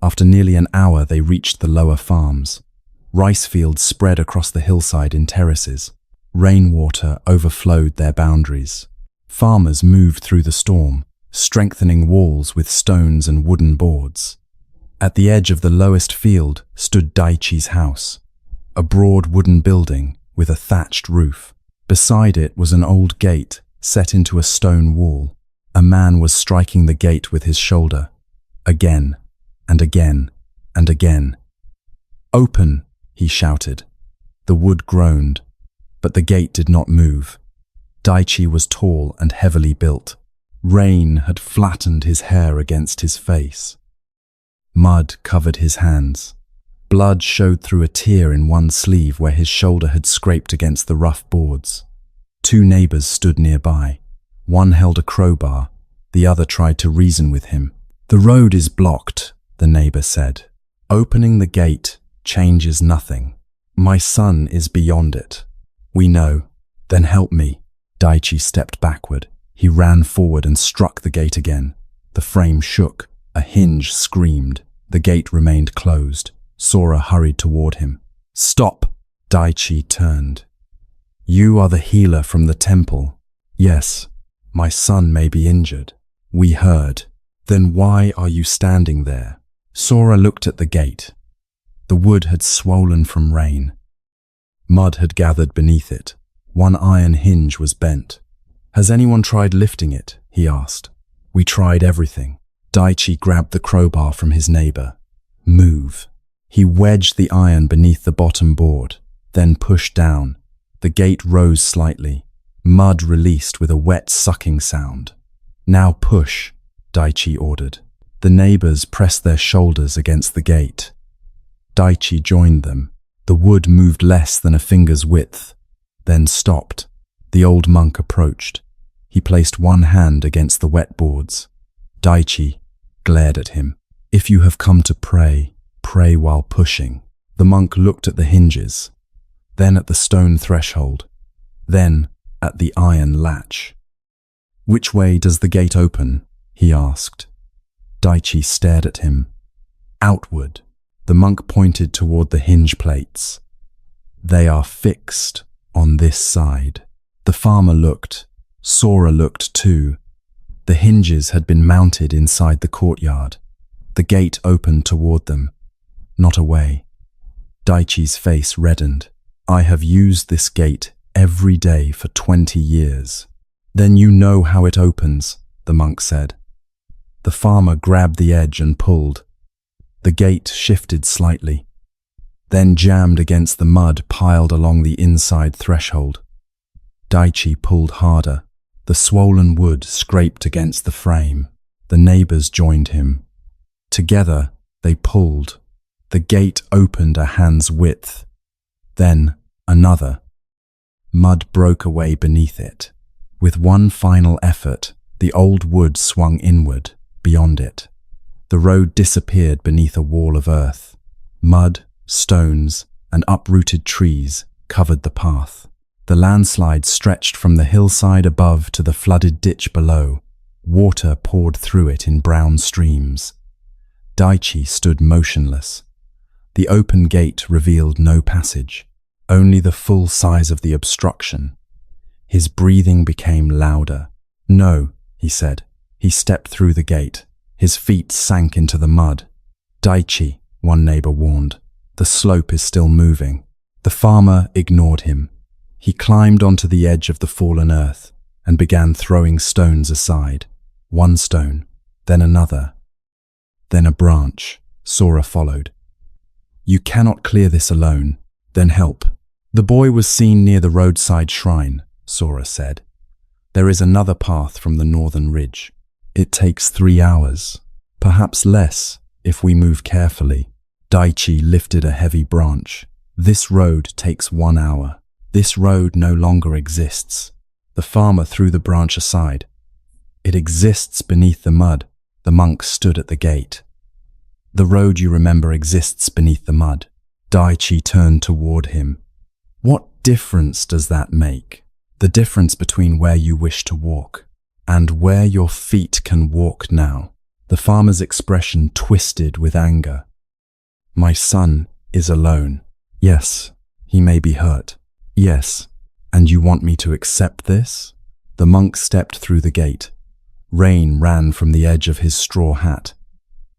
After nearly an hour, they reached the lower farms. Rice fields spread across the hillside in terraces. Rainwater overflowed their boundaries. Farmers moved through the storm, strengthening walls with stones and wooden boards. At the edge of the lowest field stood Daichi's house, a broad wooden building with a thatched roof. Beside it was an old gate set into a stone wall. A man was striking the gate with his shoulder, again and again and again. "Open!" he shouted. The wood groaned, but the gate did not move. Daichi was tall and heavily built. Rain had flattened his hair against his face. Mud covered his hands. Blood showed through a tear in one sleeve where his shoulder had scraped against the rough boards. 2 neighbors stood nearby. One held a crowbar, the other tried to reason with him. "The road is blocked," the neighbor said. "Opening the gate changes nothing. My son is beyond it." "We know. Then help me." Daichi stepped backward. He ran forward and struck the gate again. The frame shook. A hinge screamed. The gate remained closed. Sora hurried toward him. "Stop!" Daichi turned. "You are the healer from the temple." "Yes. My son may be injured." "We heard." "Then why are you standing there?" Sora looked at the gate. The wood had swollen from rain. Mud had gathered beneath it. One iron hinge was bent. "Has anyone tried lifting it?" he asked. "We tried everything." Daichi grabbed the crowbar from his neighbor. "Move." He wedged the iron beneath the bottom board, then pushed down. The gate rose slightly. Mud released with a wet sucking sound. "Now push," Daichi ordered. The neighbors pressed their shoulders against the gate. Daichi joined them. The wood moved less than a finger's width, then stopped. The old monk approached. He placed one hand against the wet boards. Daichi glared at him. "If you have come to pray, pray while pushing." The monk looked at the hinges, then at the stone threshold, then at the iron latch. "Which way does the gate open?" he asked. Daichi stared at him. "Outward." The monk pointed toward the hinge plates. "They are fixed on this side." The farmer looked. Sora looked too. The hinges had been mounted inside the courtyard. The gate opened toward them, not away. Daichi's face reddened. I have used this gate every day for 20 years. Then you know how it opens, the monk said. The farmer grabbed the edge and pulled. The gate shifted slightly, then jammed against the mud piled along the inside threshold. Daichi pulled harder. The swollen wood scraped against the frame. The neighbors joined him. Together, they pulled. The gate opened a hand's width. Then, another. Mud broke away beneath it. With one final effort, the old wood swung inward, beyond it. The road disappeared beneath a wall of earth. Mud, stones, and uprooted trees covered the path. The landslide stretched from the hillside above to the flooded ditch below. Water poured through it in brown streams. Daichi stood motionless. The open gate revealed no passage, only the full size of the obstruction. His breathing became louder. "No," he said. He stepped through the gate. His feet sank into the mud. "Daichi," one neighbor warned. "The slope is still moving." The farmer ignored him. He climbed onto the edge of the fallen earth and began throwing stones aside. One stone, then another, then a branch. Sora followed. "You cannot clear this alone. Then help." The boy was seen near the roadside shrine, Sora said. "There is another path from the northern ridge. It takes 3 hours, perhaps less if we move carefully." Daichi lifted a heavy branch. "This road takes 1 hour. This road no longer exists." The farmer threw the branch aside. "It exists beneath the mud." The monk stood at the gate. "The road you remember exists beneath the mud." Daichi turned toward him. "What difference does that make?" "The difference between where you wish to walk and where your feet can walk now." The farmer's expression twisted with anger. "My son is alone. Yes, he may be hurt. Yes, and you want me to accept this?" The monk stepped through the gate. Rain ran from the edge of his straw hat.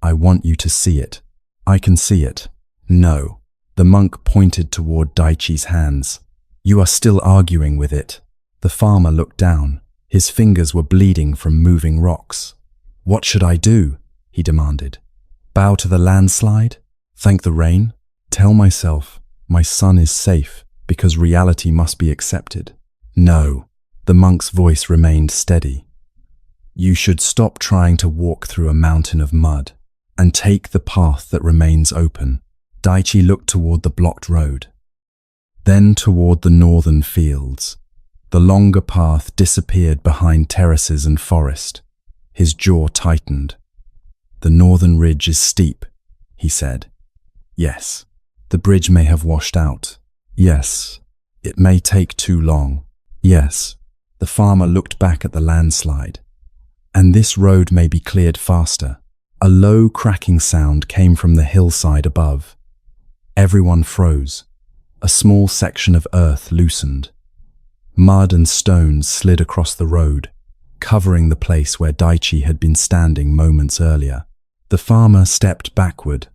"I want you to see it. I can see it." "No." The monk pointed toward Daichi's hands. "You are still arguing with it." The farmer looked down. His fingers were bleeding from moving rocks. "What should I do?" he demanded. "Bow to the landslide? Thank the rain? Tell myself my son is safe because reality must be accepted?" "No." The monk's voice remained steady. "You should stop trying to walk through a mountain of mud and take the path that remains open." Daichi looked toward the blocked road, then toward the northern fields. The longer path disappeared behind terraces and forest. His jaw tightened. "The northern ridge is steep," he said. "Yes. The bridge may have washed out. Yes. It may take too long. Yes." The farmer looked back at the landslide. "And this road may be cleared faster." A low cracking sound came from the hillside above. Everyone froze. A small section of earth loosened. Mud and stones slid across the road, covering the place where Daichi had been standing moments earlier. The farmer stepped backward.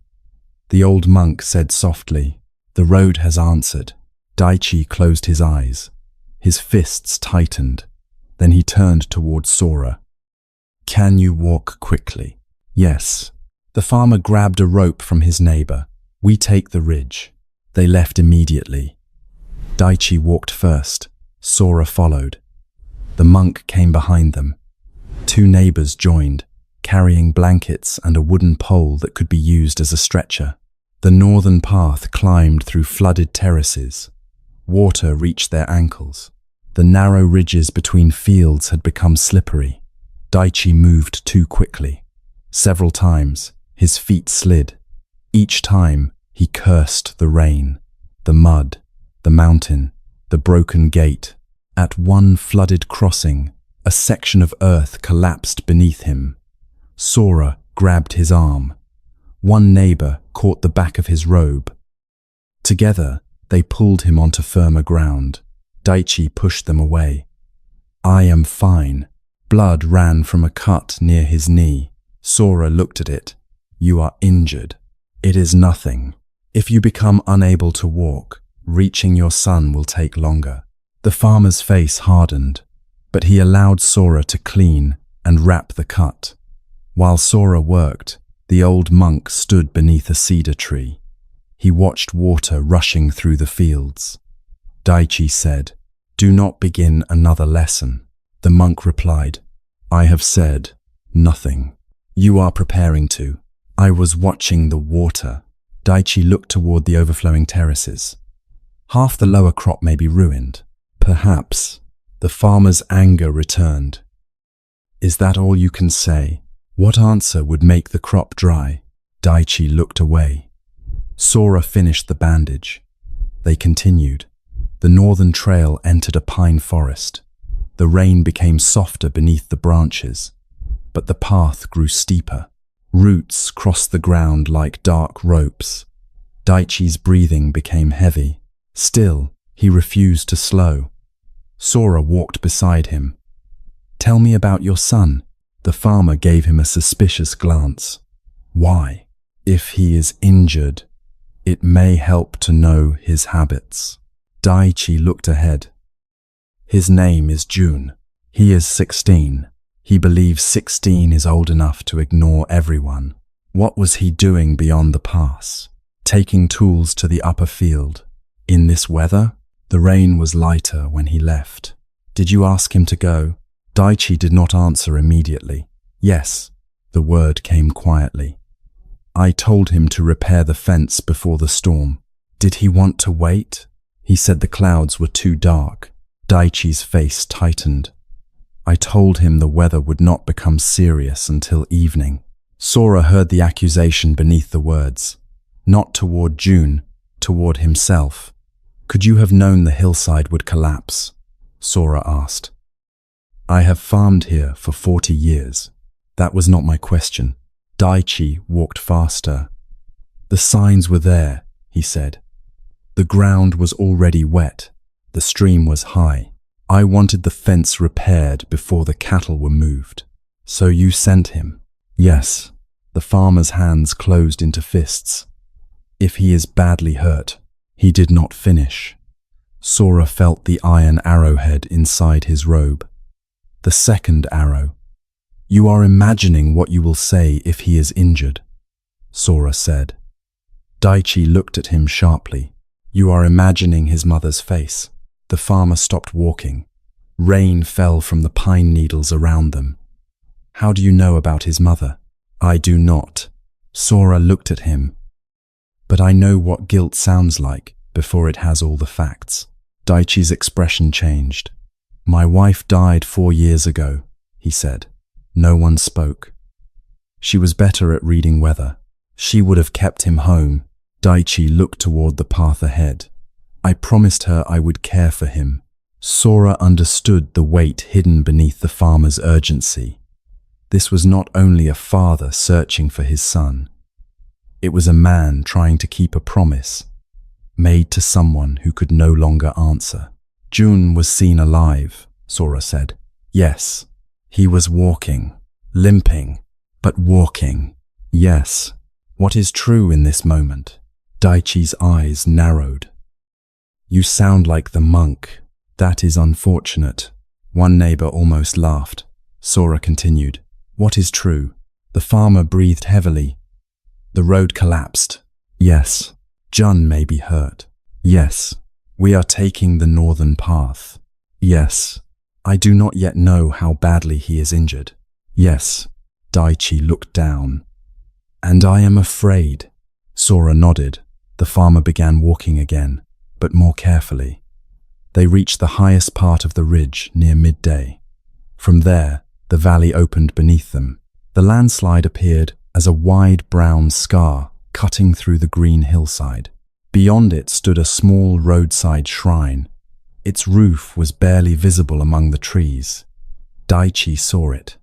The old monk said softly, "The road has answered." Daichi closed his eyes. His fists tightened. Then he turned toward Sora. "Can you walk quickly?" "Yes." The farmer grabbed a rope from his neighbor. "We take the ridge." They left immediately. Daichi walked first. Sora followed. The monk came behind them. 2 neighbors joined, carrying blankets and a wooden pole that could be used as a stretcher. The northern path climbed through flooded terraces. Water reached their ankles. The narrow ridges between fields had become slippery. Daichi moved too quickly. Several times, his feet slid. Each time, he cursed the rain, the mud, the mountain, the broken gate. At one flooded crossing, a section of earth collapsed beneath him. Sora grabbed his arm. One neighbor caught the back of his robe. Together, they pulled him onto firmer ground. Daichi pushed them away. "I am fine." Blood ran from a cut near his knee. Sora looked at it. "You are injured." "It is nothing. If you become unable to walk, Reaching your son will take longer. The farmer's face hardened, but he allowed Sora to clean and wrap the cut. While Sora worked, the old monk stood beneath a cedar tree. He watched water rushing through the fields. Daichi said, "Do not begin another lesson." The monk replied, "I have said nothing. You are preparing to." "I was watching the water." Daichi looked toward the overflowing terraces. "Half the lower crop may be ruined." "Perhaps." The farmer's anger returned. "Is that all you can say? What answer would make the crop dry?" Daichi looked away. Sora finished the bandage. They continued. The northern trail entered a pine forest. The rain became softer beneath the branches, but the path grew steeper. Roots crossed the ground like dark ropes. Daichi's breathing became heavy. Still, he refused to slow. Sora walked beside him. "Tell me about your son." The farmer gave him a suspicious glance. "Why? If he is injured, it may help to know his habits." Daichi looked ahead. "His name is June. He is 16. He believes 16 is old enough to ignore everyone." What was he doing beyond the pass? Taking tools to the upper field. In this weather? The rain was lighter when he left. "Did you ask him to go?" Daichi did not answer immediately. "Yes," the word came quietly. "I told him to repair the fence before the storm." "Did he want to wait?" He said the clouds were too dark. Daichi's face tightened. "I told him the weather would not become serious until evening." Sora heard the accusation beneath the words. Not toward June, toward himself. "Could you have known the hillside would collapse?" Sora asked. "I have farmed here for 40 years. That was not my question." Daichi walked faster. "The signs were there," he said. "The ground was already wet. The stream was high. I wanted the fence repaired before the cattle were moved." "So you sent him?" "Yes." The farmer's hands closed into fists. "If he is badly hurt." He did not finish. Sora felt the iron arrowhead inside his robe. The second arrow. "You are imagining what you will say if he is injured," Sora said. Daichi looked at him sharply. "You are imagining his mother's face." The farmer stopped walking. Rain fell from the pine needles around them. "How do you know about his mother?" "I do not." Sora looked at him. "But I know what guilt sounds like before it has all the facts." Daichi's expression changed. "My wife died 4 years ago," he said. No one spoke. She was better at reading weather. She would have kept him home. Daichi looked toward the path ahead. "I promised her I would care for him." Sora understood the weight hidden beneath the farmer's urgency. This was not only a father searching for his son. It was a man trying to keep a promise, made to someone who could no longer answer. "June was seen alive," Sora said. "Yes, he was walking, limping, but walking." "Yes. What is true in this moment?" Daichi's eyes narrowed. "You sound like the monk. That is unfortunate." One neighbor almost laughed. Sora continued. "What is true?" The farmer breathed heavily. "The road collapsed." "Yes." "Jun may be hurt." "Yes." "We are taking the northern path." "Yes." "I do not yet know how badly he is injured." "Yes." Daichi looked down. "And I am afraid." Sora nodded. The farmer began walking again, but more carefully. They reached the highest part of the ridge near midday. From there, the valley opened beneath them. The landslide appeared as a wide brown scar cutting through the green hillside. Beyond it stood a small roadside shrine. Its roof was barely visible among the trees. Daichi saw it.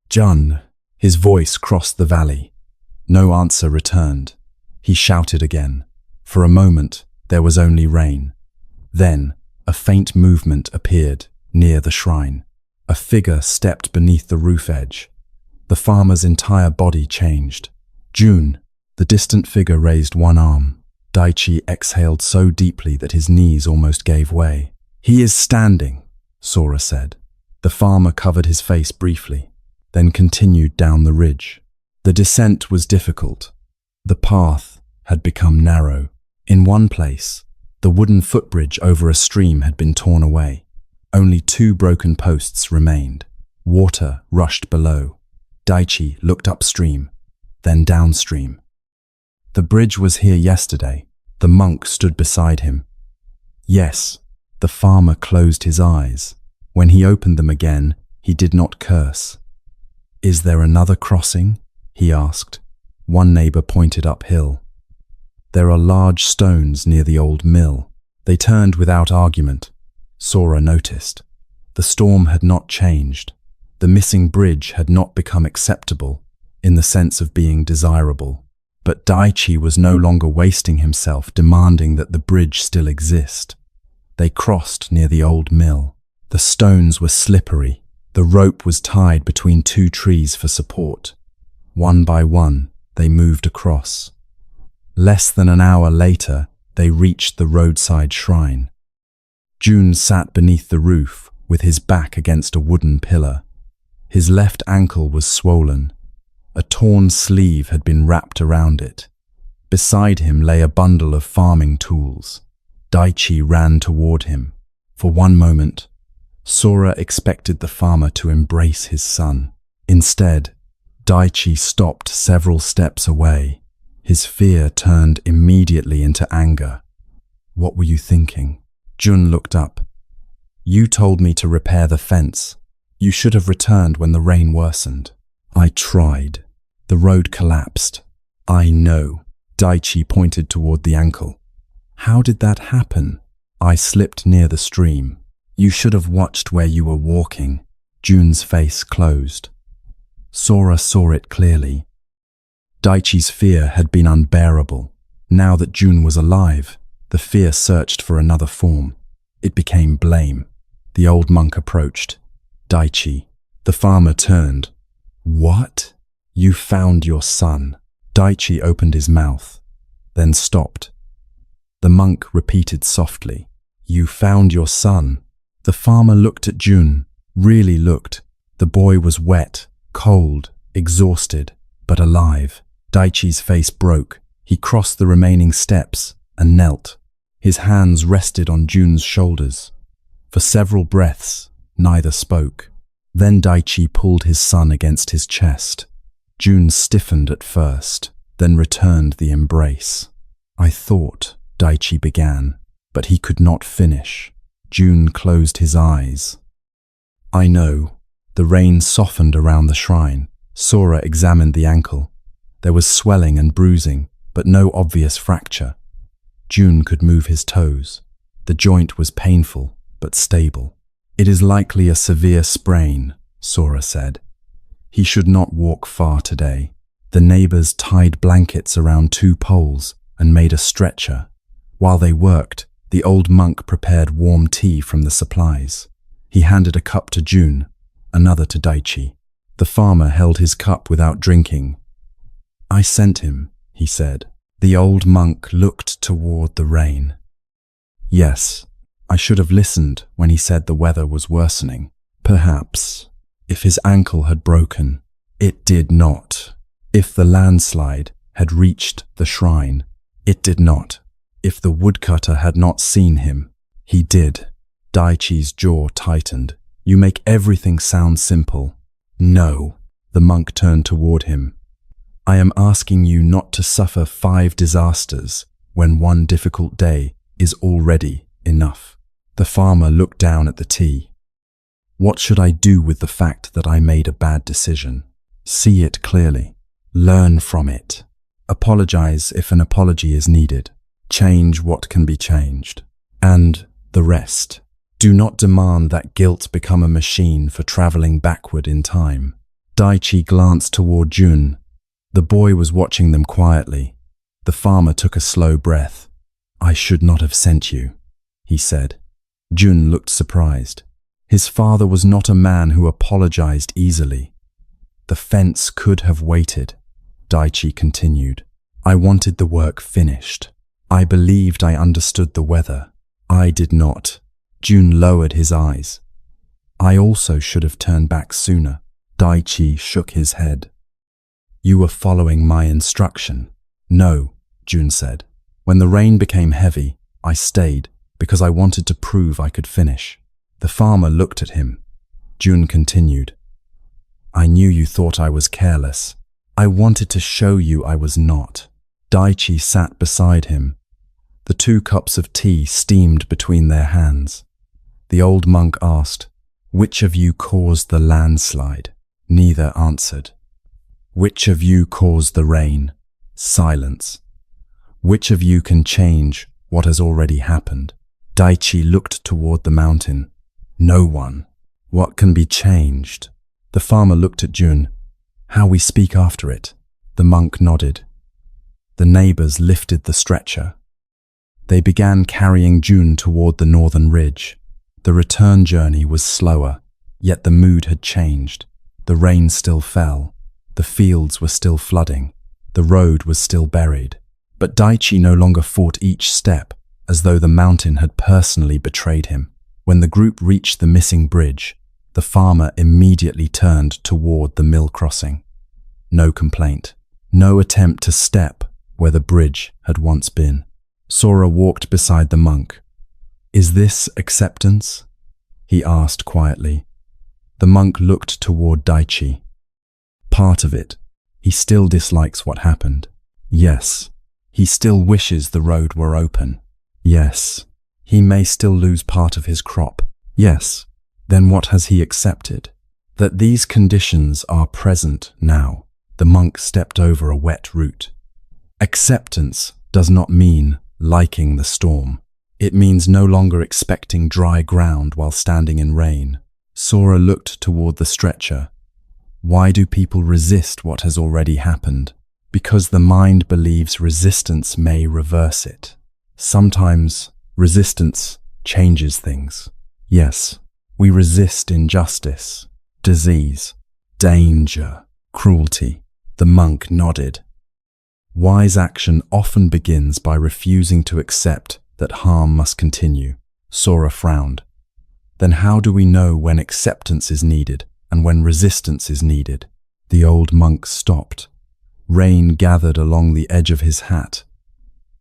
"Jun!" His voice crossed the valley. No answer returned. He shouted again. For a moment, there was only rain. Then, a faint movement appeared near the shrine. A figure stepped beneath the roof edge. The farmer's entire body changed. "June!" The distant figure raised one arm. Daichi exhaled so deeply that his knees almost gave way. "He is standing," Sora said. The farmer covered his face briefly, then continued down the ridge. The descent was difficult. The path had become narrow. In one place, the wooden footbridge over a stream had been torn away. Only 2 broken posts remained. Water rushed below. Daichi looked upstream, then downstream. The bridge was here yesterday. The monk stood beside him. Yes, the farmer closed his eyes. When he opened them again, he did not curse. "Is there another crossing?" he asked. One neighbor pointed uphill. "There are large stones near the old mill." They turned without argument. Sora noticed. The storm had not changed. The missing bridge had not become acceptable, in the sense of being desirable. But Daichi was no longer wasting himself demanding that the bridge still exist. They crossed near the old mill. The stones were slippery. The rope was tied between 2 trees for support. One by one, they moved across. Less than an hour later, they reached the roadside shrine. June sat beneath the roof with his back against a wooden pillar. His left ankle was swollen. A torn sleeve had been wrapped around it. Beside him lay a bundle of farming tools. Daichi ran toward him. For one moment, Sora expected the farmer to embrace his son. Instead, Daichi stopped several steps away. His fear turned immediately into anger. "What were you thinking?" Jun looked up. "You told me to repair the fence. You should have returned when the rain worsened." "I tried. The road collapsed." "I know." Daichi pointed toward the ankle. "How did that happen?" "I slipped near the stream." "You should have watched where you were walking." Jun's face closed. Sora saw it clearly. Daichi's fear had been unbearable. Now that Jun was alive, the fear searched for another form. It became blame. The old monk approached. "Daichi." The farmer turned. "What?" "You found your son." Daichi opened his mouth, then stopped. The monk repeated softly, "You found your son." The farmer looked at Jun, really looked. The boy was wet, cold, exhausted, but alive. Daichi's face broke. He crossed the remaining steps and knelt. His hands rested on Jun's shoulders. For several breaths, neither spoke. Then Daichi pulled his son against his chest. Jun stiffened at first, then returned the embrace. "I thought," Daichi began, but he could not finish. Jun closed his eyes. "I know." The rain softened around the shrine. Sora examined the ankle. There was swelling and bruising, but no obvious fracture. Jun could move his toes. The joint was painful, but stable. "It is likely a severe sprain," Sora said. "He should not walk far today." The neighbors tied blankets around 2 poles and made a stretcher. While they worked, the old monk prepared warm tea from the supplies. He handed a cup to Jun, another to Daichi. The farmer held his cup without drinking. "I sent him," he said. The old monk looked toward the rain. "Yes, I should have listened when he said the weather was worsening. Perhaps, if his ankle had broken, it did not. If the landslide had reached the shrine, it did not. If the woodcutter had not seen him, he did." Daichi's jaw tightened. "You make everything sound simple." "No." The monk turned toward him. "I am asking you not to suffer 5 disasters when one difficult day is already enough." The farmer looked down at the tea. "What should I do with the fact that I made a bad decision?" "See it clearly. Learn from it. Apologize if an apology is needed. Change what can be changed. And the rest. Do not demand that guilt become a machine for traveling backward in time." Daichi glanced toward Jun. The boy was watching them quietly. The farmer took a slow breath. "I should not have sent you," he said. Jun looked surprised. His father was not a man who apologized easily. "The fence could have waited," Daichi continued. "I wanted the work finished. I believed I understood the weather. I did not. Jun lowered his eyes. I also should have turned back sooner. Daichi shook his head. You were following my instruction. No, Jun said. When the rain became heavy, I stayed because I wanted to prove I could finish. The farmer looked at him. Jun continued. I knew you thought I was careless. I wanted to show you I was not. Daichi sat beside him. The 2 cups of tea steamed between their hands. The old monk asked, Which of you caused the landslide? Neither answered. Which of you caused the rain? Silence. Which of you can change what has already happened? Daichi looked toward the mountain. No one. What can be changed? The farmer looked at Jun. How we speak after it. The monk nodded. The neighbors lifted the stretcher. They began carrying Jun toward the northern ridge. The return journey was slower, yet the mood had changed. The rain still fell. The fields were still flooding. The road was still buried. But Daichi no longer fought each step, as though the mountain had personally betrayed him. When the group reached the missing bridge, the farmer immediately turned toward the mill crossing. No complaint. No attempt to step where the bridge had once been. Sora walked beside the monk. Is this acceptance? He asked quietly. The monk looked toward Daichi. Part of it. He still dislikes what happened. Yes. He still wishes the road were open. Yes. He may still lose part of his crop. Yes. Then what has he accepted? That these conditions are present now. The monk stepped over a wet root. Acceptance does not mean liking the storm. It means no longer expecting dry ground while standing in rain. Sora looked toward the stretcher. Why do people resist what has already happened? Because the mind believes resistance may reverse it. Sometimes resistance changes things. Yes, we resist injustice, disease, danger, cruelty. The monk nodded. Wise action often begins by refusing to accept that harm must continue. Sora frowned. Then how do we know when acceptance is needed and when resistance is needed? The old monk stopped. Rain gathered along the edge of his hat.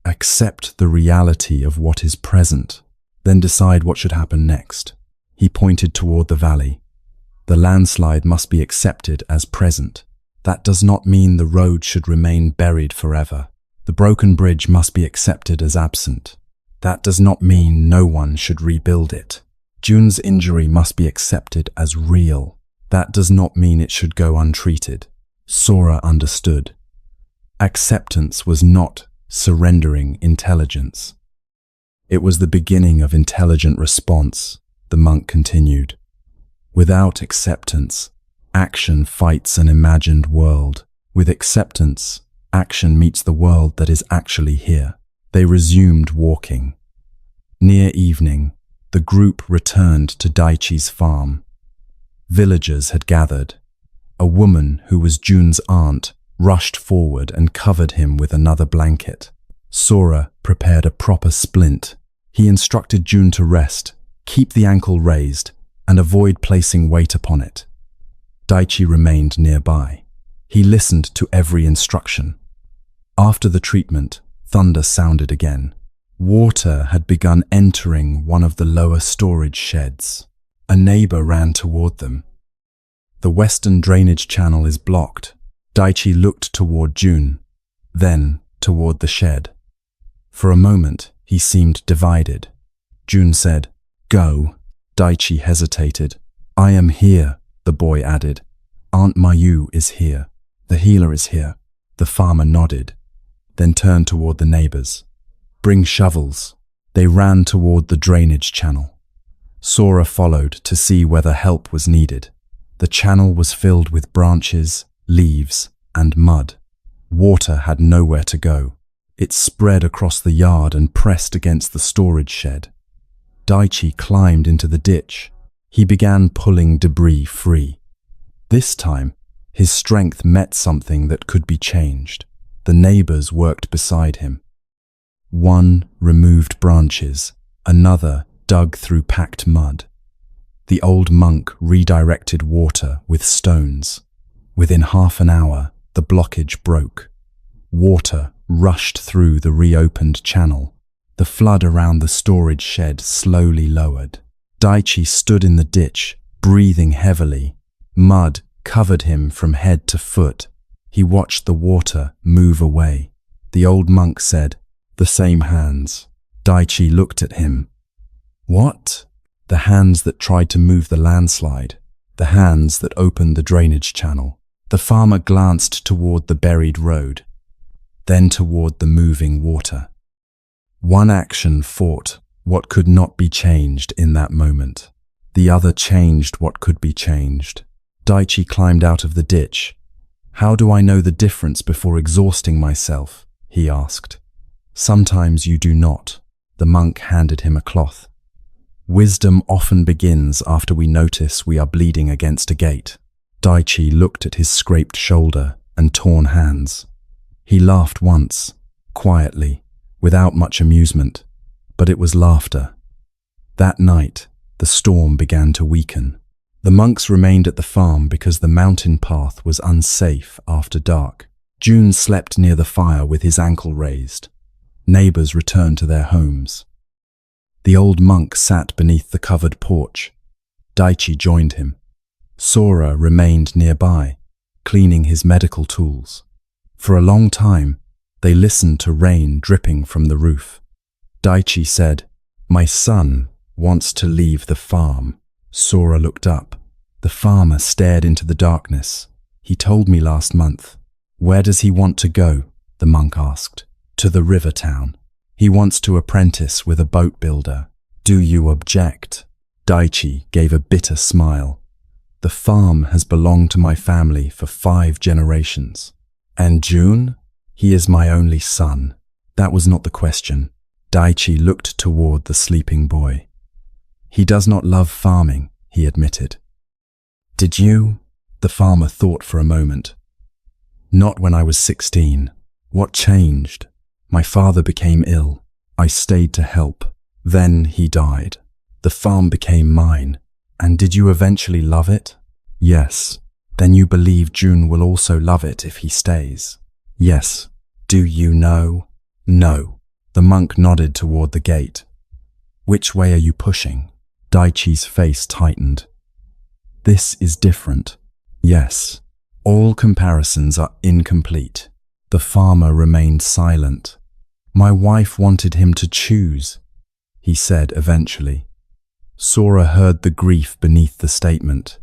Accept the reality of what is present, then decide what should happen next. He pointed toward the valley. The landslide must be accepted as present. That does not mean the road should remain buried forever. The broken bridge must be accepted as absent. That does not mean no one should rebuild it. Jun's injury must be accepted as real. That does not mean it should go untreated. Sora understood. Acceptance was not surrendering intelligence. It was the beginning of intelligent response, the monk continued. Without acceptance, action fights an imagined world. With acceptance, action meets the world that is actually here. They resumed walking. Near evening, the group returned to Daichi's farm. Villagers had gathered. A woman who was Jun's aunt rushed forward and covered him with another blanket. Sora prepared a proper splint. He instructed Jun to rest, keep the ankle raised, and avoid placing weight upon it. Daichi remained nearby. He listened to every instruction. After the treatment, thunder sounded again. Water had begun entering one of the lower storage sheds. A neighbor ran toward them. The western drainage channel is blocked. Daichi looked toward Jun, then toward the shed. For a moment, he seemed divided. Jun said, "Go." Daichi hesitated. "I am here," the boy added. "Aunt Mayu is here. The healer is here." The farmer nodded, then turned toward the neighbors. "Bring shovels." They ran toward the drainage channel. Sora followed to see whether help was needed. The channel was filled with branches, leaves, and mud. Water had nowhere to go. It spread across the yard and pressed against the storage shed. Daichi climbed into the ditch. He began pulling debris free. This time, his strength met something that could be changed. The neighbors worked beside him. One removed branches, another dug through packed mud. The old monk redirected water with stones. Within half an hour, the blockage broke. Water rushed through the reopened channel. The flood around the storage shed slowly lowered. Daichi stood in the ditch, breathing heavily. Mud covered him from head to foot. He watched the water move away. The old monk said, "The same hands." Daichi looked at him. "What?" "The hands that tried to move the landslide. The hands that opened the drainage channel." The farmer glanced toward the buried road, then toward the moving water. One action fought what could not be changed in that moment. The other changed what could be changed. Daichi climbed out of the ditch. "How do I know the difference before exhausting myself?" he asked. "Sometimes you do not." The monk handed him a cloth. "Wisdom often begins after we notice we are bleeding against a gate." Daichi looked at his scraped shoulder and torn hands. He laughed once, quietly, without much amusement, but it was laughter. That night, the storm began to weaken. The monks remained at the farm because the mountain path was unsafe after dark. June slept near the fire with his ankle raised. Neighbors returned to their homes. The old monk sat beneath the covered porch. Daichi joined him. Sora remained nearby, cleaning his medical tools. For a long time, they listened to rain dripping from the roof. Daichi said, "My son wants to leave the farm." Sora looked up. The farmer stared into the darkness. "He told me last month." "Where does he want to go?" the monk asked. "To the river town. He wants to apprentice with a boat builder." "Do you object?" Daichi gave a bitter smile. "The farm has belonged to my family for 5 generations. And June? He is my only son." That was not the question. Daichi looked toward the sleeping boy. "He does not love farming," he admitted. "Did you?" The farmer thought for a moment. "Not when I was 16. What changed? My father became ill. I stayed to help. Then he died. The farm became mine. And did you eventually love it?" "Yes." "Then you believe June will also love it if he stays?" "Yes." "Do you know?" "No." The monk nodded toward the gate. "Which way are you pushing?" Daichi's face tightened. "This is different." "Yes." All comparisons are incomplete. The farmer remained silent. "My wife wanted him to choose," he said eventually. Sora heard the grief beneath the statement.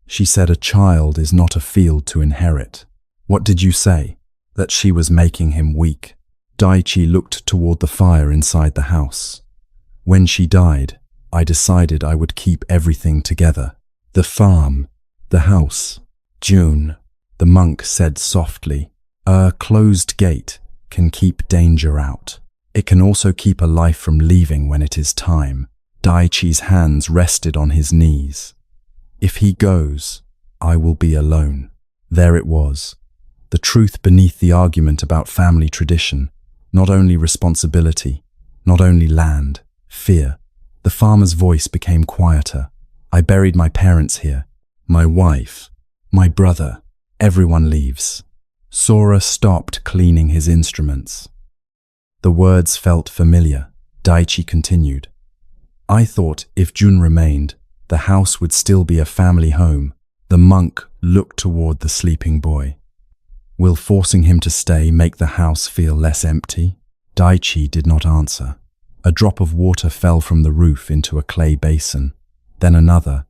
"She said a child is not a field to inherit." "What did you say?" "That she was making him weak." Daichi looked toward the fire inside the house. "When she died, I decided I would keep everything together. The farm, the house, June," the monk said softly. "A closed gate can keep danger out. It can also keep a life from leaving when it is time." Daichi's hands rested on his knees. "If he goes, I will be alone." There it was, the truth beneath the argument about family tradition. Not only responsibility, not only land, fear. The farmer's voice became quieter. "I buried my parents here, my wife, my brother. Everyone leaves." Sora stopped cleaning his instruments. The words felt familiar. Daichi continued. "I thought if Jun remained, the house would still be a family home." The monk looked toward the sleeping boy. "Will forcing him to stay make the house feel less empty?" Daichi did not answer. A drop of water fell from the roof into a clay basin. Then another.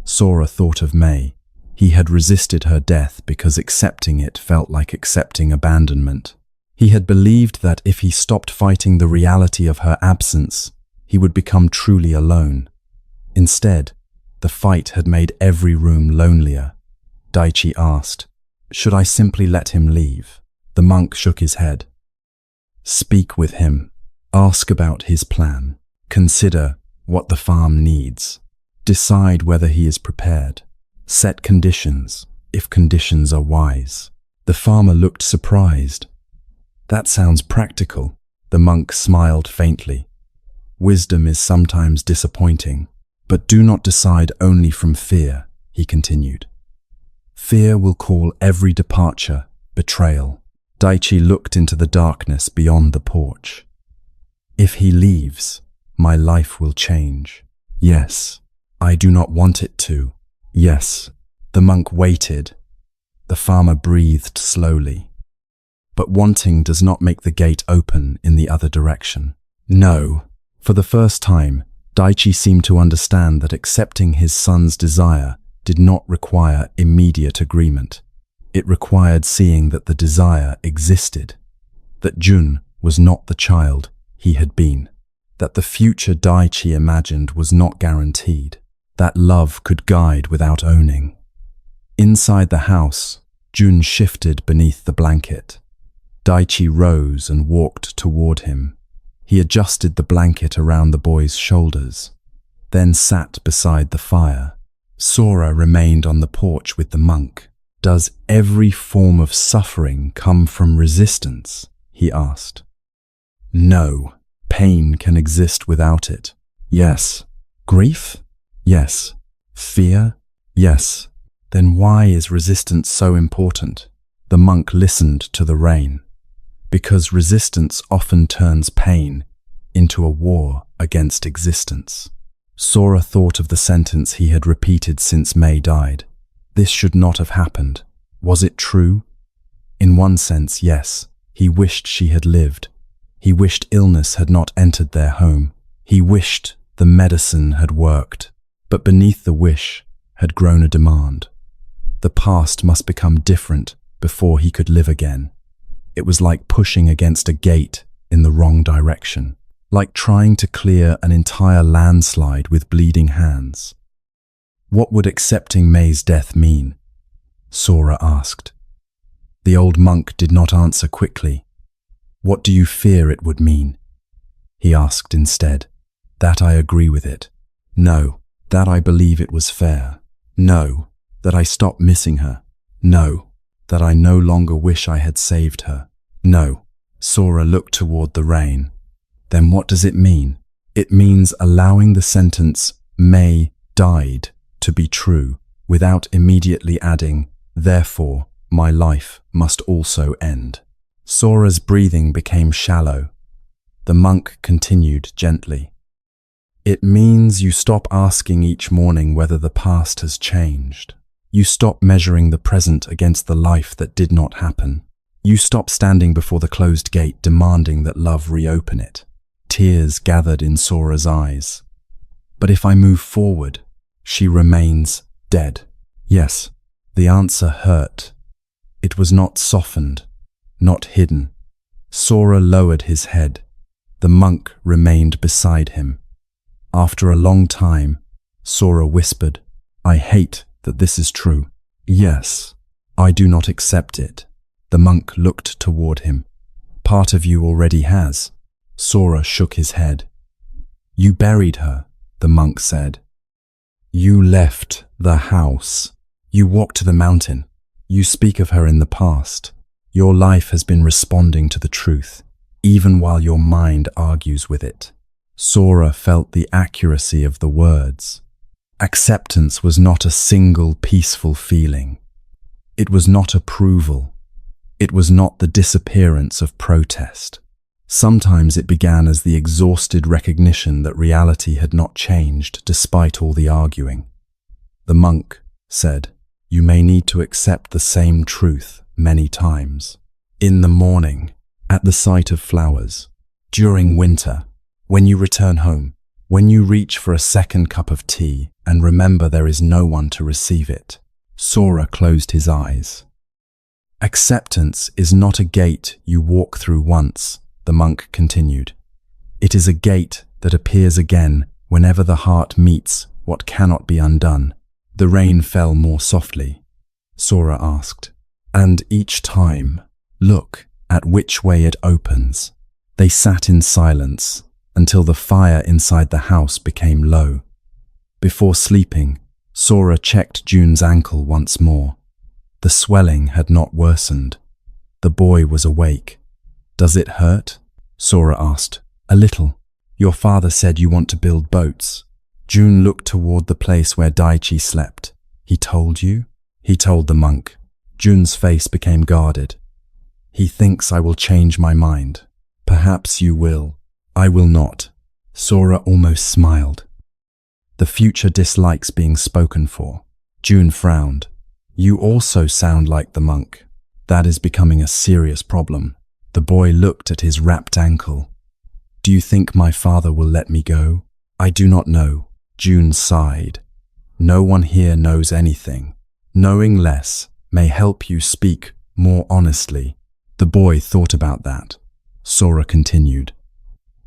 Sora thought of May. He had resisted her death because accepting it felt like accepting abandonment. He had believed that if he stopped fighting the reality of her absence, he would become truly alone. Instead, the fight had made every room lonelier. Daichi asked, "Should I simply let him leave?" The monk shook his head. "Speak with him. Ask about his plan. Consider what the farm needs. Decide whether he is prepared. Set conditions, if conditions are wise." The farmer looked surprised. "That sounds practical." The monk smiled faintly. Wisdom is sometimes disappointing, but do not decide only from fear, he continued. Fear will call every departure betrayal. Daichi looked into the darkness beyond the porch. If he leaves, my life will change. Yes, I do not want it to. Yes. The monk waited. The farmer breathed slowly. But wanting does not make the gate open in the other direction. No. For the first time, Daichi seemed to understand that accepting his son's desire did not require immediate agreement. It required seeing that the desire existed, that Jun was not the child he had been, that the future Daichi imagined was not guaranteed, that love could guide without owning. Inside the house, Jun shifted beneath the blanket. Daichi rose and walked toward him. He adjusted the blanket around the boy's shoulders, then sat beside the fire. Sora remained on the porch with the monk. Does every form of suffering come from resistance? He asked. No, pain can exist without it. Yes. Grief? Yes. Fear? Yes. Then why is resistance so important? The monk listened to the rain. Because resistance often turns pain into a war against existence. Sora thought of the sentence he had repeated since May died. This should not have happened. Was it true? In one sense, yes. He wished she had lived. He wished illness had not entered their home. He wished the medicine had worked. But beneath the wish had grown a demand. The past must become different before he could live again. It was like pushing against a gate in the wrong direction, like trying to clear an entire landslide with bleeding hands. What would accepting May's death mean? Sora asked. The old monk did not answer quickly. What do you fear it would mean? He asked instead. That I agree with it. No, that I believe it was fair. No, that I stop missing her. No, that I no longer wish I had saved her. No. Sora looked toward the rain. Then what does it mean? It means allowing the sentence, May died, to be true, without immediately adding, therefore, my life must also end. Sora's breathing became shallow. The monk continued gently. It means you stop asking each morning whether the past has changed. You stop measuring the present against the life that did not happen. You stop standing before the closed gate demanding that love reopen it. Tears gathered in Sora's eyes. But if I move forward, she remains dead. Yes, the answer hurt. It was not softened, not hidden. Sora lowered his head. The monk remained beside him. After a long time, Sora whispered, I hate that this is true. Yes, I do not accept it. The monk looked toward him. Part of you already has. Sora shook his head. You buried her, the monk said. You left the house. You walked to the mountain. You speak of her in the past. Your life has been responding to the truth, even while your mind argues with it. Sora felt the accuracy of the words. Acceptance was not a single peaceful feeling. It was not approval. It was not the disappearance of protest. Sometimes it began as the exhausted recognition that reality had not changed despite all the arguing. The monk said, You may need to accept the same truth many times. In the morning, at the sight of flowers, during winter, when you return home, when you reach for a second cup of tea and remember there is no one to receive it. Sora closed his eyes. Acceptance is not a gate you walk through once, the monk continued. It is a gate that appears again whenever the heart meets what cannot be undone. The rain fell more softly. Sora asked, And each time, look at which way it opens. They sat in silence until the fire inside the house became low. Before sleeping, Sora checked Jun's ankle once more. The swelling had not worsened. The boy was awake. Does it hurt? Sora asked. A little. Your father said you want to build boats. June looked toward the place where Daichi slept. He told you? He told the monk. June's face became guarded. He thinks I will change my mind. Perhaps you will. I will not. Sora almost smiled. The future dislikes being spoken for. June frowned. You also sound like the monk. That is becoming a serious problem. The boy looked at his wrapped ankle. Do you think my father will let me go? I do not know. June sighed. No one here knows anything. Knowing less may help you speak more honestly. The boy thought about that. Sora continued.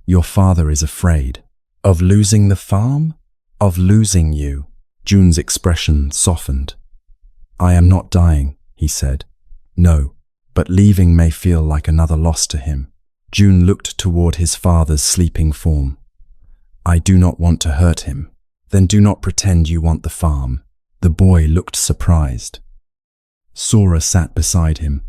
Your father is afraid. Of losing the farm? Of losing you. June's expression softened. I am not dying, he said. No, but leaving may feel like another loss to him. June looked toward his father's sleeping form. I do not want to hurt him. Then do not pretend you want the farm. The boy looked surprised. Sora sat beside him.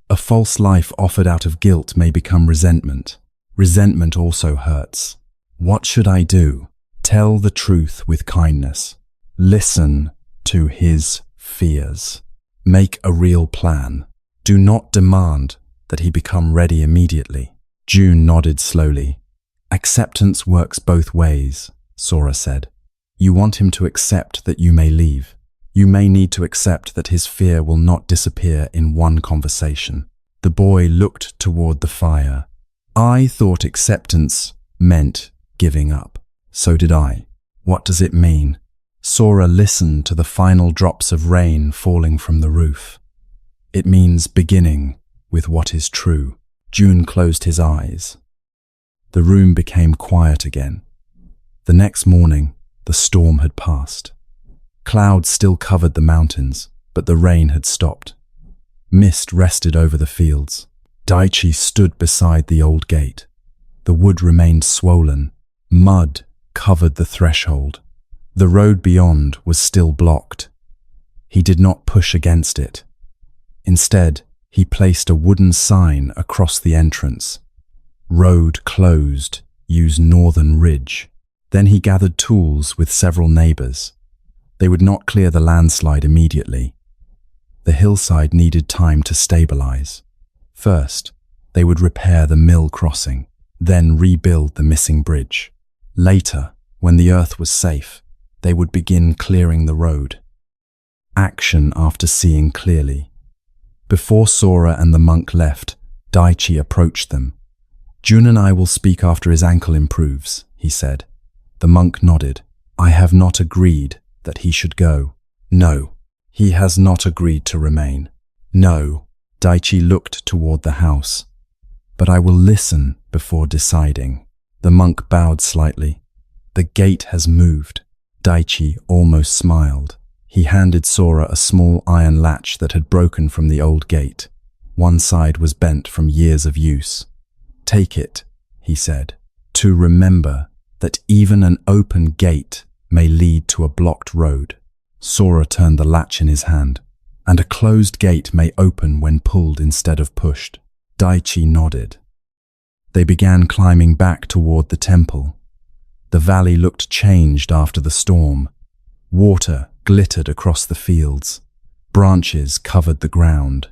A false life offered out of guilt may become resentment. Resentment also hurts. What should I do? Tell the truth with kindness. Listen to his fears. Make a real plan. Do not demand that he become ready immediately. June nodded slowly. Acceptance works both ways, Sora said. You want him to accept that you may leave. You may need to accept that his fear will not disappear in one conversation. The boy looked toward the fire. I thought acceptance meant giving up. So did I. What does it mean? Sora listened to the final drops of rain falling from the roof. It means beginning with what is true. June closed his eyes. The room became quiet again. The next morning, the storm had passed. Clouds still covered the mountains, but the rain had stopped. Mist rested over the fields. Daichi stood beside the old gate. The wood remained swollen. Mud covered the threshold. The road beyond was still blocked. He did not push against it. Instead, he placed a wooden sign across the entrance. Road closed. Use Northern Ridge. Then he gathered tools with several neighbors. They would not clear the landslide immediately. The hillside needed time to stabilize. First, they would repair the mill crossing, then rebuild the missing bridge. Later, when the earth was safe, they would begin clearing the road. Action after seeing clearly. Before Sora and the monk left, Daichi approached them. June and I will speak after his ankle improves, he said. The monk nodded. I have not agreed that he should go. No, he has not agreed to remain. No, Daichi looked toward the house. But I will listen before deciding. The monk bowed slightly. The gate has moved. Daichi almost smiled. He handed Sora a small iron latch that had broken from the old gate. One side was bent from years of use. Take it, he said, to remember that even an open gate may lead to a blocked road. Sora turned the latch in his hand, and a closed gate may open when pulled instead of pushed. Daichi nodded. They began climbing back toward the temple. The valley looked changed after the storm. Water glittered across the fields. Branches covered the ground.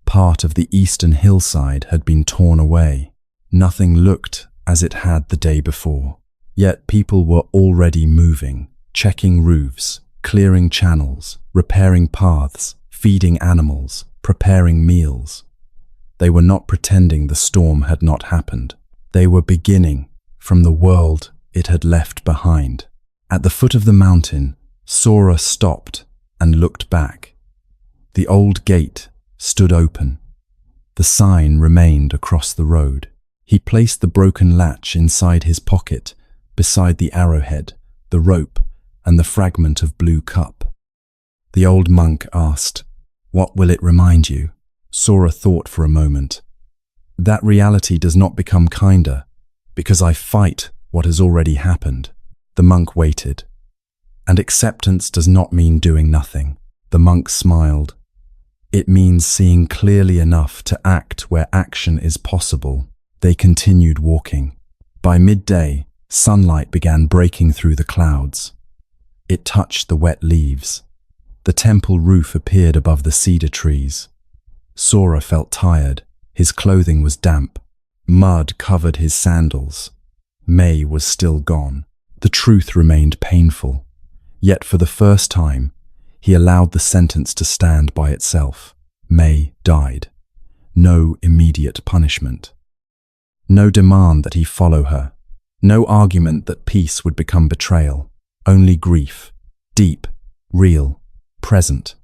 Part of the eastern hillside had been torn away. Nothing looked as it had the day before. Yet people were already moving, checking roofs, clearing channels, repairing paths, feeding animals, preparing meals. They were not pretending the storm had not happened. They were beginning from the world it had left behind. At the foot of the mountain, Sora stopped and looked back. The old gate stood open. The sign remained across the road. He placed the broken latch inside his pocket, beside the arrowhead, the rope, and the fragment of blue cup. The old monk asked, "What will it remind you?" Sora thought for a moment. That reality does not become kinder, because I fight what has already happened. The monk waited. And acceptance does not mean doing nothing. The monk smiled. It means seeing clearly enough to act where action is possible. They continued walking. By midday, sunlight began breaking through the clouds. It touched the wet leaves. The temple roof appeared above the cedar trees. Sora felt tired. His clothing was damp. Mud covered his sandals. May was still gone. The truth remained painful. Yet for the first time, he allowed the sentence to stand by itself. May died. No immediate punishment. No demand that he follow her. No argument that peace would become betrayal. Only grief. Deep, real, present.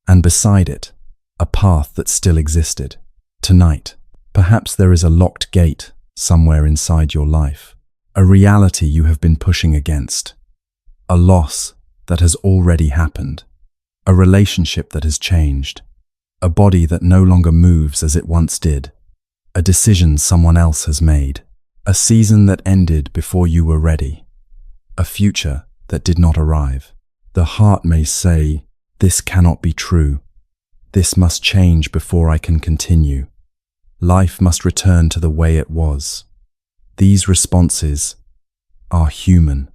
And beside it, a path that still existed. Tonight, perhaps there is a locked gate somewhere inside your life. A reality you have been pushing against. A loss that has already happened. A relationship that has changed. A body that no longer moves as it once did. A decision someone else has made. A season that ended before you were ready. A future that did not arrive. The heart may say, "This cannot be true. This must change before I can continue. Life must return to the way it was." These responses are human.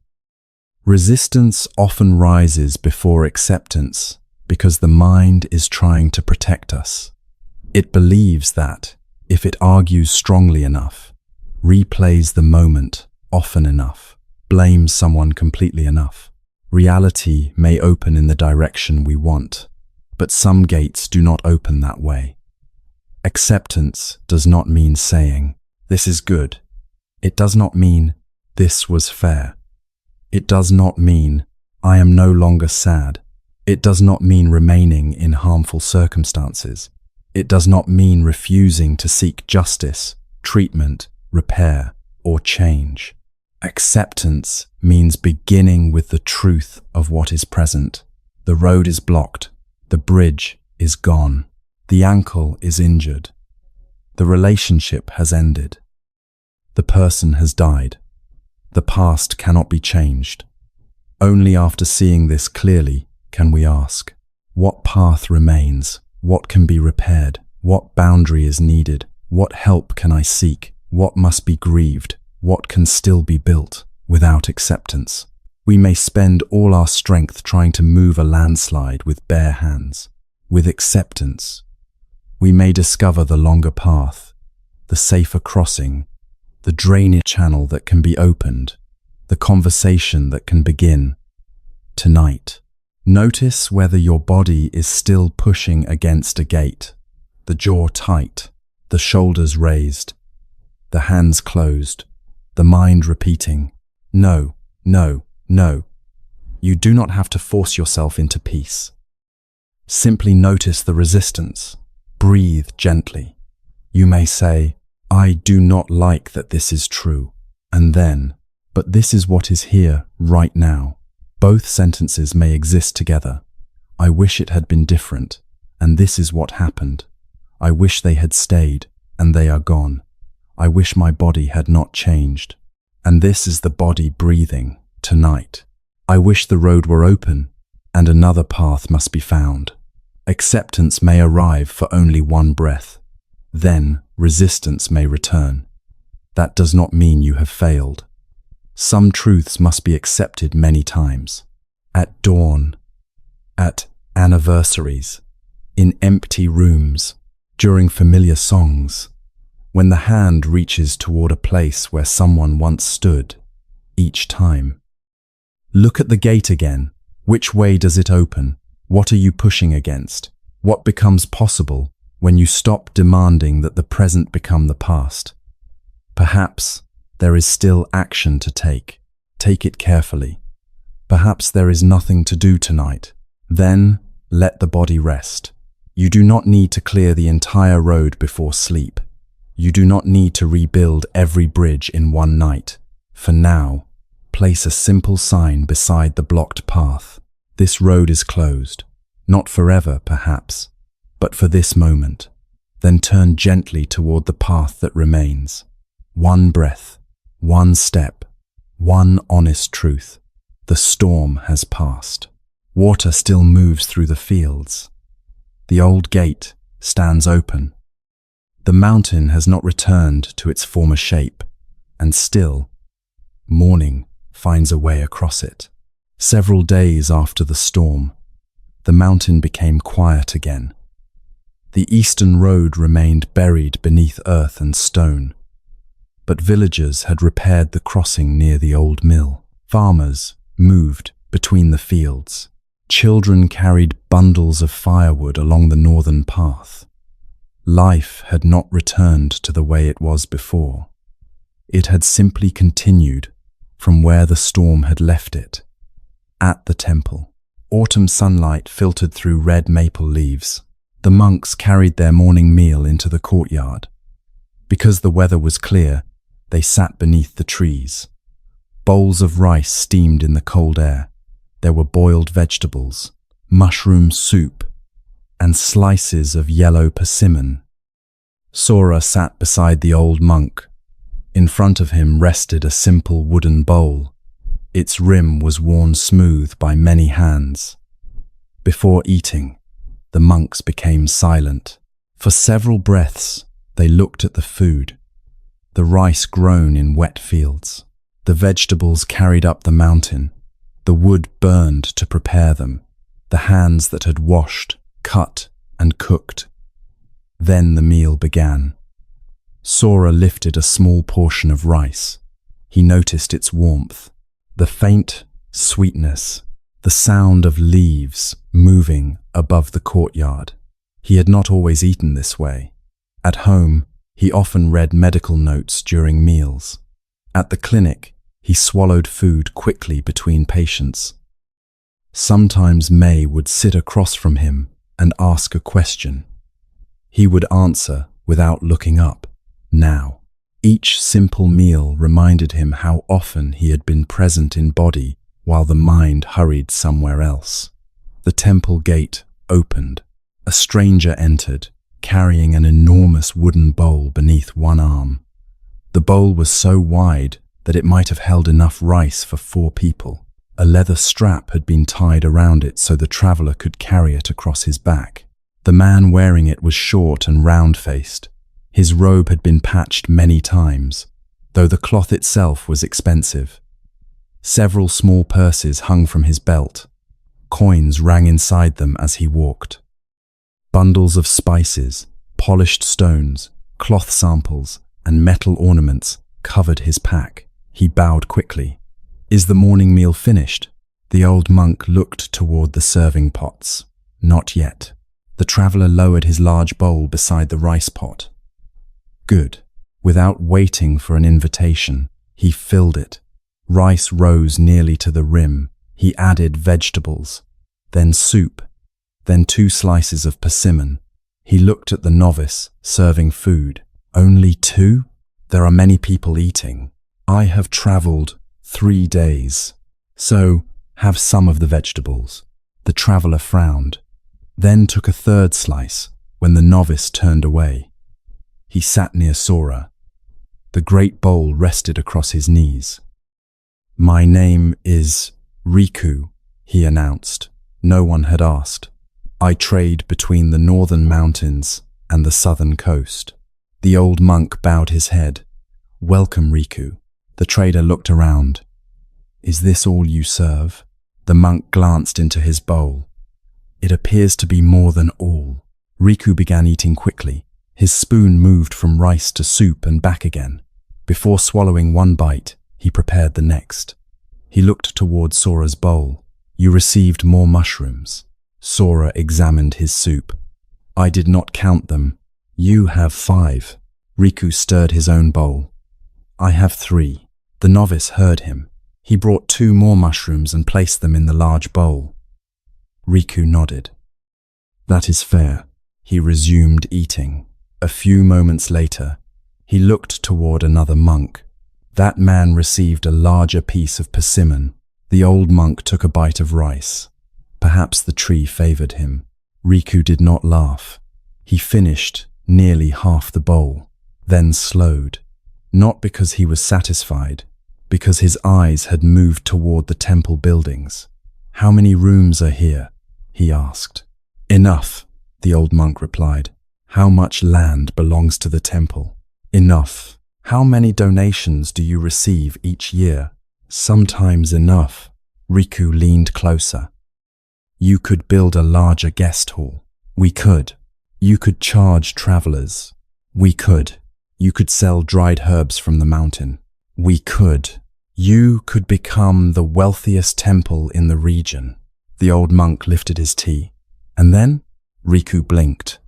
Resistance often rises before acceptance because the mind is trying to protect us. It believes that, if it argues strongly enough, replays the moment often enough, blames someone completely enough, reality may open in the direction we want. But some gates do not open that way. Acceptance does not mean saying, "This is good." It does not mean, "This was fair." It does not mean, "I am no longer sad." It does not mean remaining in harmful circumstances. It does not mean refusing to seek justice, treatment, repair, or change. Acceptance means beginning with the truth of what is present. The road is blocked. The bridge is gone. The ankle is injured. The relationship has ended. The person has died. The past cannot be changed. Only after seeing this clearly can we ask, what path remains? What can be repaired? What boundary is needed? What help can I seek? What must be grieved? What can still be built? Without acceptance, we may spend all our strength trying to move a landslide with bare hands. With acceptance, we may discover the longer path, the safer crossing, the drainage channel that can be opened, the conversation that can begin. Tonight, notice whether your body is still pushing against a gate, the jaw tight, the shoulders raised, the hands closed, the mind repeating, "No, no, no." You do not have to force yourself into peace. Simply notice the resistance. Breathe gently. You may say, "I do not like that this is true," and then, "But this is what is here right now." Both sentences may exist together. I wish it had been different, and this is what happened. I wish they had stayed, and they are gone. I wish my body had not changed, and this is the body breathing tonight. I wish the road were open, and another path must be found. Acceptance may arrive for only one breath. Then resistance may return. That does not mean you have failed. Some truths must be accepted many times. At dawn, at anniversaries, in empty rooms, during familiar songs, when the hand reaches toward a place where someone once stood, each time. Look at the gate again. Which way does it open? What are you pushing against? What becomes possible when you stop demanding that the present become the past? Perhaps there is still action to take. Take it carefully. Perhaps there is nothing to do tonight. Then let the body rest. You do not need to clear the entire road before sleep. You do not need to rebuild every bridge in one night. For now, place a simple sign beside the blocked path. This road is closed. Not forever, perhaps, but for this moment. Then turn gently toward the path that remains. One breath, one step, one honest truth. The storm has passed. Water still moves through the fields. The old gate stands open. The mountain has not returned to its former shape, and still, morning finds a way across it. Several days after the storm, the mountain became quiet again. The eastern road remained buried beneath earth and stone, but villagers had repaired the crossing near the old mill. Farmers moved between the fields. Children carried bundles of firewood along the northern path. Life had not returned to the way it was before. It had simply continued from where the storm had left it. At the temple, autumn sunlight filtered through red maple leaves. The monks carried their morning meal into the courtyard. Because the weather was clear, they sat beneath the trees. Bowls of rice steamed in the cold air. There were boiled vegetables, mushroom soup, and slices of yellow persimmon. Sora sat beside the old monk. In front of him rested a simple wooden bowl. Its rim was worn smooth by many hands. Before eating, the monks became silent. For several breaths, they looked at the food. The rice grown in wet fields, the vegetables carried up the mountain, the wood burned to prepare them, the hands that had washed, cut, and cooked. Then the meal began. Sora lifted a small portion of rice. He noticed its warmth, the faint sweetness, the sound of leaves moving above the courtyard. He had not always eaten this way. At home, he often read medical notes during meals. At the clinic, he swallowed food quickly between patients. Sometimes May would sit across from him and ask a question. He would answer without looking up. Now, each simple meal reminded him how often he had been present in body while the mind hurried somewhere else. The temple gate opened. A stranger entered, carrying an enormous wooden bowl beneath one arm. The bowl was so wide that it might have held enough rice for 4 people. A leather strap had been tied around it so the traveler could carry it across his back. The man wearing it was short and round-faced. His robe had been patched many times, though the cloth itself was expensive. Several small purses hung from his belt. Coins rang inside them as he walked. Bundles of spices, polished stones, cloth samples, and metal ornaments covered his pack. He bowed quickly. "Is the morning meal finished?" The old monk looked toward the serving pots. "Not yet." The traveler lowered his large bowl beside the rice pot. "Good." Without waiting for an invitation, he filled it. Rice rose nearly to the rim. He added vegetables, then soup, then 2 slices of persimmon. He looked at the novice, serving food. "Only 2? There are many people eating. I have traveled 3 days. So, have some of the vegetables." The traveler frowned, then took a 3rd slice when the novice turned away. He sat near Sora. The great bowl rested across his knees. "My name is Riku," he announced. No one had asked. "I trade between the northern mountains and the southern coast." The old monk bowed his head. "Welcome, Riku." The trader looked around. "Is this all you serve?" The monk glanced into his bowl. "It appears to be more than all." Riku began eating quickly. His spoon moved from rice to soup and back again. Before swallowing one bite, he prepared the next. He looked toward Sora's bowl. "You received more mushrooms." Sora examined his soup. "I did not count them. You have 5. Riku stirred his own bowl. "I have 3. The novice heard him. He brought 2 more mushrooms and placed them in the large bowl. Riku nodded. "That is fair." He resumed eating. A few moments later, he looked toward another monk. That man received a larger piece of persimmon. The old monk took a bite of rice. Perhaps the tree favored him. Riku did not laugh. He finished nearly half the bowl, then slowed. Not because he was satisfied, because his eyes had moved toward the temple buildings. "How many rooms are here?" he asked. "Enough," the old monk replied. How much land belongs to the temple? Enough. How many donations do you receive each year? Sometimes enough. Riku leaned closer. You could build a larger guest hall. We could. You could charge travelers. We could. You could sell dried herbs from the mountain. We could. You could become the wealthiest temple in the region. The old monk lifted his tea. And then? Riku blinked.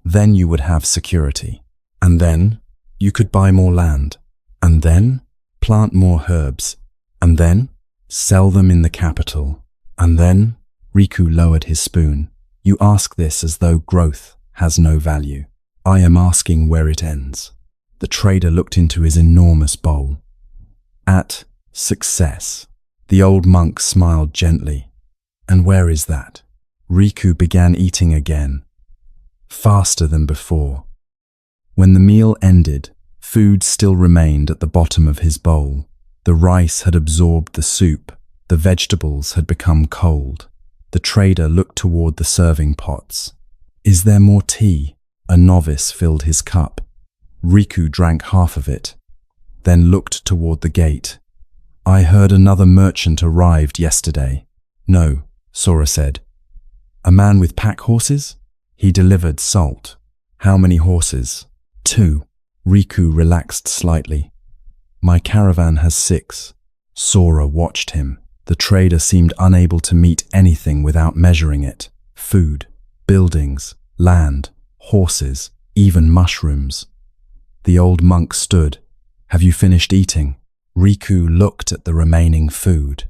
Then you would have security. And then? You could buy more land. And then? Plant more herbs. And then? Sell them in the capital. And then? Riku lowered his spoon. You ask this as though growth has no value. I am asking where it ends. The trader looked into his enormous bowl. At success. The old monk smiled gently. And where is that? Riku began eating again, faster than before. When the meal ended, food still remained at the bottom of his bowl. The rice had absorbed the soup. The vegetables had become cold. The trader looked toward the serving pots. Is there more tea? A novice filled his cup. Riku drank half of it, then looked toward the gate. I heard another merchant arrived yesterday. No, Sora said. A man with pack horses? He delivered salt. How many horses? 2. Riku relaxed slightly. My caravan has 6. Sora watched him. The trader seemed unable to meet anything without measuring it. Food, buildings, land, horses, even mushrooms. The old monk stood. Have you finished eating? Riku looked at the remaining food.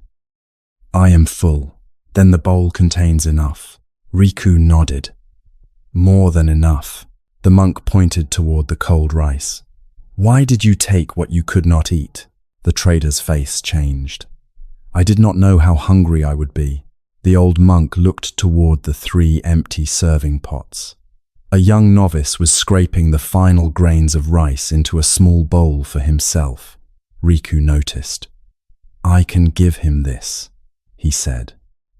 I am full. Then the bowl contains enough. Riku nodded. More than enough. The monk pointed toward the cold rice. Why did you take what you could not eat? The trader's face changed. I did not know how hungry I would be. The old monk looked toward the 3 empty serving pots. A young novice was scraping the final grains of rice into a small bowl for himself. Riku noticed. I can give him this, he said.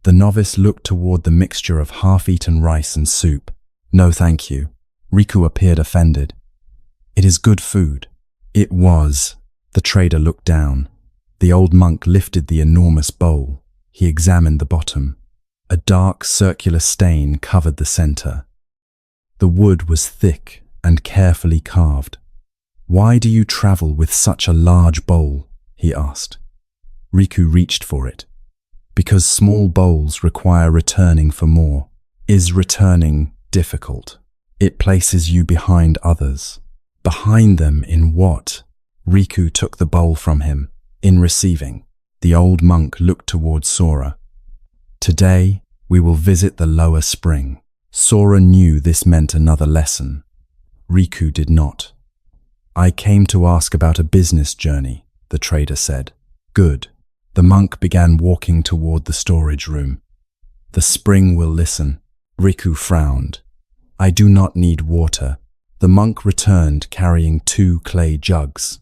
The novice looked toward the mixture of half-eaten rice and soup. No, thank you. Riku appeared offended. It is good food. It was. The trader looked down. The old monk lifted the enormous bowl. He examined the bottom. A dark circular stain covered the center. The wood was thick and carefully carved. Why do you travel with such a large bowl? He asked. Riku reached for it. Because small bowls require returning for more. Is returning difficult? It places you behind others. Behind them in what? Riku took the bowl from him. In receiving. The old monk looked toward Sora. Today, we will visit the lower spring. Sora knew this meant another lesson. Riku did not. I came to ask about a business journey, the trader said. Good. The monk began walking toward the storage room. The spring will listen. Riku frowned. I do not need water. The monk returned carrying 2 clay jugs.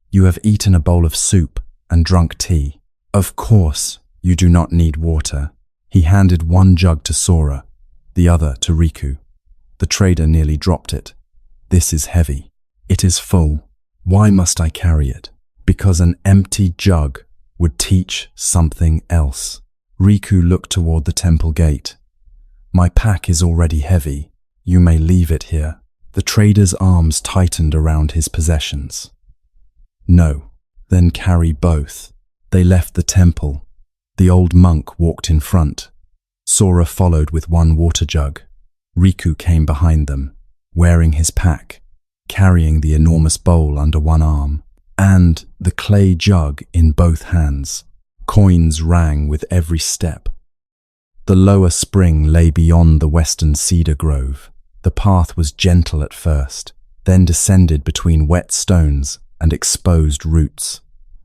You have eaten a bowl of soup and drunk tea. Of course, you do not need water. He handed 1 jug to Sora, the other to Riku. The trader nearly dropped it. This is heavy. It is full. Why must I carry it? Because an empty jug would teach something else. Riku looked toward the temple gate. My pack is already heavy. You may leave it here. The trader's arms tightened around his possessions. No, then carry both. They left the temple. The old monk walked in front. Sora followed with 1 water jug. Riku came behind them, wearing his pack, carrying the enormous bowl under 1 arm, and the clay jug in both hands. Coins rang with every step. The lower spring lay beyond the western cedar grove. The path was gentle at first, then descended between wet stones and exposed roots.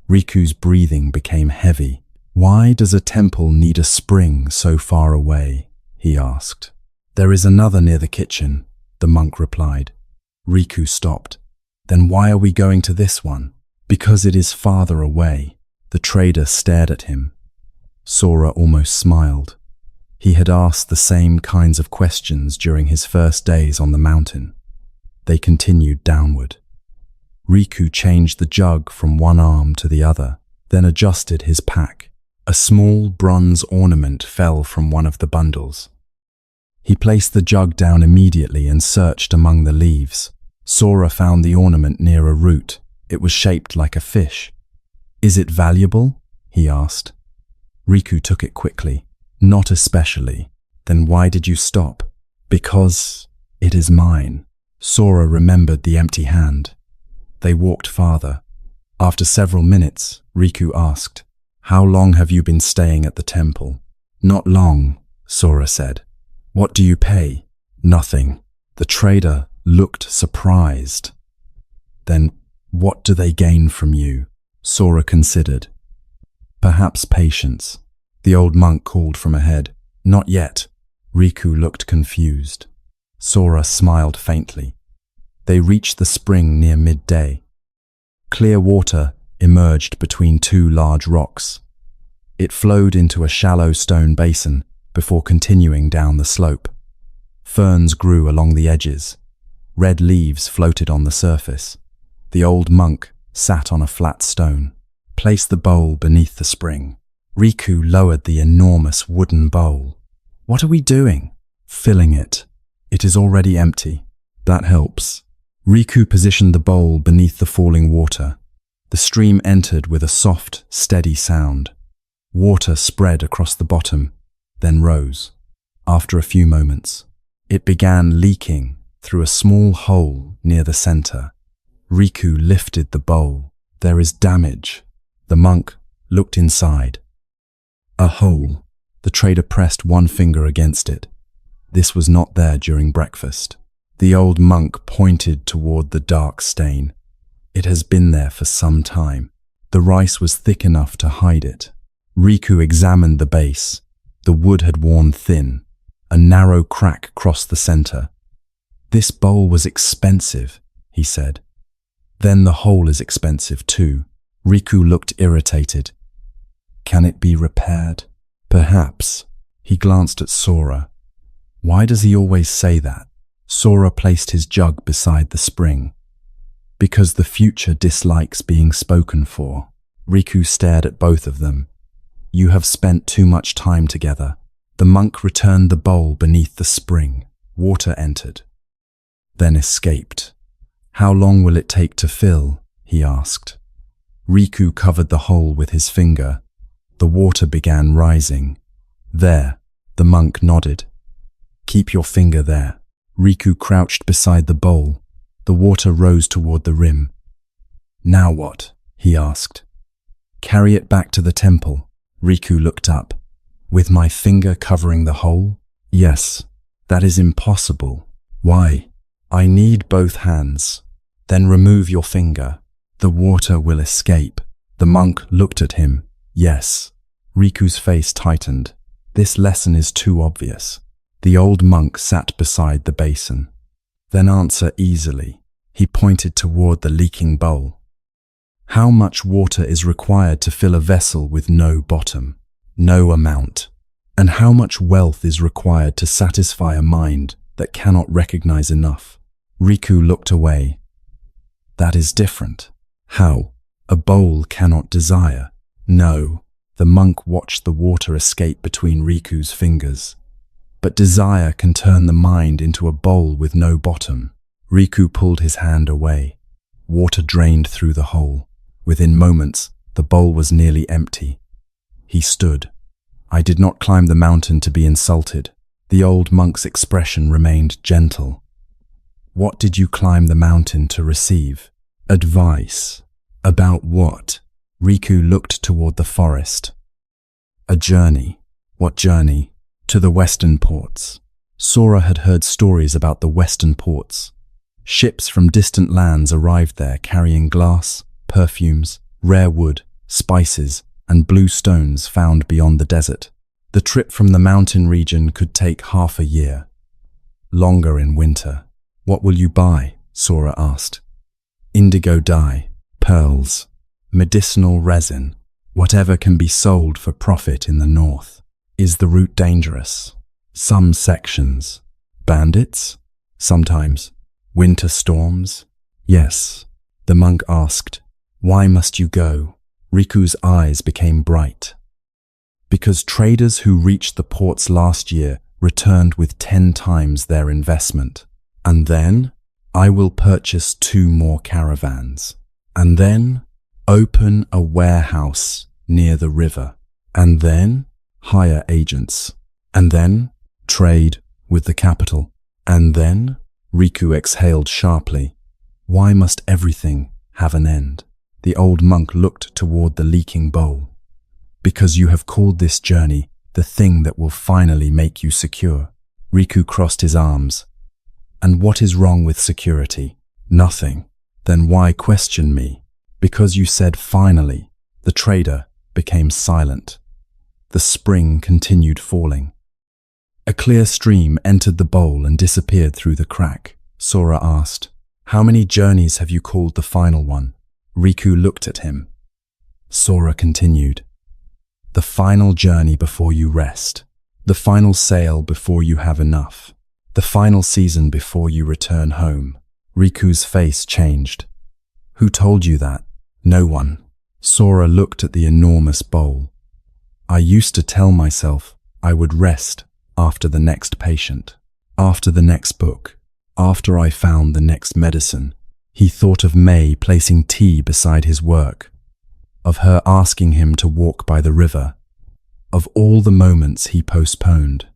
Riku's breathing became heavy. Why does a temple need a spring so far away? He asked. There is another near the kitchen, the monk replied. Riku stopped. Then why are we going to this one? Because it is farther away. The trader stared at him. Sora almost smiled. He had asked the same kinds of questions during his first days on the mountain. They continued downward. Riku changed the jug from one arm to the other, then adjusted his pack. A small bronze ornament fell from one of the bundles. He placed the jug down immediately and searched among the leaves. Sora found the ornament near a root. It was shaped like a fish. "Is it valuable?" he asked. Riku took it quickly. "Not especially." "Then why did you stop?" "Because it is mine." Sora remembered the empty hand. They walked farther. After several minutes, Riku asked, "How long have you been staying at the temple?" "Not long," Sora said. "What do you pay?" "Nothing." The trader looked surprised. "Then what do they gain from you?" Sora considered. "Perhaps patience." The old monk called from ahead. "Not yet." Riku looked confused. Sora smiled faintly. They reached the spring near midday. Clear water emerged between two large rocks. It flowed into a shallow stone basin before continuing down the slope. Ferns grew along the edges. Red leaves floated on the surface. The old monk sat on a flat stone. "Place the bowl beneath the spring." Riku lowered the enormous wooden bowl. "What are we doing?" "Filling it. It is already empty." "That helps." Riku positioned the bowl beneath the falling water. The stream entered with a soft, steady sound. Water spread across the bottom, then rose. After a few moments, it began leaking through a small hole near the center. Riku lifted the bowl. "There is damage." The monk looked inside. A hole. The trader pressed one finger against it. This was not there during breakfast. The old monk pointed toward the dark stain. "It has been there for some time." The rice was thick enough to hide it. Riku examined the base. The wood had worn thin. A narrow crack crossed the center. "This bowl was expensive," he said. "Then the hole is expensive too." Riku looked irritated. "Can it be repaired?" "Perhaps." He glanced at Sora. "Why does he always say that?" Sora placed his jug beside the spring. "Because the future dislikes being spoken for." Riku stared at both of them. "You have spent too much time together." The monk returned the bowl beneath the spring. Water entered, then escaped. "How long will it take to fill?" he asked. Riku covered the hole with his finger. The water began rising. "There," the monk nodded. "Keep your finger there." Riku crouched beside the bowl. The water rose toward the rim. "Now what?" he asked. "Carry it back to the temple." Riku looked up. "With my finger covering the hole?" "Yes." "That is impossible." "Why?" "I need both hands." "Then remove your finger." "The water will escape." The monk looked at him. "Yes." Riku's face tightened. "This lesson is too obvious." The old monk sat beside the basin. "Then answer easily." He pointed toward the leaking bowl. "How much water is required to fill a vessel with no bottom?" "No amount." "And how much wealth is required to satisfy a mind that cannot recognize enough?" Riku looked away. "That is different." "How?" "A bowl cannot desire." "No." The monk watched the water escape between Riku's fingers. "But desire can turn the mind into a bowl with no bottom." Riku pulled his hand away. Water drained through the hole. Within moments, the bowl was nearly empty. He stood. "I did not climb the mountain to be insulted." The old monk's expression remained gentle. "What did you climb the mountain to receive?" "Advice." "About what?" Riku looked toward the forest. "A journey." "What journey?" "To the western ports." Sora had heard stories about the western ports. Ships from distant lands arrived there carrying glass, perfumes, rare wood, spices, and blue stones found beyond the desert. The trip from the mountain region could take half a year. Longer in winter. "What will you buy?" Sora asked. "Indigo dye, pearls, medicinal resin, whatever can be sold for profit in the north." Is the route dangerous? Some sections. Bandits? Sometimes. Winter storms? Yes. The monk asked, "Why must you go?" Riku's eyes became bright. Because traders who reached the ports last year returned with 10 times their investment. And then, I will purchase 2 more caravans. And then, open a warehouse near the river. And then, hire agents. And then, trade with the capital. And then, Riku exhaled sharply. Why must everything have an end? The old monk looked toward the leaking bowl. Because you have called this journey the thing that will finally make you secure. Riku crossed his arms. And what is wrong with security? Nothing. Then why question me? Because you said finally. The trader became silent. The spring continued falling. A clear stream entered the bowl and disappeared through the crack. Sora asked, "How many journeys have you called the final one?" Riku looked at him. Sora continued, "The final journey before you rest. The final sail before you have enough. The final season before you return home." Riku's face changed. "Who told you that?" "No one." Sora looked at the enormous bowl. "I used to tell myself I would rest after the next patient, after the next book, after I found the next medicine." He thought of May placing tea beside his work, of her asking him to walk by the river, of all the moments he postponed.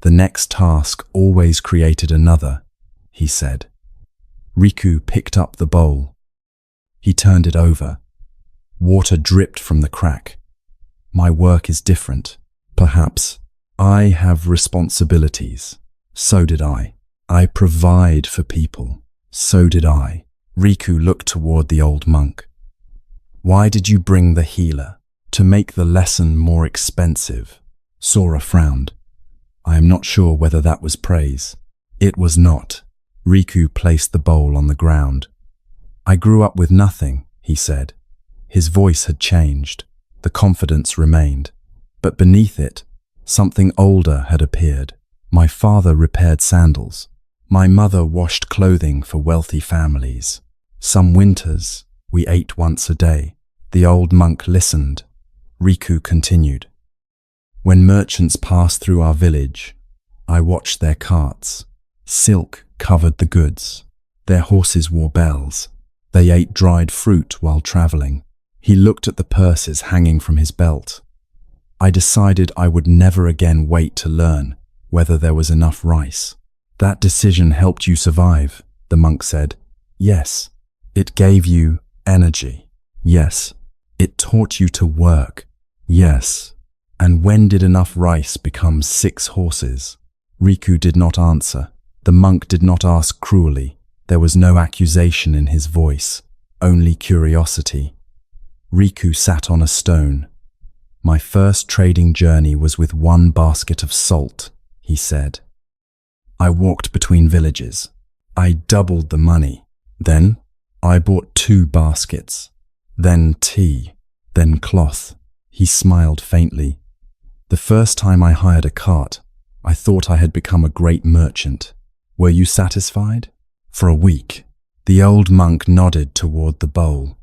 The next task always created another, he said. Riku picked up the bowl. He turned it over. Water dripped from the crack. My work is different. Perhaps I have responsibilities. So did I. I provide for people. So did I. Riku looked toward the old monk. Why did you bring the healer? To make the lesson more expensive. Sora frowned. I am not sure whether that was praise. It was not. Riku placed the bowl on the ground. I grew up with nothing, he said. His voice had changed. The confidence remained. But beneath it, something older had appeared. My father repaired sandals. My mother washed clothing for wealthy families. Some winters, we ate once a day. The old monk listened. Riku continued. When merchants passed through our village, I watched their carts. Silk covered the goods. Their horses wore bells. They ate dried fruit while traveling. He looked at the purses hanging from his belt. I decided I would never again wait to learn whether there was enough rice. That decision helped you survive, the monk said. Yes. It gave you energy. Yes. It taught you to work. Yes. And when did enough rice become 6 horses? Riku did not answer. The monk did not ask cruelly. There was no accusation in his voice, only curiosity. Riku sat on a stone. My first trading journey was with 1 basket of salt, he said. I walked between villages. I doubled the money. Then I bought 2 baskets. Then tea. Then cloth. He smiled faintly. The first time I hired a cart, I thought I had become a great merchant. Were you satisfied? For a week. The old monk nodded toward the bowl.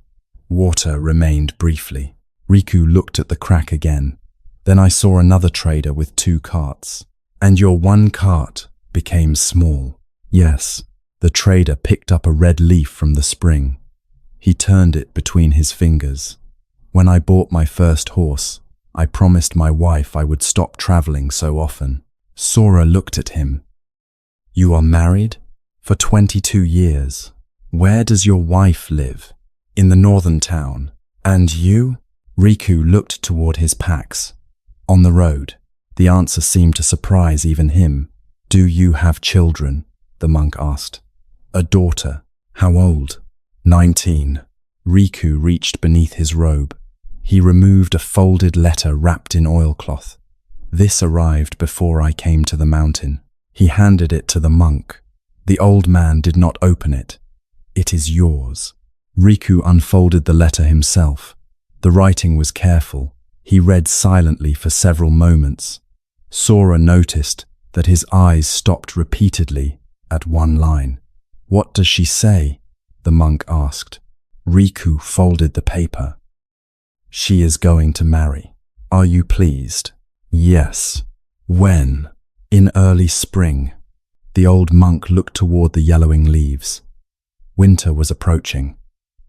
Water remained briefly. Riku looked at the crack again. Then I saw another trader with 2 carts. And your 1 cart became small. Yes. The trader picked up a red leaf from the spring. He turned it between his fingers. When I bought my first horse, I promised my wife I would stop traveling so often. Sora looked at him. You are married? For 22 years. Where does your wife live? In the northern town. And you? Riku looked toward his packs. On the road. The answer seemed to surprise even him. Do you have children? The monk asked. A daughter. How old? 19. Riku reached beneath his robe. He removed a folded letter wrapped in oilcloth. This arrived before I came to the mountain. He handed it to the monk. The old man did not open it. It is yours. Riku unfolded the letter himself. The writing was careful. He read silently for several moments. Sora noticed that his eyes stopped repeatedly at one line. "What does she say?" the monk asked. Riku folded the paper. "She is going to marry. Are you pleased?" "Yes." "When?" "In early spring." The old monk looked toward the yellowing leaves. Winter was approaching.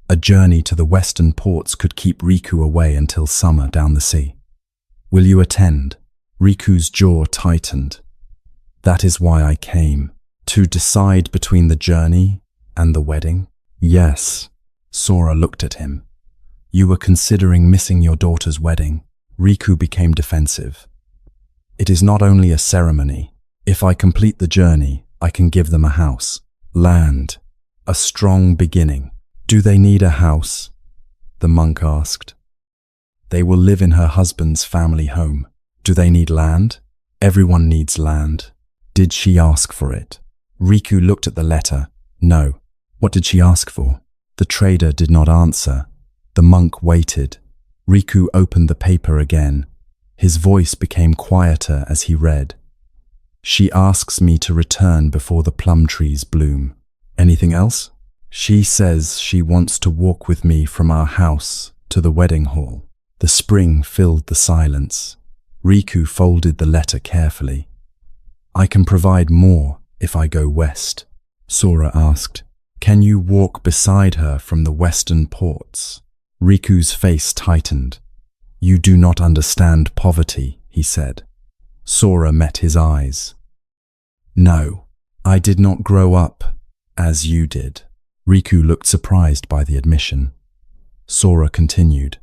A journey to the western ports could keep Riku away until summer down the sea. "Will you attend?" Riku's jaw tightened. "That is why I came. To decide between the journey and the wedding?" "Yes." Sora looked at him. "You were considering missing your daughter's wedding." Riku became defensive. "It is not only a ceremony. If I complete the journey, I can give them a house, land, a strong beginning." "Do they need a house?" the monk asked. "They will live in her husband's family home." "Do they need land?" "Everyone needs land." "Did she ask for it?" Riku looked at the letter. "No." "What did she ask for?" The trader did not answer. The monk waited. Riku opened the paper again. His voice became quieter as he read. "She asks me to return before the plum trees bloom." "Anything else?" "She says she wants to walk with me from our house to the wedding hall." The spring filled the silence. Riku folded the letter carefully. "I can provide more if I go west." Sora asked, "Can you walk beside her from the western ports?" Riku's face tightened. "You do not understand poverty," he said. Sora met his eyes. "No, I did not grow up as you did." Riku looked surprised by the admission. Sora continued,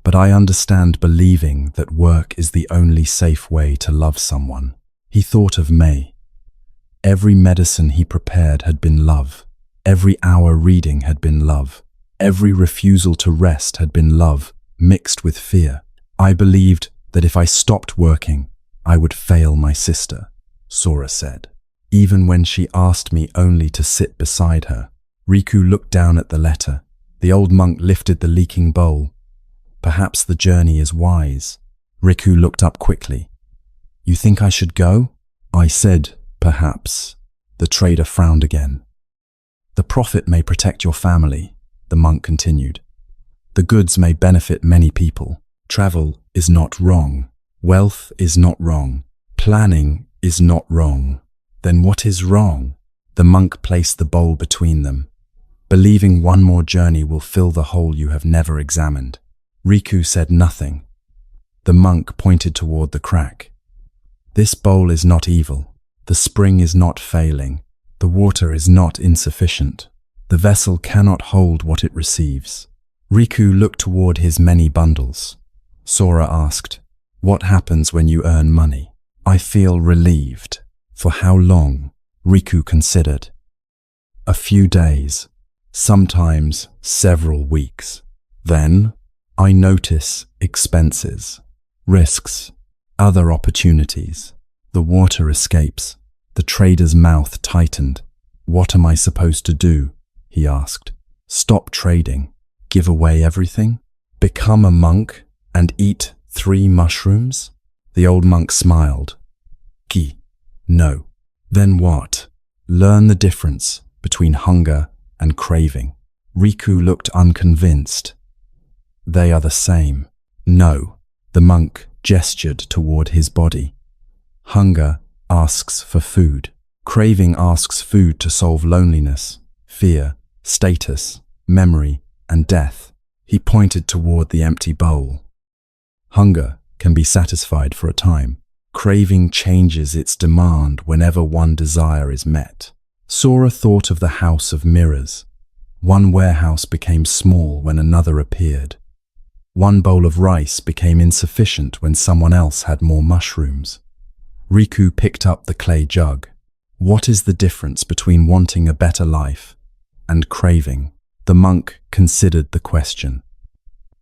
"But I understand believing that work is the only safe way to love someone." He thought of May. Every medicine he prepared had been love. Every hour reading had been love. Every refusal to rest had been love, mixed with fear. "I believed that if I stopped working, I would fail my sister," Sora said. "Even when she asked me only to sit beside her." Riku looked down at the letter. The old monk lifted the leaking bowl. "Perhaps the journey is wise." Riku looked up quickly. "You think I should go?" "I said, perhaps." The trader frowned again. "The profit may protect your family," the monk continued. "The goods may benefit many people. Travel is not wrong. Wealth is not wrong. Planning is not wrong. Then what is wrong?" The monk placed the bowl between them. "Believing one more journey will fill the hole you have never examined." Riku said nothing. The monk pointed toward the crack. "This bowl is not evil. The spring is not failing. The water is not insufficient. The vessel cannot hold what it receives." Riku looked toward his many bundles. Sora asked, "What happens when you earn money?" "I feel relieved." "For how long?" Riku considered. "A few days. Sometimes several weeks. Then I notice expenses, risks, other opportunities." The water escapes. The trader's mouth tightened. "What am I supposed to do?" he asked. "Stop trading? Give away everything? Become a monk and eat 3 mushrooms?" The old monk smiled. "Ki. No." "Then what?" "Learn the difference between hunger and craving." Riku looked unconvinced. "They are the same." "No." The monk gestured toward his body. "Hunger asks for food. Craving asks food to solve loneliness, fear, status, memory, and death." He pointed toward the empty bowl. "Hunger can be satisfied for a time. Craving changes its demand whenever one desire is met." Sora thought of the house of mirrors. One warehouse became small when another appeared. One bowl of rice became insufficient when someone else had more mushrooms. Riku picked up the clay jug. "What is the difference between wanting a better life and craving?" The monk considered the question.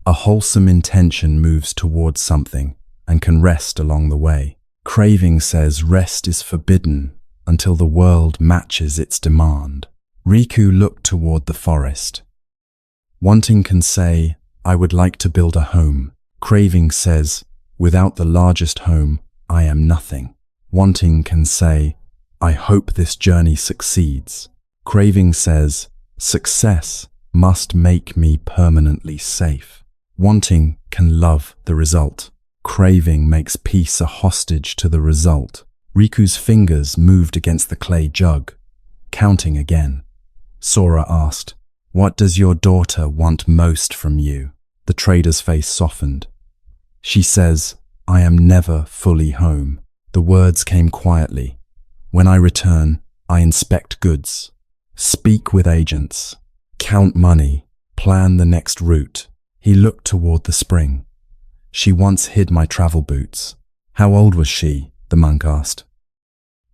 "A wholesome intention moves towards something and can rest along the way. Craving says rest is forbidden until the world matches its demand." Riku looked toward the forest. Wanting can say, "I would like to build a home." Craving says, "Without the largest home, I am nothing. Wanting can say, I hope this journey succeeds. Craving says, success must make me permanently safe. Wanting can love the result. Craving makes peace a hostage to the result. Riku's fingers moved against the clay jug, counting again. Sora asked, what does your daughter want most from you? The trader's face softened. She says, I am never fully home. The words came quietly. When I return, I inspect goods, speak with agents, count money, plan the next route. He looked toward the spring. She once hid my travel boots. How old was she? The monk asked.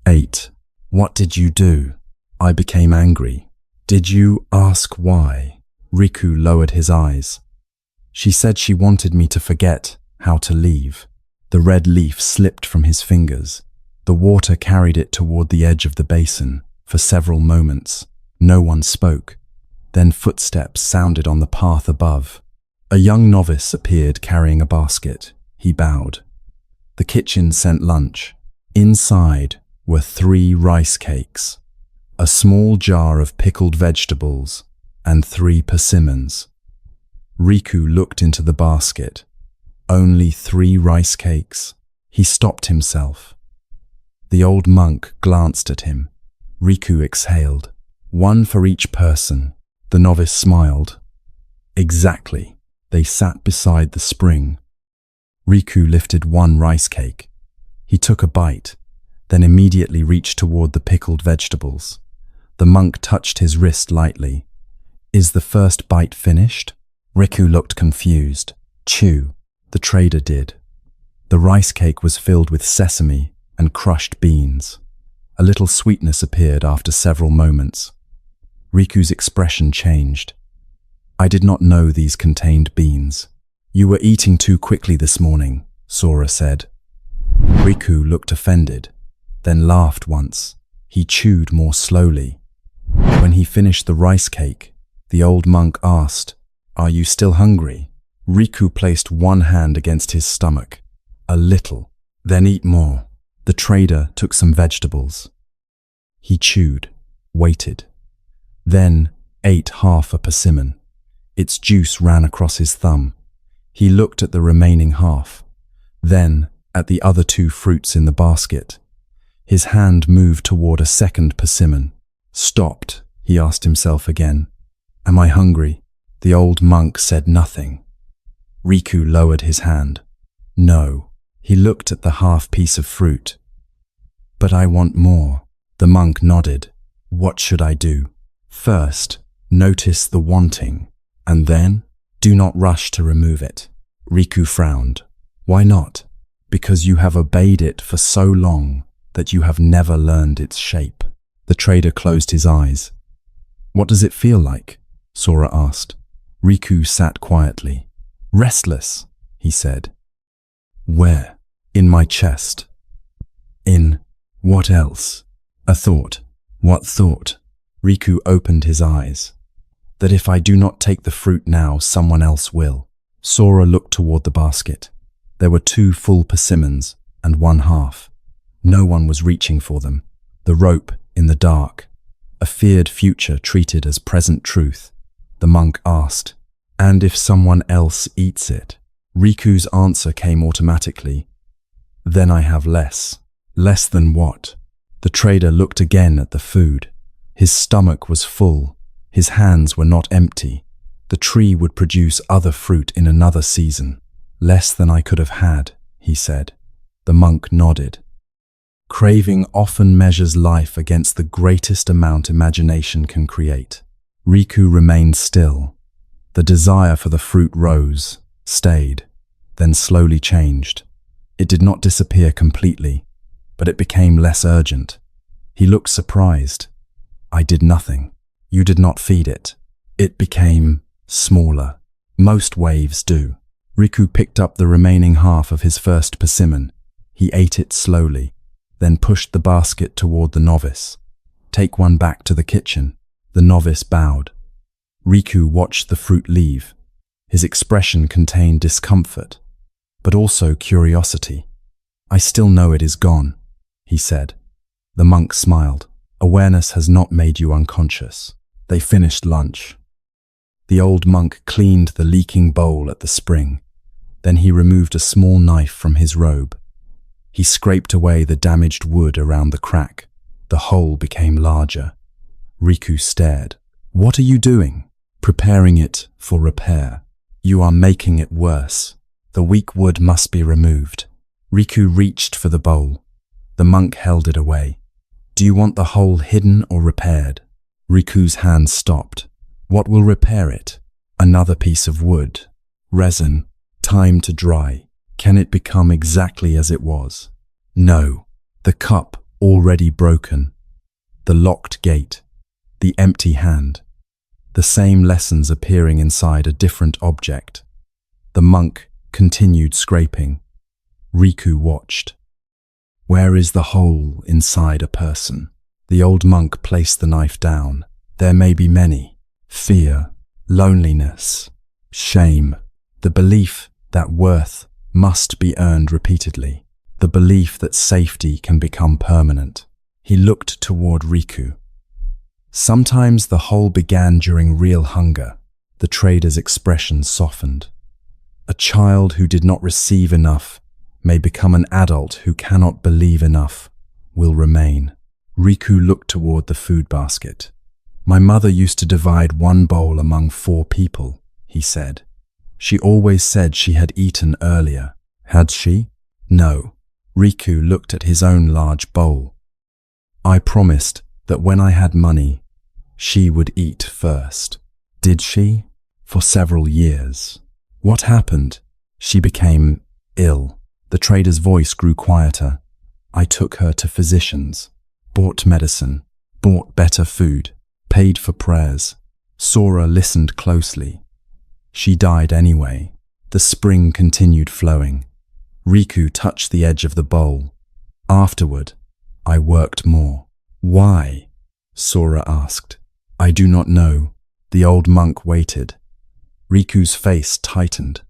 8. What did you do? I became angry. Did you ask why? Riku lowered his eyes. She said she wanted me to forget how to leave. The red leaf slipped from his fingers. The water carried it toward the edge of the basin. For several moments, no one spoke. Then footsteps sounded on the path above. A young novice appeared carrying a basket. He bowed. The kitchen sent lunch. Inside were 3 rice cakes, a small jar of pickled vegetables, and 3 persimmons. Riku looked into the basket. Only 3 rice cakes. He stopped himself. The old monk glanced at him. Riku exhaled. 1 for each person. The novice smiled. Exactly. They sat beside the spring. Riku lifted 1 rice cake. He took a bite, then immediately reached toward the pickled vegetables. The monk touched his wrist lightly. Is the first bite finished? Riku looked confused. Chew. The trader did. The rice cake was filled with sesame and crushed beans. A little sweetness appeared after several moments. Riku's expression changed. I did not know these contained beans. You were eating too quickly this morning, Sora said. Riku looked offended, then laughed once. He chewed more slowly. When he finished the rice cake, the old monk asked, Are you still hungry? Riku placed 1 hand against his stomach. A little, then eat more. The trader took some vegetables. He chewed, waited, then ate half a persimmon. Its juice ran across his thumb. He looked at the remaining half, then at the other 2 fruits in the basket. His hand moved toward a second persimmon. Stopped, he asked himself again. Am I hungry? The old monk said nothing. Riku lowered his hand. No. He looked at the half piece of fruit. But I want more. The monk nodded. What should I do? First, notice the wanting. And then, do not rush to remove it. Riku frowned. Why not? Because you have obeyed it for so long that you have never learned its shape. The trader closed his eyes. What does it feel like? Sora asked. Riku sat quietly. Restless, he said. Where? In my chest. In what else? A thought. What thought? Riku opened his eyes. That if I do not take the fruit now, someone else will. Sora looked toward the basket. There were 2 full persimmons and 1 half. No one was reaching for them. The rope in the dark. A feared future treated as present truth. The monk asked, And if someone else eats it? Riku's answer came automatically. Then I have less. Less than what? The trader looked again at the food. His stomach was full. His hands were not empty. The tree would produce other fruit in another season. Less than I could have had, he said. The monk nodded. Craving often measures life against the greatest amount imagination can create. Riku remained still. The desire for the fruit rose, stayed, then slowly changed. It did not disappear completely, but it became less urgent. He looked surprised. I did nothing. You did not feed it. It became smaller. Most waves do. Riku picked up the remaining half of his first persimmon. He ate it slowly, then pushed the basket toward the novice. Take 1 back to the kitchen. The novice bowed. Riku watched the fruit leave. His expression contained discomfort, but also curiosity. I still know it is gone, he said. The monk smiled. Awareness has not made you unconscious. They finished lunch. The old monk cleaned the leaking bowl at the spring. Then he removed a small knife from his robe. He scraped away the damaged wood around the crack. The hole became larger. Riku stared. What are you doing? Preparing it for repair. You are making it worse. The weak wood must be removed. Riku reached for the bowl. The monk held it away. Do you want the hole hidden or repaired? Riku's hand stopped. What will repair it? Another piece of wood. Resin. Time to dry. Can it become exactly as it was? No. The cup already broken. The locked gate. The empty hand. The same lessons appearing inside a different object. The monk continued scraping. Riku watched. Where is the hole inside a person? The old monk placed the knife down. There may be many. Fear, loneliness, shame, the belief that worth must be earned repeatedly, the belief that safety can become permanent. He looked toward Riku. Sometimes the hole began during real hunger. The trader's expression softened. A child who did not receive enough may become an adult who cannot believe enough will remain. Riku looked toward the food basket. My mother used to divide one bowl among 4 people, he said. She always said she had eaten earlier. Had she? No. Riku looked at his own large bowl. I promised that when I had money, she would eat first. Did she? For several years. What happened? She became ill. The trader's voice grew quieter. I took her to physicians, bought medicine, bought better food, paid for prayers. Sora listened closely. She died anyway. The spring continued flowing. Riku touched the edge of the bowl. Afterward, I worked more. Why? Sora asked. I do not know. The old monk waited. Riku's face tightened.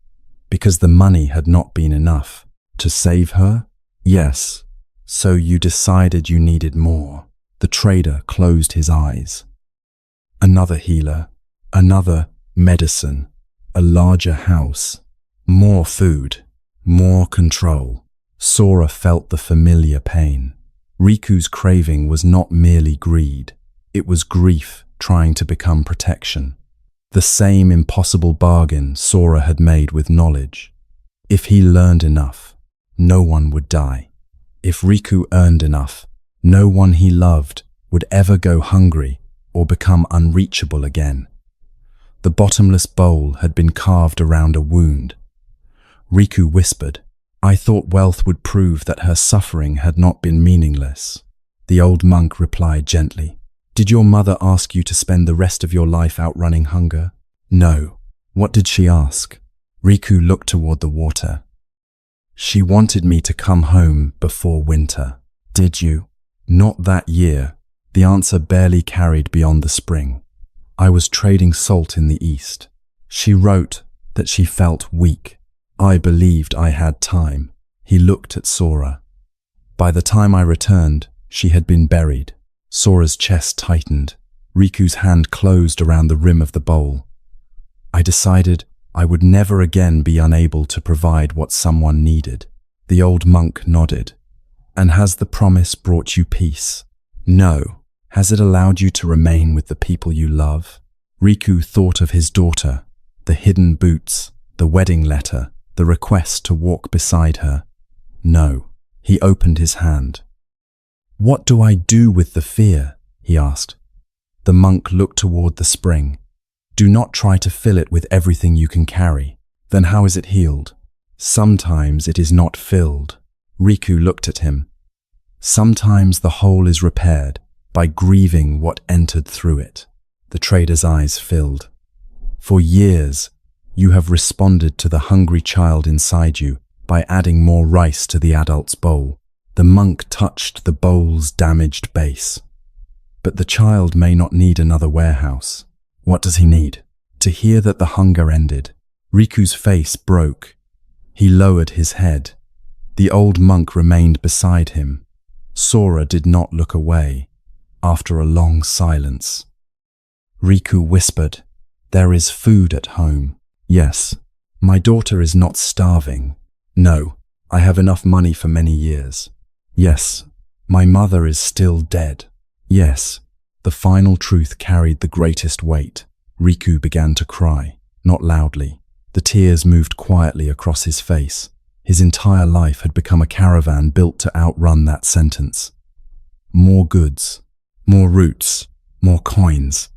Because the money had not been enough. To save her? Yes. So you decided you needed more. The trader closed his eyes. Another healer, another medicine, a larger house, more food, more control. Sora felt the familiar pain. Riku's craving was not merely greed. It was grief trying to become protection. The same impossible bargain Sora had made with knowledge. If he learned enough, no one would die. If Riku earned enough, no one he loved would ever go hungry or become unreachable again. The bottomless bowl had been carved around a wound. Riku whispered, I thought wealth would prove that her suffering had not been meaningless. The old monk replied gently, Did your mother ask you to spend the rest of your life outrunning hunger? No. What did she ask? Riku looked toward the water. She wanted me to come home before winter. Did you? Not that year. The answer barely carried beyond the spring. I was trading salt in the east. She wrote that she felt weak. I believed I had time. He looked at Sora. By the time I returned, she had been buried. Sora's chest tightened. Riku's hand closed around the rim of the bowl. I decided I would never again be unable to provide what someone needed. The old monk nodded. And has the promise brought you peace? No. Has it allowed you to remain with the people you love? Riku thought of his daughter, the hidden boots, the wedding letter, the request to walk beside her. No. He opened his hand. What do I do with the fear? He asked. The monk looked toward the spring. Do not try to fill it with everything you can carry. Then how is it healed? Sometimes it is not filled. Riku looked at him. Sometimes the hole is repaired by grieving what entered through it. The trader's eyes filled. For years, you have responded to the hungry child inside you by adding more rice to the adult's bowl. The monk touched the bowl's damaged base. But the child may not need another warehouse. What does he need? To hear that the hunger ended. Riku's face broke. He lowered his head. The old monk remained beside him. Sora did not look away. After a long silence, Riku whispered, "There is food at home." "Yes. My daughter is not starving." "No. I have enough money for many years." "Yes. My mother is still dead." "Yes." The final truth carried the greatest weight. Riku began to cry, not loudly. The tears moved quietly across his face. His entire life had become a caravan built to outrun that sentence. More goods, more roots, more coins,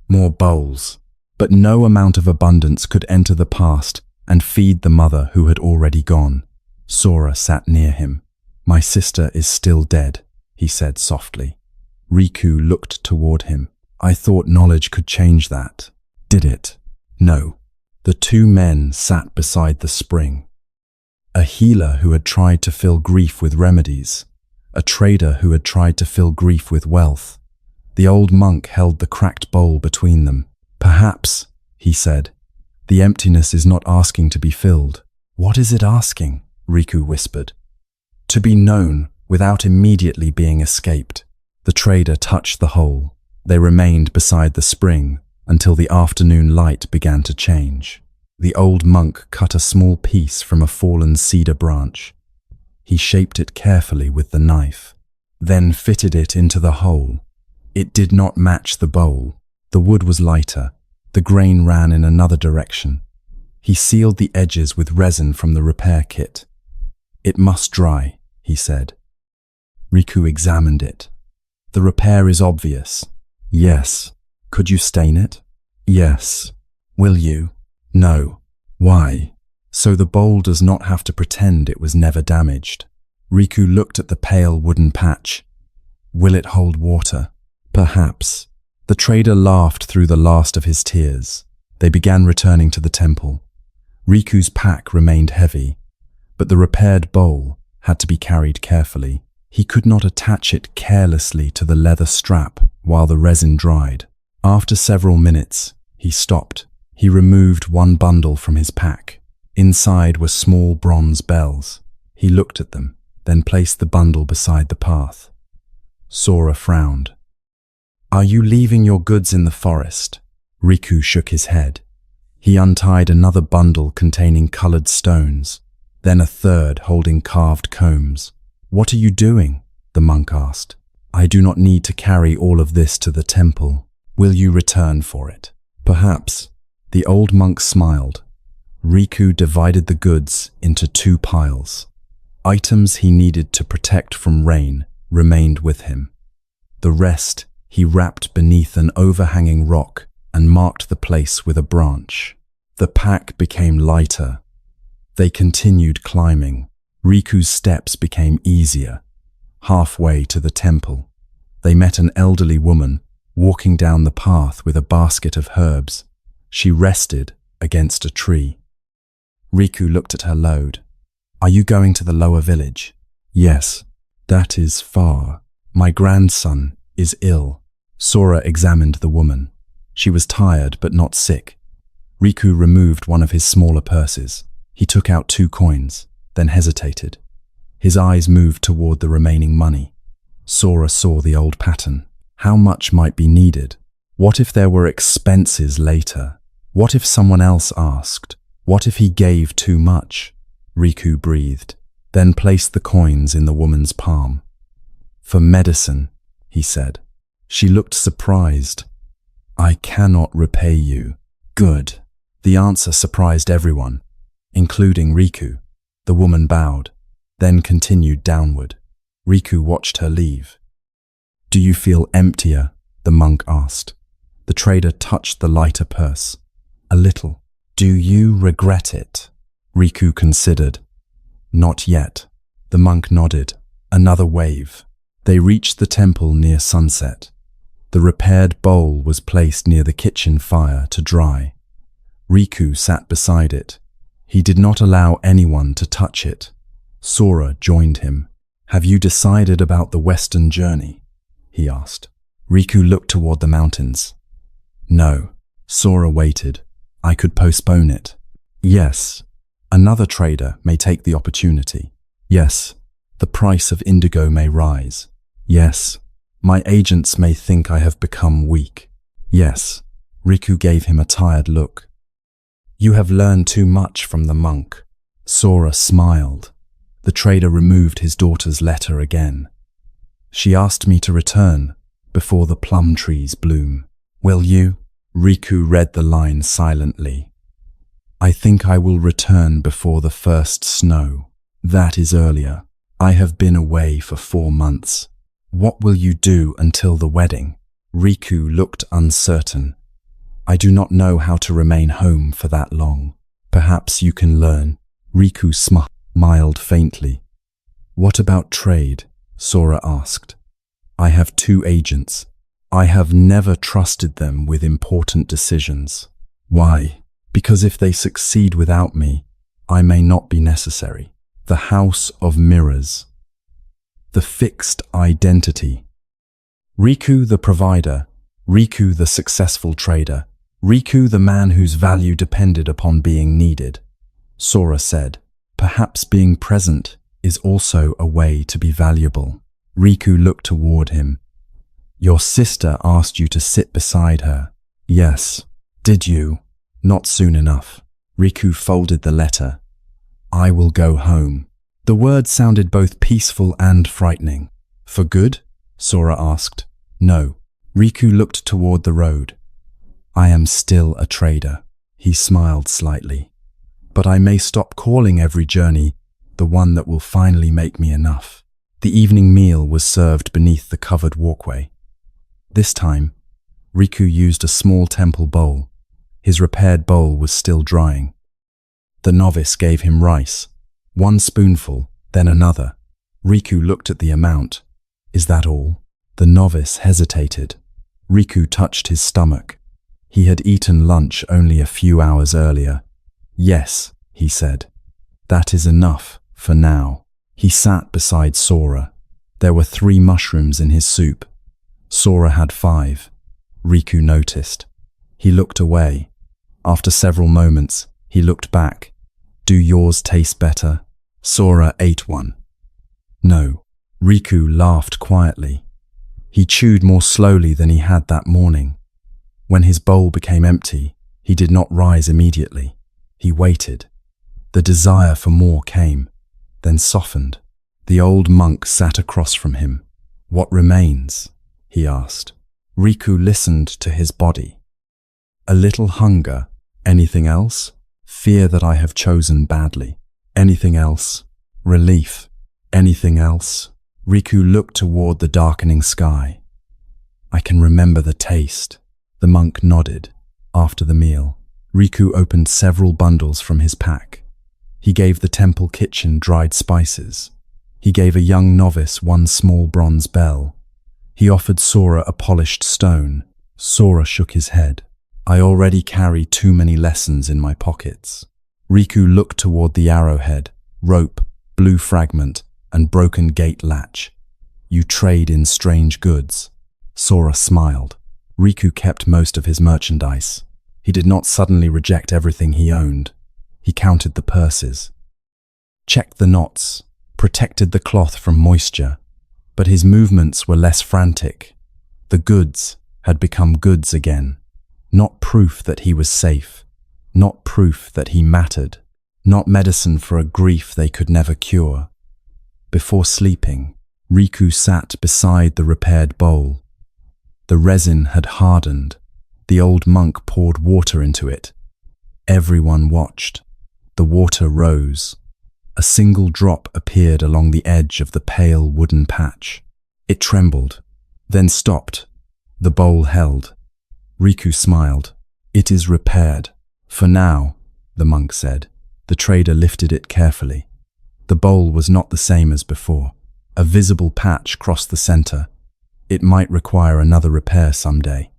more bowls. But no amount of abundance could enter the past and feed the mother who had already gone. Sora sat near him. "My sister is still dead," he said softly. Riku looked toward him. "I thought knowledge could change that." "Did it?" "No." The two men sat beside the spring. A healer who had tried to fill grief with remedies. A trader who had tried to fill grief with wealth. The old monk held the cracked bowl between them. "Perhaps," he said, "the emptiness is not asking to be filled." "What is it asking?" Riku whispered. "To be known without immediately being escaped." The trader touched the hole. They remained beside the spring until the afternoon light began to change. The old monk cut a small piece from a fallen cedar branch. He shaped it carefully with the knife, then fitted it into the hole. It did not match the bowl. The wood was lighter. The grain ran in another direction. He sealed the edges with resin from the repair kit. "It must dry," he said. Riku examined it. "The repair is obvious." "Yes." "Could you stain it?" "Yes." "Will you?" "No." "Why?" "So the bowl does not have to pretend it was never damaged." Riku looked at the pale wooden patch. "Will it hold water?" "Perhaps." The trader laughed through the last of his tears. They began returning to the temple. Riku's pack remained heavy, but the repaired bowl had to be carried carefully. He could not attach it carelessly to the leather strap while the resin dried. After several minutes, he stopped. He removed one bundle from his pack. Inside were small bronze bells. He looked at them, then placed the bundle beside the path. Sora frowned. "Are you leaving your goods in the forest?" Riku shook his head. He untied another bundle containing colored stones, then a third holding carved combs. "What are you doing?" the monk asked. "I do not need to carry all of this to the temple. Will you return for it?" "Perhaps." The old monk smiled. Riku divided the goods into two piles. Items he needed to protect from rain remained with him. The rest he wrapped beneath an overhanging rock and marked the place with a branch. The pack became lighter. They continued climbing. Riku's steps became easier. Halfway to the temple, they met an elderly woman walking down the path with a basket of herbs. She rested against a tree. Riku looked at her load. "Are you going to the lower village?" "Yes." "That is far. My grandson is ill." Sora examined the woman. She was tired but not sick. Riku removed one of his smaller purses. He took out 2 coins, then hesitated. His eyes moved toward the remaining money. Sora saw the old pattern. How much might be needed? What if there were expenses later? What if someone else asked? What if he gave too much? Riku breathed, then placed the coins in the woman's palm. "For medicine," he said. She looked surprised. "I cannot repay you." "Good." The answer surprised everyone, including Riku. The woman bowed, then continued downward. Riku watched her leave. "Do you feel emptier?" the monk asked. The trader touched the lighter purse. "A little." "Do you regret it?" Riku considered. "Not yet." The monk nodded. Another wave. They reached the temple near sunset. The repaired bowl was placed near the kitchen fire to dry. Riku sat beside it. He did not allow anyone to touch it. Sora joined him. "Have you decided about the western journey?" he asked. Riku looked toward the mountains. "No." Sora waited. "I could postpone it." "Yes. Another trader may take the opportunity." Yes, the price of indigo may rise. Yes, my agents may think I have become weak. Yes, Riku gave him a tired look. You have learned too much from the monk. Sora smiled. The trader removed his daughter's letter again. She asked me to return before the plum trees bloom. Will you? Riku read the line silently. I think I will return before the first snow. That is earlier. I have been away for 4 months. What will you do until the wedding? Riku looked uncertain. I do not know how to remain home for that long. Perhaps you can learn. Riku smiled faintly. What about trade? Sora asked. I have 2 agents. I have never trusted them with important decisions. Why? Because if they succeed without me, I may not be necessary. The House of Mirrors. The fixed identity. Riku the provider, Riku the successful trader, Riku the man whose value depended upon being needed. Sora said, perhaps being present is also a way to be valuable. Riku looked toward him. Your sister asked you to sit beside her. Yes. Did you? Not soon enough. Riku folded the letter. I will go home. The words sounded both peaceful and frightening. For good? Sora asked. No. Riku looked toward the road. I am still a trader. He smiled slightly. But I may stop calling every journey the one that will finally make me enough. The evening meal was served beneath the covered walkway. This time, Riku used a small temple bowl. His repaired bowl was still drying. The novice gave him rice, 1 spoonful, then another. Riku looked at the amount. Is that all? The novice hesitated. Riku touched his stomach. He had eaten lunch only a few hours earlier. Yes, he said. That is enough, for now. He sat beside Sora. There were 3 mushrooms in his soup. Sora had 5. Riku noticed. He looked away. After several moments, he looked back. Do yours taste better? Sora ate 1. No. Riku laughed quietly. He chewed more slowly than he had that morning. When his bowl became empty, he did not rise immediately. He waited. The desire for more came, then softened. The old monk sat across from him. What remains? He asked. Riku listened to his body. A little hunger. Anything else? Fear that I have chosen badly. Anything else? Relief. Anything else? Riku looked toward the darkening sky. I can remember the taste. The monk nodded. After the meal, Riku opened several bundles from his pack. He gave the temple kitchen dried spices. He gave a young novice 1 small bronze bell. He offered Sora a polished stone. Sora shook his head. I already carry too many lessons in my pockets. Riku looked toward the arrowhead, rope, blue fragment, and broken gate latch. You trade in strange goods. Sora smiled. Riku kept most of his merchandise. He did not suddenly reject everything he owned. He counted the purses, checked the knots, protected the cloth from moisture, but his movements were less frantic. The goods had become goods again, not proof that he was safe, not proof that he mattered, not medicine for a grief they could never cure. Before sleeping, Riku sat beside the repaired bowl. The resin had hardened. The old monk poured water into it. Everyone watched. The water rose. A single drop appeared along the edge of the pale wooden patch. It trembled, then stopped. The bowl held. Riku smiled. It is repaired. For now, the monk said. The trader lifted it carefully. The bowl was not the same as before. A visible patch crossed the center. It might require another repair someday.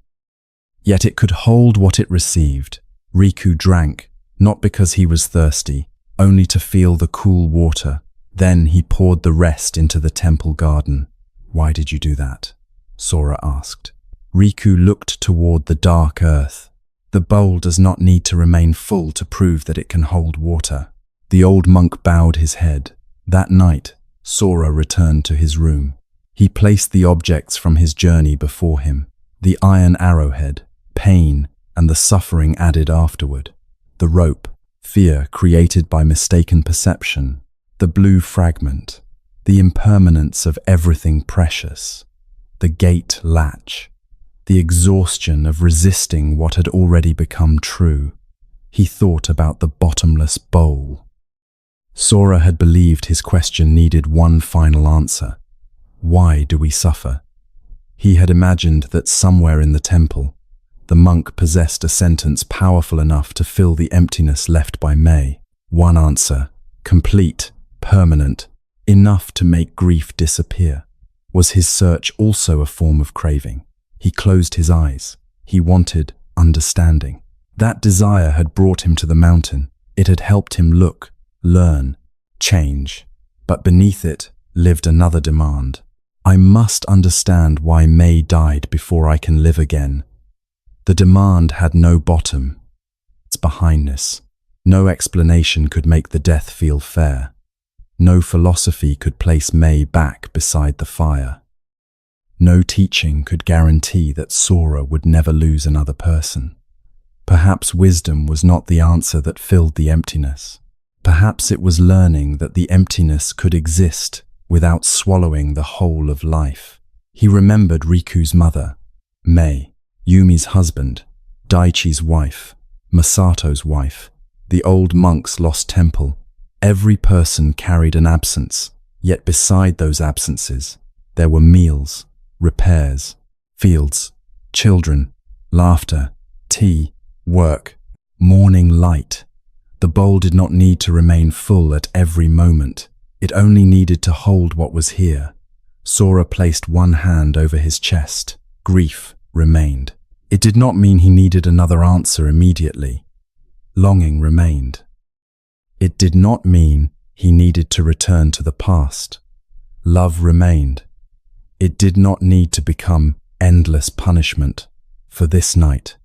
Yet it could hold what it received. Riku drank, not because he was thirsty, only to feel the cool water. Then he poured the rest into the temple garden. Why did you do that? Sora asked. Riku looked toward the dark earth. The bowl does not need to remain full to prove that it can hold water. The old monk bowed his head. That night, Sora returned to his room. He placed the objects from his journey before him, the iron arrowhead, pain, and the suffering added afterward, the rope, fear created by mistaken perception, the blue fragment, the impermanence of everything precious, the gate latch, the exhaustion of resisting what had already become true. He thought about the bottomless bowl. Sora had believed his question needed one final answer. Why do we suffer? He had imagined that somewhere in the temple, the monk possessed a sentence powerful enough to fill the emptiness left by May. One answer, complete, permanent, enough to make grief disappear. Was his search also a form of craving? He closed his eyes. He wanted understanding. That desire had brought him to the mountain. It had helped him look, learn, change. But beneath it lived another demand. I must understand why May died before I can live again. The demand had no bottom. Its behindness. No explanation could make the death feel fair. No philosophy could place May back beside the fire. No teaching could guarantee that Sora would never lose another person. Perhaps wisdom was not the answer that filled the emptiness. Perhaps it was learning that the emptiness could exist without swallowing the whole of life. He remembered Riku's mother, May, Yumi's husband, Daichi's wife, Masato's wife, the old monk's lost temple. Every person carried an absence, yet beside those absences, there were meals, repairs, fields, children, laughter, tea, work, morning light. The bowl did not need to remain full at every moment. It only needed to hold what was here. Sora placed one hand over his chest. Grief remained. It did not mean he needed another answer immediately. Longing remained. It did not mean he needed to return to the past. Love remained. It did not need to become endless punishment for this night.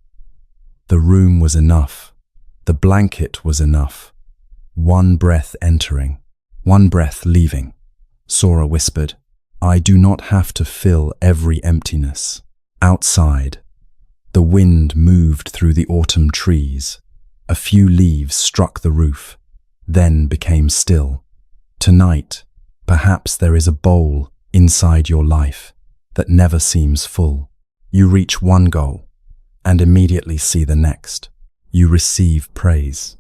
The room was enough. The blanket was enough. One breath entering, one breath leaving. Sora whispered, I do not have to fill every emptiness. Outside, the wind moved through the autumn trees. A few leaves struck the roof, then became still. Tonight, perhaps there is a bowl inside your life that never seems full. You reach one goal and immediately see the next. You receive praise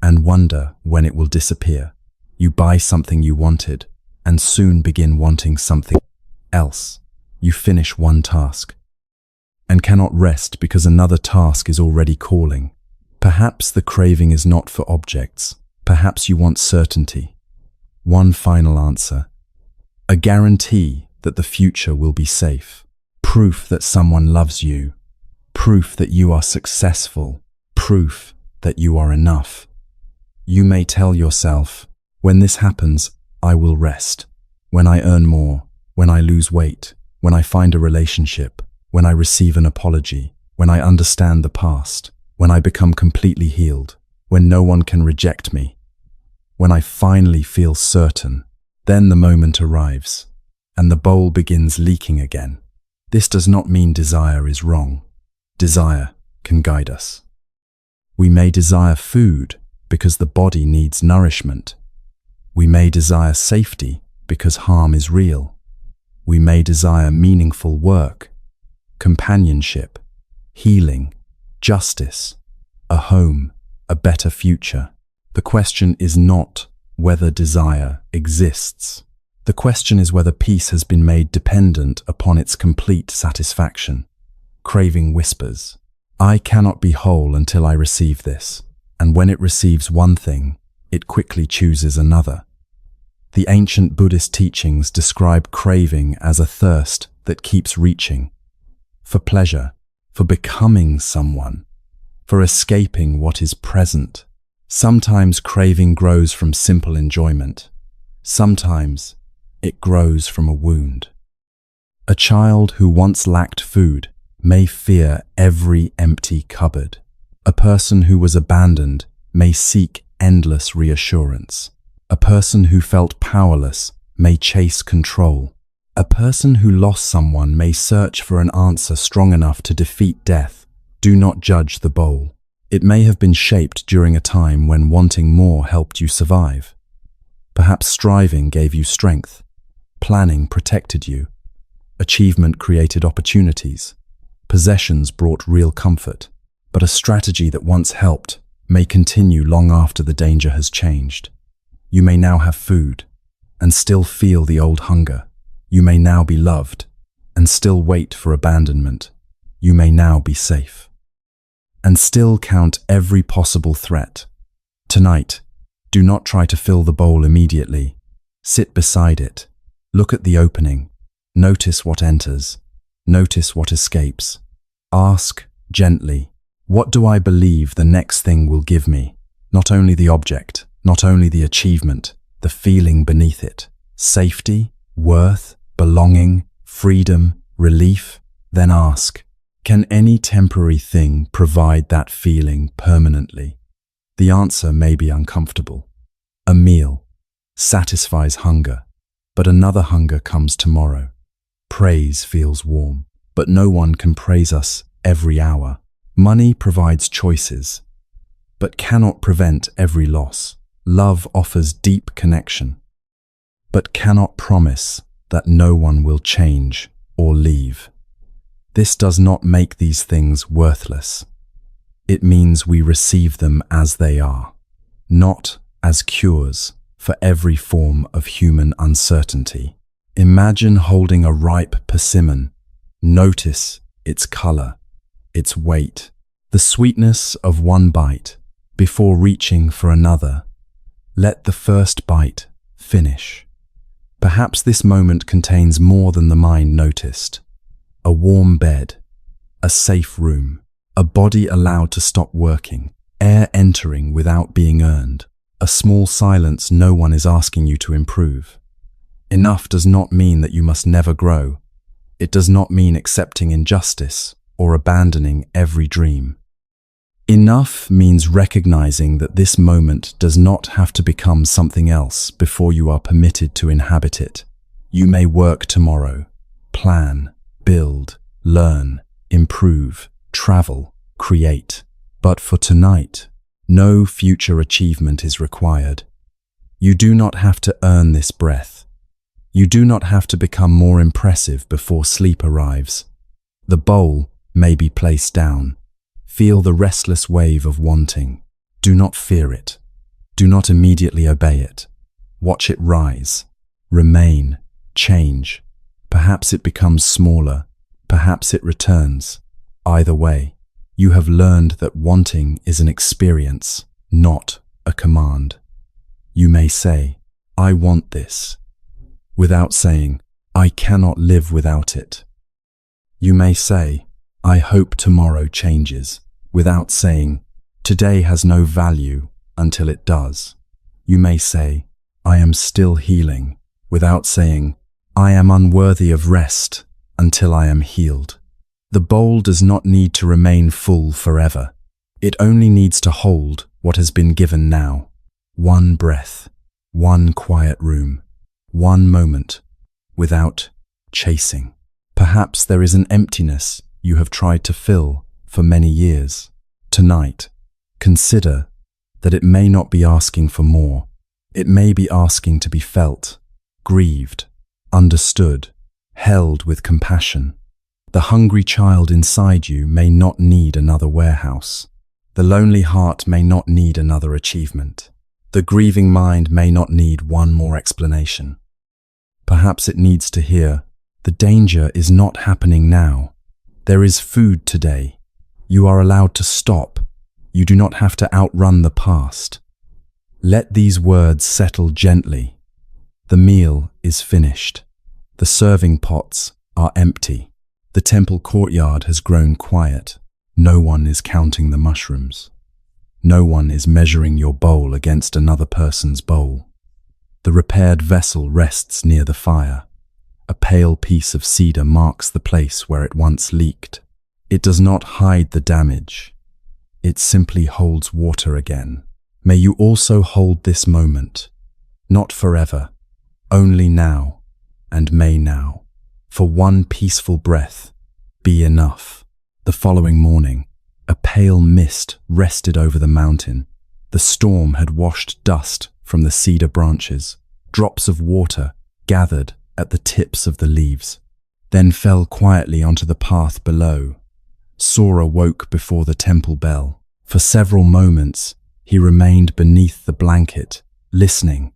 and wonder when it will disappear. You buy something you wanted and soon begin wanting something else. You finish one task and cannot rest because another task is already calling. Perhaps the craving is not for objects. Perhaps you want certainty. One final answer. A guarantee that the future will be safe. Proof that someone loves you. Proof that you are successful. Proof that you are enough. You may tell yourself, when this happens, I will rest. When I earn more, when I lose weight, when I find a relationship, when I receive an apology, when I understand the past, when I become completely healed, when no one can reject me, when I finally feel certain, then the moment arrives, and the bowl begins leaking again. This does not mean desire is wrong. Desire can guide us. We may desire food because the body needs nourishment. We may desire safety because harm is real. We may desire meaningful work, companionship, healing, justice, a home, a better future. The question is not whether desire exists. The question is whether peace has been made dependent upon its complete satisfaction. Craving whispers, I cannot be whole until I receive this, and when it receives one thing, it quickly chooses another. The ancient Buddhist teachings describe craving as a thirst that keeps reaching, for pleasure, for becoming someone, for escaping what is present. Sometimes craving grows from simple enjoyment. Sometimes it grows from a wound. A child who once lacked food may fear every empty cupboard. A person who was abandoned may seek endless reassurance. A person who felt powerless may chase control. A person who lost someone may search for an answer strong enough to defeat death. Do not judge the bowl. It may have been shaped during a time when wanting more helped you survive. Perhaps striving gave you strength. Planning protected you. Achievement created opportunities. Possessions brought real comfort. But a strategy that once helped may continue long after the danger has changed. You may now have food and still feel the old hunger. You may now be loved and still wait for abandonment. You may now be safe and still count every possible threat. Tonight, do not try to fill the bowl immediately. Sit beside it. Look at the opening. Notice what enters. Notice what escapes. Ask gently, what do I believe the next thing will give me? Not only the object, not only the achievement, the feeling beneath it. Safety, worth, belonging, freedom, relief. Then ask, can any temporary thing provide that feeling permanently? The answer may be uncomfortable. A meal satisfies hunger, but another hunger comes tomorrow. Praise feels warm, but no one can praise us every hour. Money provides choices, but cannot prevent every loss. Love offers deep connection, but cannot promise that no one will change or leave. This does not make these things worthless. It means we receive them as they are, not as cures for every form of human uncertainty. Imagine holding a ripe persimmon. Notice its color, its weight, the sweetness of one bite before reaching for another. Let the first bite finish. Perhaps this moment contains more than the mind noticed. A warm bed, a safe room, a body allowed to stop working, air entering without being earned, a small silence no one is asking you to improve. Enough does not mean that you must never grow. It does not mean accepting injustice or abandoning every dream. Enough means recognizing that this moment does not have to become something else before you are permitted to inhabit it. You may work tomorrow, plan, build, learn, improve, travel, create. But for tonight, no future achievement is required. You do not have to earn this breath. You do not have to become more impressive before sleep arrives. The bowl may be placed down. Feel the restless wave of wanting. Do not fear it. Do not immediately obey it. Watch it rise, remain, change. Perhaps it becomes smaller. Perhaps it returns. Either way, you have learned that wanting is an experience, not a command. You may say, I want this, without saying, I cannot live without it. You may say, I hope tomorrow changes, without saying, today has no value until it does. You may say, I am still healing, without saying, I am unworthy of rest until I am healed. The bowl does not need to remain full forever. It only needs to hold what has been given now. One breath, one quiet room, one moment, without chasing. Perhaps there is an emptiness you have tried to fill for many years. Tonight, consider that it may not be asking for more. It may be asking to be felt, grieved, understood, held with compassion. The hungry child inside you may not need another warehouse. The lonely heart may not need another achievement. The grieving mind may not need one more explanation. Perhaps it needs to hear, the danger is not happening now. There is food today. You are allowed to stop. You do not have to outrun the past. Let these words settle gently. The meal is finished. The serving pots are empty. The temple courtyard has grown quiet. No one is counting the mushrooms. No one is measuring your bowl against another person's bowl. The repaired vessel rests near the fire. A pale piece of cedar marks the place where it once leaked. It does not hide the damage. It simply holds water again. May you also hold this moment, Not forever, only now, and may now, for one peaceful breath, be enough. The following morning, a pale mist rested over the mountain. The storm had washed dust from the cedar branches. Drops of water gathered at the tips of the leaves, then fell quietly onto the path below. Sora woke before the temple bell. For several moments, he remained beneath the blanket, listening.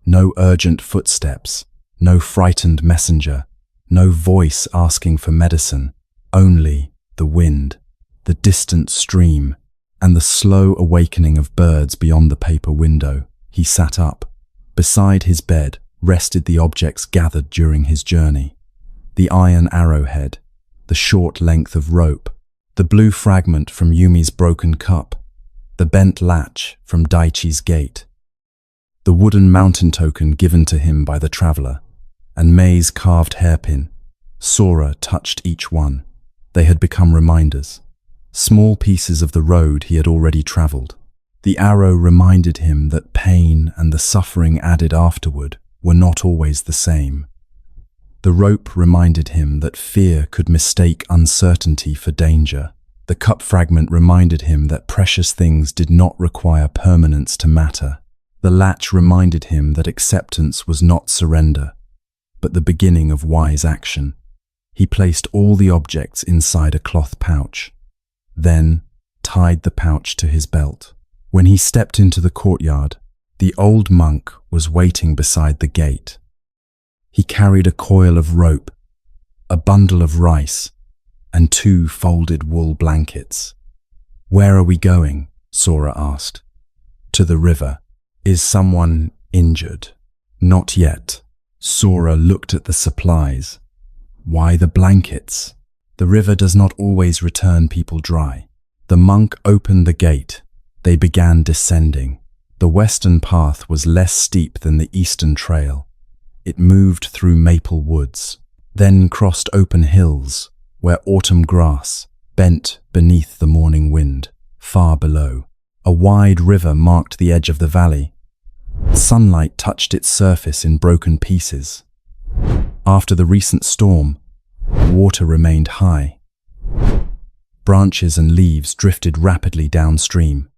No urgent footsteps, no frightened messenger, no voice asking for medicine, only the wind, the distant stream, and the slow awakening of birds beyond the paper window. He sat up. Beside his bed rested the objects gathered during his journey. The iron arrowhead, the short length of rope, the blue fragment from Yumi's broken cup, the bent latch from Daichi's gate, the wooden mountain token given to him by the traveler, and Mei's carved hairpin. Sora touched each one. They had become reminders, small pieces of the road he had already traveled. The arrow reminded him that pain and the suffering added afterward were not always the same. The rope reminded him that fear could mistake uncertainty for danger. The cup fragment reminded him that precious things did not require permanence to matter. The latch reminded him that acceptance was not surrender, but the beginning of wise action. He placed all the objects inside a cloth pouch, then tied the pouch to his belt. When he stepped into the courtyard, the old monk was waiting beside the gate. He carried a coil of rope, a bundle of rice, and 2 folded wool blankets. "Where are we going?" Sora asked. "To the river." "Is someone injured?" "Not yet." Sora looked at the supplies. "Why the blankets?" "The river does not always return people dry." The monk opened the gate. They began descending. The western path was less steep than the eastern trail. It moved through maple woods, then crossed open hills where autumn grass bent beneath the morning wind. Far below, a wide river marked the edge of the valley. Sunlight touched its surface in broken pieces. After the recent storm, water remained high. Branches and leaves drifted rapidly downstream.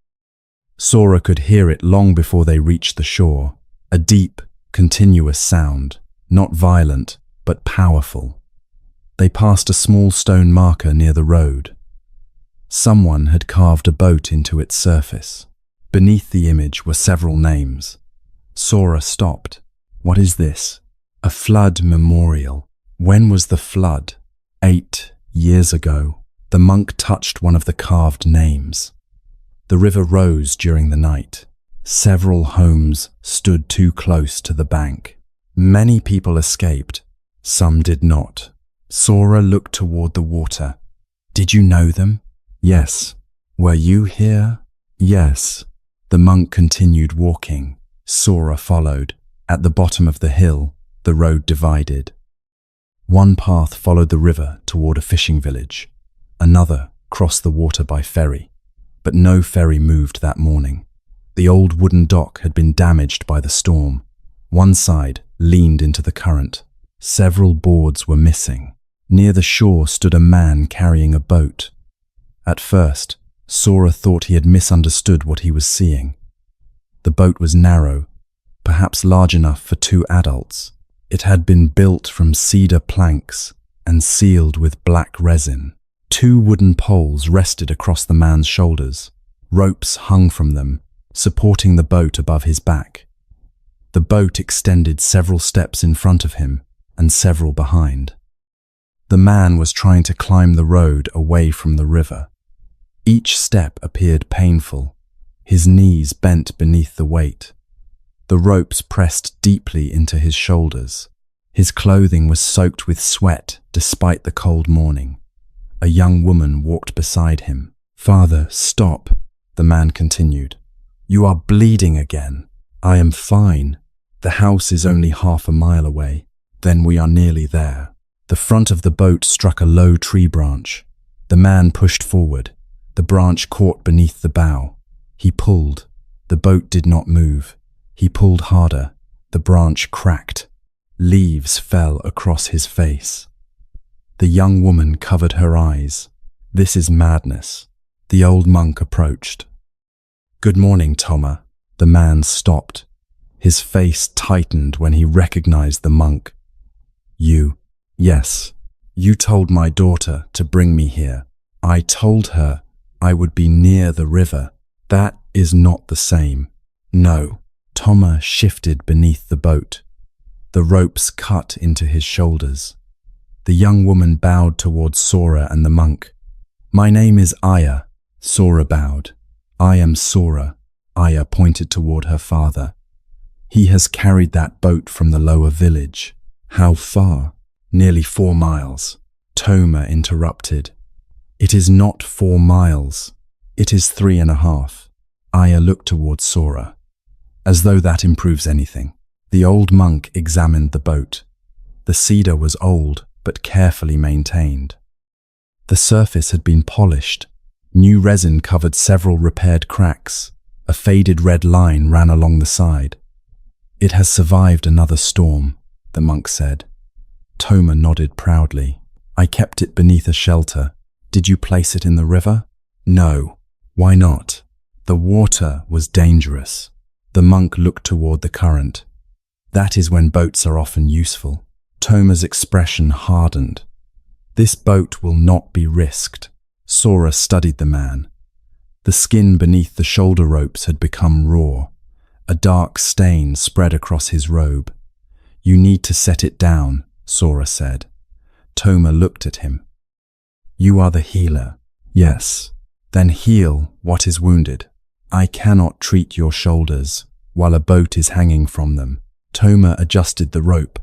Sora could hear it long before they reached the shore, a deep, continuous sound, not violent, but powerful. They passed a small stone marker near the road. Someone had carved a boat into its surface. Beneath the image were several names. Sora stopped. "What is this?" "A flood memorial." "When was the flood?" 8 years ago. The monk touched one of the carved names. The river rose during the night. Several homes stood too close to the bank. Many people escaped. Some did not. Sora looked toward the water. "Did you know them?" "Yes." "Were you here?" "Yes." The monk continued walking. Sora followed. At the bottom of the hill, the road divided. One path followed the river toward a fishing village. Another crossed the water by ferry. But no ferry moved that morning. The old wooden dock had been damaged by the storm. One side leaned into the current. Several boards were missing. Near the shore stood a man carrying a boat. At first, Sora thought he had misunderstood what he was seeing. The boat was narrow, perhaps large enough for 2 adults. It had been built from cedar planks and sealed with black resin. 2 wooden poles rested across the man's shoulders. Ropes hung from them, supporting the boat above his back. The boat extended several steps in front of him and several behind. The man was trying to climb the road away from the river. Each step appeared painful. His knees bent beneath the weight. The ropes pressed deeply into his shoulders. His clothing was soaked with sweat despite the cold morning. A young woman walked beside him. "Father, stop," the man continued. "You are bleeding again." "I am fine. The house is only half a mile away." "Then we are nearly there." The front of the boat struck a low tree branch. The man pushed forward. The branch caught beneath the bow. He pulled. The boat did not move. He pulled harder. The branch cracked. Leaves fell across his face. The young woman covered her eyes. This is madness. The old monk approached. "Good morning, Toma." The man stopped. His face tightened when he recognized the monk. "You." "Yes. You told my daughter to bring me here. I told her I would be near the river. That is not the same." "No." Toma shifted beneath the boat. The ropes cut into his shoulders. The young woman bowed towards Sora and the monk. "My name is Aya." Sora bowed. "I am Sora." Aya pointed toward her father. "He has carried that boat from the lower village." "How far?" "Nearly 4 miles. Toma interrupted. "It is not 4 miles. It is 3.5. Aya looked towards Sora. "As though that improves anything." The old monk examined the boat. The cedar was old, but carefully maintained. The surface had been polished. New resin covered several repaired cracks. A faded red line ran along the side. "It has survived another storm," the monk said. Toma nodded proudly. "I kept it beneath a shelter. Did you place it in the river?" "No." "Why not?" "The water was dangerous." The monk looked toward the current. "That is when boats are often useful." Toma's expression hardened. "This boat will not be risked." Sora studied the man. The skin beneath the shoulder ropes had become raw. A dark stain spread across his robe. "You need to set it down," Sora said. Toma looked at him. "You are the healer." "Yes." "Then heal what is wounded." "I cannot treat your shoulders while a boat is hanging from them." Toma adjusted the rope.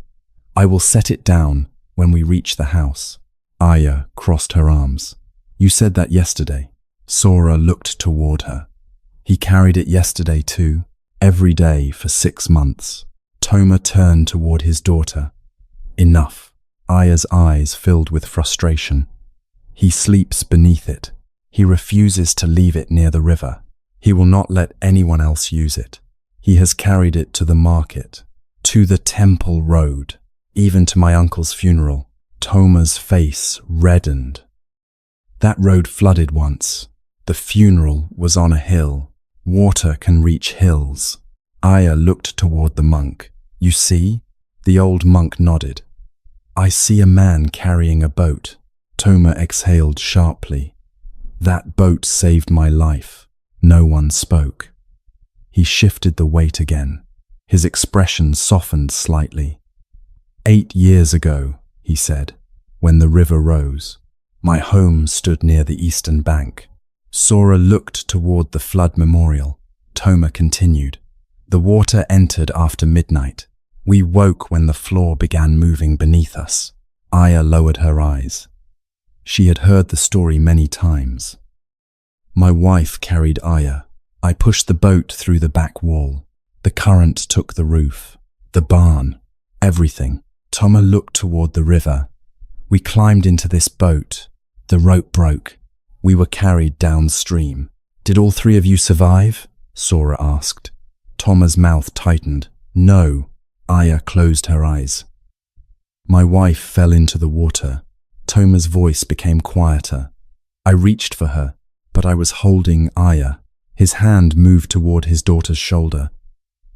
"I will set it down when we reach the house." Aya crossed her arms. "You said that yesterday." Sora looked toward her. "He carried it yesterday too, every day for 6 months." Toma turned toward his daughter. "Enough." Aya's eyes filled with frustration. "He sleeps beneath it. He refuses to leave it near the river. He will not let anyone else use it. He has carried it to the market, to the temple road, even to my uncle's funeral." Toma's face reddened. "That road flooded once. The funeral was on a hill. Water can reach hills." Aya looked toward the monk. "You see?" The old monk nodded. "I see a man carrying a boat." Toma exhaled sharply. "That boat saved my life." No one spoke. He shifted the weight again. His expression softened slightly. 8 years ago, he said, when the river rose. My home stood near the eastern bank. Sora looked toward the flood memorial. Toma continued. "The water entered after midnight. We woke when the floor began moving beneath us." Aya lowered her eyes. She had heard the story many times. "My wife carried Aya. I pushed the boat through the back wall. The current took the roof, the barn, everything." Toma looked toward the river. "We climbed into this boat. The rope broke. We were carried downstream." "Did all 3 of you survive?" Sora asked. Toma's mouth tightened. "No." Aya closed her eyes. "My wife fell into the water." Toma's voice became quieter. "I reached for her, but I was holding Aya." His hand moved toward his daughter's shoulder,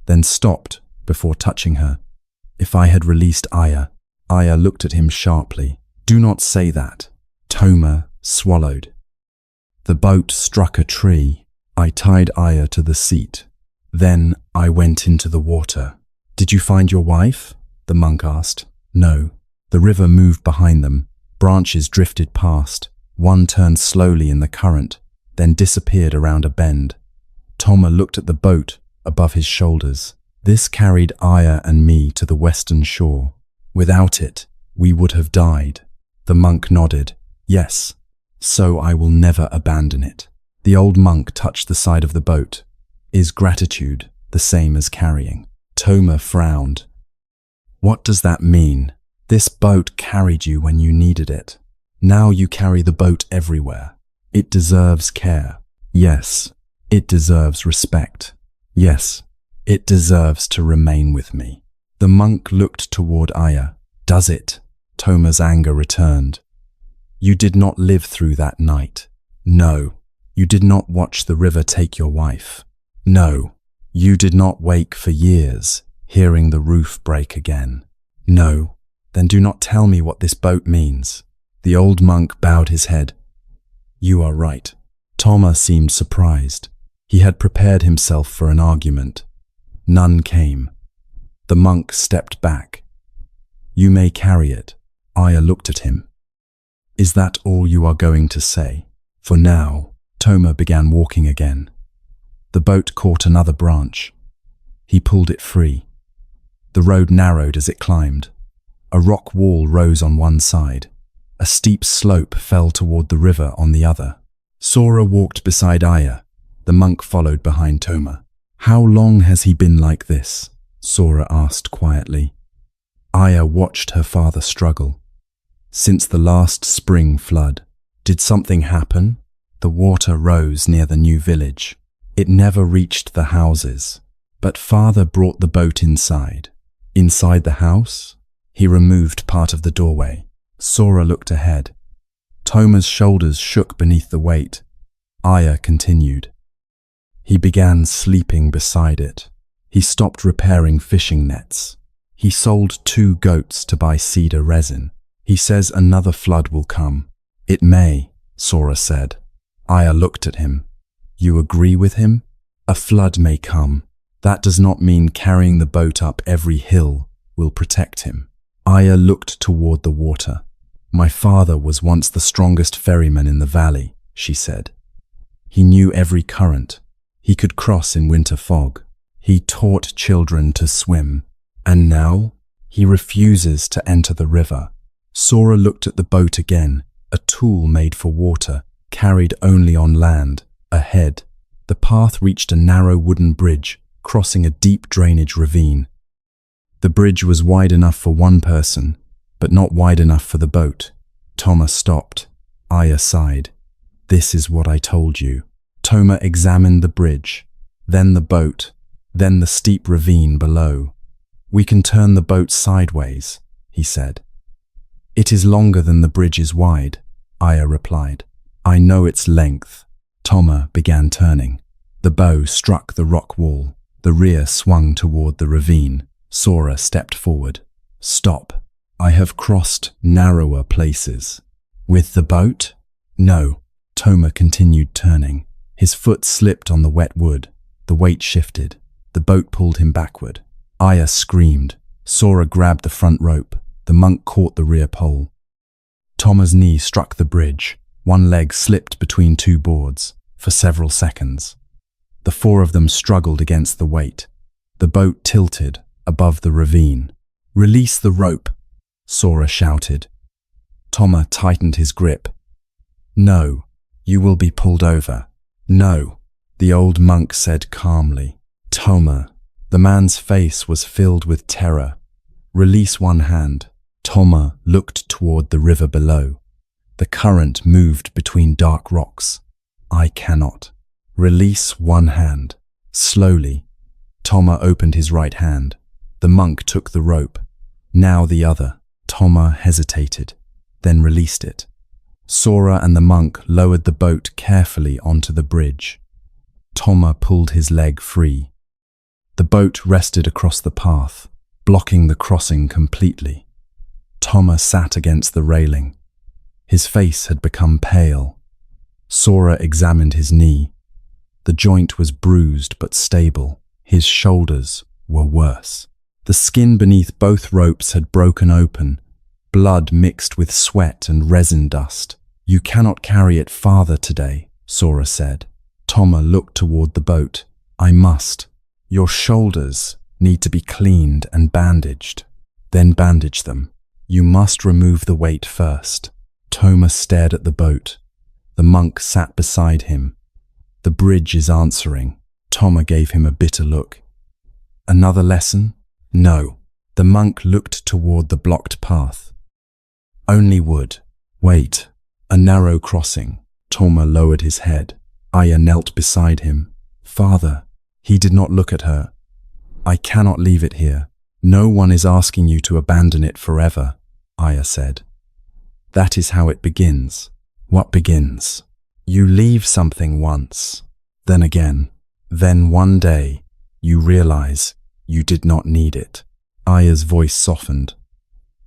then stopped before touching her. "If I had released Aya." Aya looked at him sharply. "Do not say that." Toma swallowed. "The boat struck a tree. I tied Aya to the seat. Then I went into the water." "Did you find your wife?" the monk asked. "No." The river moved behind them. Branches drifted past. One turned slowly in the current, then disappeared around a bend. Toma looked at the boat above his shoulders. "This carried Aya and me to the western shore. Without it, we would have died." The monk nodded. "Yes, so I will never abandon it." The old monk touched the side of the boat. "Is gratitude the same as carrying?" Toma frowned. "What does that mean? This boat carried you when you needed it. Now you carry the boat everywhere. It deserves care. Yes, it deserves respect. Yes, it deserves to remain with me." The monk looked toward Aya. Does it? Toma's anger returned. You did not live through that night. No. You did not watch the river take your wife. No. You did not wake for years, hearing the roof break again. No. Then do not tell me what this boat means. The old monk bowed his head. You are right. Toma seemed surprised. He had prepared himself for an argument. None came. The monk stepped back. You may carry it. Aya looked at him. Is that all you are going to say? For now, Toma began walking again. The boat caught another branch. He pulled it free. The road narrowed as it climbed. A rock wall rose on one side. A steep slope fell toward the river on the other. Sora walked beside Aya. The monk followed behind Toma. How long has he been like this? Sora asked quietly. Aya watched her father struggle. Since the last spring flood. Did something happen? The water rose near the new village. It never reached the houses. But father brought the boat inside. Inside the house? He removed part of the doorway. Sora looked ahead. Toma's shoulders shook beneath the weight. Aya continued. He began sleeping beside it. He stopped repairing fishing nets. He sold 2 goats to buy cedar resin. He says another flood will come. It may, Sora said. Aya looked at him. You agree with him? A flood may come. That does not mean carrying the boat up every hill will protect him. Aya looked toward the water. My father was once the strongest ferryman in the valley, she said. He knew every current. He could cross in winter fog. He taught children to swim. And now, he refuses to enter the river. Sora looked at the boat again, a tool made for water, carried only on land. Ahead, the path reached a narrow wooden bridge, crossing a deep drainage ravine. The bridge was wide enough for one person, but not wide enough for the boat. Toma stopped. Aya sighed. This is what I told you. Toma examined the bridge, then the boat, then the steep ravine below. We can turn the boat sideways, he said. It is longer than the bridge is wide, Aya replied. I know its length. Toma began turning. The bow struck the rock wall. The rear swung toward the ravine. Sora stepped forward. Stop. I have crossed narrower places. With the boat? No. Toma continued turning. His foot slipped on the wet wood. The weight shifted. The boat pulled him backward. Aya screamed. Sora grabbed the front rope. The monk caught the rear pole. Toma's knee struck the bridge. One leg slipped between 2 boards. For several seconds. The 4 of them struggled against the weight. The boat tilted above the ravine. Release the rope, Sora shouted. Toma tightened his grip. No, you will be pulled over. No, the old monk said calmly. Toma, the man's face was filled with terror. Release one hand. Toma looked toward the river below. The current moved between dark rocks. I cannot. Release one hand. Slowly. Toma opened his right hand. The monk took the rope. Now the other. Toma hesitated, then released it. Sora and the monk lowered the boat carefully onto the bridge. Toma pulled his leg free. The boat rested across the path, blocking the crossing completely. Toma sat against the railing. His face had become pale. Sora examined his knee. The joint was bruised but stable. His shoulders were worse. The skin beneath both ropes had broken open. Blood mixed with sweat and resin dust. You cannot carry it farther today, Sora said. Toma looked toward the boat. I must. Your shoulders need to be cleaned and bandaged. Then bandage them. You must remove the weight first. Toma stared at the boat. The monk sat beside him. The bridge is answering. Toma gave him a bitter look. Another lesson? No. The monk looked toward the blocked path. Only wood. Wait. A narrow crossing. Toma lowered his head. Aya knelt beside him. Father. He did not look at her. I cannot leave it here. No one is asking you to abandon it forever, Aya said. That is how it begins. What begins? You leave something once, then again, then one day, you realize you did not need it. Aya's voice softened.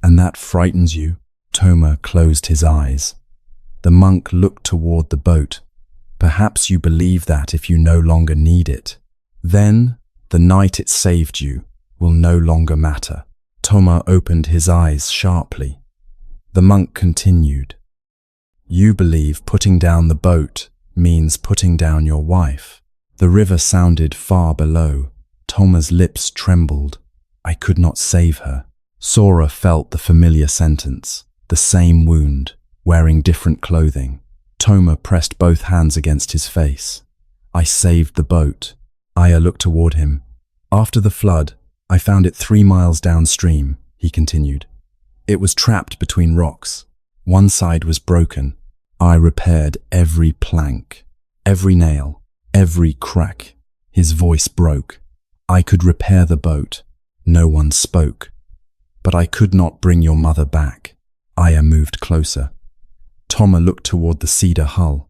And that frightens you? Toma closed his eyes. The monk looked toward the boat. Perhaps you believe that if you no longer need it, then the night it saved you will no longer matter. Toma opened his eyes sharply. The monk continued. You believe putting down the boat means putting down your wife. The river sounded far below. Toma's lips trembled. I could not save her. Sora felt the familiar sentence, the same wound, wearing different clothing. Toma pressed both hands against his face. I saved the boat. Aya looked toward him. After the flood, I found it 3 miles downstream, he continued. It was trapped between rocks. One side was broken. I repaired every plank, every nail, every crack. His voice broke. I could repair the boat. No one spoke. But I could not bring your mother back. Aya moved closer. Toma looked toward the cedar hull.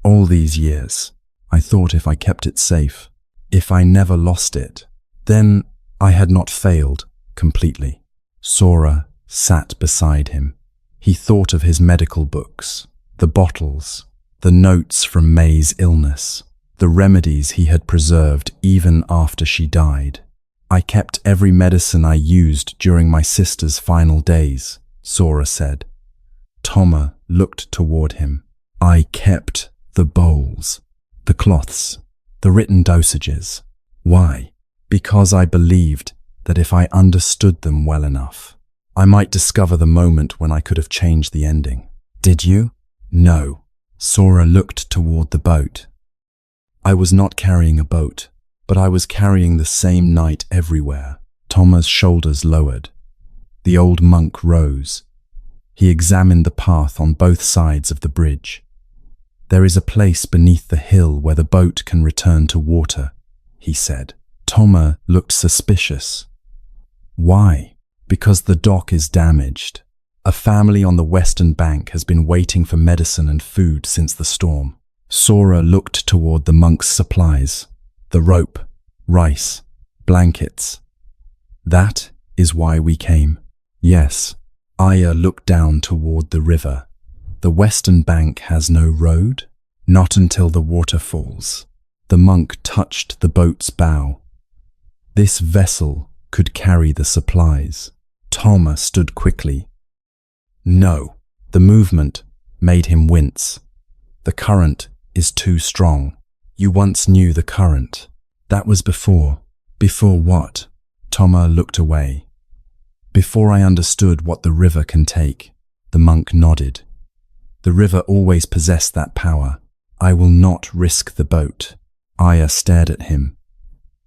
All these years, I thought if I kept it safe, if I never lost it, then I had not failed completely. Sora sat beside him. He thought of his medical books, the bottles, the notes from May's illness, the remedies he had preserved even after she died. I kept every medicine I used during my sister's final days, Sora said. Toma looked toward him. I kept the bowls, the cloths, the written dosages. Why? Because I believed that if I understood them well enough, I might discover the moment when I could have changed the ending. Did you? No. Sora looked toward the boat. I was not carrying a boat, but I was carrying the same night everywhere. Toma's shoulders lowered. The old monk rose. He examined the path on both sides of the bridge. There is a place beneath the hill where the boat can return to water, he said. Toma looked suspicious. Why? Because the dock is damaged. A family on the western bank has been waiting for medicine and food since the storm. Sora looked toward the monk's supplies. The rope, rice, blankets. That is why we came. Yes. Aya looked down toward the river. The western bank has no road? Not until the water falls. The monk touched the boat's bow. This vessel could carry the supplies. Toma stood quickly. No, the movement made him wince. The current is too strong. You once knew the current. That was before. Before what? Toma looked away. Before I understood what the river can take. The monk nodded. The river always possessed that power. I will not risk the boat. Aya stared at him.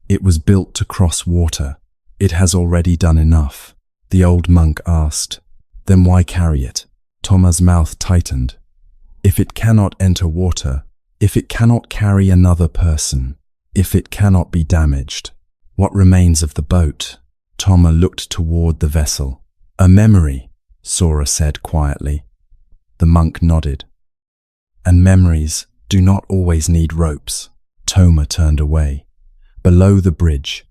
It was built to cross water. It has already done enough. The old monk asked. Then why carry it? Toma's mouth tightened. If it cannot enter water, if it cannot carry another person, if it cannot be damaged, what remains of the boat? Toma looked toward the vessel. A memory, Sora said quietly. The monk nodded. And memories do not always need ropes. Toma turned away. Below the bridge,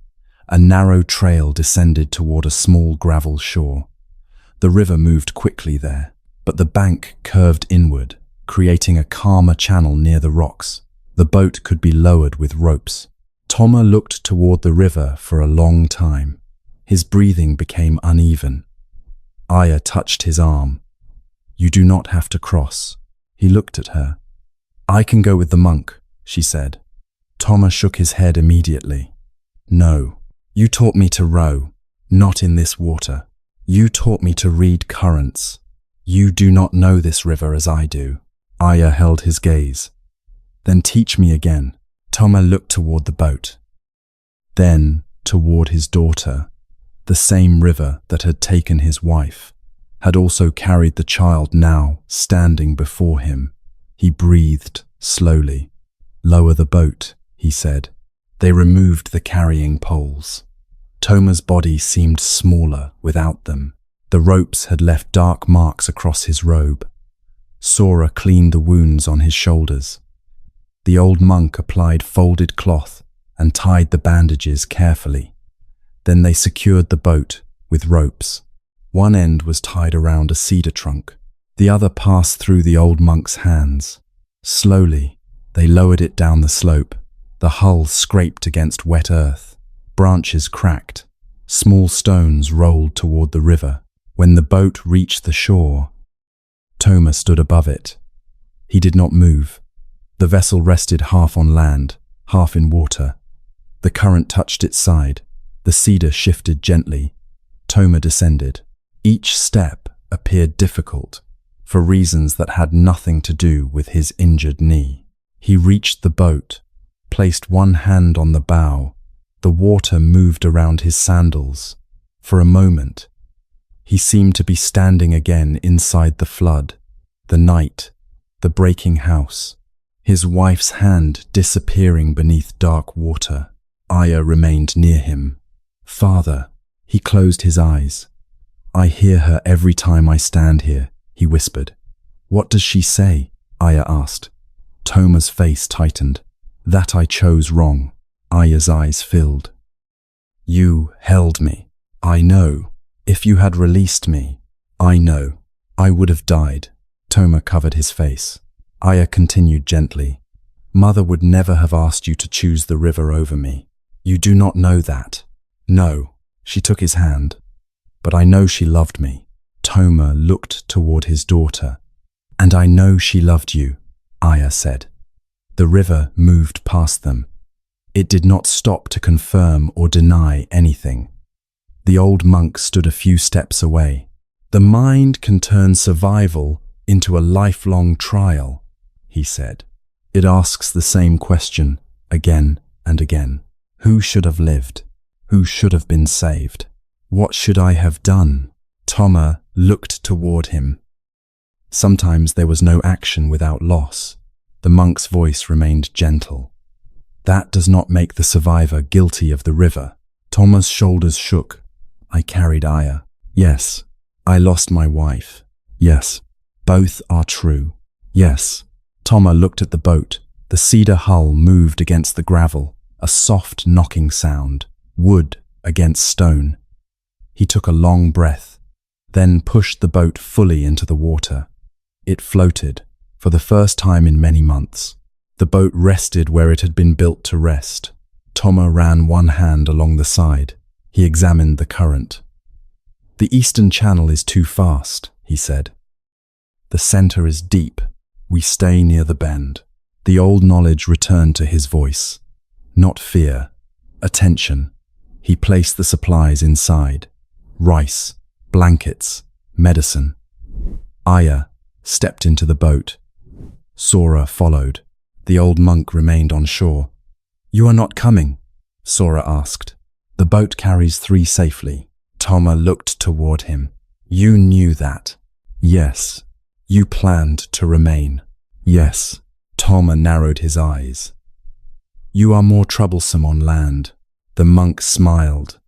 a narrow trail descended toward a small gravel shore. The river moved quickly there, but the bank curved inward, creating a calmer channel near the rocks. The boat could be lowered with ropes. Toma looked toward the river for a long time. His breathing became uneven. Aya touched his arm. You do not have to cross. He looked at her. I can go with the monk, she said. Toma shook his head immediately. No, you taught me to row, not in this water. You taught me to read currents. You do not know this river as I do. Aya held his gaze. Then teach me again. Toma looked toward the boat. Then toward his daughter. The same river that had taken his wife had also carried the child now standing before him. He breathed slowly. Lower the boat, he said. They removed the carrying poles. Toma's body seemed smaller without them. The ropes had left dark marks across his robe. Sora cleaned the wounds on his shoulders. The old monk applied folded cloth and tied the bandages carefully. Then they secured the boat with ropes. One end was tied around a cedar trunk. The other passed through the old monk's hands. Slowly, they lowered it down the slope. The hull scraped against wet earth. Branches cracked. Small stones rolled toward the river. When the boat reached the shore, Toma stood above it. He did not move. The vessel rested half on land, half in water. The current touched its side. The cedar shifted gently. Toma descended. Each step appeared difficult, for reasons that had nothing to do with his injured knee. He reached the boat, placed one hand on the bow. The water moved around his sandals. For a moment, he seemed to be standing again inside the flood, the night, the breaking house. His wife's hand disappearing beneath dark water. Aya remained near him. "Father," he closed his eyes. "I hear her every time I stand here," he whispered. "What does she say?" Aya asked. Toma's face tightened. "That I chose wrong." Aya's eyes filled. "You held me. I know. If you had released me, I know. I would have died." Toma covered his face. Aya continued gently. "Mother would never have asked you to choose the river over me. You do not know that." "No." She took his hand. "But I know she loved me." Toma looked toward his daughter. "And I know she loved you," Aya said. The river moved past them. It did not stop to confirm or deny anything. The old monk stood a few steps away. "The mind can turn survival into a lifelong trial," he said. "It asks the same question again and again. Who should have lived? Who should have been saved? What should I have done?" Toma looked toward him. Sometimes there was no action without loss. The monk's voice remained gentle. "That does not make the survivor guilty of the river." Toma's shoulders shook. "I carried Aya. Yes. I lost my wife. Yes. Both are true. Yes." Toma looked at the boat. The cedar hull moved against the gravel, a soft knocking sound, wood against stone. He took a long breath, then pushed the boat fully into the water. It floated, for the first time in many months. The boat rested where it had been built to rest. Toma ran one hand along the side. He examined the current. "The eastern channel is too fast," he said. "The center is deep. We stay near the bend." The old knowledge returned to his voice. Not fear, attention. He placed the supplies inside. Rice, blankets, medicine. Aya stepped into the boat. Sora followed. The old monk remained on shore. "You are not coming?" Sora asked. "The boat carries 3 safely." Toma looked toward him. "You knew that." "Yes." "You planned to remain." "Yes." Toma narrowed his eyes. "You are more troublesome on land." The monk smiled.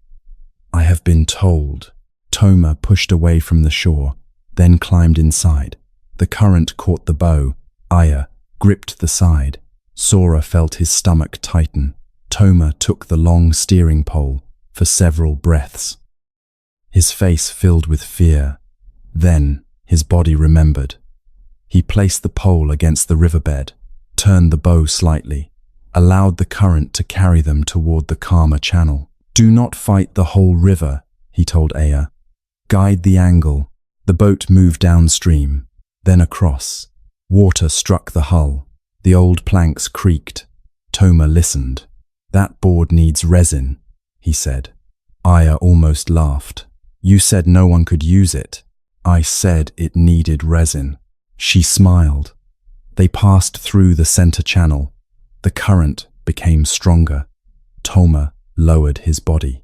"I have been told." Toma pushed away from the shore, then climbed inside. The current caught the bow. Aya gripped the side. Sora felt his stomach tighten. Toma took the long steering pole for several breaths. His face filled with fear. Then his body remembered. He placed the pole against the riverbed, turned the bow slightly, allowed the current to carry them toward the calmer channel. "Do not fight the whole river," he told Aya. "Guide the angle." The boat moved downstream, then across. Water struck the hull. The old planks creaked. Toma listened. "That board needs resin," he said. Aya almost laughed. "You said no one could use it." "I said it needed resin." She smiled. They passed through the center channel. The current became stronger. Toma lowered his body.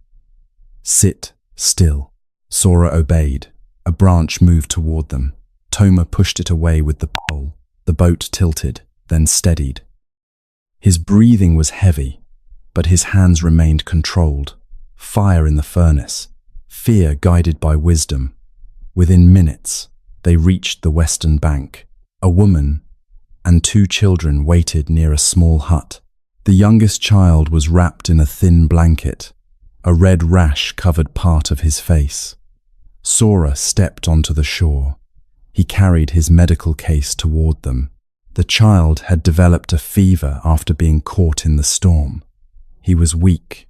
"Sit still." Sora obeyed. A branch moved toward them. Toma pushed it away with the pole. The boat tilted, then steadied. His breathing was heavy, but his hands remained controlled. fire in the furnace, fear guided by wisdom. Within minutes, they reached the western bank. A woman and 2 children waited near a small hut. The youngest child was wrapped in a thin blanket. A red rash covered part of his face. Sora stepped onto the shore. He carried his medical case toward them. The child had developed a fever after being caught in the storm. He was weak,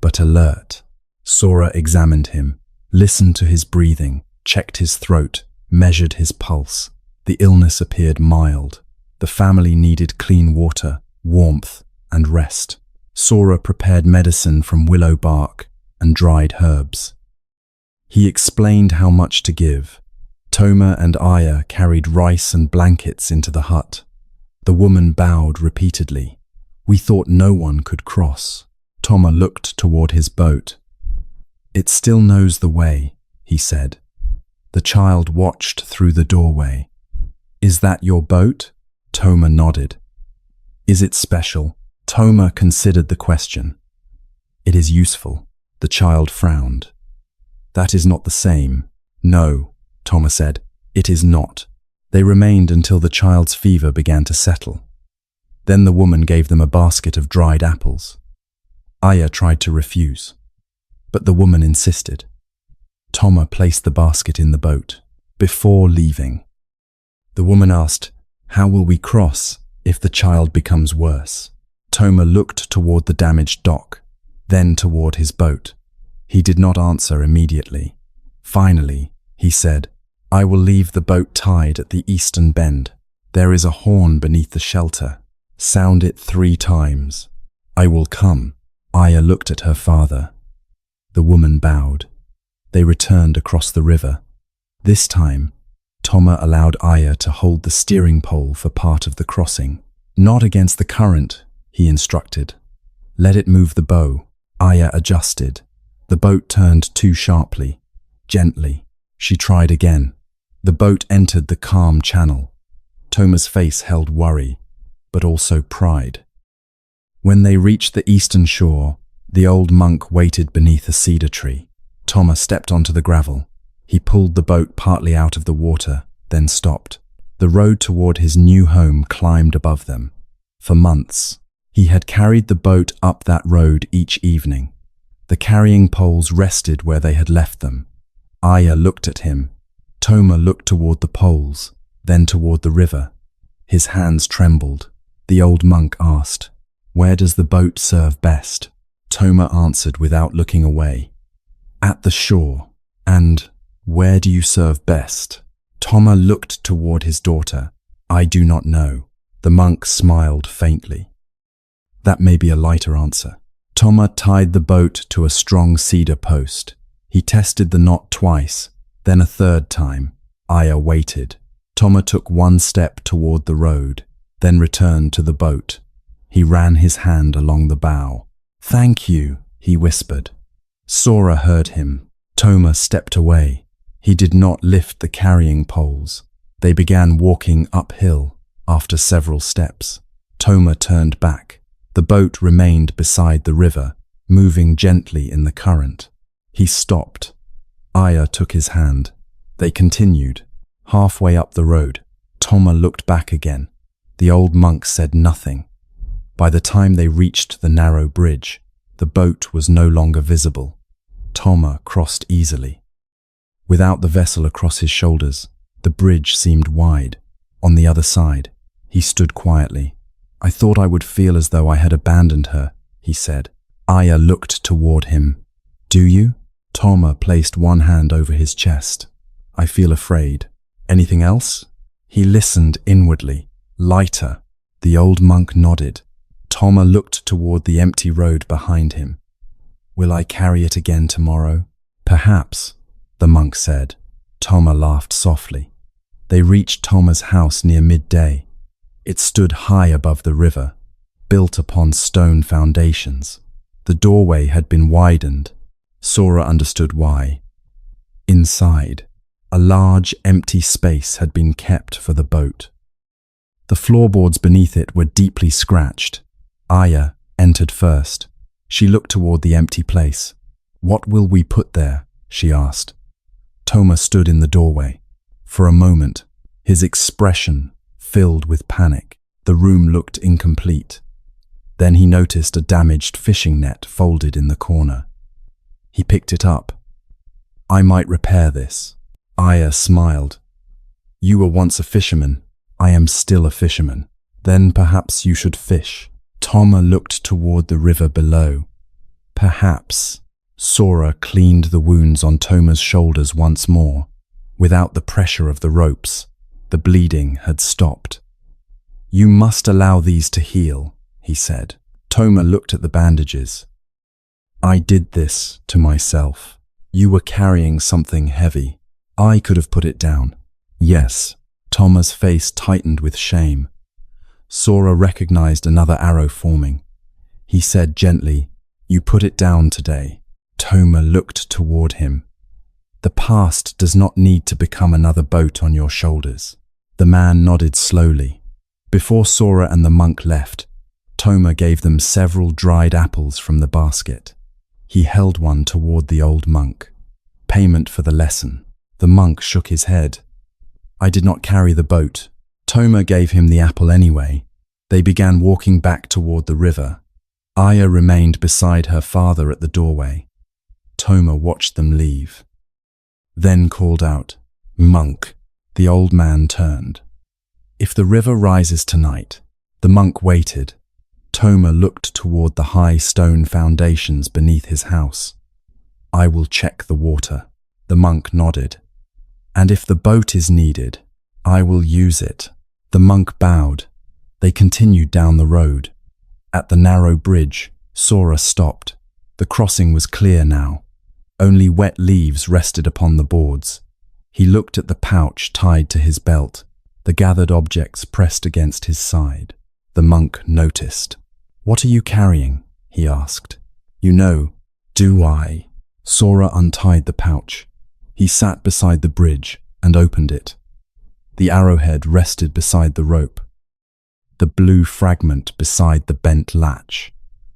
but alert. Sora examined him, listened to his breathing, checked his throat, measured his pulse. The illness appeared mild. The family needed clean water, warmth, and rest. Sora prepared medicine from willow bark and dried herbs. He explained how much to give. Toma and Aya carried rice and blankets into the hut. The woman bowed repeatedly. "We thought no one could cross." Toma looked toward his boat. "It still knows the way," he said. The child watched through the doorway. "Is that your boat?" Toma nodded. "Is it special?" Toma considered the question. "It is useful." The child frowned. "That is not the same." "No," Toma said, "it is not." They remained until the child's fever began to settle. Then the woman gave them a basket of dried apples. Aya tried to refuse, but the woman insisted. Toma placed the basket in the boat. Before leaving, the woman asked, "How will we cross if the child becomes worse?" Toma looked toward the damaged dock, then toward his boat. He did not answer immediately. Finally, he said, "I will leave the boat tied at the eastern bend. There is a horn beneath the shelter. Sound it 3 times. I will come." Aya looked at her father. The woman bowed. They returned across the river. This time, Toma allowed Aya to hold the steering pole for part of the crossing. "Not against the current," he instructed. "Let it move the bow." Aya adjusted. The boat turned too sharply. Gently, she tried again. The boat entered the calm channel. Toma's face held worry, but also pride. When they reached the eastern shore, the old monk waited beneath a cedar tree. Toma stepped onto the gravel. He pulled the boat partly out of the water, then stopped. The road toward his new home climbed above them. For months, he had carried the boat up that road each evening. The carrying poles rested where they had left them. Aya looked at him. Toma looked toward the poles, then toward the river. His hands trembled. The old monk asked, "Where does the boat serve best?" Toma answered without looking away, "At the shore." "And where do you serve best?" Toma looked toward his daughter. "I do not know." The monk smiled faintly. "That may be a lighter answer." Toma tied the boat to a strong cedar post. He tested the knot twice, then a third time. Aya waited. Toma took 1 step toward the road, then returned to the boat. He ran his hand along the bow. "Thank you," he whispered. Sora heard him. Toma stepped away. He did not lift the carrying poles. They began walking uphill after several steps. Toma turned back. The boat remained beside the river, moving gently in the current. He stopped. Aya took his hand. They continued. Halfway up the road, Toma looked back again. The old monk said nothing. By the time they reached the narrow bridge, the boat was no longer visible. Toma crossed easily. Without the vessel across his shoulders, the bridge seemed wide. On the other side, he stood quietly. "I thought I would feel as though I had abandoned her," he said. Aya looked toward him. "Do you?" Toma placed one hand over his chest. "I feel afraid." "Anything else?" He listened inwardly. "Lighter." The old monk nodded. Toma looked toward the empty road behind him. "Will I carry it again tomorrow?" "Perhaps," the monk said. Toma laughed softly. They reached Toma's house near midday. It stood high above the river, built upon stone foundations. The doorway had been widened. Sora understood why. Inside, a large empty space had been kept for the boat. The floorboards beneath it were deeply scratched. Aya entered first. She looked toward the empty place. "What will we put there?" she asked. Toma stood in the doorway. For a moment, his expression filled with panic. The room looked incomplete. Then he noticed a damaged fishing net folded in the corner. He picked it up. "I might repair this." Aya smiled. "You were once a fisherman. I am still a fisherman. Then perhaps you should fish." Toma looked toward the river below. Perhaps. Sora cleaned the wounds on Toma's shoulders once more. Without the pressure of the ropes, the bleeding had stopped. "You must allow these to heal," he said. Toma looked at the bandages. "I did this to myself. You were carrying something heavy. I could have put it down." "Yes." Toma's face tightened with shame. Sora recognized another arrow forming. He said gently, "You put it down today." Toma looked toward him. "The past does not need to become another boat on your shoulders." The man nodded slowly. Before Sora and the monk left, Toma gave them several dried apples from the basket. He held one toward the old monk. Payment for the lesson. The monk shook his head. "I did not carry the boat." Toma gave him the apple anyway. They began walking back toward the river. Aya remained beside her father at the doorway. Toma watched them leave. Then called out, "Monk." The old man turned. "If the river rises tonight." The monk waited. Toma looked toward the high stone foundations beneath his house. "I will check the water." The monk nodded. "And if the boat is needed, I will use it." The monk bowed. They continued down the road. At the narrow bridge, Sora stopped. The crossing was clear now. Only wet leaves rested upon the boards. He looked at the pouch tied to his belt, the gathered objects pressed against his side. The monk noticed. "What are you carrying?" he asked. "You know." "Do I?" Sora untied the pouch. He sat beside the bridge and opened it. The arrowhead rested beside the rope. The blue fragment beside the bent latch.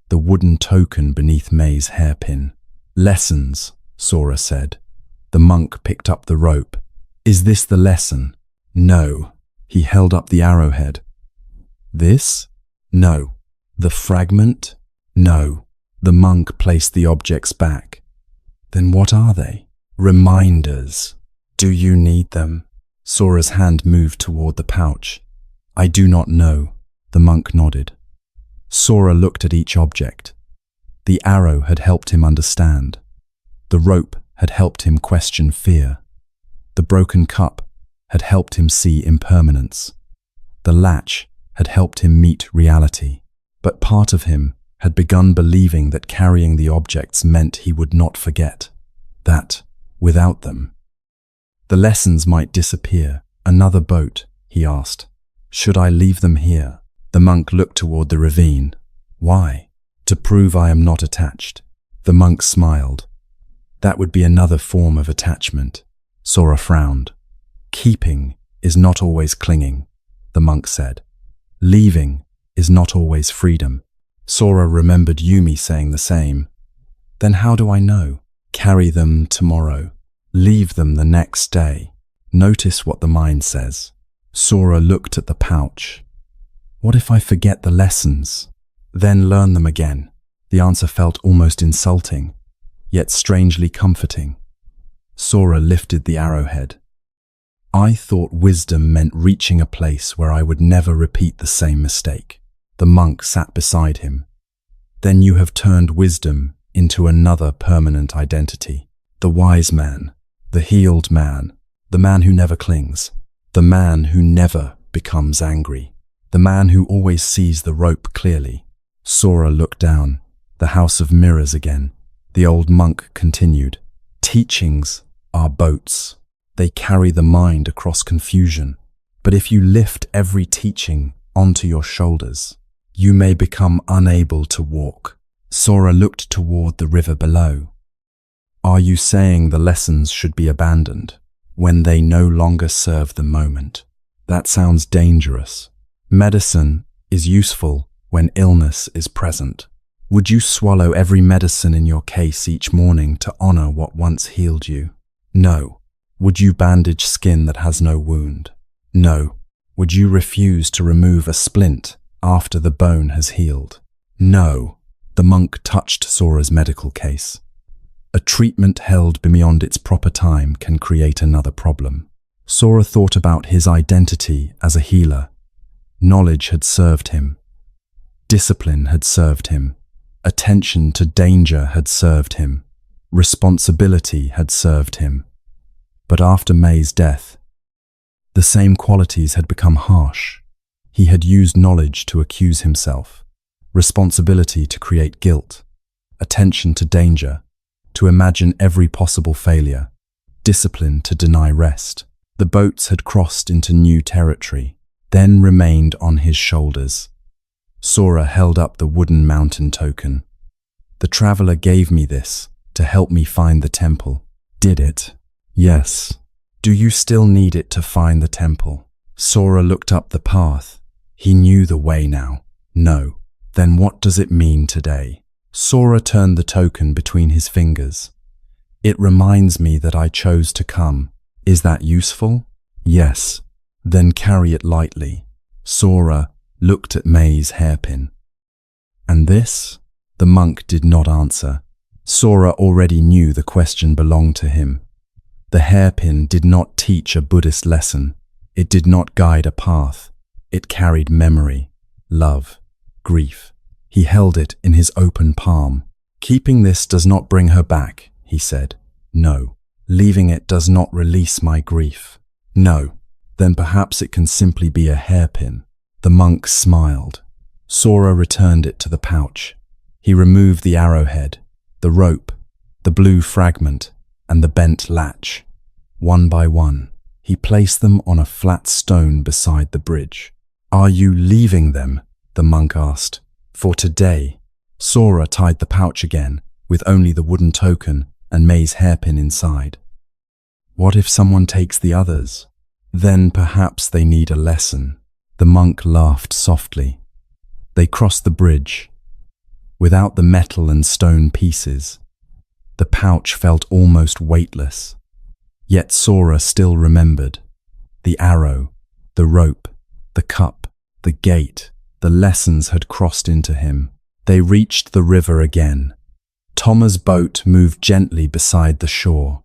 The wooden token beneath May's hairpin. "Lessons," Sora said. The monk picked up the rope. "Is this the lesson?" "No." He held up the arrowhead. "This?" "No." "The fragment?" "No." The monk placed the objects back. "Then what are they?" "Reminders." "Do you need them?" Sora's hand moved toward the pouch. "I do not know." The monk nodded. Sora looked at each object. The arrow had helped him understand. The rope had helped him question fear. The broken cup had helped him see impermanence. The latch had helped him meet reality. But part of him had begun believing that carrying the objects meant he would not forget. That, without them, the lessons might disappear. "Another boat?" he asked. "Should I leave them here?" The monk looked toward the ravine. "Why?" "To prove I am not attached." The monk smiled. "That would be another form of attachment." Sora frowned. "Keeping is not always clinging," the monk said. "Leaving is not always freedom." Sora remembered Yumi saying the same. "Then how do I know?" "Carry them tomorrow. Leave them the next day. Notice what the mind says." Sora looked at the pouch. "What if I forget the lessons? Then learn them again." The answer felt almost insulting, yet strangely comforting. Sora lifted the arrowhead. "I thought wisdom meant reaching a place where I would never repeat the same mistake." The monk sat beside him. "Then you have turned wisdom into another permanent identity. The wise man, the healed man, the man who never clings, the man who never becomes angry, the man who always sees the rope clearly." Sora looked down, the house of mirrors again. The old monk continued. "Teachings are boats. They carry the mind across confusion. But if you lift every teaching onto your shoulders, you may become unable to walk." Sora looked toward the river below. "Are you saying the lessons should be abandoned when they no longer serve the moment?" "That sounds dangerous. Medicine is useful when illness is present. Would you swallow every medicine in your case each morning to honor what once healed you? No. Would you bandage skin that has no wound? No. Would you refuse to remove a splint after the bone has healed? No. The monk touched Sora's medical case. A treatment held beyond its proper time can create another problem. Sora thought about his identity as a healer. Knowledge had served him. Discipline had served him. Attention to danger had served him. Responsibility had served him. But after May's death, the same qualities had become harsh. He had used knowledge to accuse himself, responsibility to create guilt, attention to danger, to imagine every possible failure, discipline to deny rest. The boats had crossed into new territory, then remained on his shoulders. Sora held up the wooden mountain token. The traveler gave me this to help me find the temple. Did it? Yes. Do you still need it to find the temple? Sora looked up the path. He knew the way now. No. Then what does it mean today? Sora turned the token between his fingers. It reminds me that I chose to come. Is that useful? Yes. Then carry it lightly. Sora looked at May's hairpin. And this? The monk did not answer. Sora already knew the question belonged to him. The hairpin did not teach a Buddhist lesson. It did not guide a path. It carried memory, love, grief. He held it in his open palm. Keeping this does not bring her back, he said. No. Leaving it does not release my grief. No. Then perhaps it can simply be a hairpin. The monk smiled. Sora returned it to the pouch. He removed the arrowhead, the rope, the blue fragment, and the bent latch. One by one, he placed them on a flat stone beside the bridge. Are you leaving them? The monk asked. For today. Sora tied the pouch again, with only the wooden token and May's hairpin inside. What if someone takes the others? Then perhaps they need a lesson. The monk laughed softly. They crossed the bridge. Without the metal and stone pieces, the pouch felt almost weightless. Yet Sora still remembered. The arrow, the rope, the cup, the gate, the lessons had crossed into him. They reached the river again. Toma's boat moved gently beside the shore.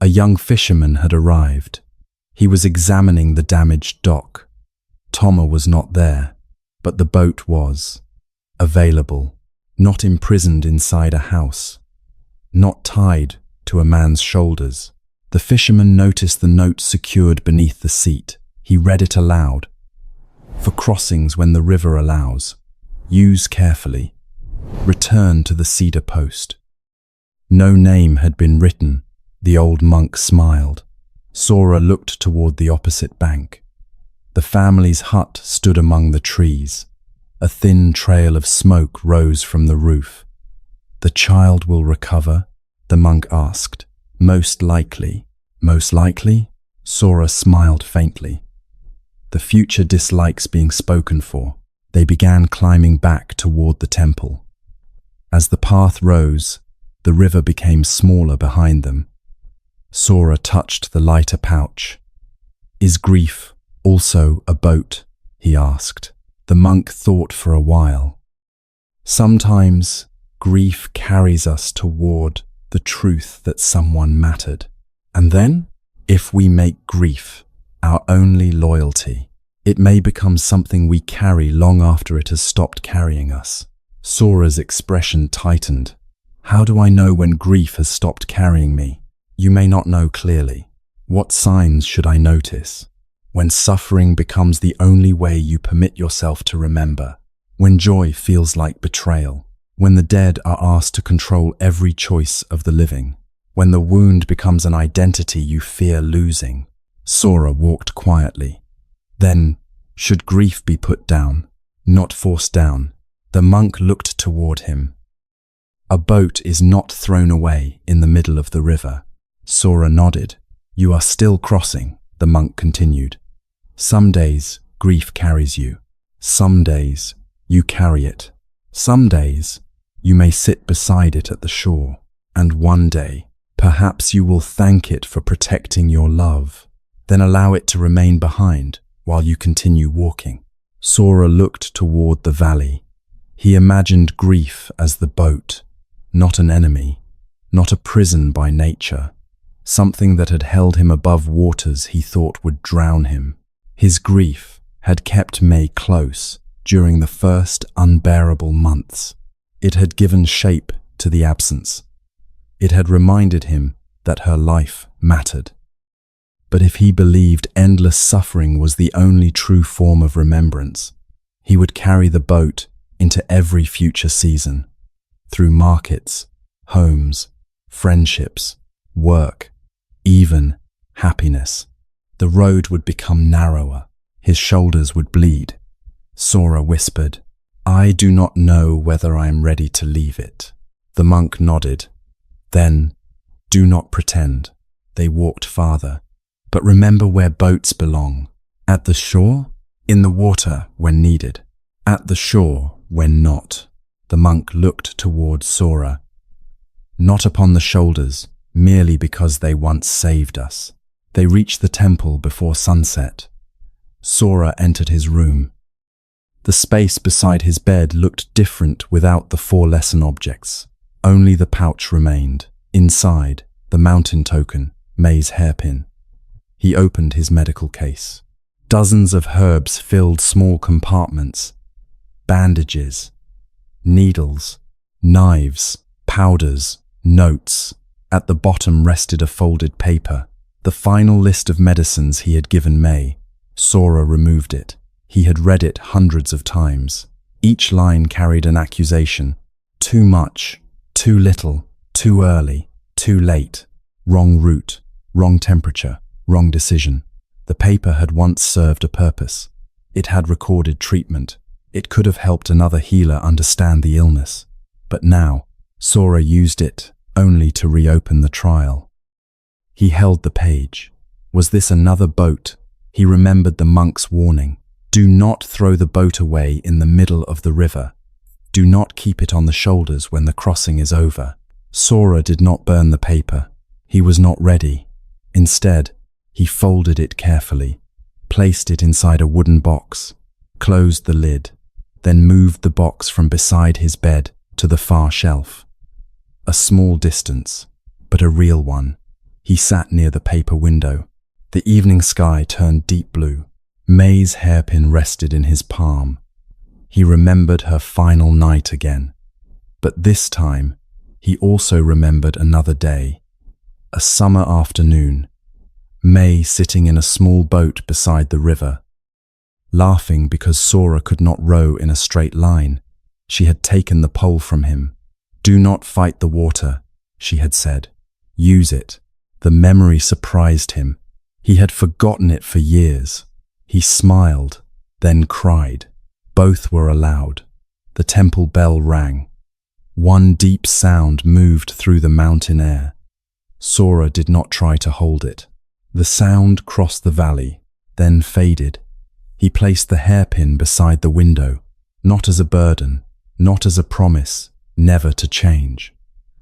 A young fisherman had arrived. He was examining the damaged dock. Toma was not there, but the boat was. Available, not imprisoned inside a house, not tied to a man's shoulders. The fisherman noticed the note secured beneath the seat. He read it aloud. For crossings when the river allows, use carefully. Return to the cedar post. No name had been written. The old monk smiled. Sora looked toward the opposite bank. The family's hut stood among the trees. A thin trail of smoke rose from the roof. The child will recover? The monk asked. Most likely. Most likely? Sora smiled faintly. The future dislikes being spoken for. They began climbing back toward the temple. As the path rose, the river became smaller behind them. Sora touched the lighter pouch. Is grief also a boat? He asked. The monk thought for a while. Sometimes grief carries us toward the truth that someone mattered. And then, if we make grief our only loyalty, it may become something we carry long after it has stopped carrying us. Sora's expression tightened. How do I know when grief has stopped carrying me? You may not know clearly. What signs should I notice? When suffering becomes the only way you permit yourself to remember. When joy feels like betrayal. When the dead are asked to control every choice of the living. When the wound becomes an identity you fear losing. Sora walked quietly. Then, should grief be put down, not forced down? The monk looked toward him. A boat is not thrown away in the middle of the river. Sora nodded. You are still crossing, the monk continued. Some days, grief carries you. Some days, you carry it. Some days, You may sit beside it at the shore, and one day, perhaps you will thank it for protecting your love. Then allow it to remain behind while you continue walking. Sora looked toward the valley. He imagined grief as the boat, not an enemy, not a prison by nature, something that had held him above waters he thought would drown him. His grief had kept May close during the first unbearable months. It had given shape to the absence. It had reminded him that her life mattered. But if he believed endless suffering was the only true form of remembrance, he would carry the boat into every future season, through markets, homes, friendships, work, even happiness. The road would become narrower. His shoulders would bleed. Sora whispered, "I do not know whether I am ready to leave it." The monk nodded. Then, "Do not pretend." They walked farther. "But remember where boats belong. At the shore, in the water when needed. At the shore when not." The monk looked towards Sora. "Not upon the shoulders, merely because they once saved us." They reached the temple before sunset. Sora entered his room. The space beside his bed looked different without the 4 lesson objects. Only the pouch remained. Inside, the mountain token, May's hairpin. He opened his medical case. Dozens of herbs filled small compartments. Bandages, needles, knives, powders, notes. At the bottom rested a folded paper, the final list of medicines he had given May. Sora removed it. He had read it hundreds of times. Each line carried an accusation. Too much, too little, too early, too late, wrong route, wrong temperature, wrong decision. The paper had once served a purpose. It had recorded treatment. It could have helped another healer understand the illness. But now, Sora used it only to reopen the trial. He held the page. Was this another boat? He remembered the monk's warning. Do not throw the boat away in the middle of the river. Do not keep it on the shoulders when the crossing is over. Sora did not burn the paper. He was not ready. Instead, he folded it carefully, placed it inside a wooden box, closed the lid, then moved the box from beside his bed to the far shelf. A small distance, but a real one. He sat near the paper window. The evening sky turned deep blue. May's hairpin rested in his palm. He remembered her final night again. But this time, he also remembered another day. A summer afternoon. May sitting in a small boat beside the river, laughing because Sora could not row in a straight line. She had taken the pole from him. "Do not fight the water," she had said. "Use it." The memory surprised him. He had forgotten it for years. He smiled, then cried. Both were allowed. The temple bell rang. One deep sound moved through the mountain air. Sora did not try to hold it. The sound crossed the valley, then faded. He placed the hairpin beside the window, not as a burden, not as a promise, never to change,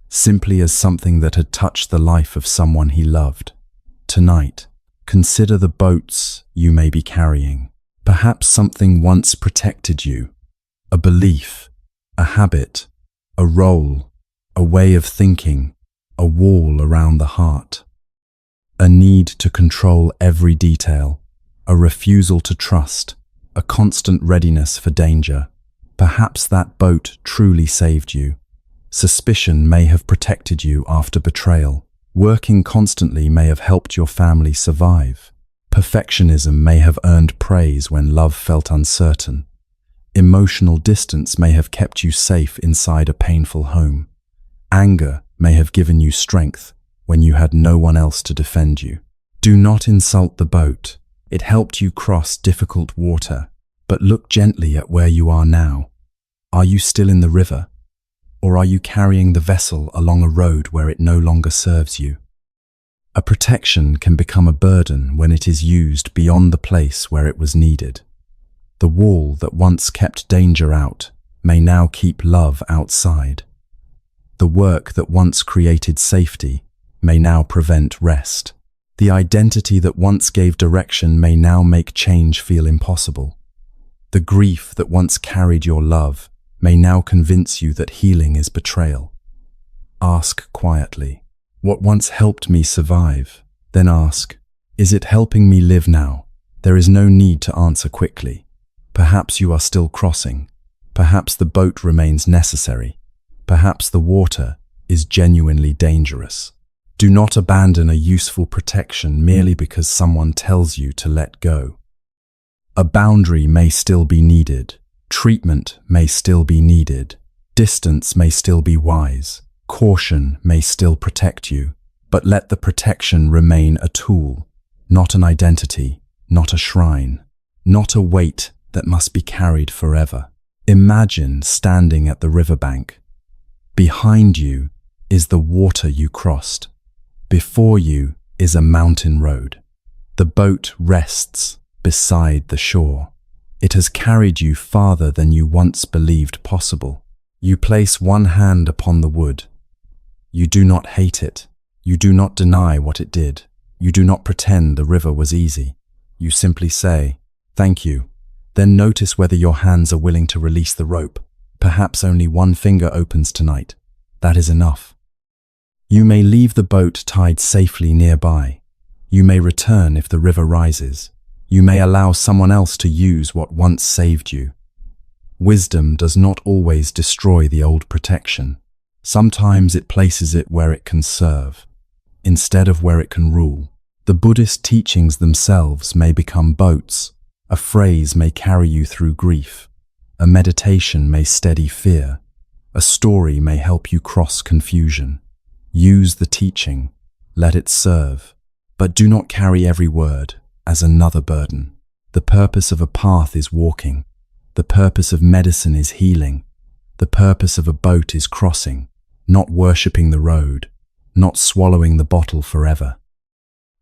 simply as something that had touched the life of someone he loved. Tonight, consider the boats you may be carrying. Perhaps something once protected you, a belief, a habit, a role, a way of thinking, a wall around the heart. A need to control every detail, a refusal to trust, a constant readiness for danger. Perhaps that boat truly saved you. Suspicion may have protected you after betrayal. Working constantly may have helped your family survive. Perfectionism may have earned praise when love felt uncertain. Emotional distance may have kept you safe inside a painful home. Anger may have given you strength when you had no one else to defend you. Do not insult the boat. It helped you cross difficult water, but look gently at where you are now. Are you still in the river? Or are you carrying the vessel along a road where it no longer serves you? A protection can become a burden when it is used beyond the place where it was needed. The wall that once kept danger out may now keep love outside. The work that once created safety may now prevent rest. The identity that once gave direction may now make change feel impossible. The grief that once carried your love may now convince you that healing is betrayal. Ask quietly, what once helped me survive? Then ask, is it helping me live now? There is no need to answer quickly. Perhaps you are still crossing. Perhaps the boat remains necessary. Perhaps the water is genuinely dangerous. Do not abandon a useful protection merely because someone tells you to let go. A boundary may still be needed. Treatment may still be needed. Distance may still be wise. Caution may still protect you. But let the protection remain a tool, not an identity, not a shrine, not a weight that must be carried forever. Imagine standing at the riverbank. Behind you is the water you crossed. Before you is a mountain road. The boat rests beside the shore. It has carried you farther than you once believed possible. You place one hand upon the wood. You do not hate it. You do not deny what it did. You do not pretend the river was easy. You simply say, thank you. Then notice whether your hands are willing to release the rope. Perhaps only one finger opens tonight. That is enough. You may leave the boat tied safely nearby. You may return if the river rises. You may allow someone else to use what once saved you. Wisdom does not always destroy the old protection. Sometimes it places it where it can serve, instead of where it can rule. The Buddhist teachings themselves may become boats. A phrase may carry you through grief. A meditation may steady fear. A story may help you cross confusion. Use the teaching. Let it serve. But do not carry every word as another burden. The purpose of a path is walking. The purpose of medicine is healing. The purpose of a boat is crossing, not worshipping the road, not swallowing the bottle forever,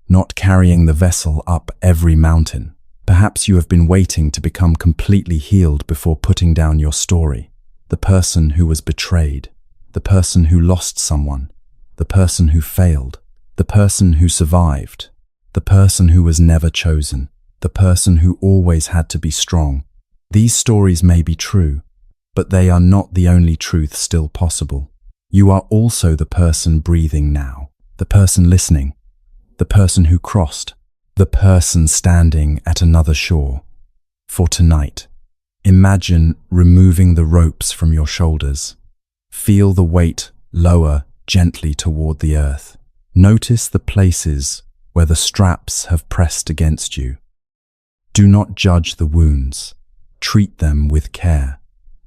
not carrying the vessel up every mountain. Perhaps you have been waiting to become completely healed before putting down your story. The person who was betrayed, the person who lost someone, the person who failed, the person who survived, the person who was never chosen, the person who always had to be strong. These stories may be true, but they are not the only truth still possible. You are also the person breathing now, the person listening, the person who crossed, the person standing at another shore. For tonight, imagine removing the ropes from your shoulders. Feel the weight lower gently toward the earth. Notice the places where the straps have pressed against you. Do not judge the wounds. Treat them with care.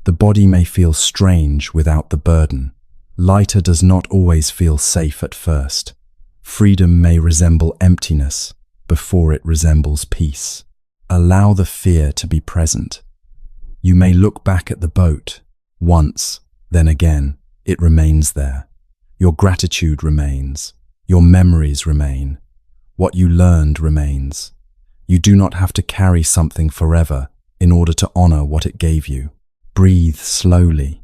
The body may feel strange without the burden. Lighter does not always feel safe at first. Freedom may resemble emptiness before it resembles peace. Allow the fear to be present. You may look back at the boat once, then again. It remains there. Your gratitude remains. Your memories remain. What you learned remains. You do not have to carry something forever in order to honor what it gave you. Breathe slowly.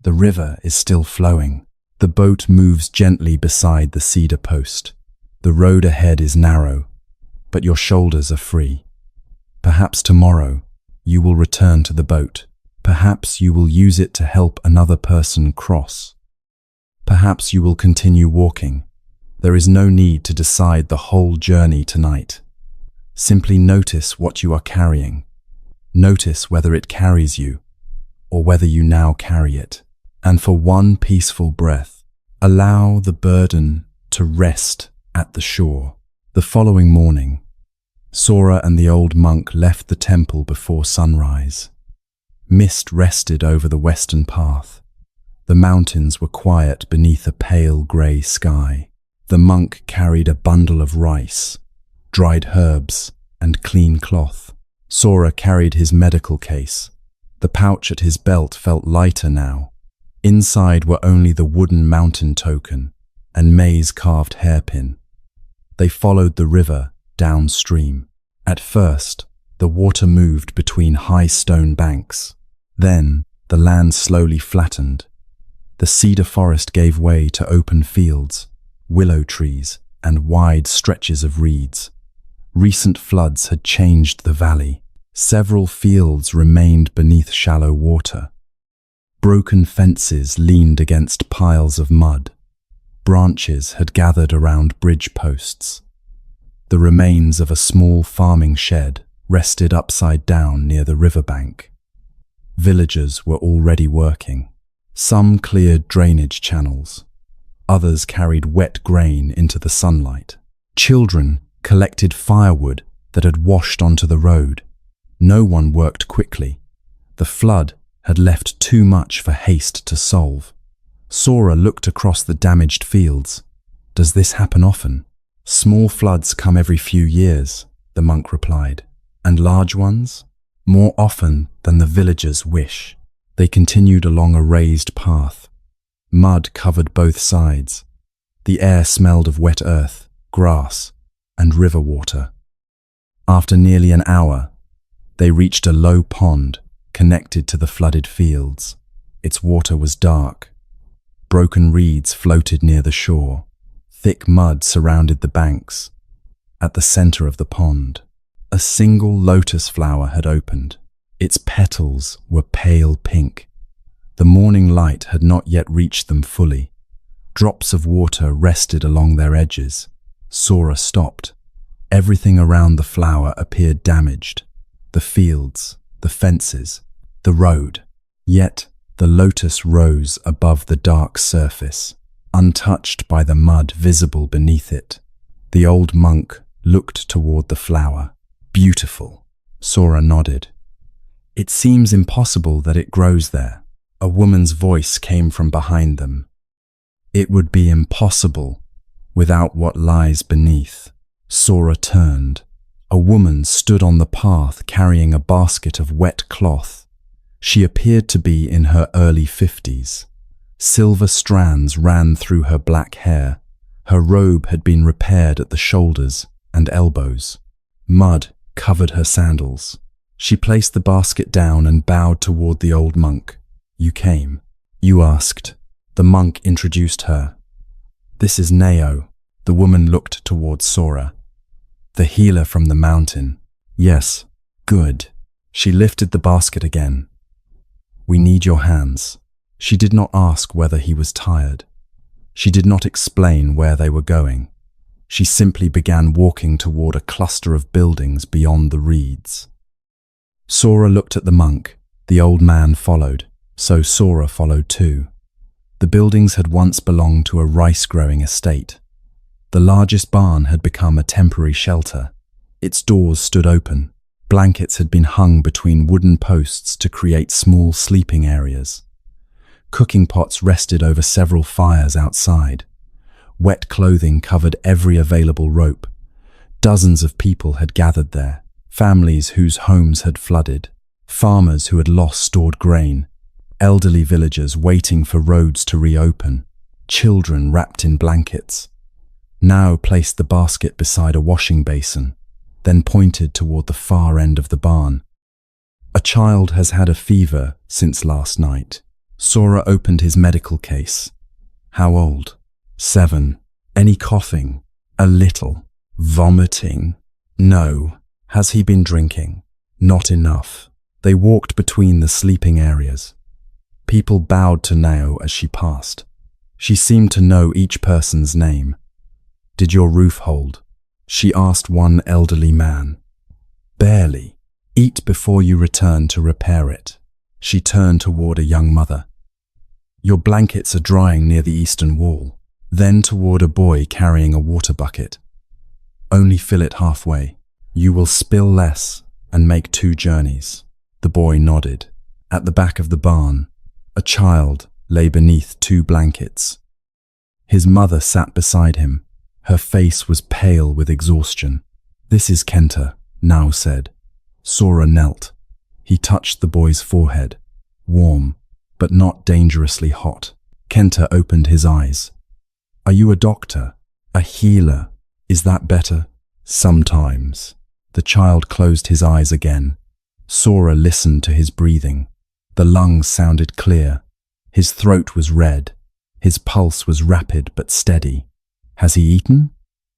The river is still flowing. The boat moves gently beside the cedar post. The road ahead is narrow, but your shoulders are free. Perhaps tomorrow you will return to the boat. Perhaps you will use it to help another person cross. Perhaps you will continue walking. There is no need to decide the whole journey tonight. Simply notice what you are carrying. Notice whether it carries you, or whether you now carry it. And for one peaceful breath, allow the burden to rest at the shore. The following morning, Sora and the old monk left the temple before sunrise. Mist rested over the western path. The mountains were quiet beneath a pale grey sky. The monk carried a bundle of rice, dried herbs, and clean cloth. Sora carried his medical case. The pouch at his belt felt lighter now. Inside were only the wooden mountain token and maize-carved hairpin. They followed the river downstream. At first, the water moved between high stone banks. Then, the land slowly flattened. The cedar forest gave way to open fields, willow trees, and wide stretches of reeds. Recent floods had changed the valley. Several fields remained beneath shallow water. Broken fences leaned against piles of mud. Branches had gathered around bridge posts. The remains of a small farming shed rested upside down near the riverbank. Villagers were already working. Some cleared drainage channels. Others carried wet grain into the sunlight. Children collected firewood that had washed onto the road. No one worked quickly. The flood had left too much for haste to solve. Sora looked across the damaged fields. Does this happen often? Small floods come every few years, the monk replied. And large ones? More often than the villagers wish. They continued along a raised path. Mud covered both sides. The air smelled of wet earth, grass, and river water. After nearly an hour, they reached a low pond connected to the flooded fields. Its water was dark. Broken reeds floated near the shore. Thick mud surrounded the banks. At the center of the pond, a single lotus flower had opened. Its petals were pale pink. The morning light had not yet reached them fully. Drops of water rested along their edges. Sora stopped. Everything around the flower appeared damaged. The fields, the fences, the road. Yet the lotus rose above the dark surface, untouched by the mud visible beneath it. The old monk looked toward the flower. Beautiful. Sora nodded. It seems impossible that it grows there. A woman's voice came from behind them. It would be impossible without what lies beneath. Sora turned. A woman stood on the path carrying a basket of wet cloth. She appeared to be in her early 50s. Silver strands ran through her black hair. Her robe had been repaired at the shoulders and elbows. Mud covered her sandals. She placed the basket down and bowed toward the old monk. You came. You asked. The monk introduced her. This is Nao. The woman looked toward Sora. The healer from the mountain. Yes, good. She lifted the basket again. We need your hands. She did not ask whether he was tired. She did not explain where they were going. She simply began walking toward a cluster of buildings beyond the reeds. Sora looked at the monk. The old man followed, so Sora followed too. The buildings had once belonged to a rice-growing estate. The largest barn had become a temporary shelter. Its doors stood open. Blankets had been hung between wooden posts to create small sleeping areas. Cooking pots rested over several fires outside. Wet clothing covered every available rope. Dozens of people had gathered there, families whose homes had flooded, farmers who had lost stored grain, elderly villagers waiting for roads to reopen, children wrapped in blankets. Nao placed the basket beside a washing basin, then pointed toward the far end of the barn. A child has had a fever since last night. Sora opened his medical case. How old? 7. Any coughing? A little. Vomiting? No. Has he been drinking? Not enough. They walked between the sleeping areas. People bowed to Nao as she passed. She seemed to know each person's name. Did your roof hold? She asked one elderly man. Barely. Eat before you return to repair it. She turned toward a young mother. Your blankets are drying near the eastern wall. Then toward a boy carrying a water bucket. Only fill it halfway. You will spill less and make 2 journeys. The boy nodded. At the back of the barn, a child lay beneath 2 blankets. His mother sat beside him. Her face was pale with exhaustion. This is Kenta, Nao said. Sora knelt. He touched the boy's forehead. Warm, but not dangerously hot. Kenta opened his eyes. Are you a doctor? A healer? Is that better? Sometimes. The child closed his eyes again. Sora listened to his breathing. The lungs sounded clear. His throat was red. His pulse was rapid but steady. "Has he eaten?"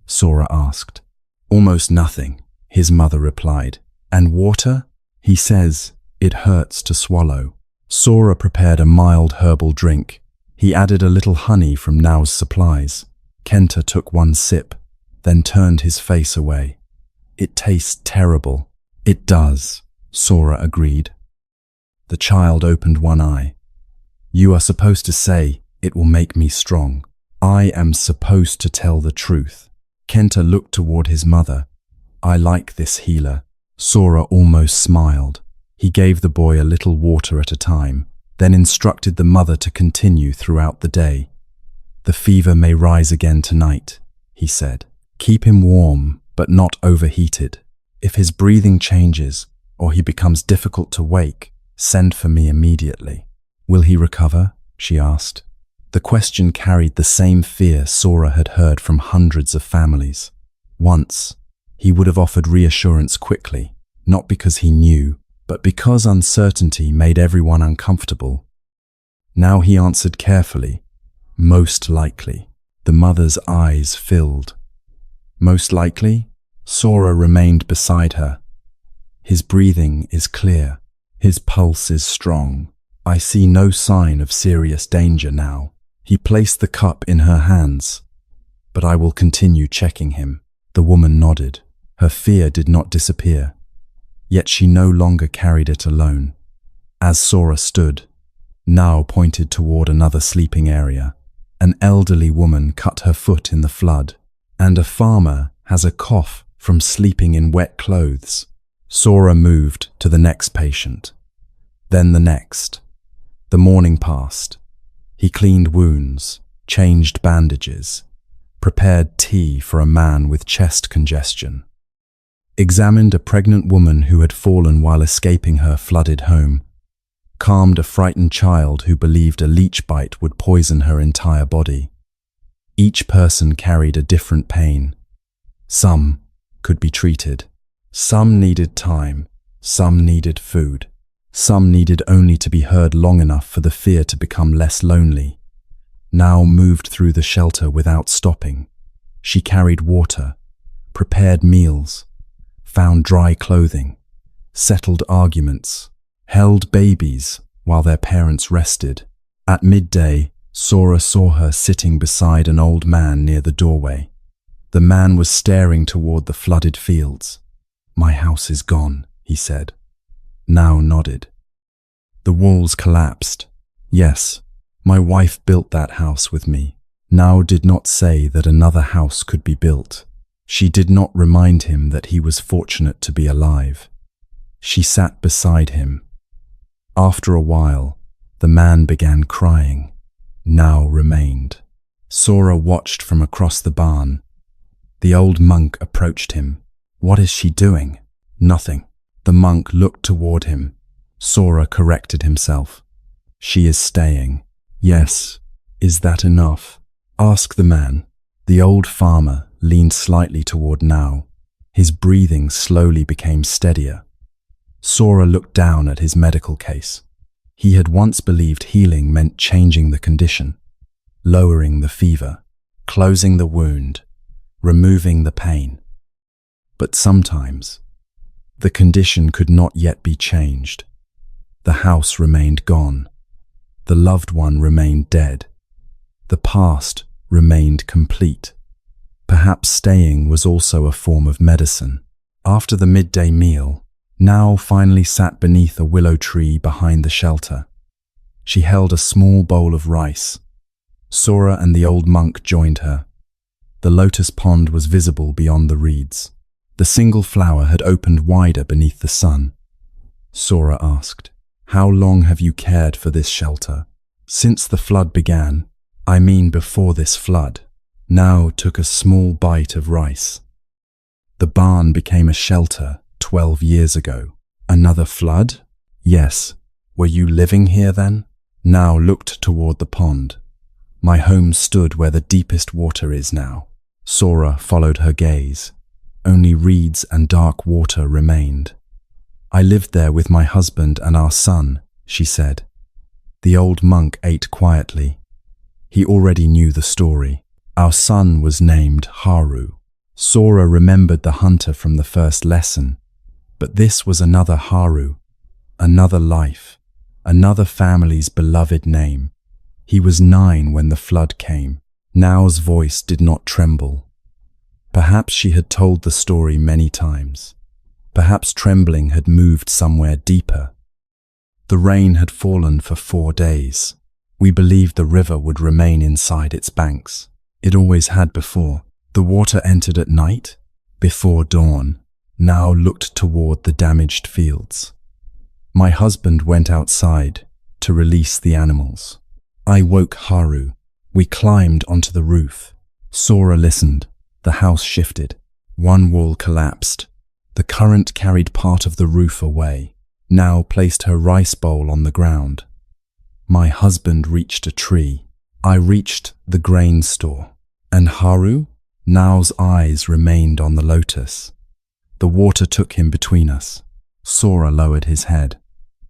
Sora asked. "Almost nothing," his mother replied. "And water?" "He says it hurts to swallow." Sora prepared a mild herbal drink. He added a little honey from Now's supplies. Kenta took one sip, then turned his face away. "It tastes terrible." "It does," Sora agreed. The child opened one eye. "You are supposed to say, 'It will make me strong.' I am supposed to tell the truth." Kenta looked toward his mother. "I like this healer." Sora almost smiled. He gave the boy a little water at a time, then instructed the mother to continue throughout the day. "The fever may rise again tonight," he said. "Keep him warm, but not overheated. If his breathing changes or he becomes difficult to wake, send for me immediately." "Will he recover?" she asked. The question carried the same fear Sora had heard from hundreds of families. Once, he would have offered reassurance quickly, not because he knew, but because uncertainty made everyone uncomfortable. Now he answered carefully, "Most likely." The mother's eyes filled. "Most likely?" Sora remained beside her. "His breathing is clear. His pulse is strong. I see no sign of serious danger now." He placed the cup in her hands. "But I will continue checking him." The woman nodded. Her fear did not disappear. Yet she no longer carried it alone. As Sora stood, Now pointed toward another sleeping area. An elderly woman cut her foot in the flood, and a farmer has a cough from sleeping in wet clothes. Sora moved to the next patient, then the next. The morning passed. He cleaned wounds, changed bandages, prepared tea for a man with chest congestion, examined a pregnant woman who had fallen while escaping her flooded home, calmed a frightened child who believed a leech bite would poison her entire body. Each person carried a different pain. Some could be treated. Some needed time. Some needed food. Some needed only to be heard long enough for the fear to become less lonely. Now moved through the shelter without stopping. She carried water, prepared meals, found dry clothing, settled arguments, held babies while their parents rested. At midday, Sora saw her sitting beside an old man near the doorway. The man was staring toward the flooded fields. "My house is gone," he said. Now nodded. "The walls collapsed. Yes, my wife built that house with me." Now did not say that another house could be built. She did not remind him that he was fortunate to be alive. She sat beside him. After a while, the man began crying. Now remained. Sora watched from across the barn. The old monk approached him. "What is she doing?" "Nothing." The monk looked toward him. Sora corrected himself. "She is staying." "Yes. Is that enough?" "Ask the man." The old farmer leaned slightly toward Now. His breathing slowly became steadier. Sora looked down at his medical case. He had once believed healing meant changing the condition, lowering the fever, closing the wound, removing the pain. But sometimes, the condition could not yet be changed. The house remained gone. The loved one remained dead. The past remained complete. Perhaps staying was also a form of medicine. After the midday meal, Now finally sat beneath a willow tree behind the shelter. She held a small bowl of rice. Sora and the old monk joined her. The lotus pond was visible beyond the reeds. The single flower had opened wider beneath the sun. Sora asked, "How long have you cared for this shelter?" "Since the flood began. I mean before this flood." Now took a small bite of rice. "The barn became a shelter 12 years ago." "Another flood?" "Yes." "Were you living here then?" Now looked toward the pond. "My home stood where the deepest water is now." Sora followed her gaze. Only reeds and dark water remained. "I lived there with my husband and our son," she said. The old monk ate quietly. He already knew the story. Our son was named Haru. Sora remembered the hunter from the first lesson. But this was another Haru, another life, another family's beloved name. He was 9 when the flood came. Nao's voice did not tremble. Perhaps she had told the story many times. Perhaps trembling had moved somewhere deeper. The rain had fallen for 4 days. We believed the river would remain inside its banks. It always had before. The water entered at night, before dawn. Nao looked toward the damaged fields. My husband went outside to release the animals. I woke Haru. We climbed onto the roof. Sora listened. The house shifted. One wall collapsed. The current carried part of the roof away. Nao placed her rice bowl on the ground. My husband reached a tree. I reached the grain store. And Haru? Nao's eyes remained on the lotus. The water took him between us. Sora lowered his head.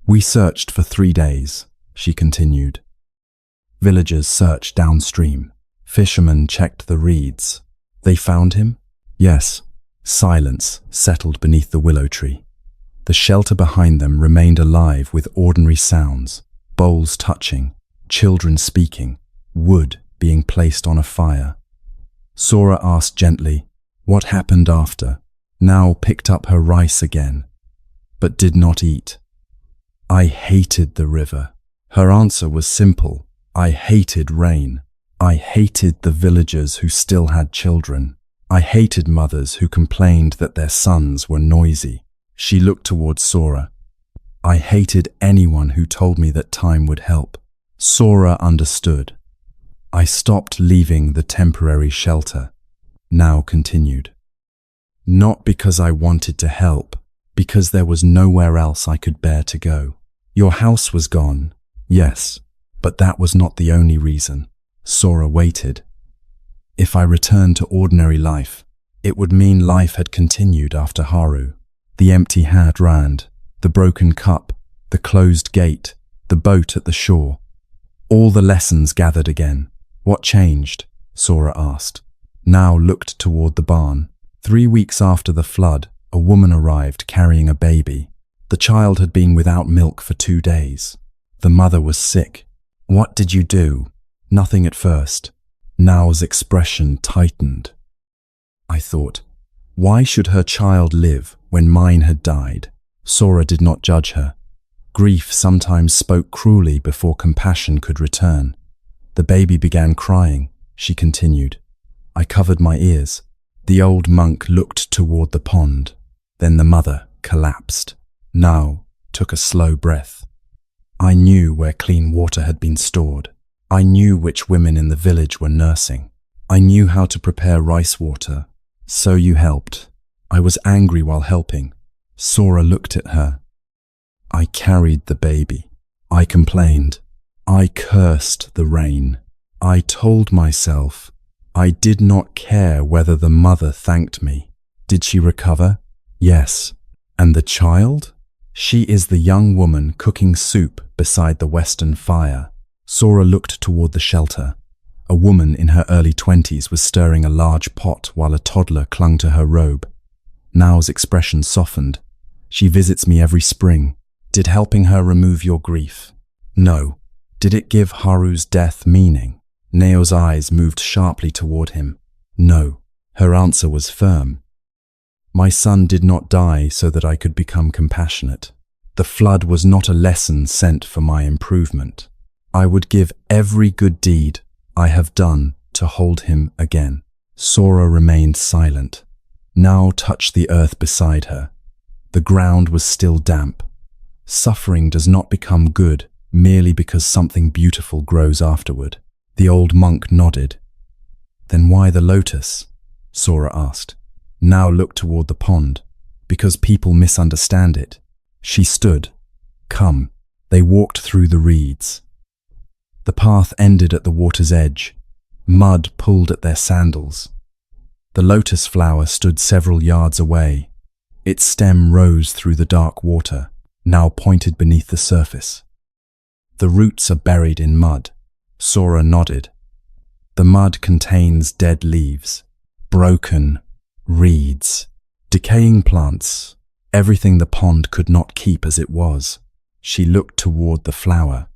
We searched for 3 days, she continued. Villagers searched downstream. Fishermen checked the reeds. They found him? Yes. Silence settled beneath the willow tree. The shelter behind them remained alive with ordinary sounds, bowls touching, children speaking, wood being placed on a fire. Sora asked gently, what happened after? Nao picked up her rice again, but did not eat. I hated the river. Her answer was simple. I hated rain. I hated the villagers who still had children. I hated mothers who complained that their sons were noisy. She looked towards Sora. I hated anyone who told me that time would help. Sora understood. I stopped leaving the temporary shelter. Nao continued. Not because I wanted to help, because there was nowhere else I could bear to go. Your house was gone, yes, but that was not the only reason. Sora waited. If I returned to ordinary life, it would mean life had continued after Haru. The empty hat rand, the broken cup, the closed gate, the boat at the shore. All the lessons gathered again. What changed? Sora asked. Nao looked toward the barn. 3 weeks after the flood, a woman arrived carrying a baby. The child had been without milk for 2 days. The mother was sick. What did you do? Nothing at first. Nao's expression tightened. I thought, why should her child live when mine had died? Sora did not judge her. Grief sometimes spoke cruelly before compassion could return. The baby began crying, she continued. I covered my ears. The old monk looked toward the pond. Then the mother collapsed. Nao took a slow breath. I knew where clean water had been stored. I knew which women in the village were nursing. I knew how to prepare rice water. So you helped. I was angry while helping. Sora looked at her. I carried the baby. I complained. I cursed the rain. I told myself I did not care whether the mother thanked me. Did she recover? Yes. And the child? She is the young woman cooking soup beside the western fire. Sora looked toward the shelter. A woman in her early 20s was stirring a large pot while a toddler clung to her robe. Nao's expression softened. She visits me every spring. Did helping her remove your grief? No. Did it give Haru's death meaning? Nao's eyes moved sharply toward him. No. Her answer was firm. My son did not die so that I could become compassionate. The flood was not a lesson sent for my improvement. I would give every good deed I have done to hold him again. Sora remained silent. Nao touched the earth beside her. The ground was still damp. Suffering does not become good merely because something beautiful grows afterward. The old monk nodded. Then why the lotus? Sora asked. Nao looked toward the pond. Because people misunderstand it. She stood. Come. They walked through the reeds. The path ended at the water's edge. Mud pulled at their sandals. The lotus flower stood several yards away. Its stem rose through the dark water, now pointed beneath the surface. The roots are buried in mud. Sora nodded. The mud contains dead leaves, broken reeds, decaying plants, everything the pond could not keep as it was. She looked toward the flower.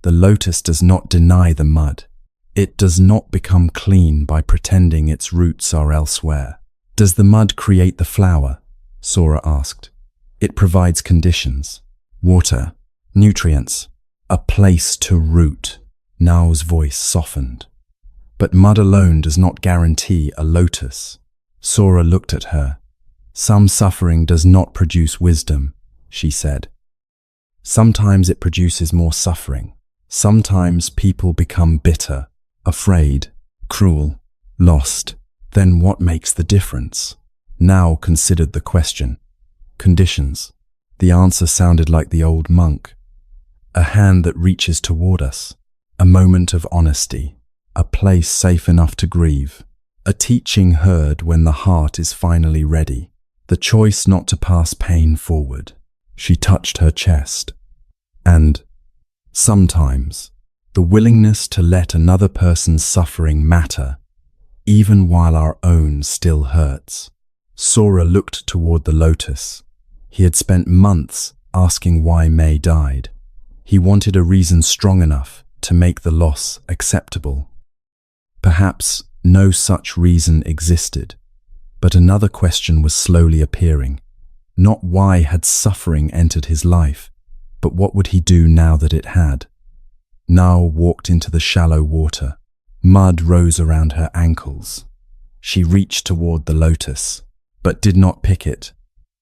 The lotus does not deny the mud. It does not become clean by pretending its roots are elsewhere. Does the mud create the flower? Sora asked. It provides conditions, water, nutrients, a place to root. Nao's voice softened. But mud alone does not guarantee a lotus. Sora looked at her. Some suffering does not produce wisdom, she said. Sometimes it produces more suffering. Sometimes people become bitter, afraid, cruel, lost. Then what makes the difference? Nao considered the question. Conditions. The answer sounded like the old monk. A hand that reaches toward us. A moment of honesty. A place safe enough to grieve. A teaching heard when the heart is finally ready. The choice not to pass pain forward. She touched her chest. And sometimes, the willingness to let another person's suffering matter, even while our own still hurts. Sora looked toward the lotus. He had spent months asking why May died. He wanted a reason strong enough to make the loss acceptable. Perhaps no such reason existed, but another question was slowly appearing. Not why had suffering entered his life, but what would he do now that it had? Nao walked into the shallow water. Mud rose around her ankles. She reached toward the lotus, but did not pick it.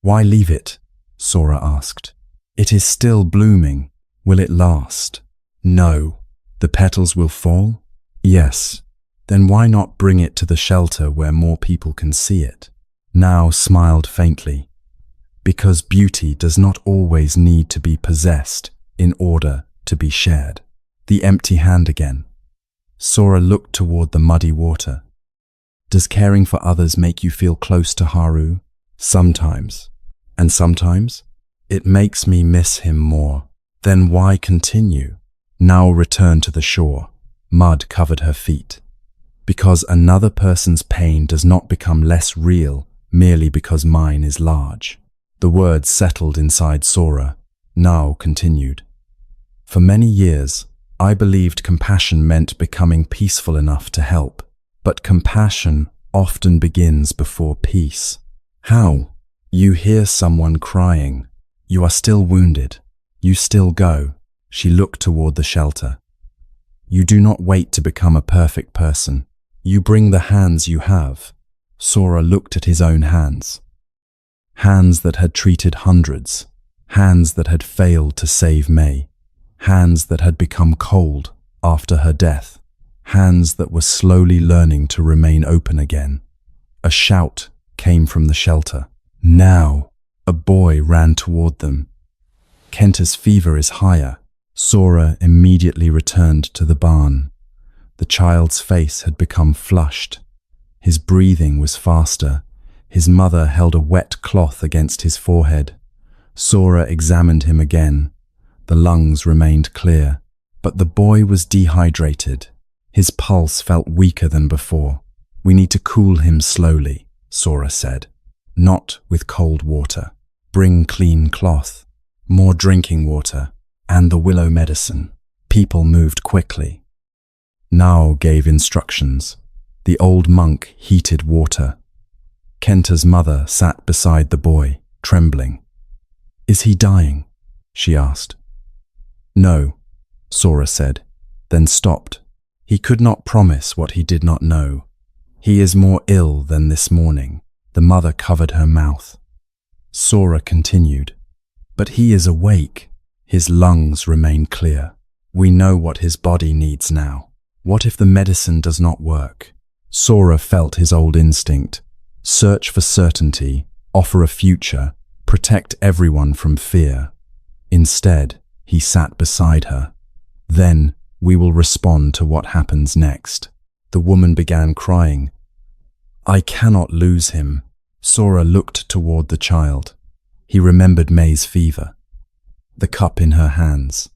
Why leave it? Sora asked. It is still blooming. Will it last? No. The petals will fall? Yes. Then why not bring it to the shelter where more people can see it? Nao smiled faintly. Because beauty does not always need to be possessed in order to be shared. The empty hand again. Sora looked toward the muddy water. Does caring for others make you feel close to Haru? Sometimes. And sometimes, it makes me miss him more. Then why continue? Nao returned to the shore. Mud covered her feet. Because another person's pain does not become less real merely because mine is large. The words settled inside Sora. Nao continued. For many years, I believed compassion meant becoming peaceful enough to help. But compassion often begins before peace. How? You hear someone crying. You are still wounded. You still go. She looked toward the shelter. You do not wait to become a perfect person. You bring the hands you have. Sora looked at his own hands. Hands that had treated hundreds. Hands that had failed to save May. Hands that had become cold after her death. Hands that were slowly learning to remain open again. A shout came from the shelter. Now, a boy ran toward them. Kenta's fever is higher. Sora immediately returned to the barn. The child's face had become flushed. His breathing was faster. His mother held a wet cloth against his forehead. Sora examined him again. The lungs remained clear, but the boy was dehydrated. His pulse felt weaker than before. We need to cool him slowly, Sora said. Not with cold water. Bring clean cloth, more drinking water, and the willow medicine. People moved quickly. Nao gave instructions. The old monk heated water. Kenta's mother sat beside the boy, trembling. Is he dying? She asked. No, Sora said, then stopped. He could not promise what he did not know. He is more ill than this morning. The mother covered her mouth. Sora continued. But he is awake. His lungs remain clear. We know what his body needs now. What if the medicine does not work? Sora felt his old instinct. Search for certainty, offer a future, protect everyone from fear. Instead, he sat beside her. Then, we will respond to what happens next. The woman began crying. I cannot lose him. Sora looked toward the child. He remembered May's fever. The cup in her hands.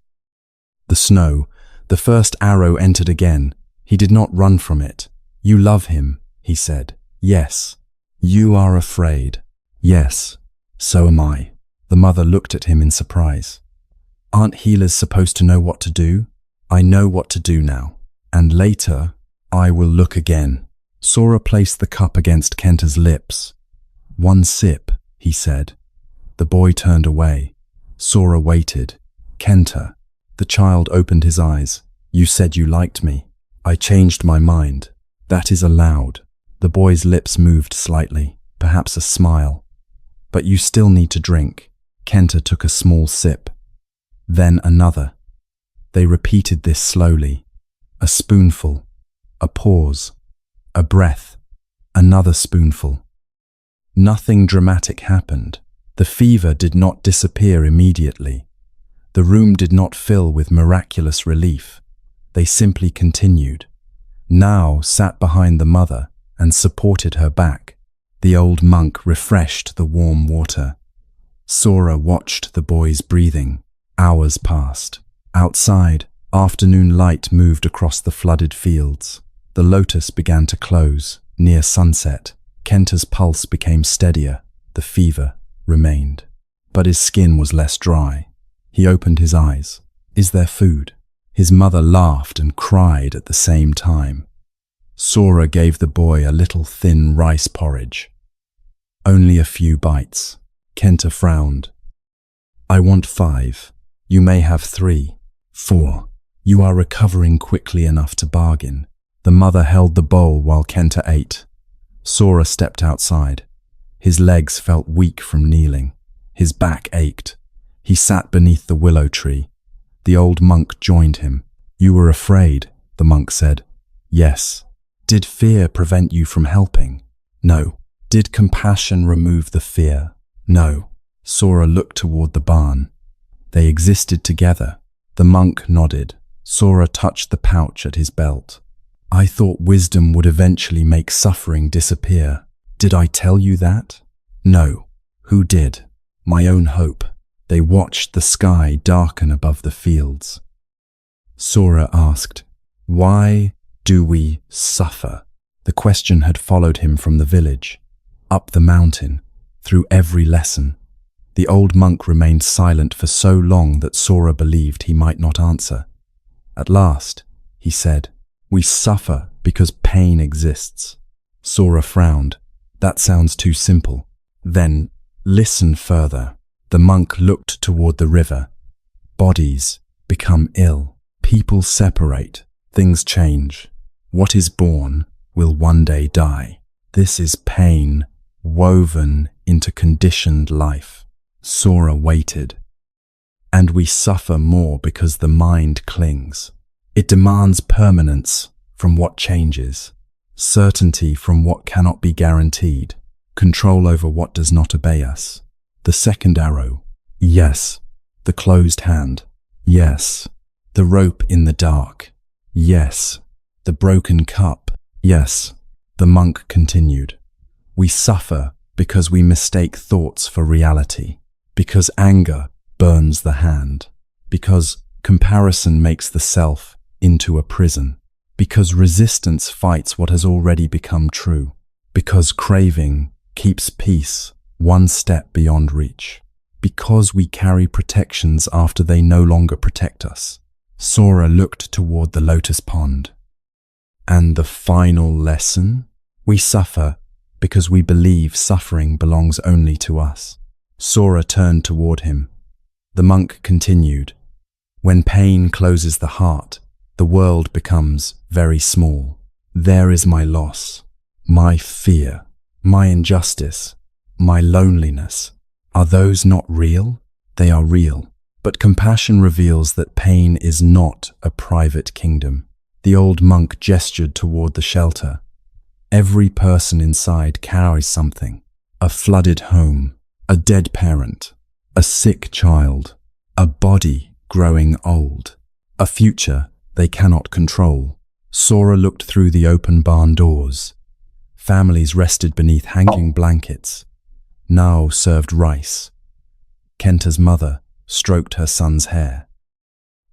The snow. The first arrow entered again. He did not run from it. You love him, he said. Yes. You are afraid. Yes. So am I. The mother looked at him in surprise. Aren't healers supposed to know what to do? I know what to do now. And later, I will look again. Sora placed the cup against Kenta's lips. One sip, he said. The boy turned away. Sora waited. Kenta. The child opened his eyes. You said you liked me. I changed my mind. That is allowed. The boy's lips moved slightly, perhaps a smile. But you still need to drink. Kenta took a small sip. Then another. They repeated this slowly. A spoonful. A pause. A breath. Another spoonful. Nothing dramatic happened. The fever did not disappear immediately. The room did not fill with miraculous relief. They simply continued. Now sat behind the mother and supported her back. The old monk refreshed the warm water. Sora watched the boy's breathing. Hours passed. Outside, afternoon light moved across the flooded fields. The Lotus began to close. Near sunset, Kenta's pulse became steadier. The fever remained. But his skin was less dry. He opened his eyes. Is there food? His mother laughed and cried at the same time. Sora gave the boy a little thin rice porridge. Only a few bites. Kenta frowned. I want 5. You may have 3. 4. You are recovering quickly enough to bargain. The mother held the bowl while Kenta ate. Sora stepped outside. His legs felt weak from kneeling. His back ached. He sat beneath the willow tree. The old monk joined him. You were afraid, the monk said. Yes. Did fear prevent you from helping? No. Did compassion remove the fear? No. Sora looked toward the barn. They existed together. The monk nodded. Sora touched the pouch at his belt. I thought wisdom would eventually make suffering disappear. Did I tell you that? No. Who did? My own hope. They watched the sky darken above the fields. Sora asked, why do we suffer? The question had followed him from the village, up the mountain, through every lesson. The old monk remained silent for so long that Sora believed he might not answer. At last, he said, we suffer because pain exists. Sora frowned. That sounds too simple. Then, listen further. The monk looked toward the river. Bodies become ill. People separate. Things change. What is born will one day die. This is pain woven into conditioned life. Sora waited. And we suffer more because the mind clings. It demands permanence from what changes, certainty from what cannot be guaranteed, control over what does not obey us. The second arrow. Yes. The closed hand. Yes. The rope in the dark. Yes. The broken cup. Yes. The monk continued. We suffer because we mistake thoughts for reality, because anger burns the hand, because comparison makes the self into a prison, because resistance fights what has already become true, because craving keeps peace one step beyond reach, because we carry protections after they no longer protect us. Sora looked toward the lotus pond. And the final lesson? We suffer because we believe suffering belongs only to us. Sora turned toward him. The monk continued. When pain closes the heart, the world becomes very small. There is my loss, my fear, my injustice, my loneliness. Are those not real? They are real. But compassion reveals that pain is not a private kingdom. The old monk gestured toward the shelter. Every person inside carries something. A flooded home, a dead parent, a sick child, a body growing old, a future they cannot control. Sora looked through the open barn doors. Families rested beneath hanging blankets. Nao served rice. Kenta's mother stroked her son's hair.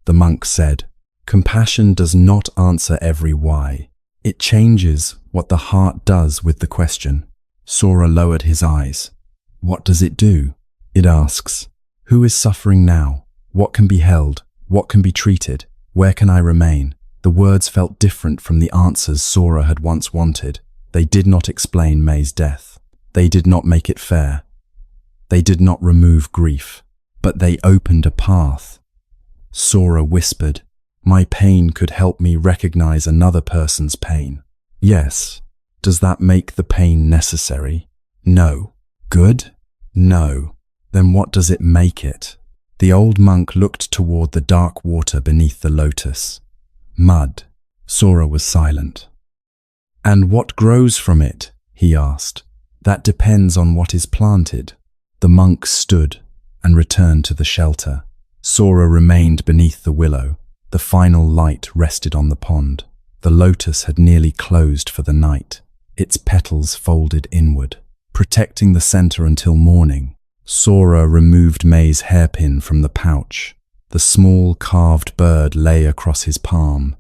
The monk said. Compassion does not answer every why. It changes what the heart does with the question. Sora lowered his eyes. What does it do? It asks, who is suffering now? What can be held? What can be treated? Where can I remain? The words felt different from the answers Sora had once wanted. They did not explain May's death. They did not make it fair. They did not remove grief, but they opened a path. Sora whispered, my pain could help me recognize another person's pain. Yes. Does that make the pain necessary? No. Good? No. Then what does it make it? The old monk looked toward the dark water beneath the lotus. Mud. Sora was silent. And what grows from it? He asked. That depends on what is planted. The monk stood and returned to the shelter. Sora remained beneath the willow. The final light rested on the pond. The lotus had nearly closed for the night. Its petals folded inward, protecting the center until morning. Sora removed May's hairpin from the pouch. The small carved bird lay across his palm.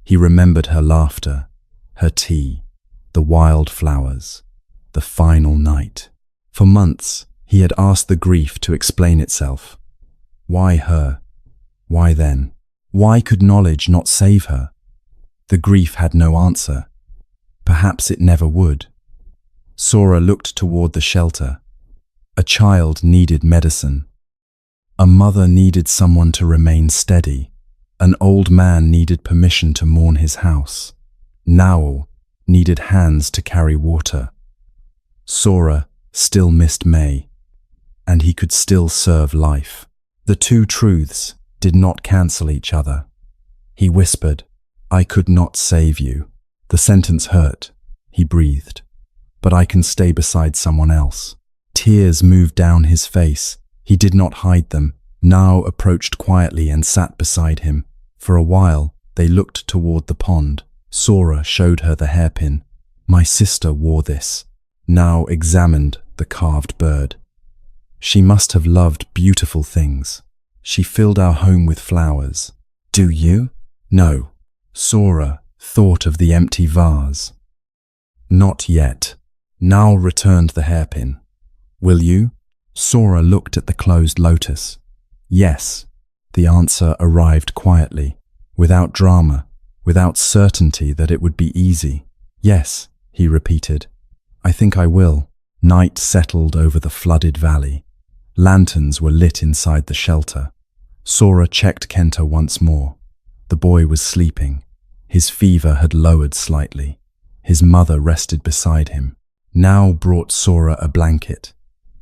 He remembered her laughter, her tea, the wild flowers, the final night. For months, he had asked the grief to explain itself. Why her? Why then? Why could knowledge not save her? The grief had no answer. Perhaps it never would. Sora looked toward the shelter. A child needed medicine. A mother needed someone to remain steady. An old man needed permission to mourn his house. Naul needed hands to carry water. Sora still missed May, and he could still serve life. The two truths did not cancel each other. He whispered, I could not save you. The sentence hurt. He breathed. But I can stay beside someone else. Tears moved down his face. He did not hide them. Now approached quietly and sat beside him. For a while, they looked toward the pond. Sora showed her the hairpin. My sister wore this. Now examined the carved bird. She must have loved beautiful things. She filled our home with flowers. Do you? No. Sora thought of the empty vase. Not yet. Naul returned the hairpin. Will you? Sora looked at the closed lotus. Yes. The answer arrived quietly, without drama, without certainty that it would be easy. Yes, he repeated. I think I will. Night settled over the flooded valley. Lanterns were lit inside the shelter. Sora checked Kenta once more. The boy was sleeping. His fever had lowered slightly. His mother rested beside him. Naul brought Sora a blanket.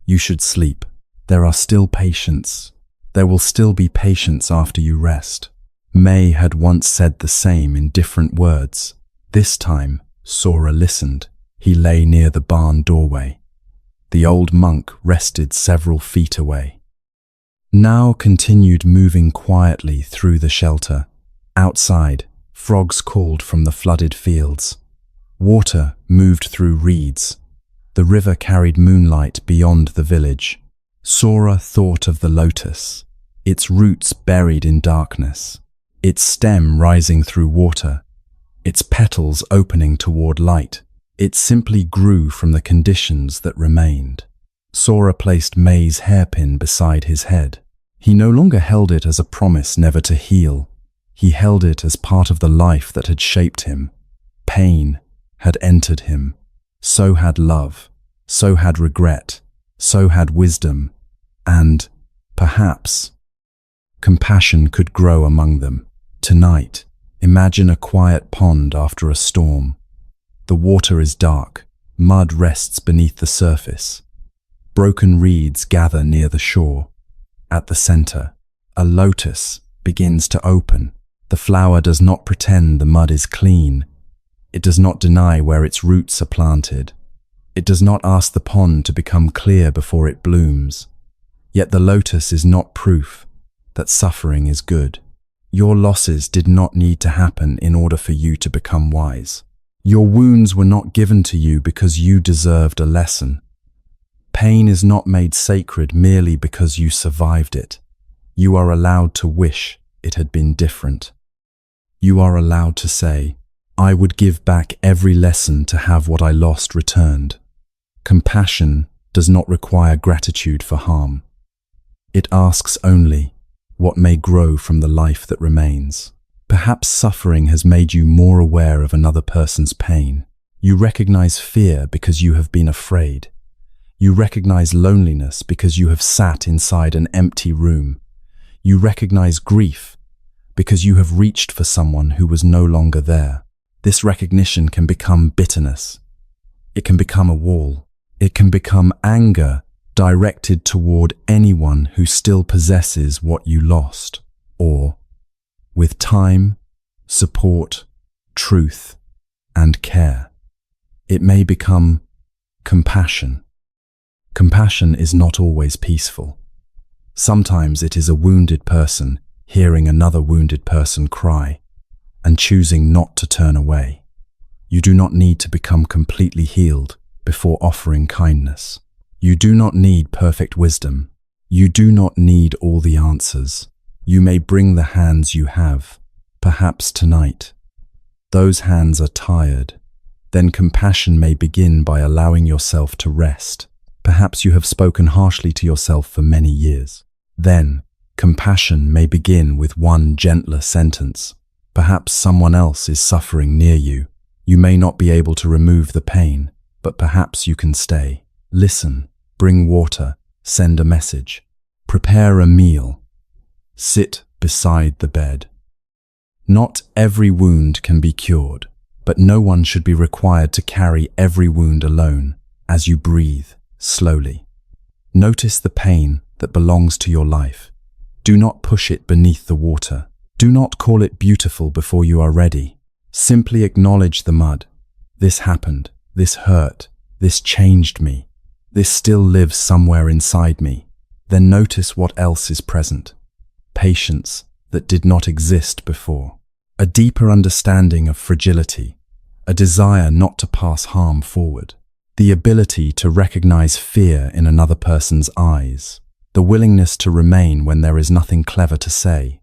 You should sleep. There are still patients. There will still be patience after you rest. May had once said the same in different words. This time, Sora listened. He lay near the barn doorway. The old monk rested several feet away. Naul continued moving quietly through the shelter. Outside, frogs called from the flooded fields. Water moved through reeds. The river carried moonlight beyond the village. Sora thought of the lotus, its roots buried in darkness, its stem rising through water, its petals opening toward light. It simply grew from the conditions that remained. Sora placed May's hairpin beside his head. He no longer held it as a promise never to heal. He held it as part of the life that had shaped him. Pain had entered him. So had love. So had regret. So had wisdom. And, perhaps, compassion could grow among them. Tonight, imagine a quiet pond after a storm. The water is dark. Mud rests beneath the surface. Broken reeds gather near the shore. At the center, a lotus begins to open. The flower does not pretend the mud is clean. It does not deny where its roots are planted. It does not ask the pond to become clear before it blooms. Yet the lotus is not proof that suffering is good. Your losses did not need to happen in order for you to become wise. Your wounds were not given to you because you deserved a lesson. Pain is not made sacred merely because you survived it. You are allowed to wish it had been different. You are allowed to say, I would give back every lesson to have what I lost returned. Compassion does not require gratitude for harm. It asks only, what may grow from the life that remains? Perhaps suffering has made you more aware of another person's pain. You recognize fear because you have been afraid. You recognize loneliness because you have sat inside an empty room. You recognize grief because you have reached for someone who was no longer there. This recognition can become bitterness. It can become a wall. It can become anger directed toward anyone who still possesses what you lost. Or, with time, support, truth, and care, it may become compassion. Compassion is not always peaceful. Sometimes it is a wounded person hearing another wounded person cry and choosing not to turn away. You do not need to become completely healed before offering kindness. You do not need perfect wisdom. You do not need all the answers. You may bring the hands you have, perhaps tonight. Those hands are tired. Then compassion may begin by allowing yourself to rest. Perhaps you have spoken harshly to yourself for many years. Then, compassion may begin with one gentler sentence. Perhaps someone else is suffering near you. You may not be able to remove the pain, but perhaps you can stay. Listen, bring water, send a message, prepare a meal, sit beside the bed. Not every wound can be cured, but no one should be required to carry every wound alone. As you breathe slowly, notice the pain that belongs to your life. Do not push it beneath the water. Do not call it beautiful before you are ready. Simply acknowledge the mud. This happened. This hurt. This changed me. This still lives somewhere inside me. Then notice what else is present. Patience that did not exist before. A deeper understanding of fragility. A desire not to pass harm forward. The ability to recognize fear in another person's eyes. The willingness to remain when there is nothing clever to say.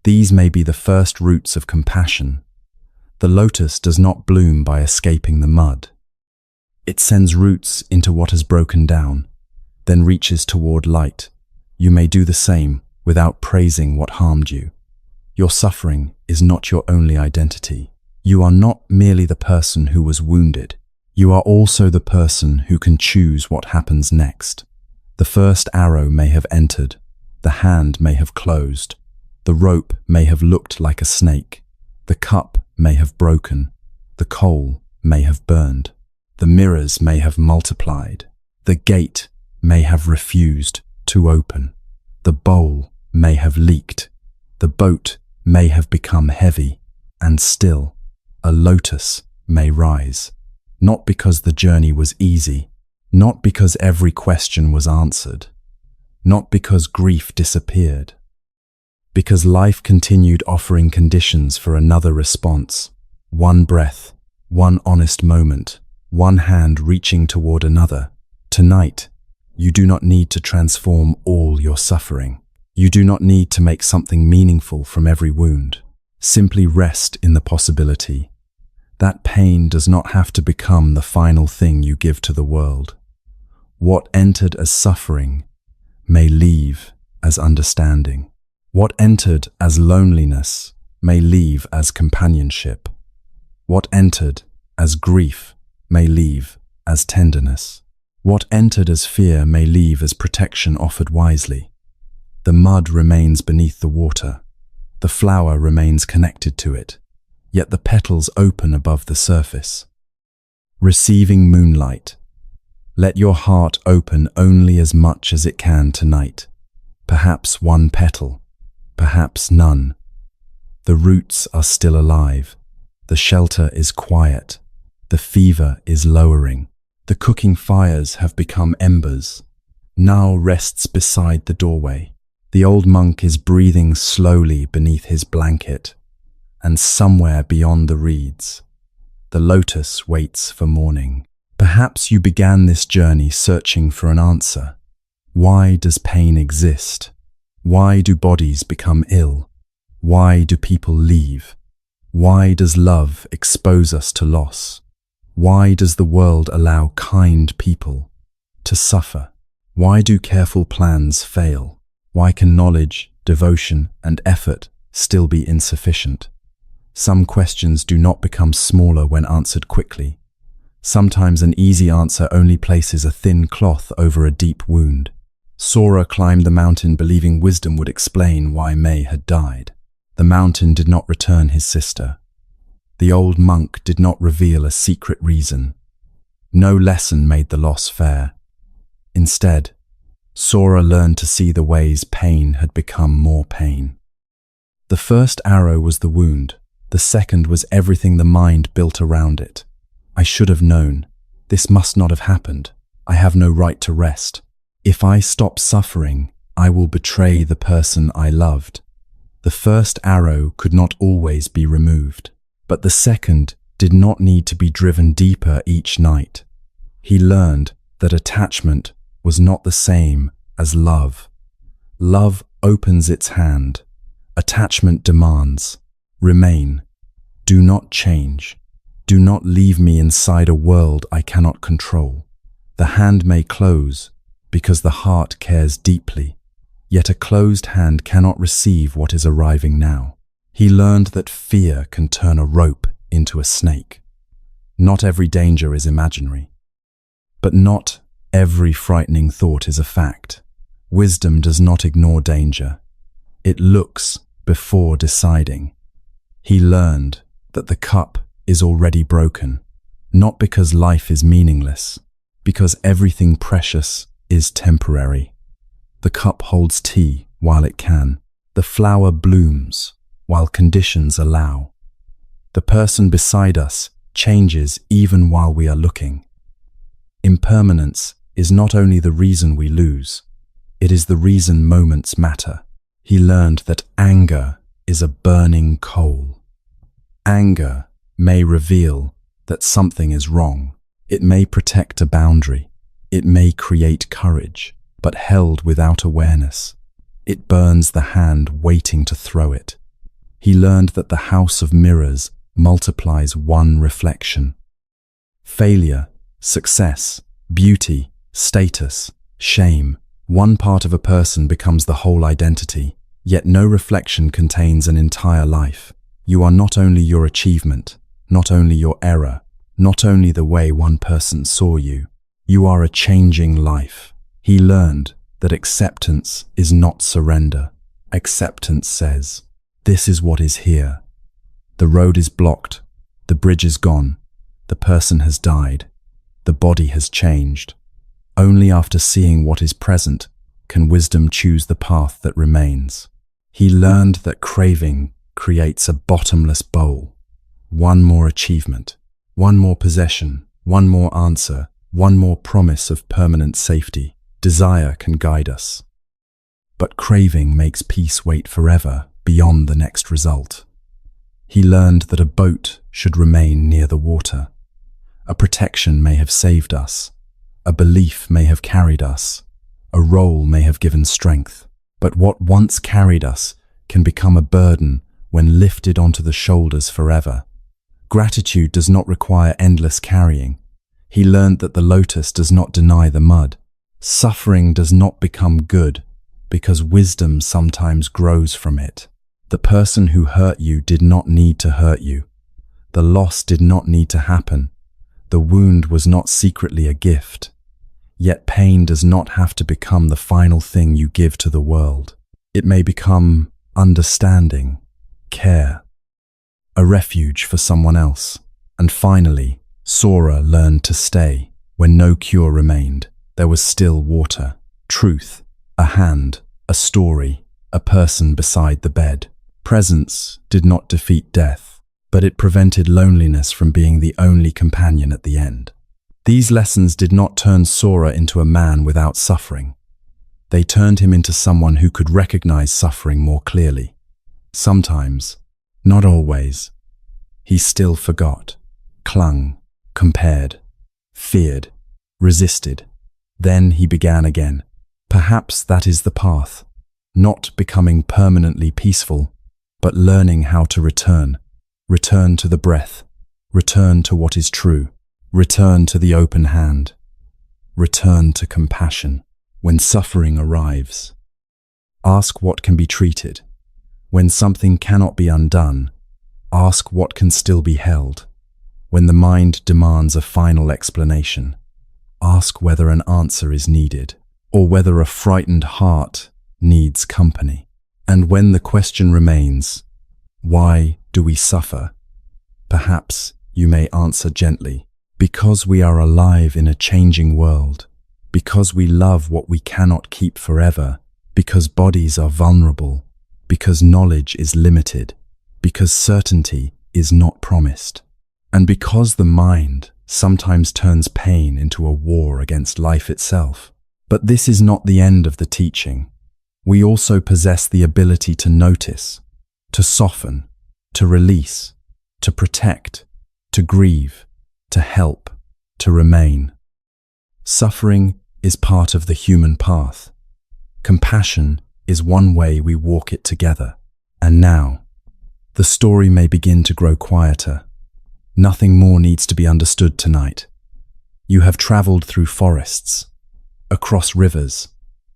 These may be the first roots of compassion. The lotus does not bloom by escaping the mud. It sends roots into what has broken down, then reaches toward light. You may do the same without praising what harmed you. Your suffering is not your only identity. You are not merely the person who was wounded. You are also the person who can choose what happens next. The first arrow may have entered. The hand may have closed. The rope may have looked like a snake. The cup may have broken. The coal may have burned. The mirrors may have multiplied. The gate may have refused to open. The bowl may have leaked. The boat may have become heavy. And still, a lotus may rise. Not because the journey was easy. Not because every question was answered. Not because grief disappeared. Because life continued offering conditions for another response. One breath, one honest moment, one hand reaching toward another. Tonight, you do not need to transform all your suffering. You do not need to make something meaningful from every wound. Simply rest in the possibility. That pain does not have to become the final thing you give to the world. What entered as suffering may leave as understanding. What entered as loneliness may leave as companionship. What entered as grief may leave as tenderness. What entered as fear may leave as protection offered wisely. The mud remains beneath the water. The flower remains connected to it, yet the petals open above the surface. Receiving moonlight. Let your heart open only as much as it can tonight. Perhaps one petal, perhaps none. The roots are still alive. The shelter is quiet. The fever is lowering. The cooking fires have become embers. Now rests beside the doorway. The old monk is breathing slowly beneath his blanket, and somewhere beyond the reeds, the lotus waits for morning. Perhaps you began this journey searching for an answer. Why does pain exist? Why do bodies become ill? Why do people leave? Why does love expose us to loss? Why does the world allow kind people to suffer? Why do careful plans fail? Why can knowledge, devotion, and effort still be insufficient? Some questions do not become smaller when answered quickly. Sometimes an easy answer only places a thin cloth over a deep wound. Sora climbed the mountain believing wisdom would explain why May had died. The mountain did not return his sister. The old monk did not reveal a secret reason. No lesson made the loss fair. Instead, Sora learned to see the ways pain had become more pain. The first arrow was the wound. The second was everything the mind built around it. I should have known. This must not have happened. I have no right to rest. If I stop suffering, I will betray the person I loved. The first arrow could not always be removed, but the second did not need to be driven deeper each night. He learned that attachment was not the same as love. Love opens its hand. Attachment demands, remain. Do not change. Do not leave me inside a world I cannot control. The hand may close because the heart cares deeply, yet a closed hand cannot receive what is arriving now. He learned that fear can turn a rope into a snake. Not every danger is imaginary, but not every frightening thought is a fact. Wisdom does not ignore danger. It looks before deciding. He learned that the cup is already broken, not because life is meaningless, because everything precious is temporary. The cup holds tea while it can. The flower blooms while conditions allow. The person beside us changes even while we are looking. Impermanence is not only the reason we lose, it is the reason moments matter. He learned that anger is a burning coal. Anger may reveal that something is wrong. It may protect a boundary. It may create courage, but held without awareness, it burns the hand waiting to throw it. He learned that the house of mirrors multiplies one reflection. Failure, success, beauty, status, shame. One part of a person becomes the whole identity, yet no reflection contains an entire life. You are not only your achievement, not only your error, not only the way one person saw you. You are a changing life. He learned that acceptance is not surrender. Acceptance says, this is what is here. The road is blocked. The bridge is gone. The person has died. The body has changed. Only after seeing what is present can wisdom choose the path that remains. He learned that craving creates a bottomless bowl. One more achievement, one more possession, one more answer, one more promise of permanent safety. Desire can guide us. But craving makes peace wait forever beyond the next result. He learned that a boat should remain near the water. A protection may have saved us. A belief may have carried us. A role may have given strength. But what once carried us can become a burden when lifted onto the shoulders forever. Gratitude does not require endless carrying. He learned that the lotus does not deny the mud. Suffering does not become good because wisdom sometimes grows from it. The person who hurt you did not need to hurt you. The loss did not need to happen. The wound was not secretly a gift. Yet pain does not have to become the final thing you give to the world. It may become understanding, care, a refuge for someone else. And finally, Sora learned to stay. When no cure remained, there was still water, truth, a hand, a story, a person beside the bed. Presence did not defeat death, but it prevented loneliness from being the only companion at the end. These lessons did not turn Sora into a man without suffering. They turned him into someone who could recognize suffering more clearly. Sometimes, not always, he still forgot, clung, compared, feared, resisted. Then he began again. Perhaps that is the path, not becoming permanently peaceful, but learning how to return. Return to the breath. Return to what is true. Return to the open hand. Return to compassion. When suffering arrives, ask what can be treated. When something cannot be undone, ask what can still be held. When the mind demands a final explanation, ask whether an answer is needed, or whether a frightened heart needs company. And when the question remains, why do we suffer? Perhaps you may answer gently, because we are alive in a changing world, because we love what we cannot keep forever, because bodies are vulnerable, because knowledge is limited, because certainty is not promised, and because the mind sometimes turns pain into a war against life itself. But this is not the end of the teaching. We also possess the ability to notice, to soften, to release, to protect, to grieve, to help, to remain. Suffering is part of the human path. Compassion is one way we walk it together. And now, the story may begin to grow quieter. Nothing more needs to be understood tonight. You have traveled through forests, across rivers,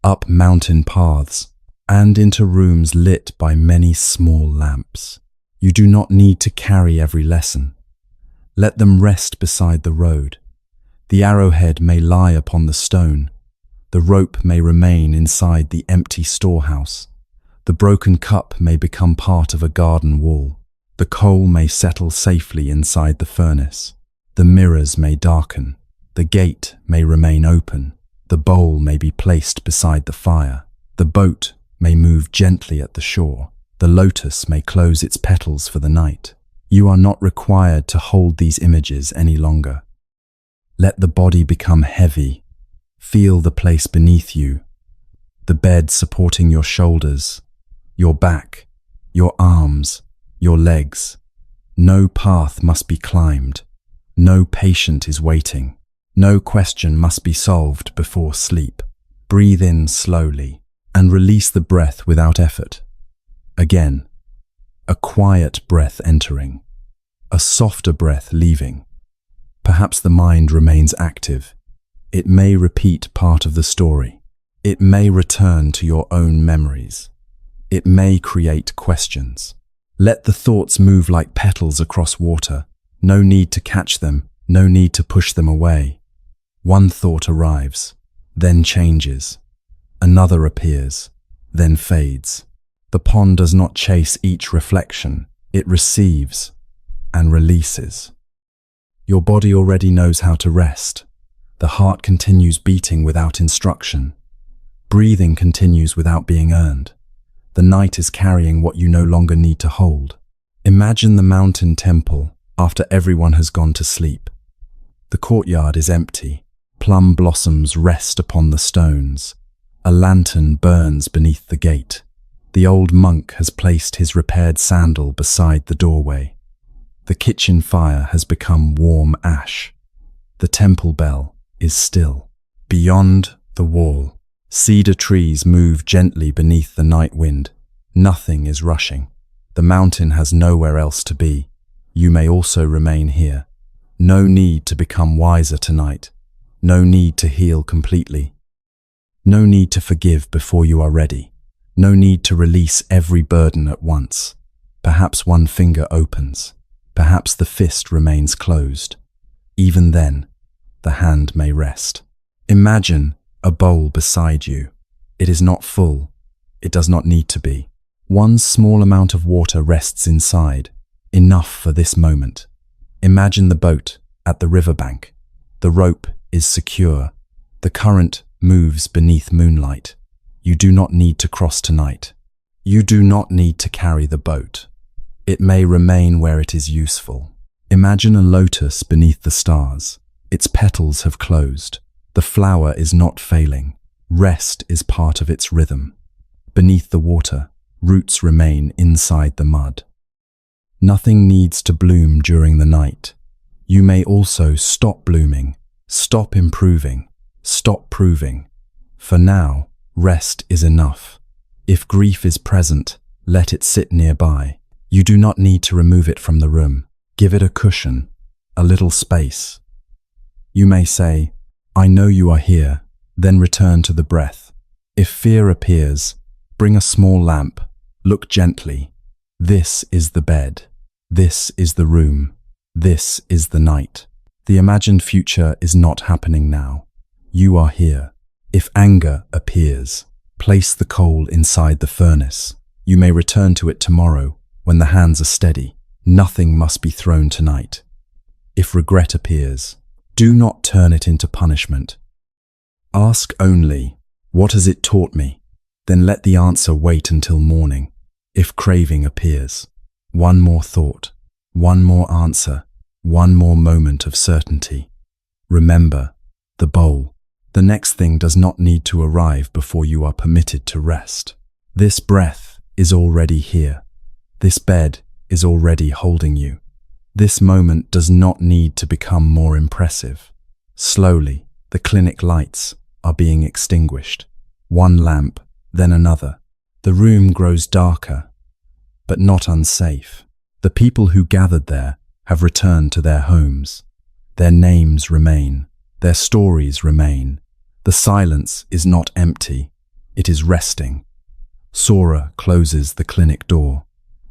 up mountain paths, and into rooms lit by many small lamps. You do not need to carry every lesson. Let them rest beside the road. The arrowhead may lie upon the stone. The rope may remain inside the empty storehouse. The broken cup may become part of a garden wall. The coal may settle safely inside the furnace. The mirrors may darken. The gate may remain open. The bowl may be placed beside the fire. The boat may move gently at the shore. The lotus may close its petals for the night. You are not required to hold these images any longer. Let the body become heavy. Feel the place beneath you, the bed supporting your shoulders, your back, your arms, your legs. No path must be climbed. No patient is waiting. No question must be solved before sleep. Breathe in slowly and release the breath without effort. Again, a quiet breath entering, a softer breath leaving. Perhaps the mind remains active. It may repeat part of the story. It may return to your own memories. It may create questions. Let the thoughts move like petals across water. No need to catch them, no need to push them away. One thought arrives, then changes. Another appears, then fades. The pond does not chase each reflection. It receives and releases. Your body already knows how to rest. The heart continues beating without instruction. Breathing continues without being earned. The night is carrying what you no longer need to hold. Imagine the mountain temple after everyone has gone to sleep. The courtyard is empty. Plum blossoms rest upon the stones. A lantern burns beneath the gate. The old monk has placed his repaired sandal beside the doorway. The kitchen fire has become warm ash. The temple bell is still. Beyond the wall, cedar trees move gently beneath the night wind. Nothing is rushing. The mountain has nowhere else to be. You may also remain here. No need to become wiser tonight. No need to heal completely. No need to forgive before you are ready. No need to release every burden at once. Perhaps one finger opens. Perhaps the fist remains closed. Even then, the hand may rest. Imagine a bowl beside you. It is not full. It does not need to be. One small amount of water rests inside, enough for this moment. Imagine the boat at the riverbank. The rope is secure. The current moves beneath moonlight. You do not need to cross tonight. You do not need to carry the boat. It may remain where it is useful. Imagine a lotus beneath the stars. Its petals have closed. The flower is not failing. Rest is part of its rhythm. Beneath the water, roots remain inside the mud. Nothing needs to bloom during the night. You may also stop blooming, stop improving, stop proving. For now, rest is enough. If grief is present, Let it sit nearby. You do not need to remove it from the room. Give it a cushion, a little space. You may say, I know you are here, then return to the breath. If fear appears, bring a small lamp. Look gently. This is the bed. This is the room. This is the night. The imagined future is not happening now. You are here. If anger appears, place the coal inside the furnace. You may return to it tomorrow when the hands are steady. Nothing must be thrown tonight. If regret appears, do not turn it into punishment. Ask only, what has it taught me? Then let the answer wait until morning. If craving appears, one more thought, one more answer, one more moment of certainty. Remember, the bowl. The next thing does not need to arrive before you are permitted to rest. This breath is already here. This bed is already holding you. This moment does not need to become more impressive. Slowly, the clinic lights are being extinguished. One lamp, then another. The room grows darker, but not unsafe. The people who gathered there have returned to their homes. Their names remain. Their stories remain. The silence is not empty. It is resting. Sora closes the clinic door.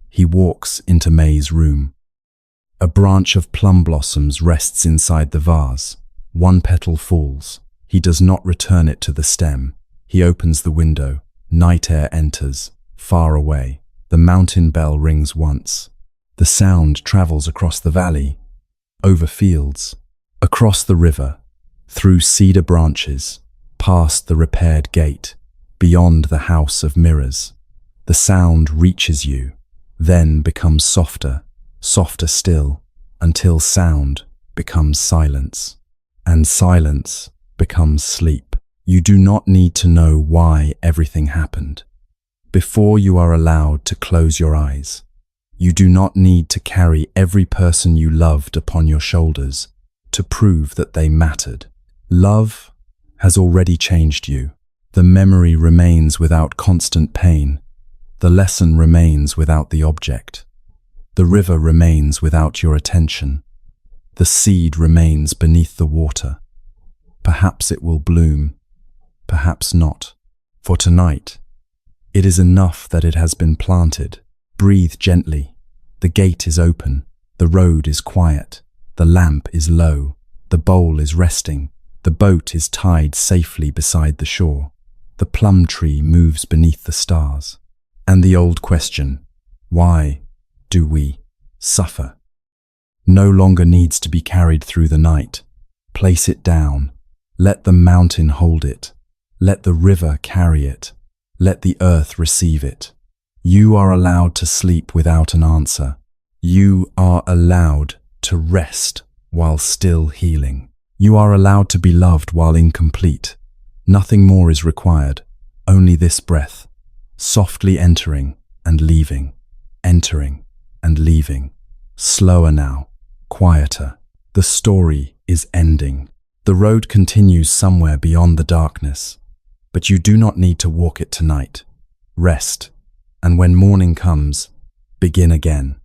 He walks into May's room. A branch of plum blossoms rests inside the vase. One petal falls. He does not return it to the stem. He opens the window. Night air enters, far away. The mountain bell rings once. The sound travels across the valley, over fields, across the river, through cedar branches, past the repaired gate, beyond the house of mirrors. The sound reaches you, then becomes softer, softer still, until sound becomes silence, and silence becomes sleep. You do not need to know why everything happened. Before you are allowed to close your eyes, you do not need to carry every person you loved upon your shoulders to prove that they mattered. Love has already changed you. The memory remains without constant pain. The lesson remains without the object. The river remains without your attention. The seed remains beneath the water. Perhaps it will bloom, perhaps not. For tonight, it is enough that it has been planted. Breathe gently. The gate is open. The road is quiet. The lamp is low. The bowl is resting. The boat is tied safely beside the shore. The plum tree moves beneath the stars. And the old question, why do we suffer? No longer needs to be carried through the night. Place it down. Let the mountain hold it. Let the river carry it. Let the earth receive it. You are allowed to sleep without an answer. You are allowed to rest while still healing. You are allowed to be loved while incomplete. Nothing more is required, only this breath, softly entering and leaving, entering and leaving. Slower now, quieter. The story is ending. The road continues somewhere beyond the darkness, but you do not need to walk it tonight. Rest, and when morning comes, begin again.